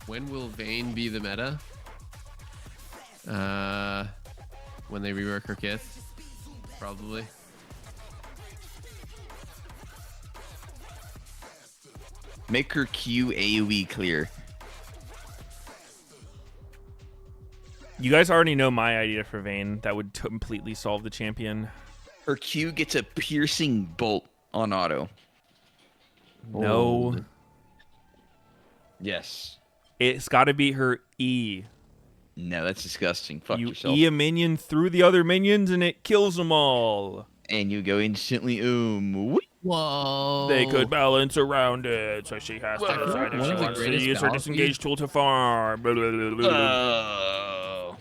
When will Vayne be the meta? When they rework her kith, probably. Make her Q AoE clear. You guys already know my idea for Vayne. That would completely solve the champion. Her Q gets a piercing bolt on auto. No. Hold. Yes. It's got to be her E. No, that's disgusting. Fuck you yourself. E a minion through the other minions and it kills them all. And you go instantly. Whoa. They could balance around it, so she has to Whoa. decide if One she of the wants to greatest use her fallacies- disengage tool to farm. Blah, blah, blah, blah, blah.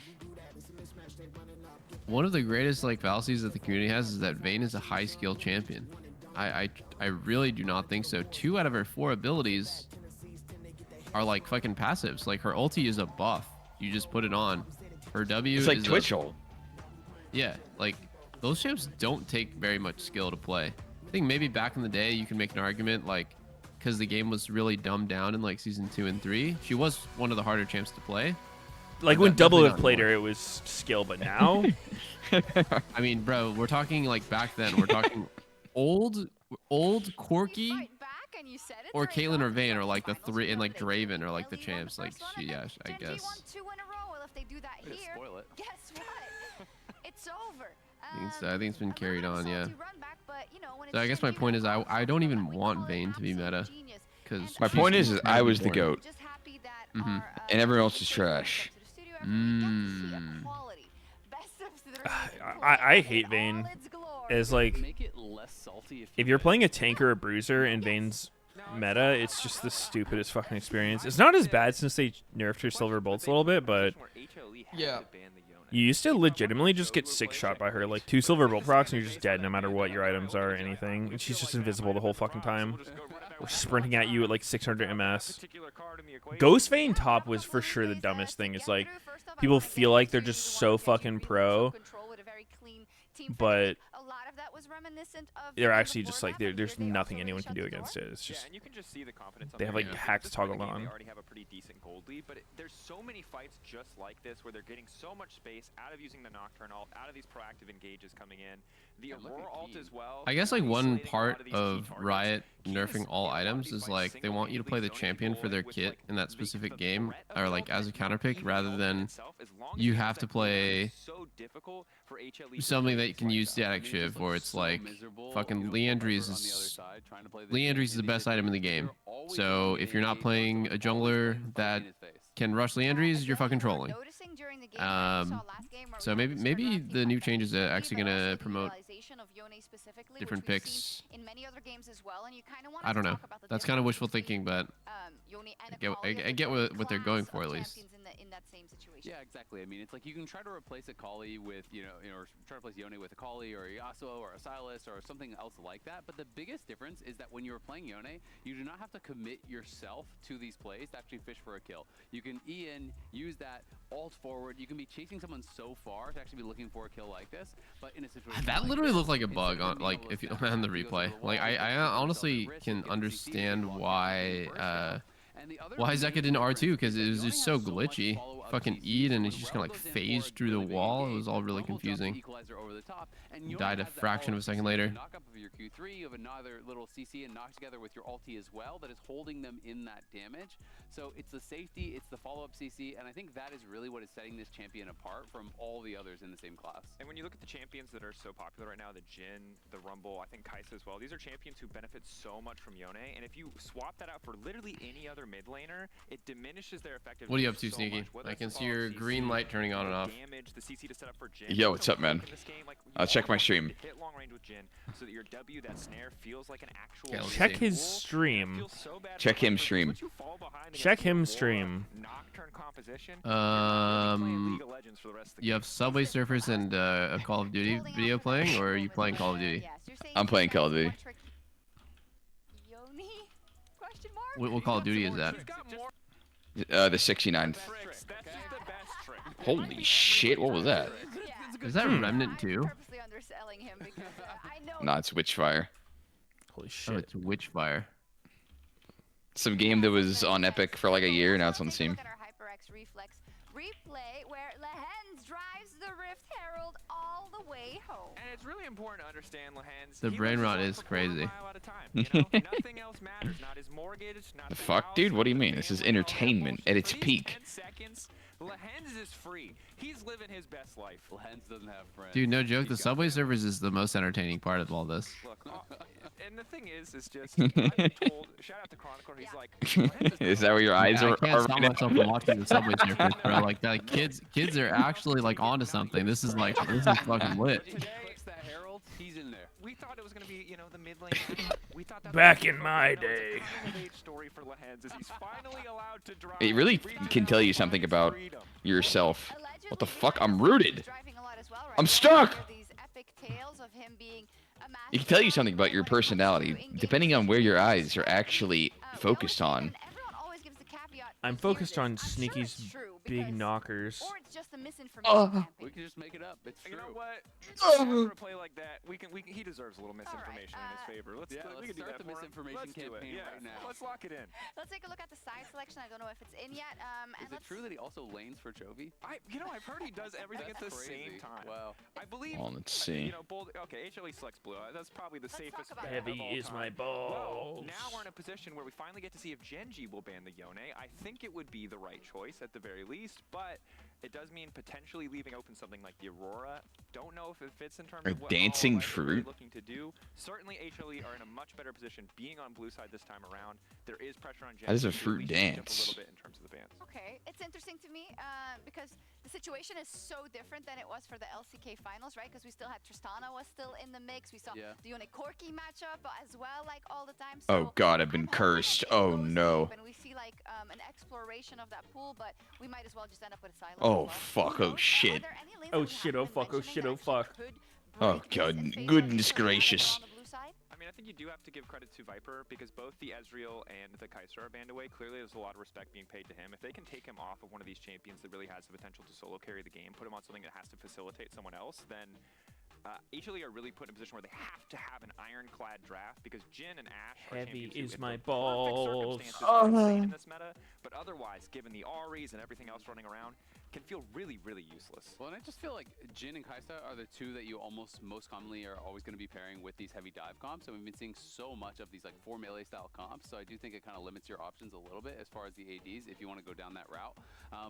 One of the greatest like fallacies that the community has is that Vayne is a high skill champion. I really do not think so. 2 out of her 4 abilities are like fucking passives. Like her ulti is a buff. You just put it on. Her W It's like is Twitch ult. Yeah, like those champs don't take very much skill to play. I think maybe back in the day you can make an argument like because the game was really dumbed down in like season 2 and 3. She was one of the harder champs to play. Like when Double have played her, it was skill, but now, I mean, bro, we're talking like back then. We're talking old Corky or Caitlyn or Vayne are like the 3, and like Draven are like the champs. Like she, yeah, I guess. 2 in a row. Well, if they do that Way to here, spoil it. guess what? It's over. I think it's been carried on, yeah. But, you know, when So I guess my point is I don't even want Vayne to be meta because My point is I was the GOAT. Mm-hmm. And everyone else is trash. I hate Vayne. As like, if you're playing a tank or a bruiser in Vayne's meta, it's just the stupidest fucking experience. It's not as bad since they nerfed her silver bolts a little bit, but yeah. You used to legitimately just get 6-shot by her, like 2 silver bolt procs, and you're just dead no matter what your items are or anything. And she's just invisible the whole fucking time. Or sprinting at you at like 600 MS. Ghost Vayne top was for sure the dumbest thing. It's like, people feel like they're just so fucking pro, but they're actually just like, there's nothing anyone can do against it. It's just, and you can just see the confidence. they have like hacks toggled on. They already have a pretty decent gold lead, but there's so many fights just like this where they're getting so much space out of using the Nocturne ult, out of these proactive engages coming in. The Aurora ult as well. I guess like one part of Riot nerfing all items is like they want you to play the champion for their kit in that specific game, or like as a counter pick, rather than you have to play something that you can use static shiv, or it's like fucking Leandry's is the best item in the game. So if you're not playing a jungler that can rush Leandry's, you're fucking trolling. So maybe the new changes are actually gonna promote different picks. I don't know. That's kind of wishful thinking, but I get what they're going for at least. Yeah, exactly. I mean, it's like you can try to replace a Kali with, or try to replace Yone with a Kali or a Yasuo or a Sylas or something else like that. But the biggest difference is that when you're playing Yone, you do not have to commit yourself to these plays to actually fish for a kill. You can E in, use that, ult forward. You can be chasing someone so far to actually be looking for a kill like this. But in a situation That literally looked like a bug on like if you on the replay. Like I honestly can understand why Zeka didn't R2 because it was just so glitchy. Fucking E'd and it's just kind of like phased through the wall. It was all really confusing. You died a fraction of a second later. Knock up of your Q3, you have another little CC and knock together with your ulti as well that is holding them in that damage. So it's the safety, it's the follow-up CC, and I think that is really what is setting this champion apart from all the others in the same class. And when you look at the champions that are so popular right now, the Jhin, the Rumble, I think Kai'Sa as well, these are champions who benefit so much from Yone, and if you swap that out for literally any other mid laner, it diminishes their effectiveness. What are you up to, Sneaky? I can see your green light turning on and off. Yo, what's up, man? I'll check my stream. Hit long range with Jhin, so that your W, that snare, feels like an actual Check his stream. Check him stream. Check him stream. You have Subway Surfers and a Call of Duty video playing, or are you playing Call of Duty? I'm playing Call of Duty. What Call of Duty is that? The 69th. Holy shit, what was that? Is that Remnant 2? Nah, it's Witchfire. Holy shit. Oh, it's Witchfire. Some game that was on Epic for like a year, now it's on Steam. Replay where Lehens drives the Rift Herald all the way home. And it's really important to understand Lehens. The brain rot is crazy. Nothing else matters. Not his mortgage, not The fuck, dude? What do you mean? This is entertainment at its peak. Lehens is free. He's living his best life. Lehens doesn't have friends. Dude, no joke. The Subway Surfers is the most entertaining part of all this. Look, And the thing is just I've been told. Shout out to Chronicler. He's like, Is that where your eyes I are? can't are stop right myself now? from watching the Subway Surfers, bro. Like that, kids are actually like onto something. This is fucking lit. Clicks that Herald, he's in there. We thought it was gonna be, the mid lane. We thought that Back in my day. It's a coming of age story for Lehens as he's finally allowed to drive. It really can tell you something about yourself. What the fuck? I'm rooted. I'm stuck. It can tell you something about your personality, depending on where your eyes are actually focused on. I'm focused on Sneaky's big knockers. We can just make it up. It's true. You know what? After a play like that, he deserves a little misinformation in his favor. Let's let's do start that the for him. misinformation Let's do it. campaign Yeah, right now. let's lock it in. Let's take a look at the side selection. I don't know if it's in yet. Is it true that he also lanes for Chovy? I've heard he does everything at the same time. Wow. I believe. Well, let's see. Okay, HLE selects blue. That's probably the safest bet Heavy of all is time. my balls. Well, now we're in a position where we finally get to see if Genji will ban the Yone. I think it would be the right choice at the very least, but it does mean potentially leaving open something like the Aurora. Don't know if it fits in terms A of what dancing all Legend are really fruit? looking to do. Certainly HLE are in a much better position being on blue side this time around. There is pressure on Genji. How does a to at fruit least jump dance? A little bit in terms of the bans. Okay, it's interesting to me because the situation is so different than it was for the LCK finals, right? Because we still had Tristana was still in the mix. We saw the Yone Corki matchup as well, like all the time. So Oh god, I've been cursed. Oh no. and we see like an exploration of that pool, but we might as well just end up with a silence. Oh fuck, oh shit. Oh shit, oh fuck, oh shit, oh fuck. Oh god, goodness gracious. I mean, I think you do have to give credit to Viper because both the Ezreal and the Kai'Sa are banned away. Clearly, there's a lot of respect being paid to him. If they can take him off of one of these champions that really has the potential to solo carry the game, put him on something that has to facilitate someone else, then HLE are really put in a position where they have to have an ironclad draft because Jhin and Ashe are Heavy champions is who, my in the perfect balls. circumstances, are insane in this meta, but otherwise, given the Auris and everything else running around, can feel really, really useless. Well, and I just feel like Jhin and Kai'Sa are the two that you almost most commonly are always going to be pairing with these heavy dive comps. And we've been seeing so much of these like 4 melee style comps. So I do think it kind of limits your options a little bit as far as the ADs if you want to go down that route.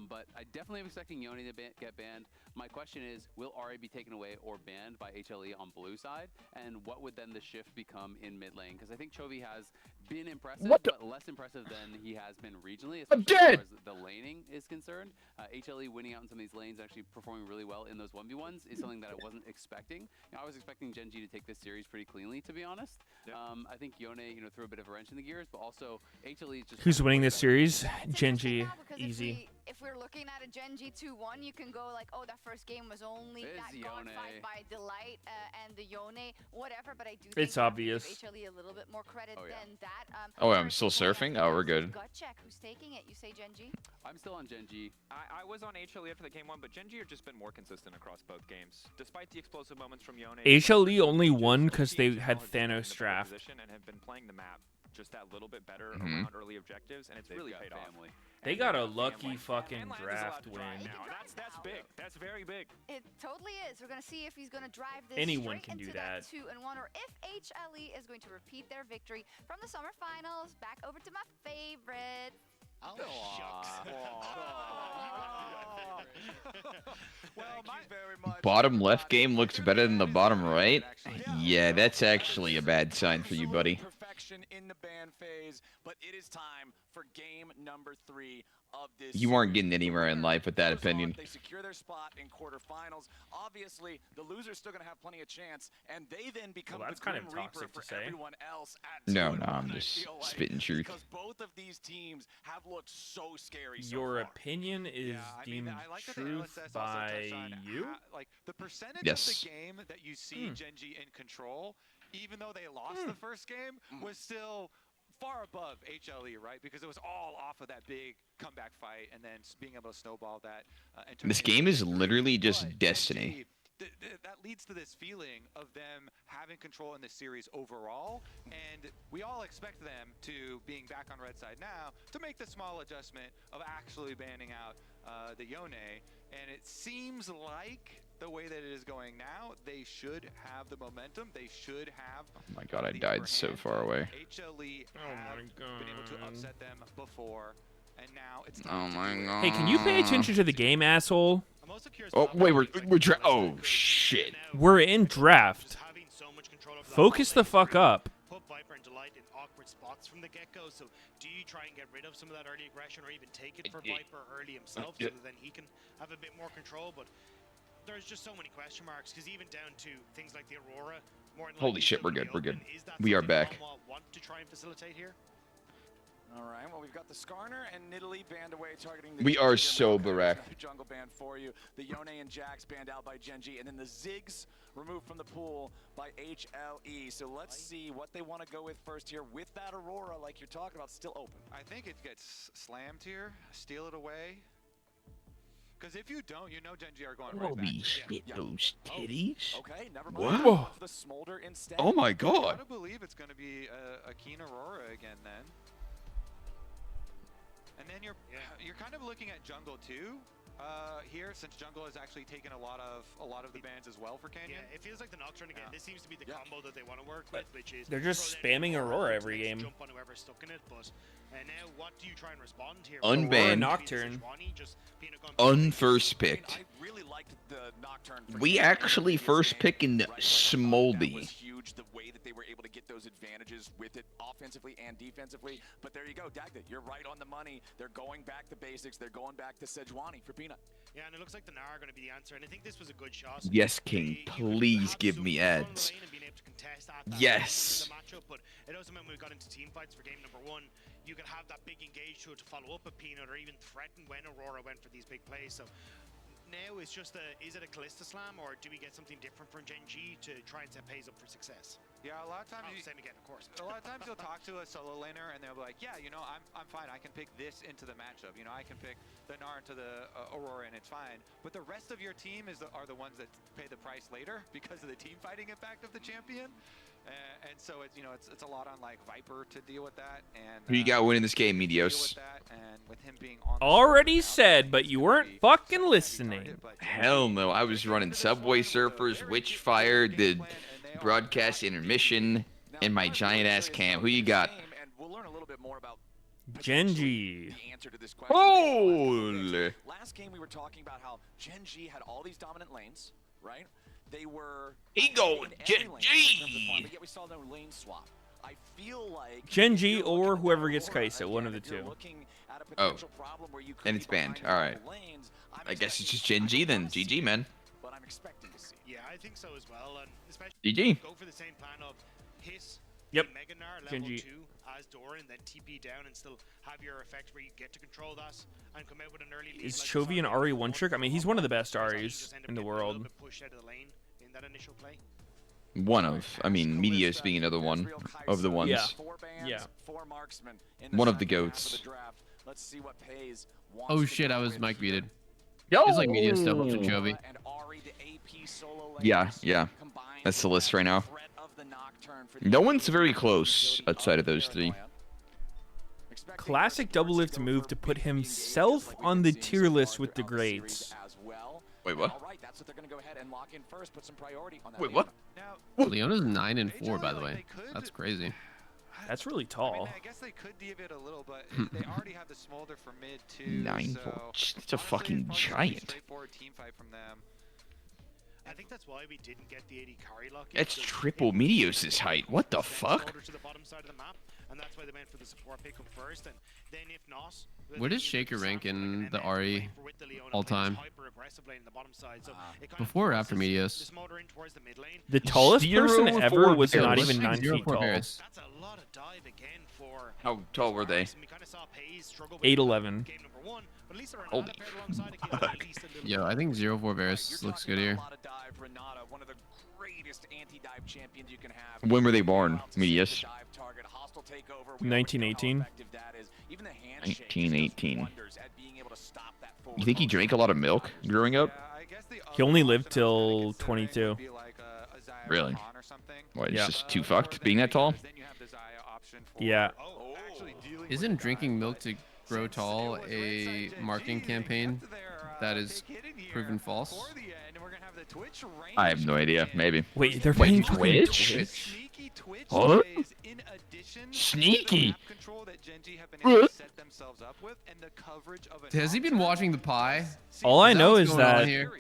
But I definitely am expecting Yone to get banned. My question is, will Ahri be taken away or banned by HLE on blue side? And what would then the shift become in mid lane? Because I think Chovy has been impressive, but less impressive than he has been regionally, especially as far as the laning is concerned. HLE winning out in some of these lanes, actually performing really well in those 1v1s is something that I wasn't expecting. I was expecting Genji to take this series pretty cleanly, to be honest. I think Yone, threw a bit of a wrench in the gears, but also HLE is just... Who's winning this series? Genji. Easy. If we're looking at a Genji 2-1, you can go like, oh, that first game was only that gunfight by Delight and the Yone, whatever, but I do think It's obvious. HLE a little bit more credit than that. Oh, I'm still surfing? Oh, we're good. Gut check. Who's taking it? You say Genji? I'm still on Genji. I was on HLE after the game one, but Genji have just been more consistent across both games. Despite the explosive moments from Yone, HLE only won because they had Thanos draft. And have been playing the map just that little bit better around early objectives, and it's really paid off. They got a lucky fucking draft win. That's big. That's very big. It totally is. We're gonna see if he's gonna drive this Anyone straight can do into that. 2-1, or if HLE is going to repeat their victory from the summer finals. Back over to my favorite. Oh, shucks. Well, thank you very much. Bottom left game looks better than the bottom right? Yeah, that's actually a bad sign for you, buddy. Perfection in the ban phase, but it is time for game number 3 of this. You aren't getting anywhere in life with that opinion. They secure their spot in quarterfinals. Obviously, the loser's still going to have plenty of chance, and they then become Well, that's the kind Grim of Reaper toxic for to say. everyone else at No, 2-1, I'm I just feel like, spitting truth. because both of these teams have looked so scary so Your far. opinion is deemed I like that the truth LSS also by touched on you? like the percentage Yes. of the game that you see Genji in control, even though they lost the first game, was still far above HLE, right? Because it was all off of that big comeback fight and then being able to snowball that. And turn This it into game a is victory. literally just But destiny. that leads to this feeling of them having control in the series overall, and we all expect them to, being back on red side now, to make the small adjustment of actually banning out the Yone, and it seems like the way that it is going now, they should have the momentum. They should have. Oh my god, I died so far away. HLE have been able to upset them before, and now it's Oh time to my do it. god. Hey, can you pay attention to the game, asshole? Oh, wait, oh, shit. We're in draft. Focus the fuck up. Viper and Delight in awkward spots from the get-go. So do you try and get rid of some of that early aggression, or even take it for Viper early himself, so that then he can have a bit more control? But there's just so many question marks, because even down to things like the Aurora. Holy shit, we're good. We're good. We are back. Want to try and facilitate here? All right, well, we've got the Skarner and Nidalee banned away, targeting the We are so Barack. jungle banned for you. The Yone and Jax banned out by Gen.G, and then the Ziggs removed from the pool by HLE. So let's see what they want to go with first here with that Aurora, like you're talking about, still open. I think it gets slammed here. Steal it away. Because if you don't, you know Gen.G are going right back. Holy shit, those titties. Okay, never mind. Whoa. The Smolder instead. Oh my I god. gotta believe it's gonna be a Keen Aurora again then. And then you're kind of looking at jungle too. Here, since jungle has actually taken a lot of the bans as well for Canyon. Yeah, it feels like the Nocturne again. This seems to be the combo that they want to work with, which is They're just spamming Aurora every game. jump on whoever's stuck in it. But now, what do you try and respond here? Unbanned. Nocturne. Unfirst picked. I really liked the Nocturne. We actually first picking Smoldy. Was huge the way that they were able to get those advantages with it offensively and defensively. But there you go, Dagda, you're right on the money. They're going back to basics. They're going back to Sejuani for Peanut. Yeah, and it looks like the Nara are going to be the answer. And I think this was a good shot. Yes, King. Please give me ads. Yes. But it also meant when we got into team fights for game number 1, you could have that big engage to follow up a Peanut, or even threaten when Aurora went for these big plays. So now it's just is it a Callista Slam, or do we get something different from Gen.G to try and set Pays up for success? Yeah, a lot of times same again, of course. A lot of times you'll talk to a solo laner and they'll be like, yeah, you know, I'm fine. I can pick this into the matchup. You know, I can pick the Gnar into the Aurora and it's fine. But the rest of your team are the ones that pay the price later because of the team fighting impact of the champion. And so it's, you know, it's a lot on like Viper to deal with that. And Who you got winning this game, Meteos? and with him being on Already said, but you weren't fucking listening. Hell no. I was running Subway Surfers, Witchfire, the broadcast intermission, and my giant ass cam. Who you got? And we'll learn a little bit more about Gen.G. the answer to this question. Holy. Last game we were talking about how Gen.G had all these dominant lanes, right? They were He going Gen.G. But yet we saw no lane swap. I feel like Gen.G or whoever gets Kai'Sa, one of the two. Oh, and it's banned. All right. I guess it's just Gen.G then. GG, man. But I'm expecting to see. Yeah, I think so as well. And especially GG. go for the same plan of hit Yep. Mega Gnar level Gen.G. 2 as Doran, then TP down and still have your effect where you get to control that and come out with an early lead. Is like Chovy an Ari one trick? I mean, he's one of the best Aris in the a world. little bit pushed out of the lane in that initial play. One of. I mean, Meteos being another one of the ones. Yeah. Yeah. One of the goats. Let's see what Pays Oh shit, I was mic muted. Yo! It's like Meteos step up to Chovy. Yeah, yeah. That's the list right now. No one's very close outside of those three. Classic double lift move to put himself on the tier list with the greats. Wait, what? Wait, what? Leona's 9 and 4, by the way. That's crazy. That's really tall. I guess they could deviate a little, but they already have the Smolder for mid too. 9-4. So It's a fucking giant. straightforward team fight from them. I think that's why we didn't get the 80 carry lock. That's triple Meteos' height. What the fuck? To the bottom side of the map, and that's why they went for the support pick up first, and then if not, Where does Shaker rank in the RE all time? Before or after Meteos? The tallest person 0-4 ever was not Varus. even 9 feet 0-4 tall. Varus. How tall were they? 8'11". Holy fuck. Yo, I think 0-4 Varus looks good here. When were they born, Meteos? 1918. 1918. You think he drank a lot of milk growing up? He only lived till 22. Really? What, he's just too fucked being that tall? Yeah. Isn't drinking milk to grow tall a marketing campaign that is proven false? I have no idea. Maybe. Wait, they're Wait, playing Twitch? What? Sneaky. Has he been watching the pie? All I know what's is going on that here?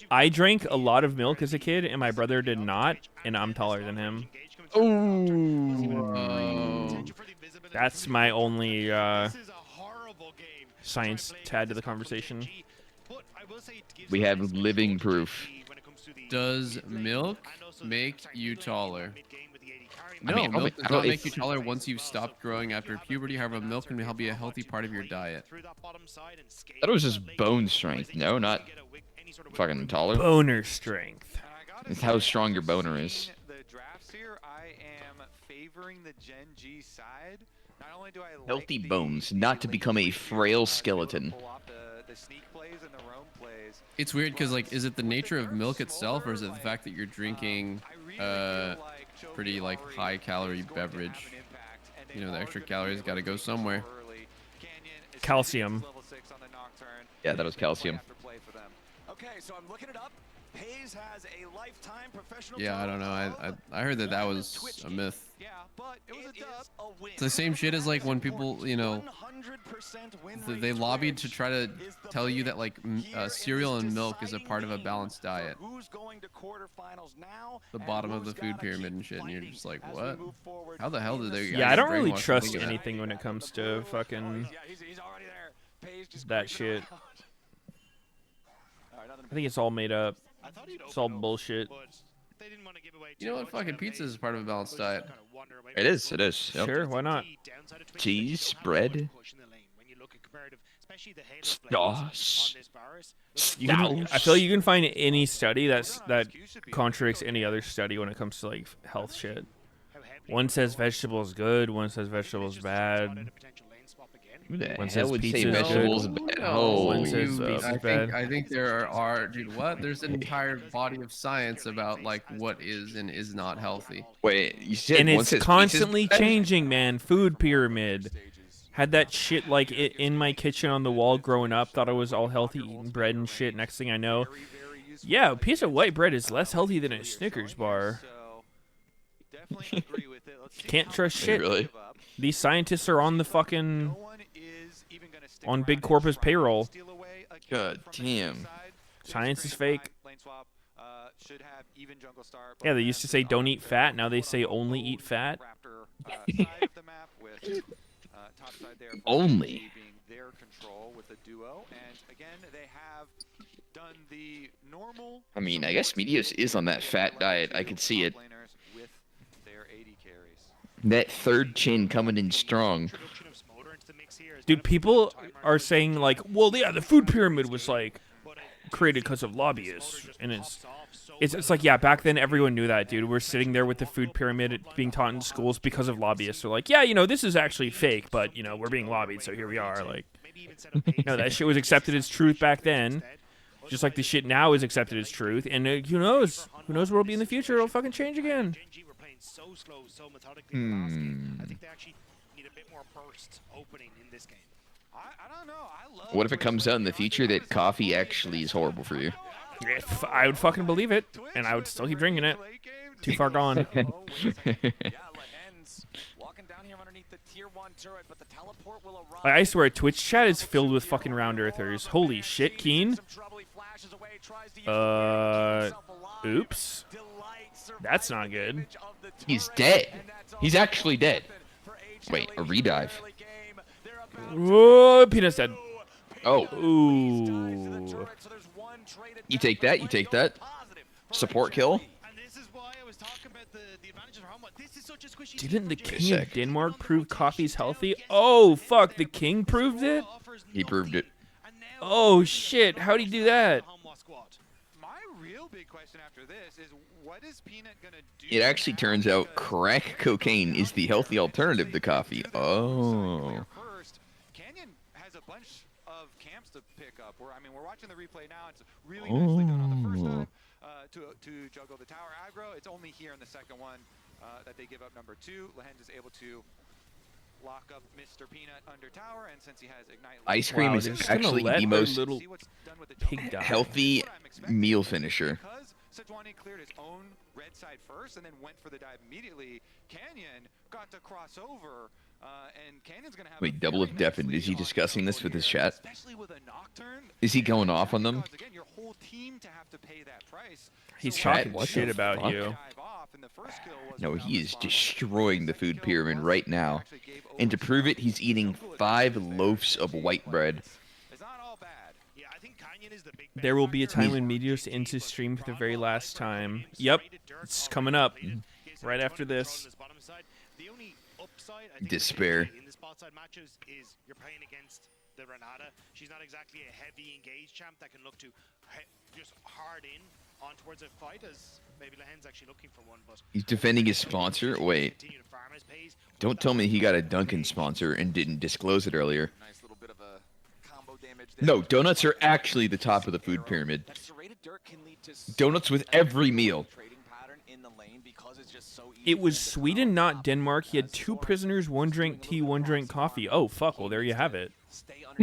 I drank a lot of milk as a kid, and my brother did not, and I'm taller than him. Oh. That's my only science to add to the conversation. We have living proof. Does milk make you taller? I No, mean, milk does I don't not make if- you taller once you've stopped growing after puberty. However, milk can be a healthy part of your diet. That was just bone strength. No, not fucking taller. Boner strength. It's how strong your boner is. The drafts here, I am favoring the Gen G side. Not only do I like Healthy bones, not to become a frail skeleton. the sneak plays and the roam plays. It's weird because, like, is it the nature of milk itself, or is it the fact that you're drinking pretty like high calorie beverage? You know, the extra calories got to go somewhere. Calcium. Yeah, that was calcium. Okay, so I'm looking it up. Hayes has a lifetime professional. Yeah, I don't know. I heard that was a myth. Yeah, but it was a dub. It's the same shit as like when people, you know, they lobbied to try to tell you that like cereal and milk is a part of a balanced diet. The bottom of the food pyramid and shit, and you're just like, what? How the hell did they? Yeah, I don't really trust anything when it comes to fucking that shit. I think it's all made up. It's all bullshit. You know what? Fucking pizza is part of a balanced diet. It is. It is. Yep. Sure, why not? Cheese, bread, sauce. I feel like you can find any study that contradicts any other study when it comes to like health shit. One says vegetables good, one says vegetables bad. Who the One hell says would say pizza is vegetables good. bad? Oh, one Oh, says you- pizza's I bad. think there are, dude. What? There's an entire body of science about like what is and is not healthy. Wait, you said And one it's says pizza's constantly bad? changing, man. Food pyramid. Had that shit like in my kitchen on the wall growing up. Thought I was all healthy, eating bread and shit. Next thing I know, yeah, a piece of white bread is less healthy than a Snickers bar. Can't trust shit. Really? These scientists are on the fucking on Big Corpus payroll. God damn. Science is fake. Yeah, they used to say don't eat fat. Now they say only eat fat. Only. I mean, I guess Meteos is on that fat diet. I could see it. That third chin coming in strong. Dude, people are saying like, well, yeah, the food pyramid was like created because of lobbyists, and it's like, yeah, back then everyone knew that, dude. We're sitting there with the food pyramid being taught in schools because of lobbyists. They're like, yeah, you know, this is actually fake, but you know, we're being lobbied, so here we are. Like, no, that shit was accepted as truth back then, just like the shit now is accepted as truth. And who knows? Who knows where we'll be in the future? It'll fucking change again. I think they actually need a bit more burst opening in this game. I don't know. I love What if it comes out in the future that coffee actually is horrible for you? If I would fucking believe it, and I would still keep drinking it. Too far gone. I swear, Twitch chat is filled with fucking round earthers. Holy shit, Keen. Oops. That's not good. He's dead. He's actually dead. Wait, a redive. Whoa, Peanut's dead. Oh. Ooh. You take that. You take that. Support kill. Didn't the King of Denmark prove coffee's healthy? Oh, fuck. The King proved it? He proved it. Oh, shit. How'd he do that? It actually turns out crack cocaine is the healthy alternative to coffee. Oh. Canyon has a bunch of camps to pick up. We're watching the replay now. It's really nicely done on the first time to juggle the tower aggro. It's only here in the second one that they give up number 2. Lehens is able to lock up Mr. Peanut under tower, and since he has ignite, Ice cream is actually the most pig healthy meal finisher. Because Sejuani cleared his own red side first and then went for the dive immediately, Canyon got to cross over And Canyon's gonna have Wait, double of Deafened. Is he discussing this with his chat? especially with a Nocturne. Is he going off on them? Again, your whole team to have to pay that price. He's Chat, talking what shit the about fuck? you. No, he is destroying the food pyramid right now. And to prove it, he's eating 5 loaves of white bread. There will be a time when Meteos ends his stream for the very last time. Yep, it's coming up right after this. Despair. In the spot side matches is you're playing against the Renata. She's not exactly a heavy engaged champ that can look to just hard in on towards a fight, as maybe Lehen's actually looking for one. But He's defending his sponsor? Wait. Don't tell me he got a Dunkin' sponsor and didn't disclose it earlier. No, donuts are actually the top of the food pyramid. Donuts with every meal. It was Sweden, not Denmark. He had 2 prisoners, 1 drink tea, 1 drink coffee. Oh, fuck. Well, there you have it.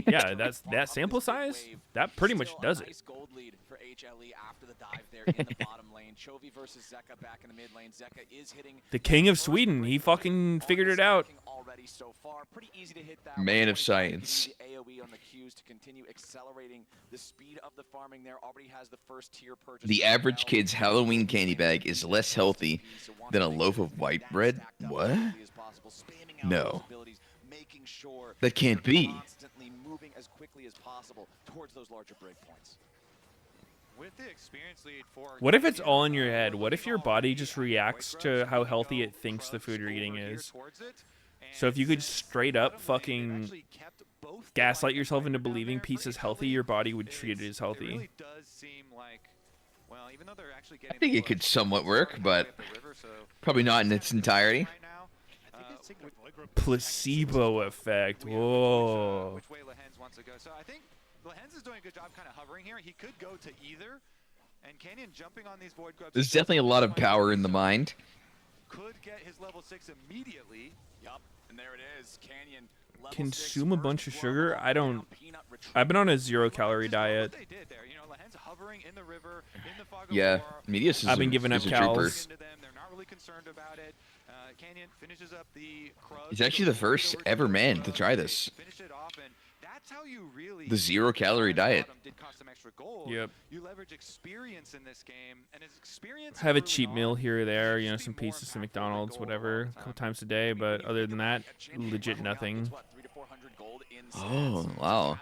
Yeah, that's that sample size. That pretty much does it. Gold lead for HLE after the dive there in the bottom lane. Chovy versus Zeka back in the mid lane. Zeka is hitting The king of Sweden. He fucking figured it out. already so far. Pretty easy to hit that. Man of science. AoE on the Qs to continue accelerating the speed of the farming there. Already has the first tier purchase. The average kid's Halloween candy bag is less healthy than a loaf of white bread? What? No. That can't be. Constantly moving as quickly as possible towards those larger breakpoints. With the experience lead for What if it's all in your head? What if your body just reacts to how healthy it thinks the food you're eating is? So if you could straight up fucking gaslight yourself into believing pizza's healthy, your body would treat it as healthy. I think it could somewhat work, but probably not in its entirety. Placebo effect. Whoa. which way Lehen's wants to go. So I think Lehen's is doing a good job kind of hovering here. He could go to either. And Canyon jumping on these void grubs. There's definitely a lot of power in the mind. Could get his level 6 immediately. Yup, and there it is. Canyon Consume a bunch of sugar? I've been on a 0-calorie diet. Yeah, Meteos is I've been a, giving up is a trooper. calories. He's actually the first ever man to try this. The 0-calorie diet. Yep. You leverage experience in this game, and his experience Have a cheap meal here or there, you know, some pieces of McDonald's, whatever, a couple times a day, but other than that, legit nothing. Oh, wow.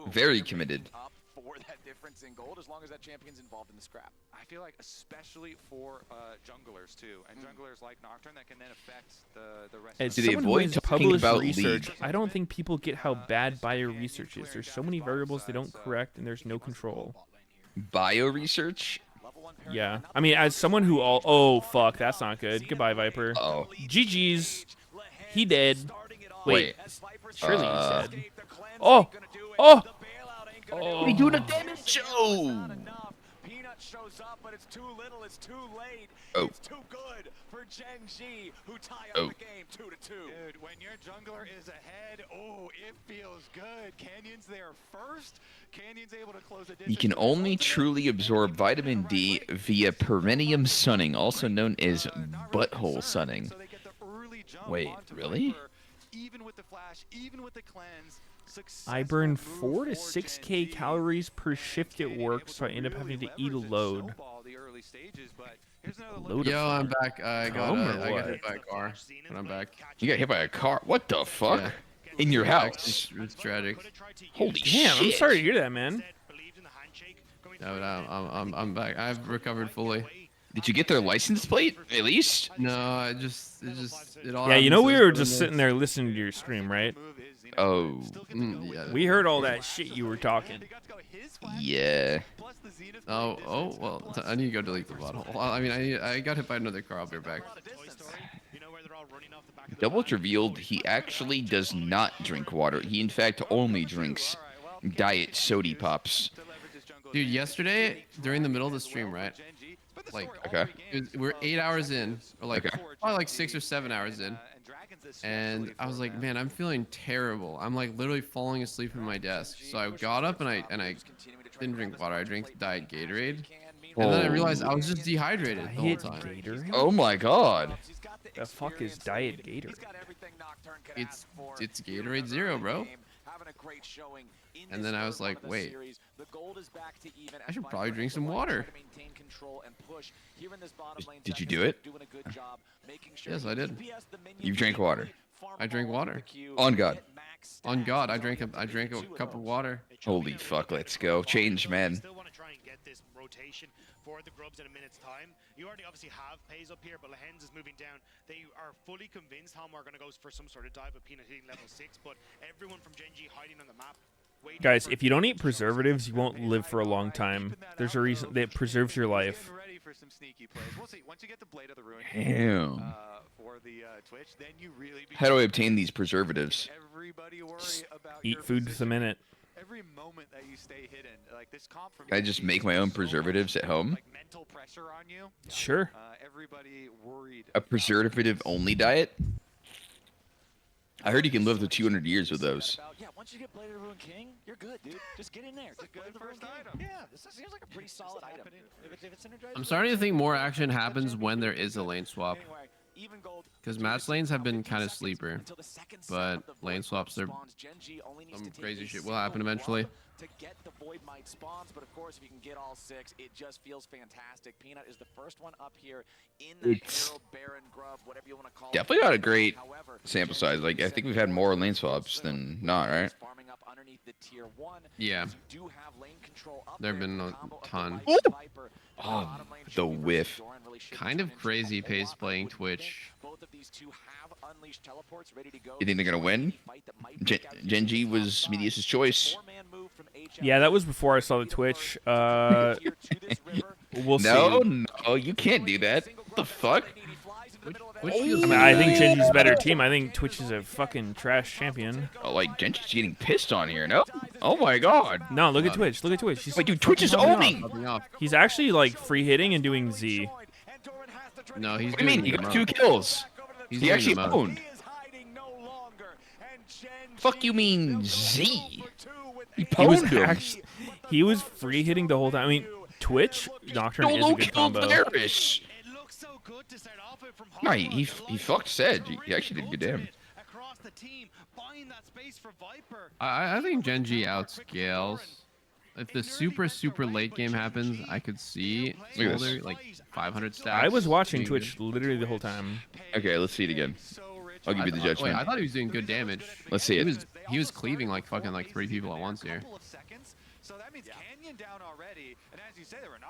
Very committed. For that difference in gold, as long as that champion's involved in the scrap. I feel like especially for junglers too, and junglers like Nocturne that can then affect the rest. As of someone who has published research, League? I don't think people get how bad bio research is. There's so many variables they don't correct, and there's no control. Bio research? Yeah. I mean, as someone who all... Oh, fuck. That's not good. Goodbye, Viper. Oh. GG's. He dead. Wait. Wait. Surely he's dead. Oh! Oh! What are you doing to damage? Oh! Peanut shows up, but it's too little, it's too late. Oh. It's too good for Gen G, who tie up Oh. the game 2-2. Dude, when your jungler is ahead, oh, it feels good. Canyon's there first. Canyon's able to close the distance. You can only truly absorb vitamin D via perineum sunning, also known as butthole sunning. Wait, really? Even with the flash, even with the cleanse, I burn 4 to 6k calories per shift at work, so I end up having to eat a load. Yo, I'm back. I got what? hit by a car, but I'm back. You got hit by a car? What the fuck? Yeah. In your house? It's tragic. Holy Damn, shit. I'm sorry to hear that, man. No, but I'm back. I've recovered fully. Did you get their license plate, at least? No, it all. Yeah, you know we happens were so just suddenly. sitting there listening to your stream, right? Oh. Yeah. We heard all that shit you were talking. Yeah. Oh, well, I need to go delete the bottle. Well, I mean, I got hit by another car. I'll be back. Double revealed he actually does not drink water. He, in fact, only drinks diet sody pops. Dude, yesterday, during the middle of the stream, right? Like, Okay. we're 8 hours in, or like, probably like 6 or 7 hours in. And I was like, man, I'm feeling terrible. I'm like literally falling asleep in my desk. So I got up and I didn't drink water. I drank diet Gatorade. And then I realized I was just dehydrated the whole time. Oh my god. The fuck is Diet Gator? It's Gatorade Zero, bro. And then I was like, wait, I should probably drink some water. Did you do it? Yes, I did. You drank water. I drank water. On God. On God, I drank a cup of water. Holy fuck, let's go. Change, man. Still want to try and get this rotation for the grubs in a minute's time. You already obviously have Pays up here, but Lehens is moving down. They are fully convinced Halmar are going to go for some sort of dive with Peanut hitting level 6, but everyone from Genji hiding on the map. Guys, if you don't eat preservatives, you won't live for a long time. There's a reason that preserves your life. Damn. How do I obtain these preservatives? Eat food to the minute. Every moment that you stay hidden, like this comp from Can I just make my own preservatives at home? mental pressure on you. Sure. Everybody worried. A preservative-only diet? I heard you can live to 200 years with those. Yeah, once you get Blade of the Ruin King, you're good, dude. Just get in there. Just good first item. Yeah, this seems like a pretty solid item. If it's energized, I'm starting to think more action happens when there is a lane swap. Because match lanes have been kind of sleeper, but lane swaps, some crazy shit will happen eventually. to get the Void Might spawns, but of course, if you can get all 6, it just feels fantastic. Peanut is the first one up here in the Hero Baron Grub, whatever you want to call it. Definitely not a great sample size. Like, I think we've had more lane swaps than not, right? Yeah. There have been a ton. Oh, the whiff. Kind of crazy pace playing Twitch. You think they're going to win? Genji was Meteos' choice. Yeah, that was before I saw the Twitch. We'll see. No, you can't do that. What the fuck? I think Genji's a better team. I think Twitch is a fucking trash champion. Oh, like, Genji's getting pissed on here, no? Oh my god. No, look at Twitch. Look at Twitch. He's like, dude, Twitch is owning. He's actually, like, free hitting and doing Z. No, he's What do you mean? He got 2 kills. He actually owned. Fuck you mean Z? He was free hitting the whole time. I mean, Twitch Nocturne is a good combo. No, he fucked Sedge. He actually did good damage. I think Genji outscales. If the super late game happens, I could see Smolder like 500 stacks. I was watching Twitch literally the whole time. Okay, let's see it again. I'll give you the judgment. Wait, I thought he was doing good damage. Let's see it. He was cleaving like fucking like 3 people at once here.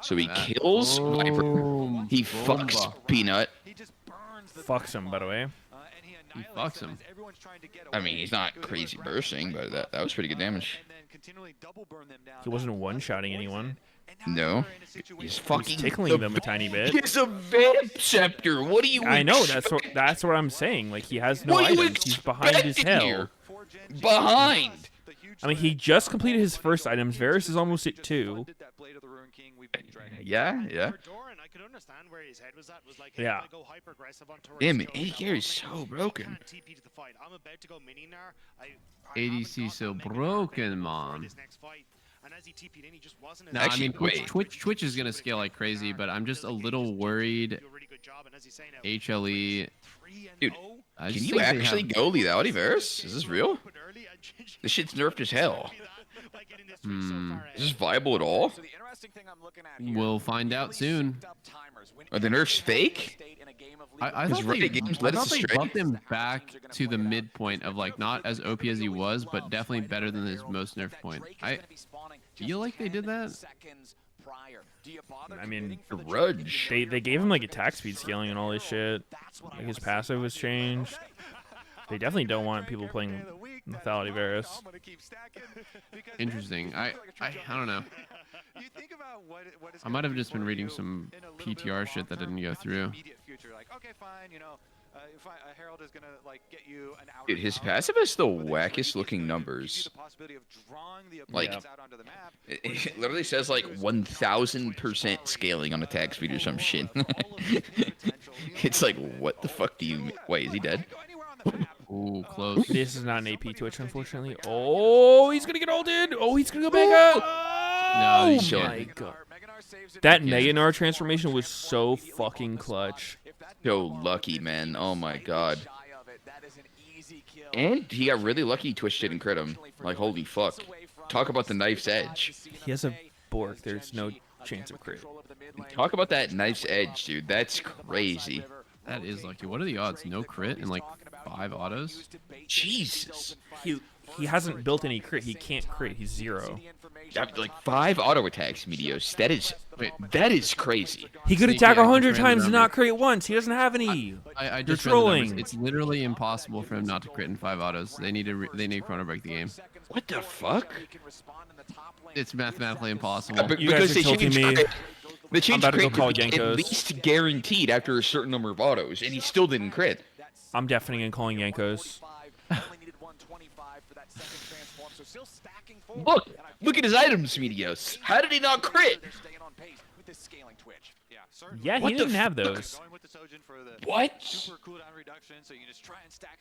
So he kills Viper. He fucks Peanut. Fucks him, by the way. He fucks him. I mean, he's not crazy bursting, but that was pretty good damage. He wasn't one-shotting anyone. No. He's fucking tickling them a tiny bit. He's a Vamp Scepter. What do you I know, that's what I'm saying. Like, he has no items. He's behind his hell. Behind. I mean, he just completed his first items. Varus is almost at 2. Yeah. Yeah. Damn it, AD carry's so broken. ADC so broken, man. No, Actually, I mean Twitch is gonna scale like crazy, but I'm just a little worried. HLE, dude, can you actually go lethality Varus? Is this real? This shit's nerfed as hell. Is this viable at all? We'll find out soon. Are the nerfs fake? I thought they bumped him back to the midpoint of like not as OP as he was, but definitely better than his most nerf point. I feel like they did that. I mean, grudge. They gave him like attack speed scaling and all this shit. Like his passive was changed. They definitely don't want people playing lethality Varus. Interesting. I don't know. I might have just been reading some PTR shit that didn't go through. Dude, his passive has the wackest looking numbers. Like, it literally says like 1000% scaling on attack speed or some shit. It's like, what the fuck do you mean? Wait, is he dead? Ooh, close. This is not an AP Twitch, unfortunately. Oh, he's gonna get ulted. Oh, he's gonna go back up. No, oh my god. That Meganar transformation was so fucking clutch. So lucky, man. Oh my god. And he got really lucky. Twitch didn't crit him. Like, holy fuck. Talk about the knife's edge. He has a Bork. There's no chance of crit. Talk about that knife's edge, dude. That's crazy. That is lucky. What are the odds? No crit and like 5 autos? Jesus. He hasn't built any crit. He can't crit. He's 0. Like 5 auto attacks, Meteos. That is crazy. He could Sneaky, attack I just 100 ran the times and numbers. not crit once. He doesn't have any. I You're just ran the numbers. trolling. It's literally impossible for him not to crit in 5 autos. They need to Chrono Break the game. What the fuck? It's mathematically impossible. You guys are tilting me. They changed I'm about to go crit call to be Yankos. at least guaranteed after a certain number of autos, and he still didn't crit. I'm deafening and calling Yankos. Look at his items, Meteos. How did he not crit? Yeah, What he the didn't have those. Going with the Sojin for the What? super cooldown reduction, so you can just try and stack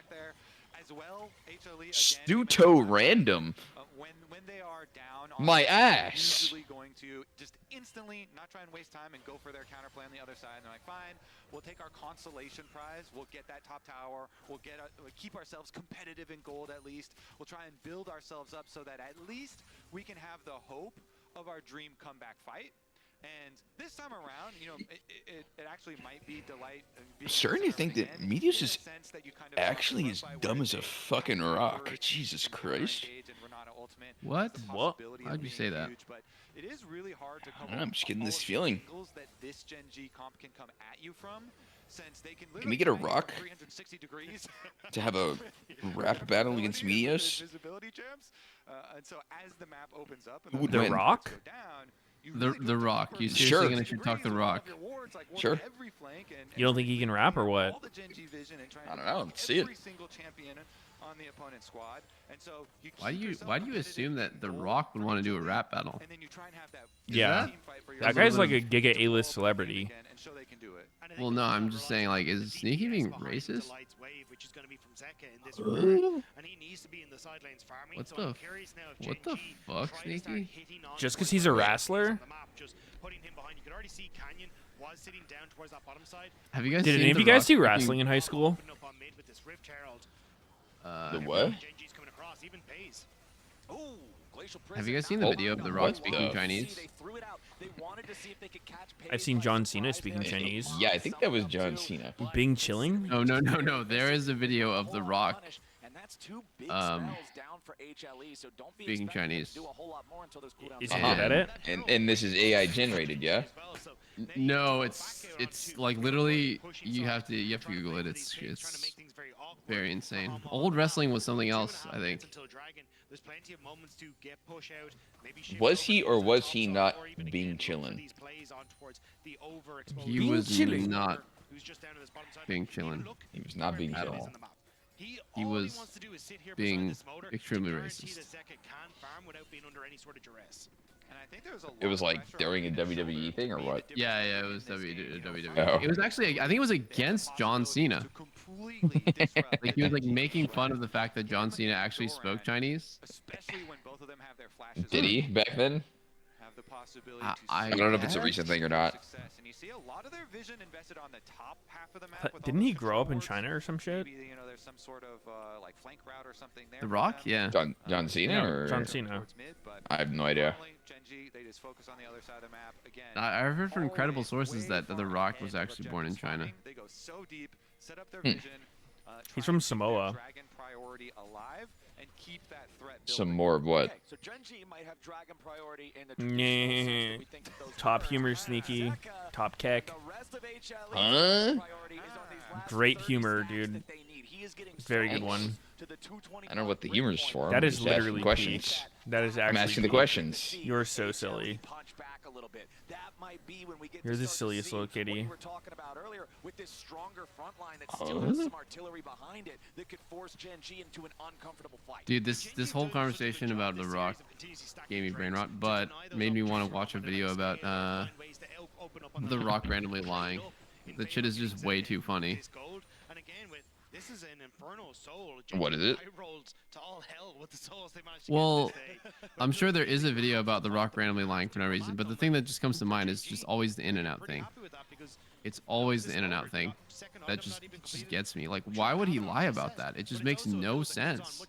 there. As well, HLE again. Stuto random. When they are down, on My they're ass. usually going to just instantly not try and waste time and go for their counterplay on the other side. And they're like, fine, we'll take our consolation prize. We'll get that top tower. We'll keep ourselves competitive in gold at least. We'll try and build ourselves up so that at least we can have the hope of our dream comeback fight. And this time around, you know, it actually might be delight. I'm starting to think that Meteos is actually as dumb as a fucking rock. Jesus Christ. What? How'd you say that? It is really hard to come I'm just getting this feeling. that this Gen G comp can come at you from, since they can Can we get a literally rock 360 degrees to have a rap battle against Meteos? visibility jumps. And so as the map opens up Who and would The win? Rock? The Rock. You seriously Sure. gonna talk the Rock? Sure. You don't think he can rap or what? I don't know. Let's see it. On the opponent's squad. And so you Why do you assume that the Rock would want to do a rap battle? and then you try and have that Yeah. team fight for That guy's like a giga A-list celebrity. and show they can do it. Well, no, I'm just saying, like, is Sneaky being racist? Which is going to be from Zeka in this regard, and he needs to be in the sidelines farming. What so the I'm curious now if what the Gen G fuck, try to start Sneaky? hitting on Just 'cause towards he's a the wrestler? on the map, just putting him behind. You could already see Canyon was sitting down towards that bottom side. Have you guys Did seen any of The you guys Rock do speaking- wrestling in high school? Open up on mid with this Rift Herald. The what? Gen G's coming across, even pays. Ooh, Glacial Have you guys seen the video of The Rock speaking Chinese? I've seen John Cena speaking Chinese. Yeah, I think that was John Cena. Bing chilling? No. There is a video of The Rock speaking Chinese. Is he good at it? And this is AI generated, yeah? No, it's like literally you have to Google it. It's very insane. Old wrestling was something else, I think. There's plenty of moments to get push out. Maybe Was he or was he not being chillin'? He was not being chillin'. He was not being at chillin'. all. He was being extremely racist. And I think there was a It was like during a WWE thing or what? Yeah, it was WWE. Oh. It was actually, I think it was against John Cena. Like he was like making fun of the fact that John Cena actually spoke Chinese. especially when both of them have their flashes. Did he back then? Have the possibility I don't know if it's a guess. recent thing or not. success, and you see a lot of their vision invested on the top half of the map. with all Didn't the he grow up in supports. China or some shit? Maybe, you know, there's some sort of like flank route or something there. The for Rock? them. Yeah. John Cena No, or John Cena. Towards mid, but I have no idea. normally, Gen G, they just focus on the other side of the map. Again, I've heard from credible always sources way that The far Rock ahead was of actually born in objectives China. farming. They go so deep, set up their Hmm. vision. He's try from and keep that Samoa. Dragon priority alive and keep that threat Some building. more of what? Okay, so Gen G might have dragon priority in the Nah. traditional sense, but we think that those Top players- humor, Sneaky. Top keck. The rest of HLE's Huh? priority is on these last Great 30 humor, stacks dude. that they need. He is getting Very so good one. close to the 220 I don't know what the humor's for. That I'm is just asking literally questions. peak. That is I'm actually asking the peak. questions. You're so silly. punch back a little bit. That might be when we get You're to the start to silliest see little what kitty. we were talking about earlier with this stronger front line that still has some artillery behind it that could force Gen G into an uncomfortable fight. Dude, this whole conversation about The Rock gave me brain rot, but made me want to watch a video about The Rock randomly lying. The shit is just way too funny. And again, this is an Inferno Soul. What is it? I rolled to all hell with the souls they managed to get Well, this day. I'm sure there is a video about The Rock randomly lying for no reason, but the thing that just comes to mind is just always the in and out thing. It's always the in and out thing that just gets me. Like, why would he lie about that? It just makes no sense.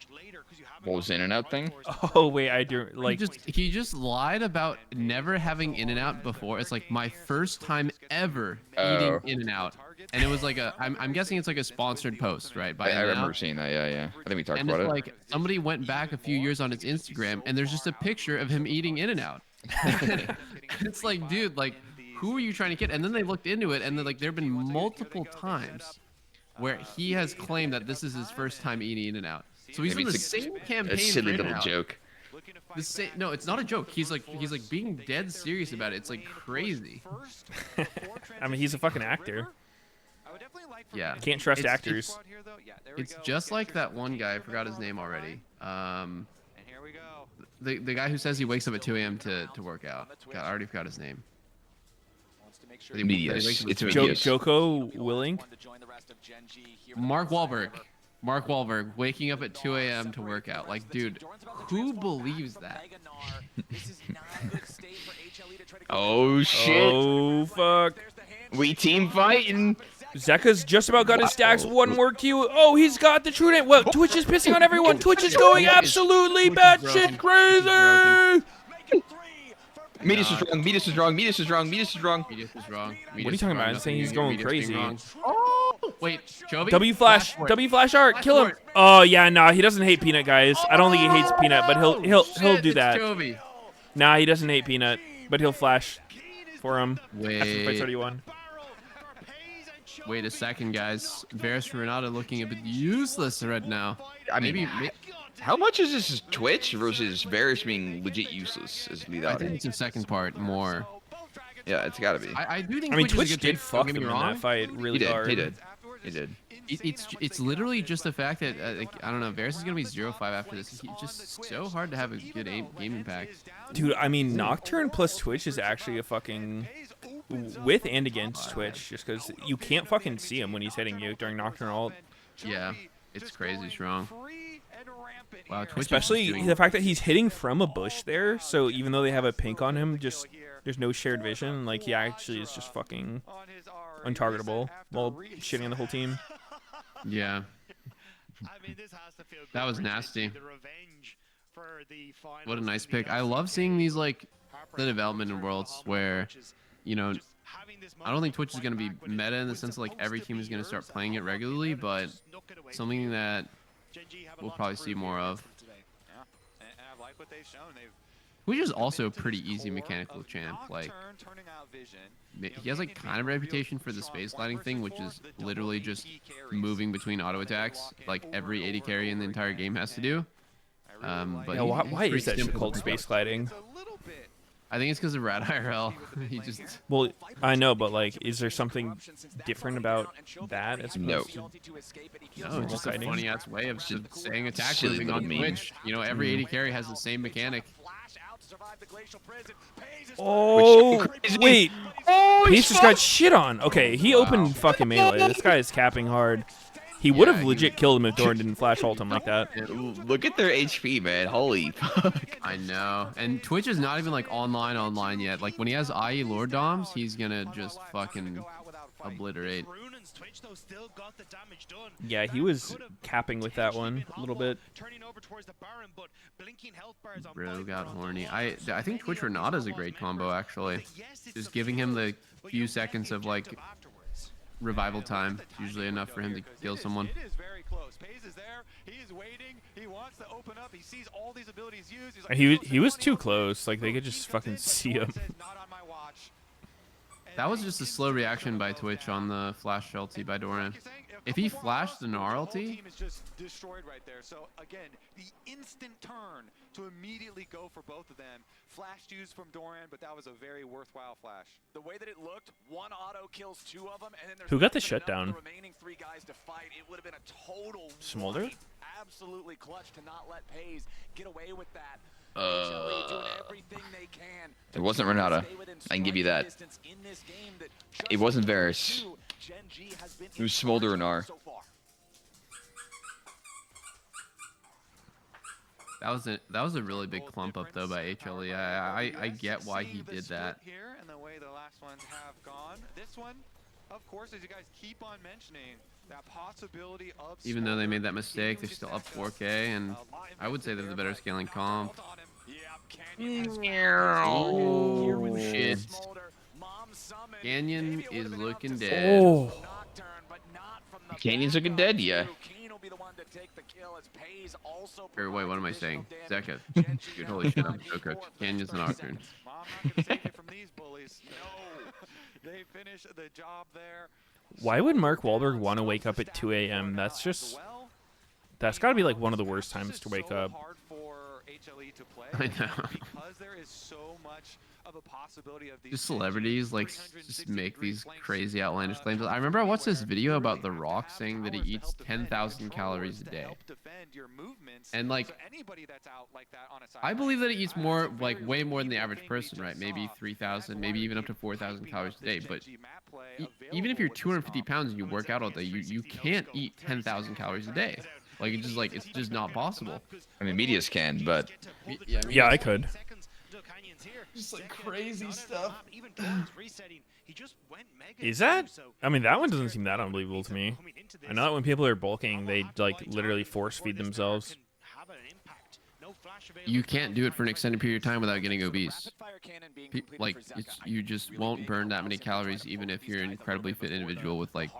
What was the in and out thing? Oh wait, I do like. He just lied about never having in and out before. It's like my first time ever eating in and out, and it was like I'm guessing it's like a sponsored post, right? By I remember In-N-Out. seeing that. Yeah. I think we talked And about it's it. like somebody went back a few years on his Instagram, and there's just a picture of him eating in and out. It's like, dude, like, who are you trying to get? And then they looked into it, and they're like, there have been multiple times where he has claimed that this is his first time eating in and out. So he's Maybe in the it's same campaign. a silly for little In-N-Out. joke. No, it's not a joke. He's like being dead serious about it. It's like crazy. I mean, he's a fucking actor. Yeah. Can't trust actors. It's just like that one guy. I forgot his name already. The guy who says he wakes up at 2 a.m. to work out. God, I already forgot his name. Meteos. It's Meteos. Meteos. Joko Willing. Mark Wahlberg. Mark Wahlberg waking up at 2 a.m. to work out. Like, dude, who believes that? Oh shit. Oh fuck. We team fighting. Zeka's just about got his stacks. One more Q. Oh, he's got the true name. Well, Twitch is pissing on everyone. Twitch is going absolutely batshit crazy. Meteos is wrong. Meteos is wrong. Meteos is wrong. Meteos is wrong. Meteos is wrong. What are you talking about? I'm saying he's going crazy. Oh, wait, Joby? W flash art, kill him. Oh yeah, nah, he doesn't hate Peanut, guys. I don't think he hates Peanut, but he'll do that. Joby. Nah, he doesn't hate Peanut, but he'll flash for him after Wait. fight 31. Wait a second, guys. Varus Renata looking a bit useless right now. I mean, how much is this Twitch versus Varus being legit useless as lead I out? think it's the second part more. Yeah, it's gotta be. I do think I mean, Twitch is a Twitch good did pick, fuck don't get him me in wrong. that fight really hard. He did. He did. It's literally just the fact that like, I don't know, Varus is gonna be 0-5 after this. He's just so hard to have a good game impact. Dude, I mean, Nocturne plus Twitch is actually a fucking with and against Twitch, just because you can't fucking see him when he's hitting you during Nocturne ult. Yeah, it's crazy strong. Wow, Twitch Especially the fact that he's hitting from a bush there, so even though they have a pink on him, just there's no shared vision. Like, he actually is just fucking untargetable while shitting on the whole team. Yeah. That was nasty. What a nice pick. I love seeing these, like, the development in Worlds where, you know, I don't think Twitch is going to be meta in the sense of, like, every team is going to start playing it regularly, but something that we'll probably see more of. Twitch is also a pretty easy mechanical champ. Like, he has like kind of a reputation for the space gliding thing, which is literally just moving between auto attacks, like every 80 carry in the entire game has to do. But yeah, why is that shit called space gliding? I think it's because of Rad IRL. He just well, I know, but like, is there something different about that? As No. opposed to no, it's just a gliding? funny ass way of saying attack silly moving little on meme. Twitch. You know, every 80 carry has the same mechanic. Oh, wait. Oh, Pace just got shit on. Okay, he opened fucking melee. This guy is capping hard. He would have legit killed him if Doran didn't flash ult him like that. Look at their HP, man. Holy fuck. I know. And Twitch is not even like online yet. Like when he has IE Lord Doms, he's gonna just fucking obliterate. Yeah, he was capping with that one a little bit. Bro got horny. I think Twitch Renata is a great combo actually. Just giving him the few seconds of like revival time is usually enough for him to kill someone. It is very close. Paze is there. He's waiting. He wants to open up. He sees all these abilities used. He's like, He was too close. Like, they could just fucking see him. That was just a slow reaction by Twitch on the flash ulti by Doran. If he flashed the Gnar ulti, team is just destroyed right there. So again, the instant turn to immediately go for both of them. Flash used from Doran, but that was a very worthwhile flash. The way that it looked, one auto kills two of them, and then there's Who got the not even enough shutdown? of the remaining three guys to fight. It would have been a total Smolder? wipe. Absolutely clutch to not let Paze get away with that. HLE doing everything they can It wasn't Renata. I can give you that. It wasn't Varus. It was Smolder and R. that was a really big clump up though by HLE. I get why he did that. Here and the way the last ones have gone. This one, of course, as you guys keep on mentioning, that possibility of Even though they made that mistake, they're still up 4K, and I would say they're the better scaling comp. Oh shit! Canyon is looking dead. Oh. Canyon's looking dead, yeah. Or wait, what am I saying? Zeka. Dude, holy shit, I'm so cooked. Canyon's an Nocturne. They finish the job there. Why would Mark Wahlberg want to wake up at 2 a.m.? That's just... That's got to be like one of the worst times to wake up. I know. Because there is so much of a possibility of these Just celebrities like just make these crazy outlandish claims. I remember I watched this video about The Rock saying that he eats 10,000 calories a day. And like, I believe that he eats more, like way more than the average person, right? Maybe 3,000, maybe even up to 4,000 calories a day. But even if you're 250 pounds and you work out all day, you can't eat 10,000 calories a day. Like it's just not possible. I mean, Meteos can, but Yeah, I could. Just like crazy stuff. Is that? I mean, that one doesn't seem that unbelievable to me. I know that when people are bulking, they like literally force feed themselves. You can't do it for an extended period of time without getting obese. Like, you just won't burn that many calories, even if you're an incredibly fit individual with like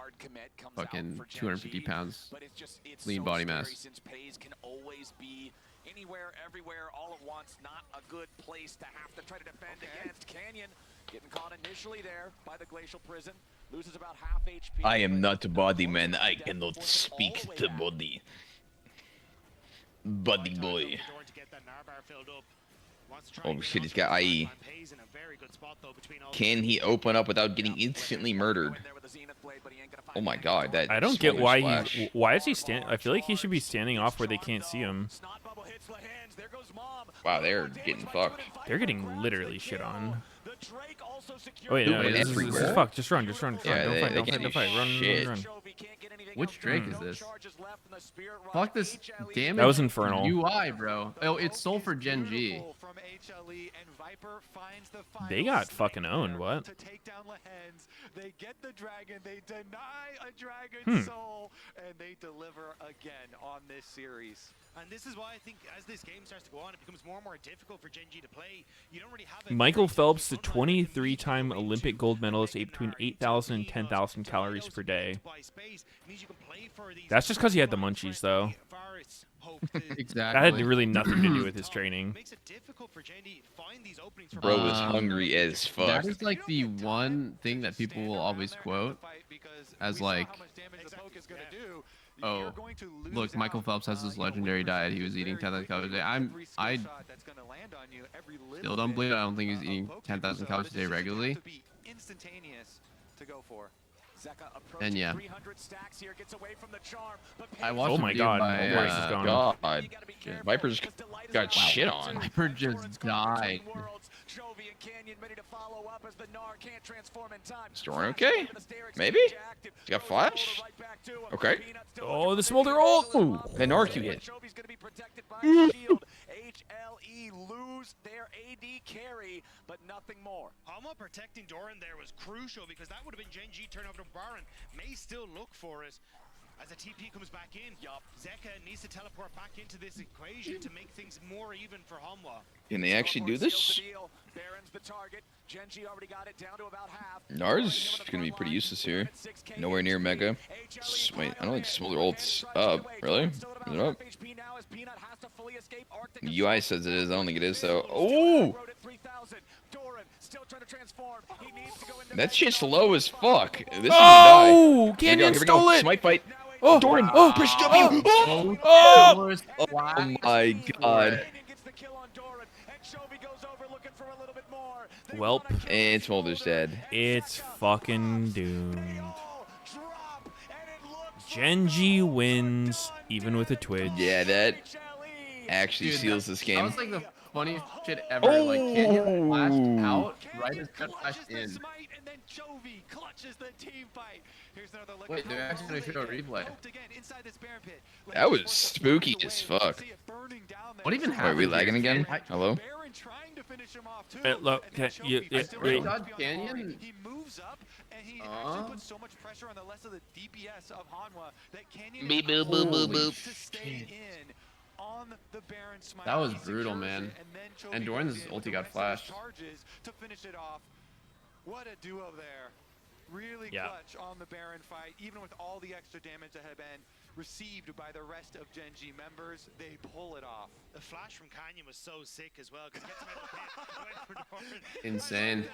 fucking 250 pounds lean body mass. Anywhere, everywhere, all at once. Not a good place to have to try to defend against. Canyon getting caught initially there by the glacial prison. Loses about half HP. I am not a body man. I cannot speak to body. Body boy. Oh shit, he's got IE. Can he open up without getting instantly murdered? Oh my god, that I don't get smolder why splash. why is he stand? I feel like he should be standing off where they can't see him. Wow, they're getting fucked. They're getting literally shit on. Oh wait, no, Wait, this is everywhere? fuck. Just run, just run, just run. Yeah, Don't they fight, don't can't fight, don't do fight. Run, shit. run, run. Which Drake is this? Fuck this damage. That was Infernal. UI, bro. Oh, it's Soul for Gen G. They got fucking owned. What? They get the dragon, they deny a dragon soul, and they deliver again on this series. And this is why I think as this game starts to go on, it becomes more and more difficult for Gen G to play. You don't really have a Michael Phelps, the 23-time Olympic gold medalist, ate between 8,000 and 10,000 calories per day. That's just because he had the munchies, though. Exactly. That had really nothing to do with his training. Bro was hungry as fuck. That is like the one thing that people will always quote as like, oh, look, Michael Phelps has this legendary diet. He was eating 10,000 calories a day. I still don't believe it. I don't think he's eating 10,000 calories a day regularly. Instantaneous to go for. And yeah, I Oh watched a my video god, by, Viper's is gone. God, Viper just got shit on. Viper just died. Storm okay? Maybe? He's got flash? Okay. Oh, the smolder ult! Ooh, the Narq you hit. HLE lose their AD carry, but nothing more. Hama protecting Doran there was crucial because that would have been Gen G turnover to Baron. May still look for it as a TP comes back in. Zeka needs to teleport back into this equation to make things more even for Hanwha. Can they actually do this? Baron's the target. Gen G already got it down to about half. Nars is gonna be pretty useless here. Nowhere near Mega. Wait, I don't think Smolder ult's up. Really? Is it up? UI says it is. I don't think it is though. Oh! That shit's low as fuck. This Oh! is die. Canyon Here we stole go. it! Smite fight. Oh! Doran! Oh! Press W! Oh! Oh! Oh my god. Welp. And Smolder's dead. It's fucking doomed. Gen G wins, even with a twitch. Yeah, that actually seals this That game. was like funniest shit ever. Like Canyon flashed out right as cut flashed in. And then Chovy clutches the team fight. Here's another look. Wait, they're actually gonna show a replay. That was spooky as fuck. What even Wait, happened? are we here? lagging again? Hello? Look, Wait, Dodge Canyon. He moves up and he actually puts so much pressure on the rest of the DPS of Hanwha that Canyon Beep, boop, boop, boop, boop. to stay in on the Baron Smite. That was He brutal, secures man. it, then Chovy And goes Doran's in with ulti the got rest of his flashed. charges to finish it off. What a duo there. Really clutch on the Baron fight. Even with all the extra damage that had been received by the rest of Gen G members, they pull it off. The flash from Canyon was so sick as well because it gets him out of the pit. Went for Doran. Insane.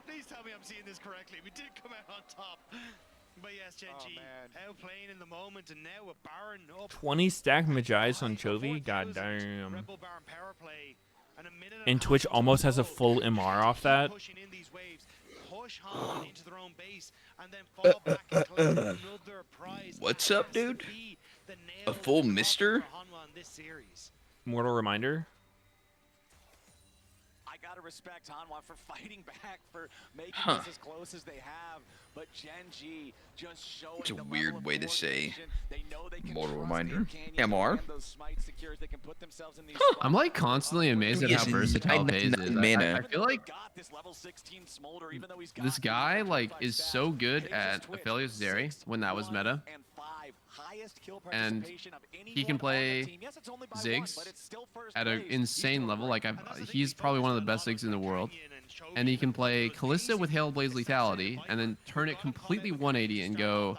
Please tell me I'm seeing this correctly. We did come out on top. But yes, Gen G outplaying in the moment, and now a Baron up. 20 stack Magi's on Chovy. God damn. Red Bull Baron power play. And Twitch almost has a full MR off that. Pushing in these waves, push Hanwha into their own base, and then fall back and collect another prize. What's up, dude? A full mister? Hanwha in this series. Mortal reminder. I gotta respect Hanwha for fighting back, for making Huh. this as close as they have. But Gen G just showing It's a the level weird of way to say coordination. They know they can mortal trust reminder. their Canyon MR. and those smite secures. They can put themselves in these I'm like constantly amazed at how versatile Pays is. I feel like this guy like is so good at Aphelios Zeri when that was meta, and he can play Ziggs at an insane level. Like he's probably one of the best Ziggs in the world, and he can play Kalista with Hail Blaze Lethality, and then turn it completely 180 and go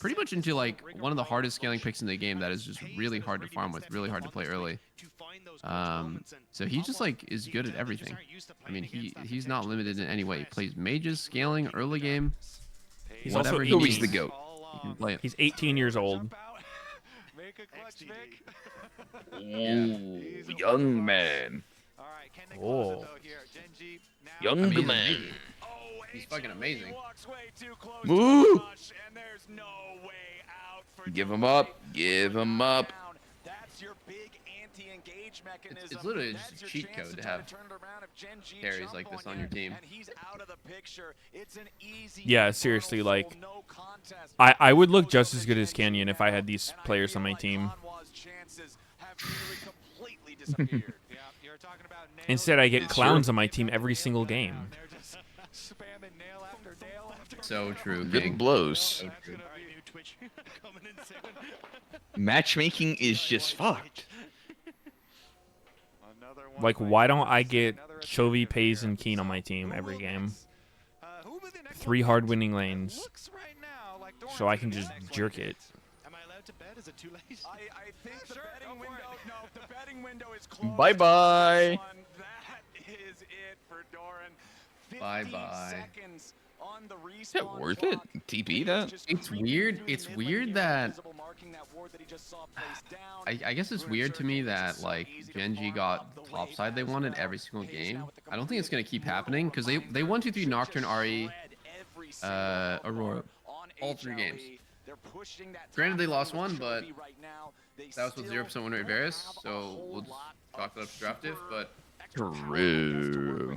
pretty much into like one of the hardest scaling picks in the game. That is just really hard to farm with, really hard to play early. So he just like is good at everything. I mean, he's not limited in any way. He plays mages, scaling, early game. He's whatever also he 18. needs. the GOAT. He can play it. He's 18 years old. Ooh, young man. Oh. Young man. He's fucking amazing. Woo! Give him up. Give him up. It's literally just a cheat code to have carries like this on your team. Yeah, seriously, like I would look just as good as Canyon if I had these players on my team. Instead, I get clowns on my team every single game. So true. Good King. blows. So true. Matchmaking is just fucked. Like, why don't I get Chovy, Pays, and Keen on my team every game? 3 hard winning lanes, so I can just jerk it. Am I allowed to bet? Is it too late? I think the betting window. No, the betting window is closed. Bye bye. That is it for Doran. Bye bye. Seconds on the respawn Is that worth it? TP that? It's weird. It's weird that I guess it's weird to me that like Gen G got the top side they wanted every single game. I don't think it's gonna keep happening because they 1-2-3 Nocturne, Re, Aurora, all 3 games. Granted they lost one, but that was with 0% win rate Varus, so we'll just chalk that up to draft diff. But True.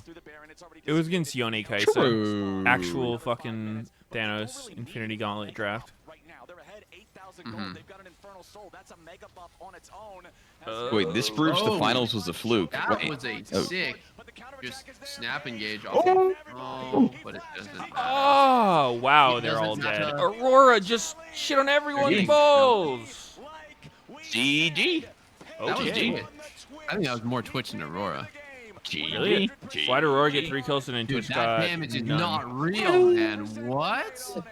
It was against Yone Kaisa. True. Actual fucking Thanos Infinity Gauntlet draft. Wait, this proves the finals was a fluke. That Wait. was a Oh. sick just snap engage off of, oh, but it doesn't matter. Oh, wow, It they're all doesn't dead. matter. Aurora just shit on everyone's GG. balls. GG. That was Okay. Twitch. I think that was more Twitch than Aurora. Really? Why did Aurora get 3 kills and then Dude, Twitch that got damage is none? not real, man. What?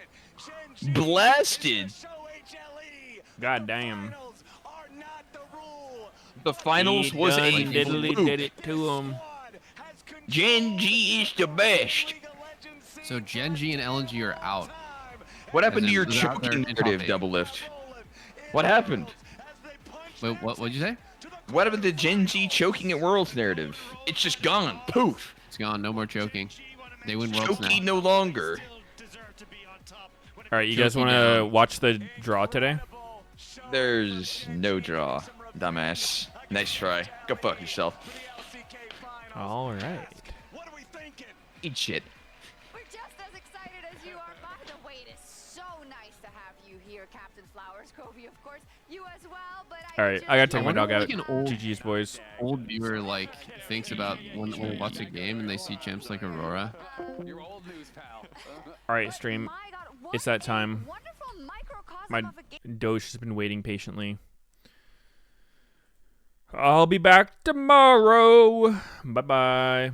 Blasted. God damn. The finals He was done a diddly fluke. did it to him. Gen G is the best. So Gen G and LNG are out. What happened As to in your they're out there choking in top narrative, 8. Double Lift? What happened? Wait, what'd you say? What happened to Gen G choking at Worlds narrative? It's just gone. Poof. It's gone. No more choking. They win Worlds now. Choking no longer. All right, you guys Choking want to down. watch the draw today? There's no draw, dumbass. Nice try. Go fuck yourself. All right. Eat shit. We're just as excited as you are. By the way, it is so nice to have you here, Captain Flowers. Kobe, of course, you as well. But All right, I gotta take my wonder dog what, out. like, an old- GG's, boys. Old viewer like thinks about when they watch a game and they see champs like Aurora. Your old news, pal. All right, stream. It's that time. My Doge has been waiting patiently. I'll be back tomorrow. Bye-bye.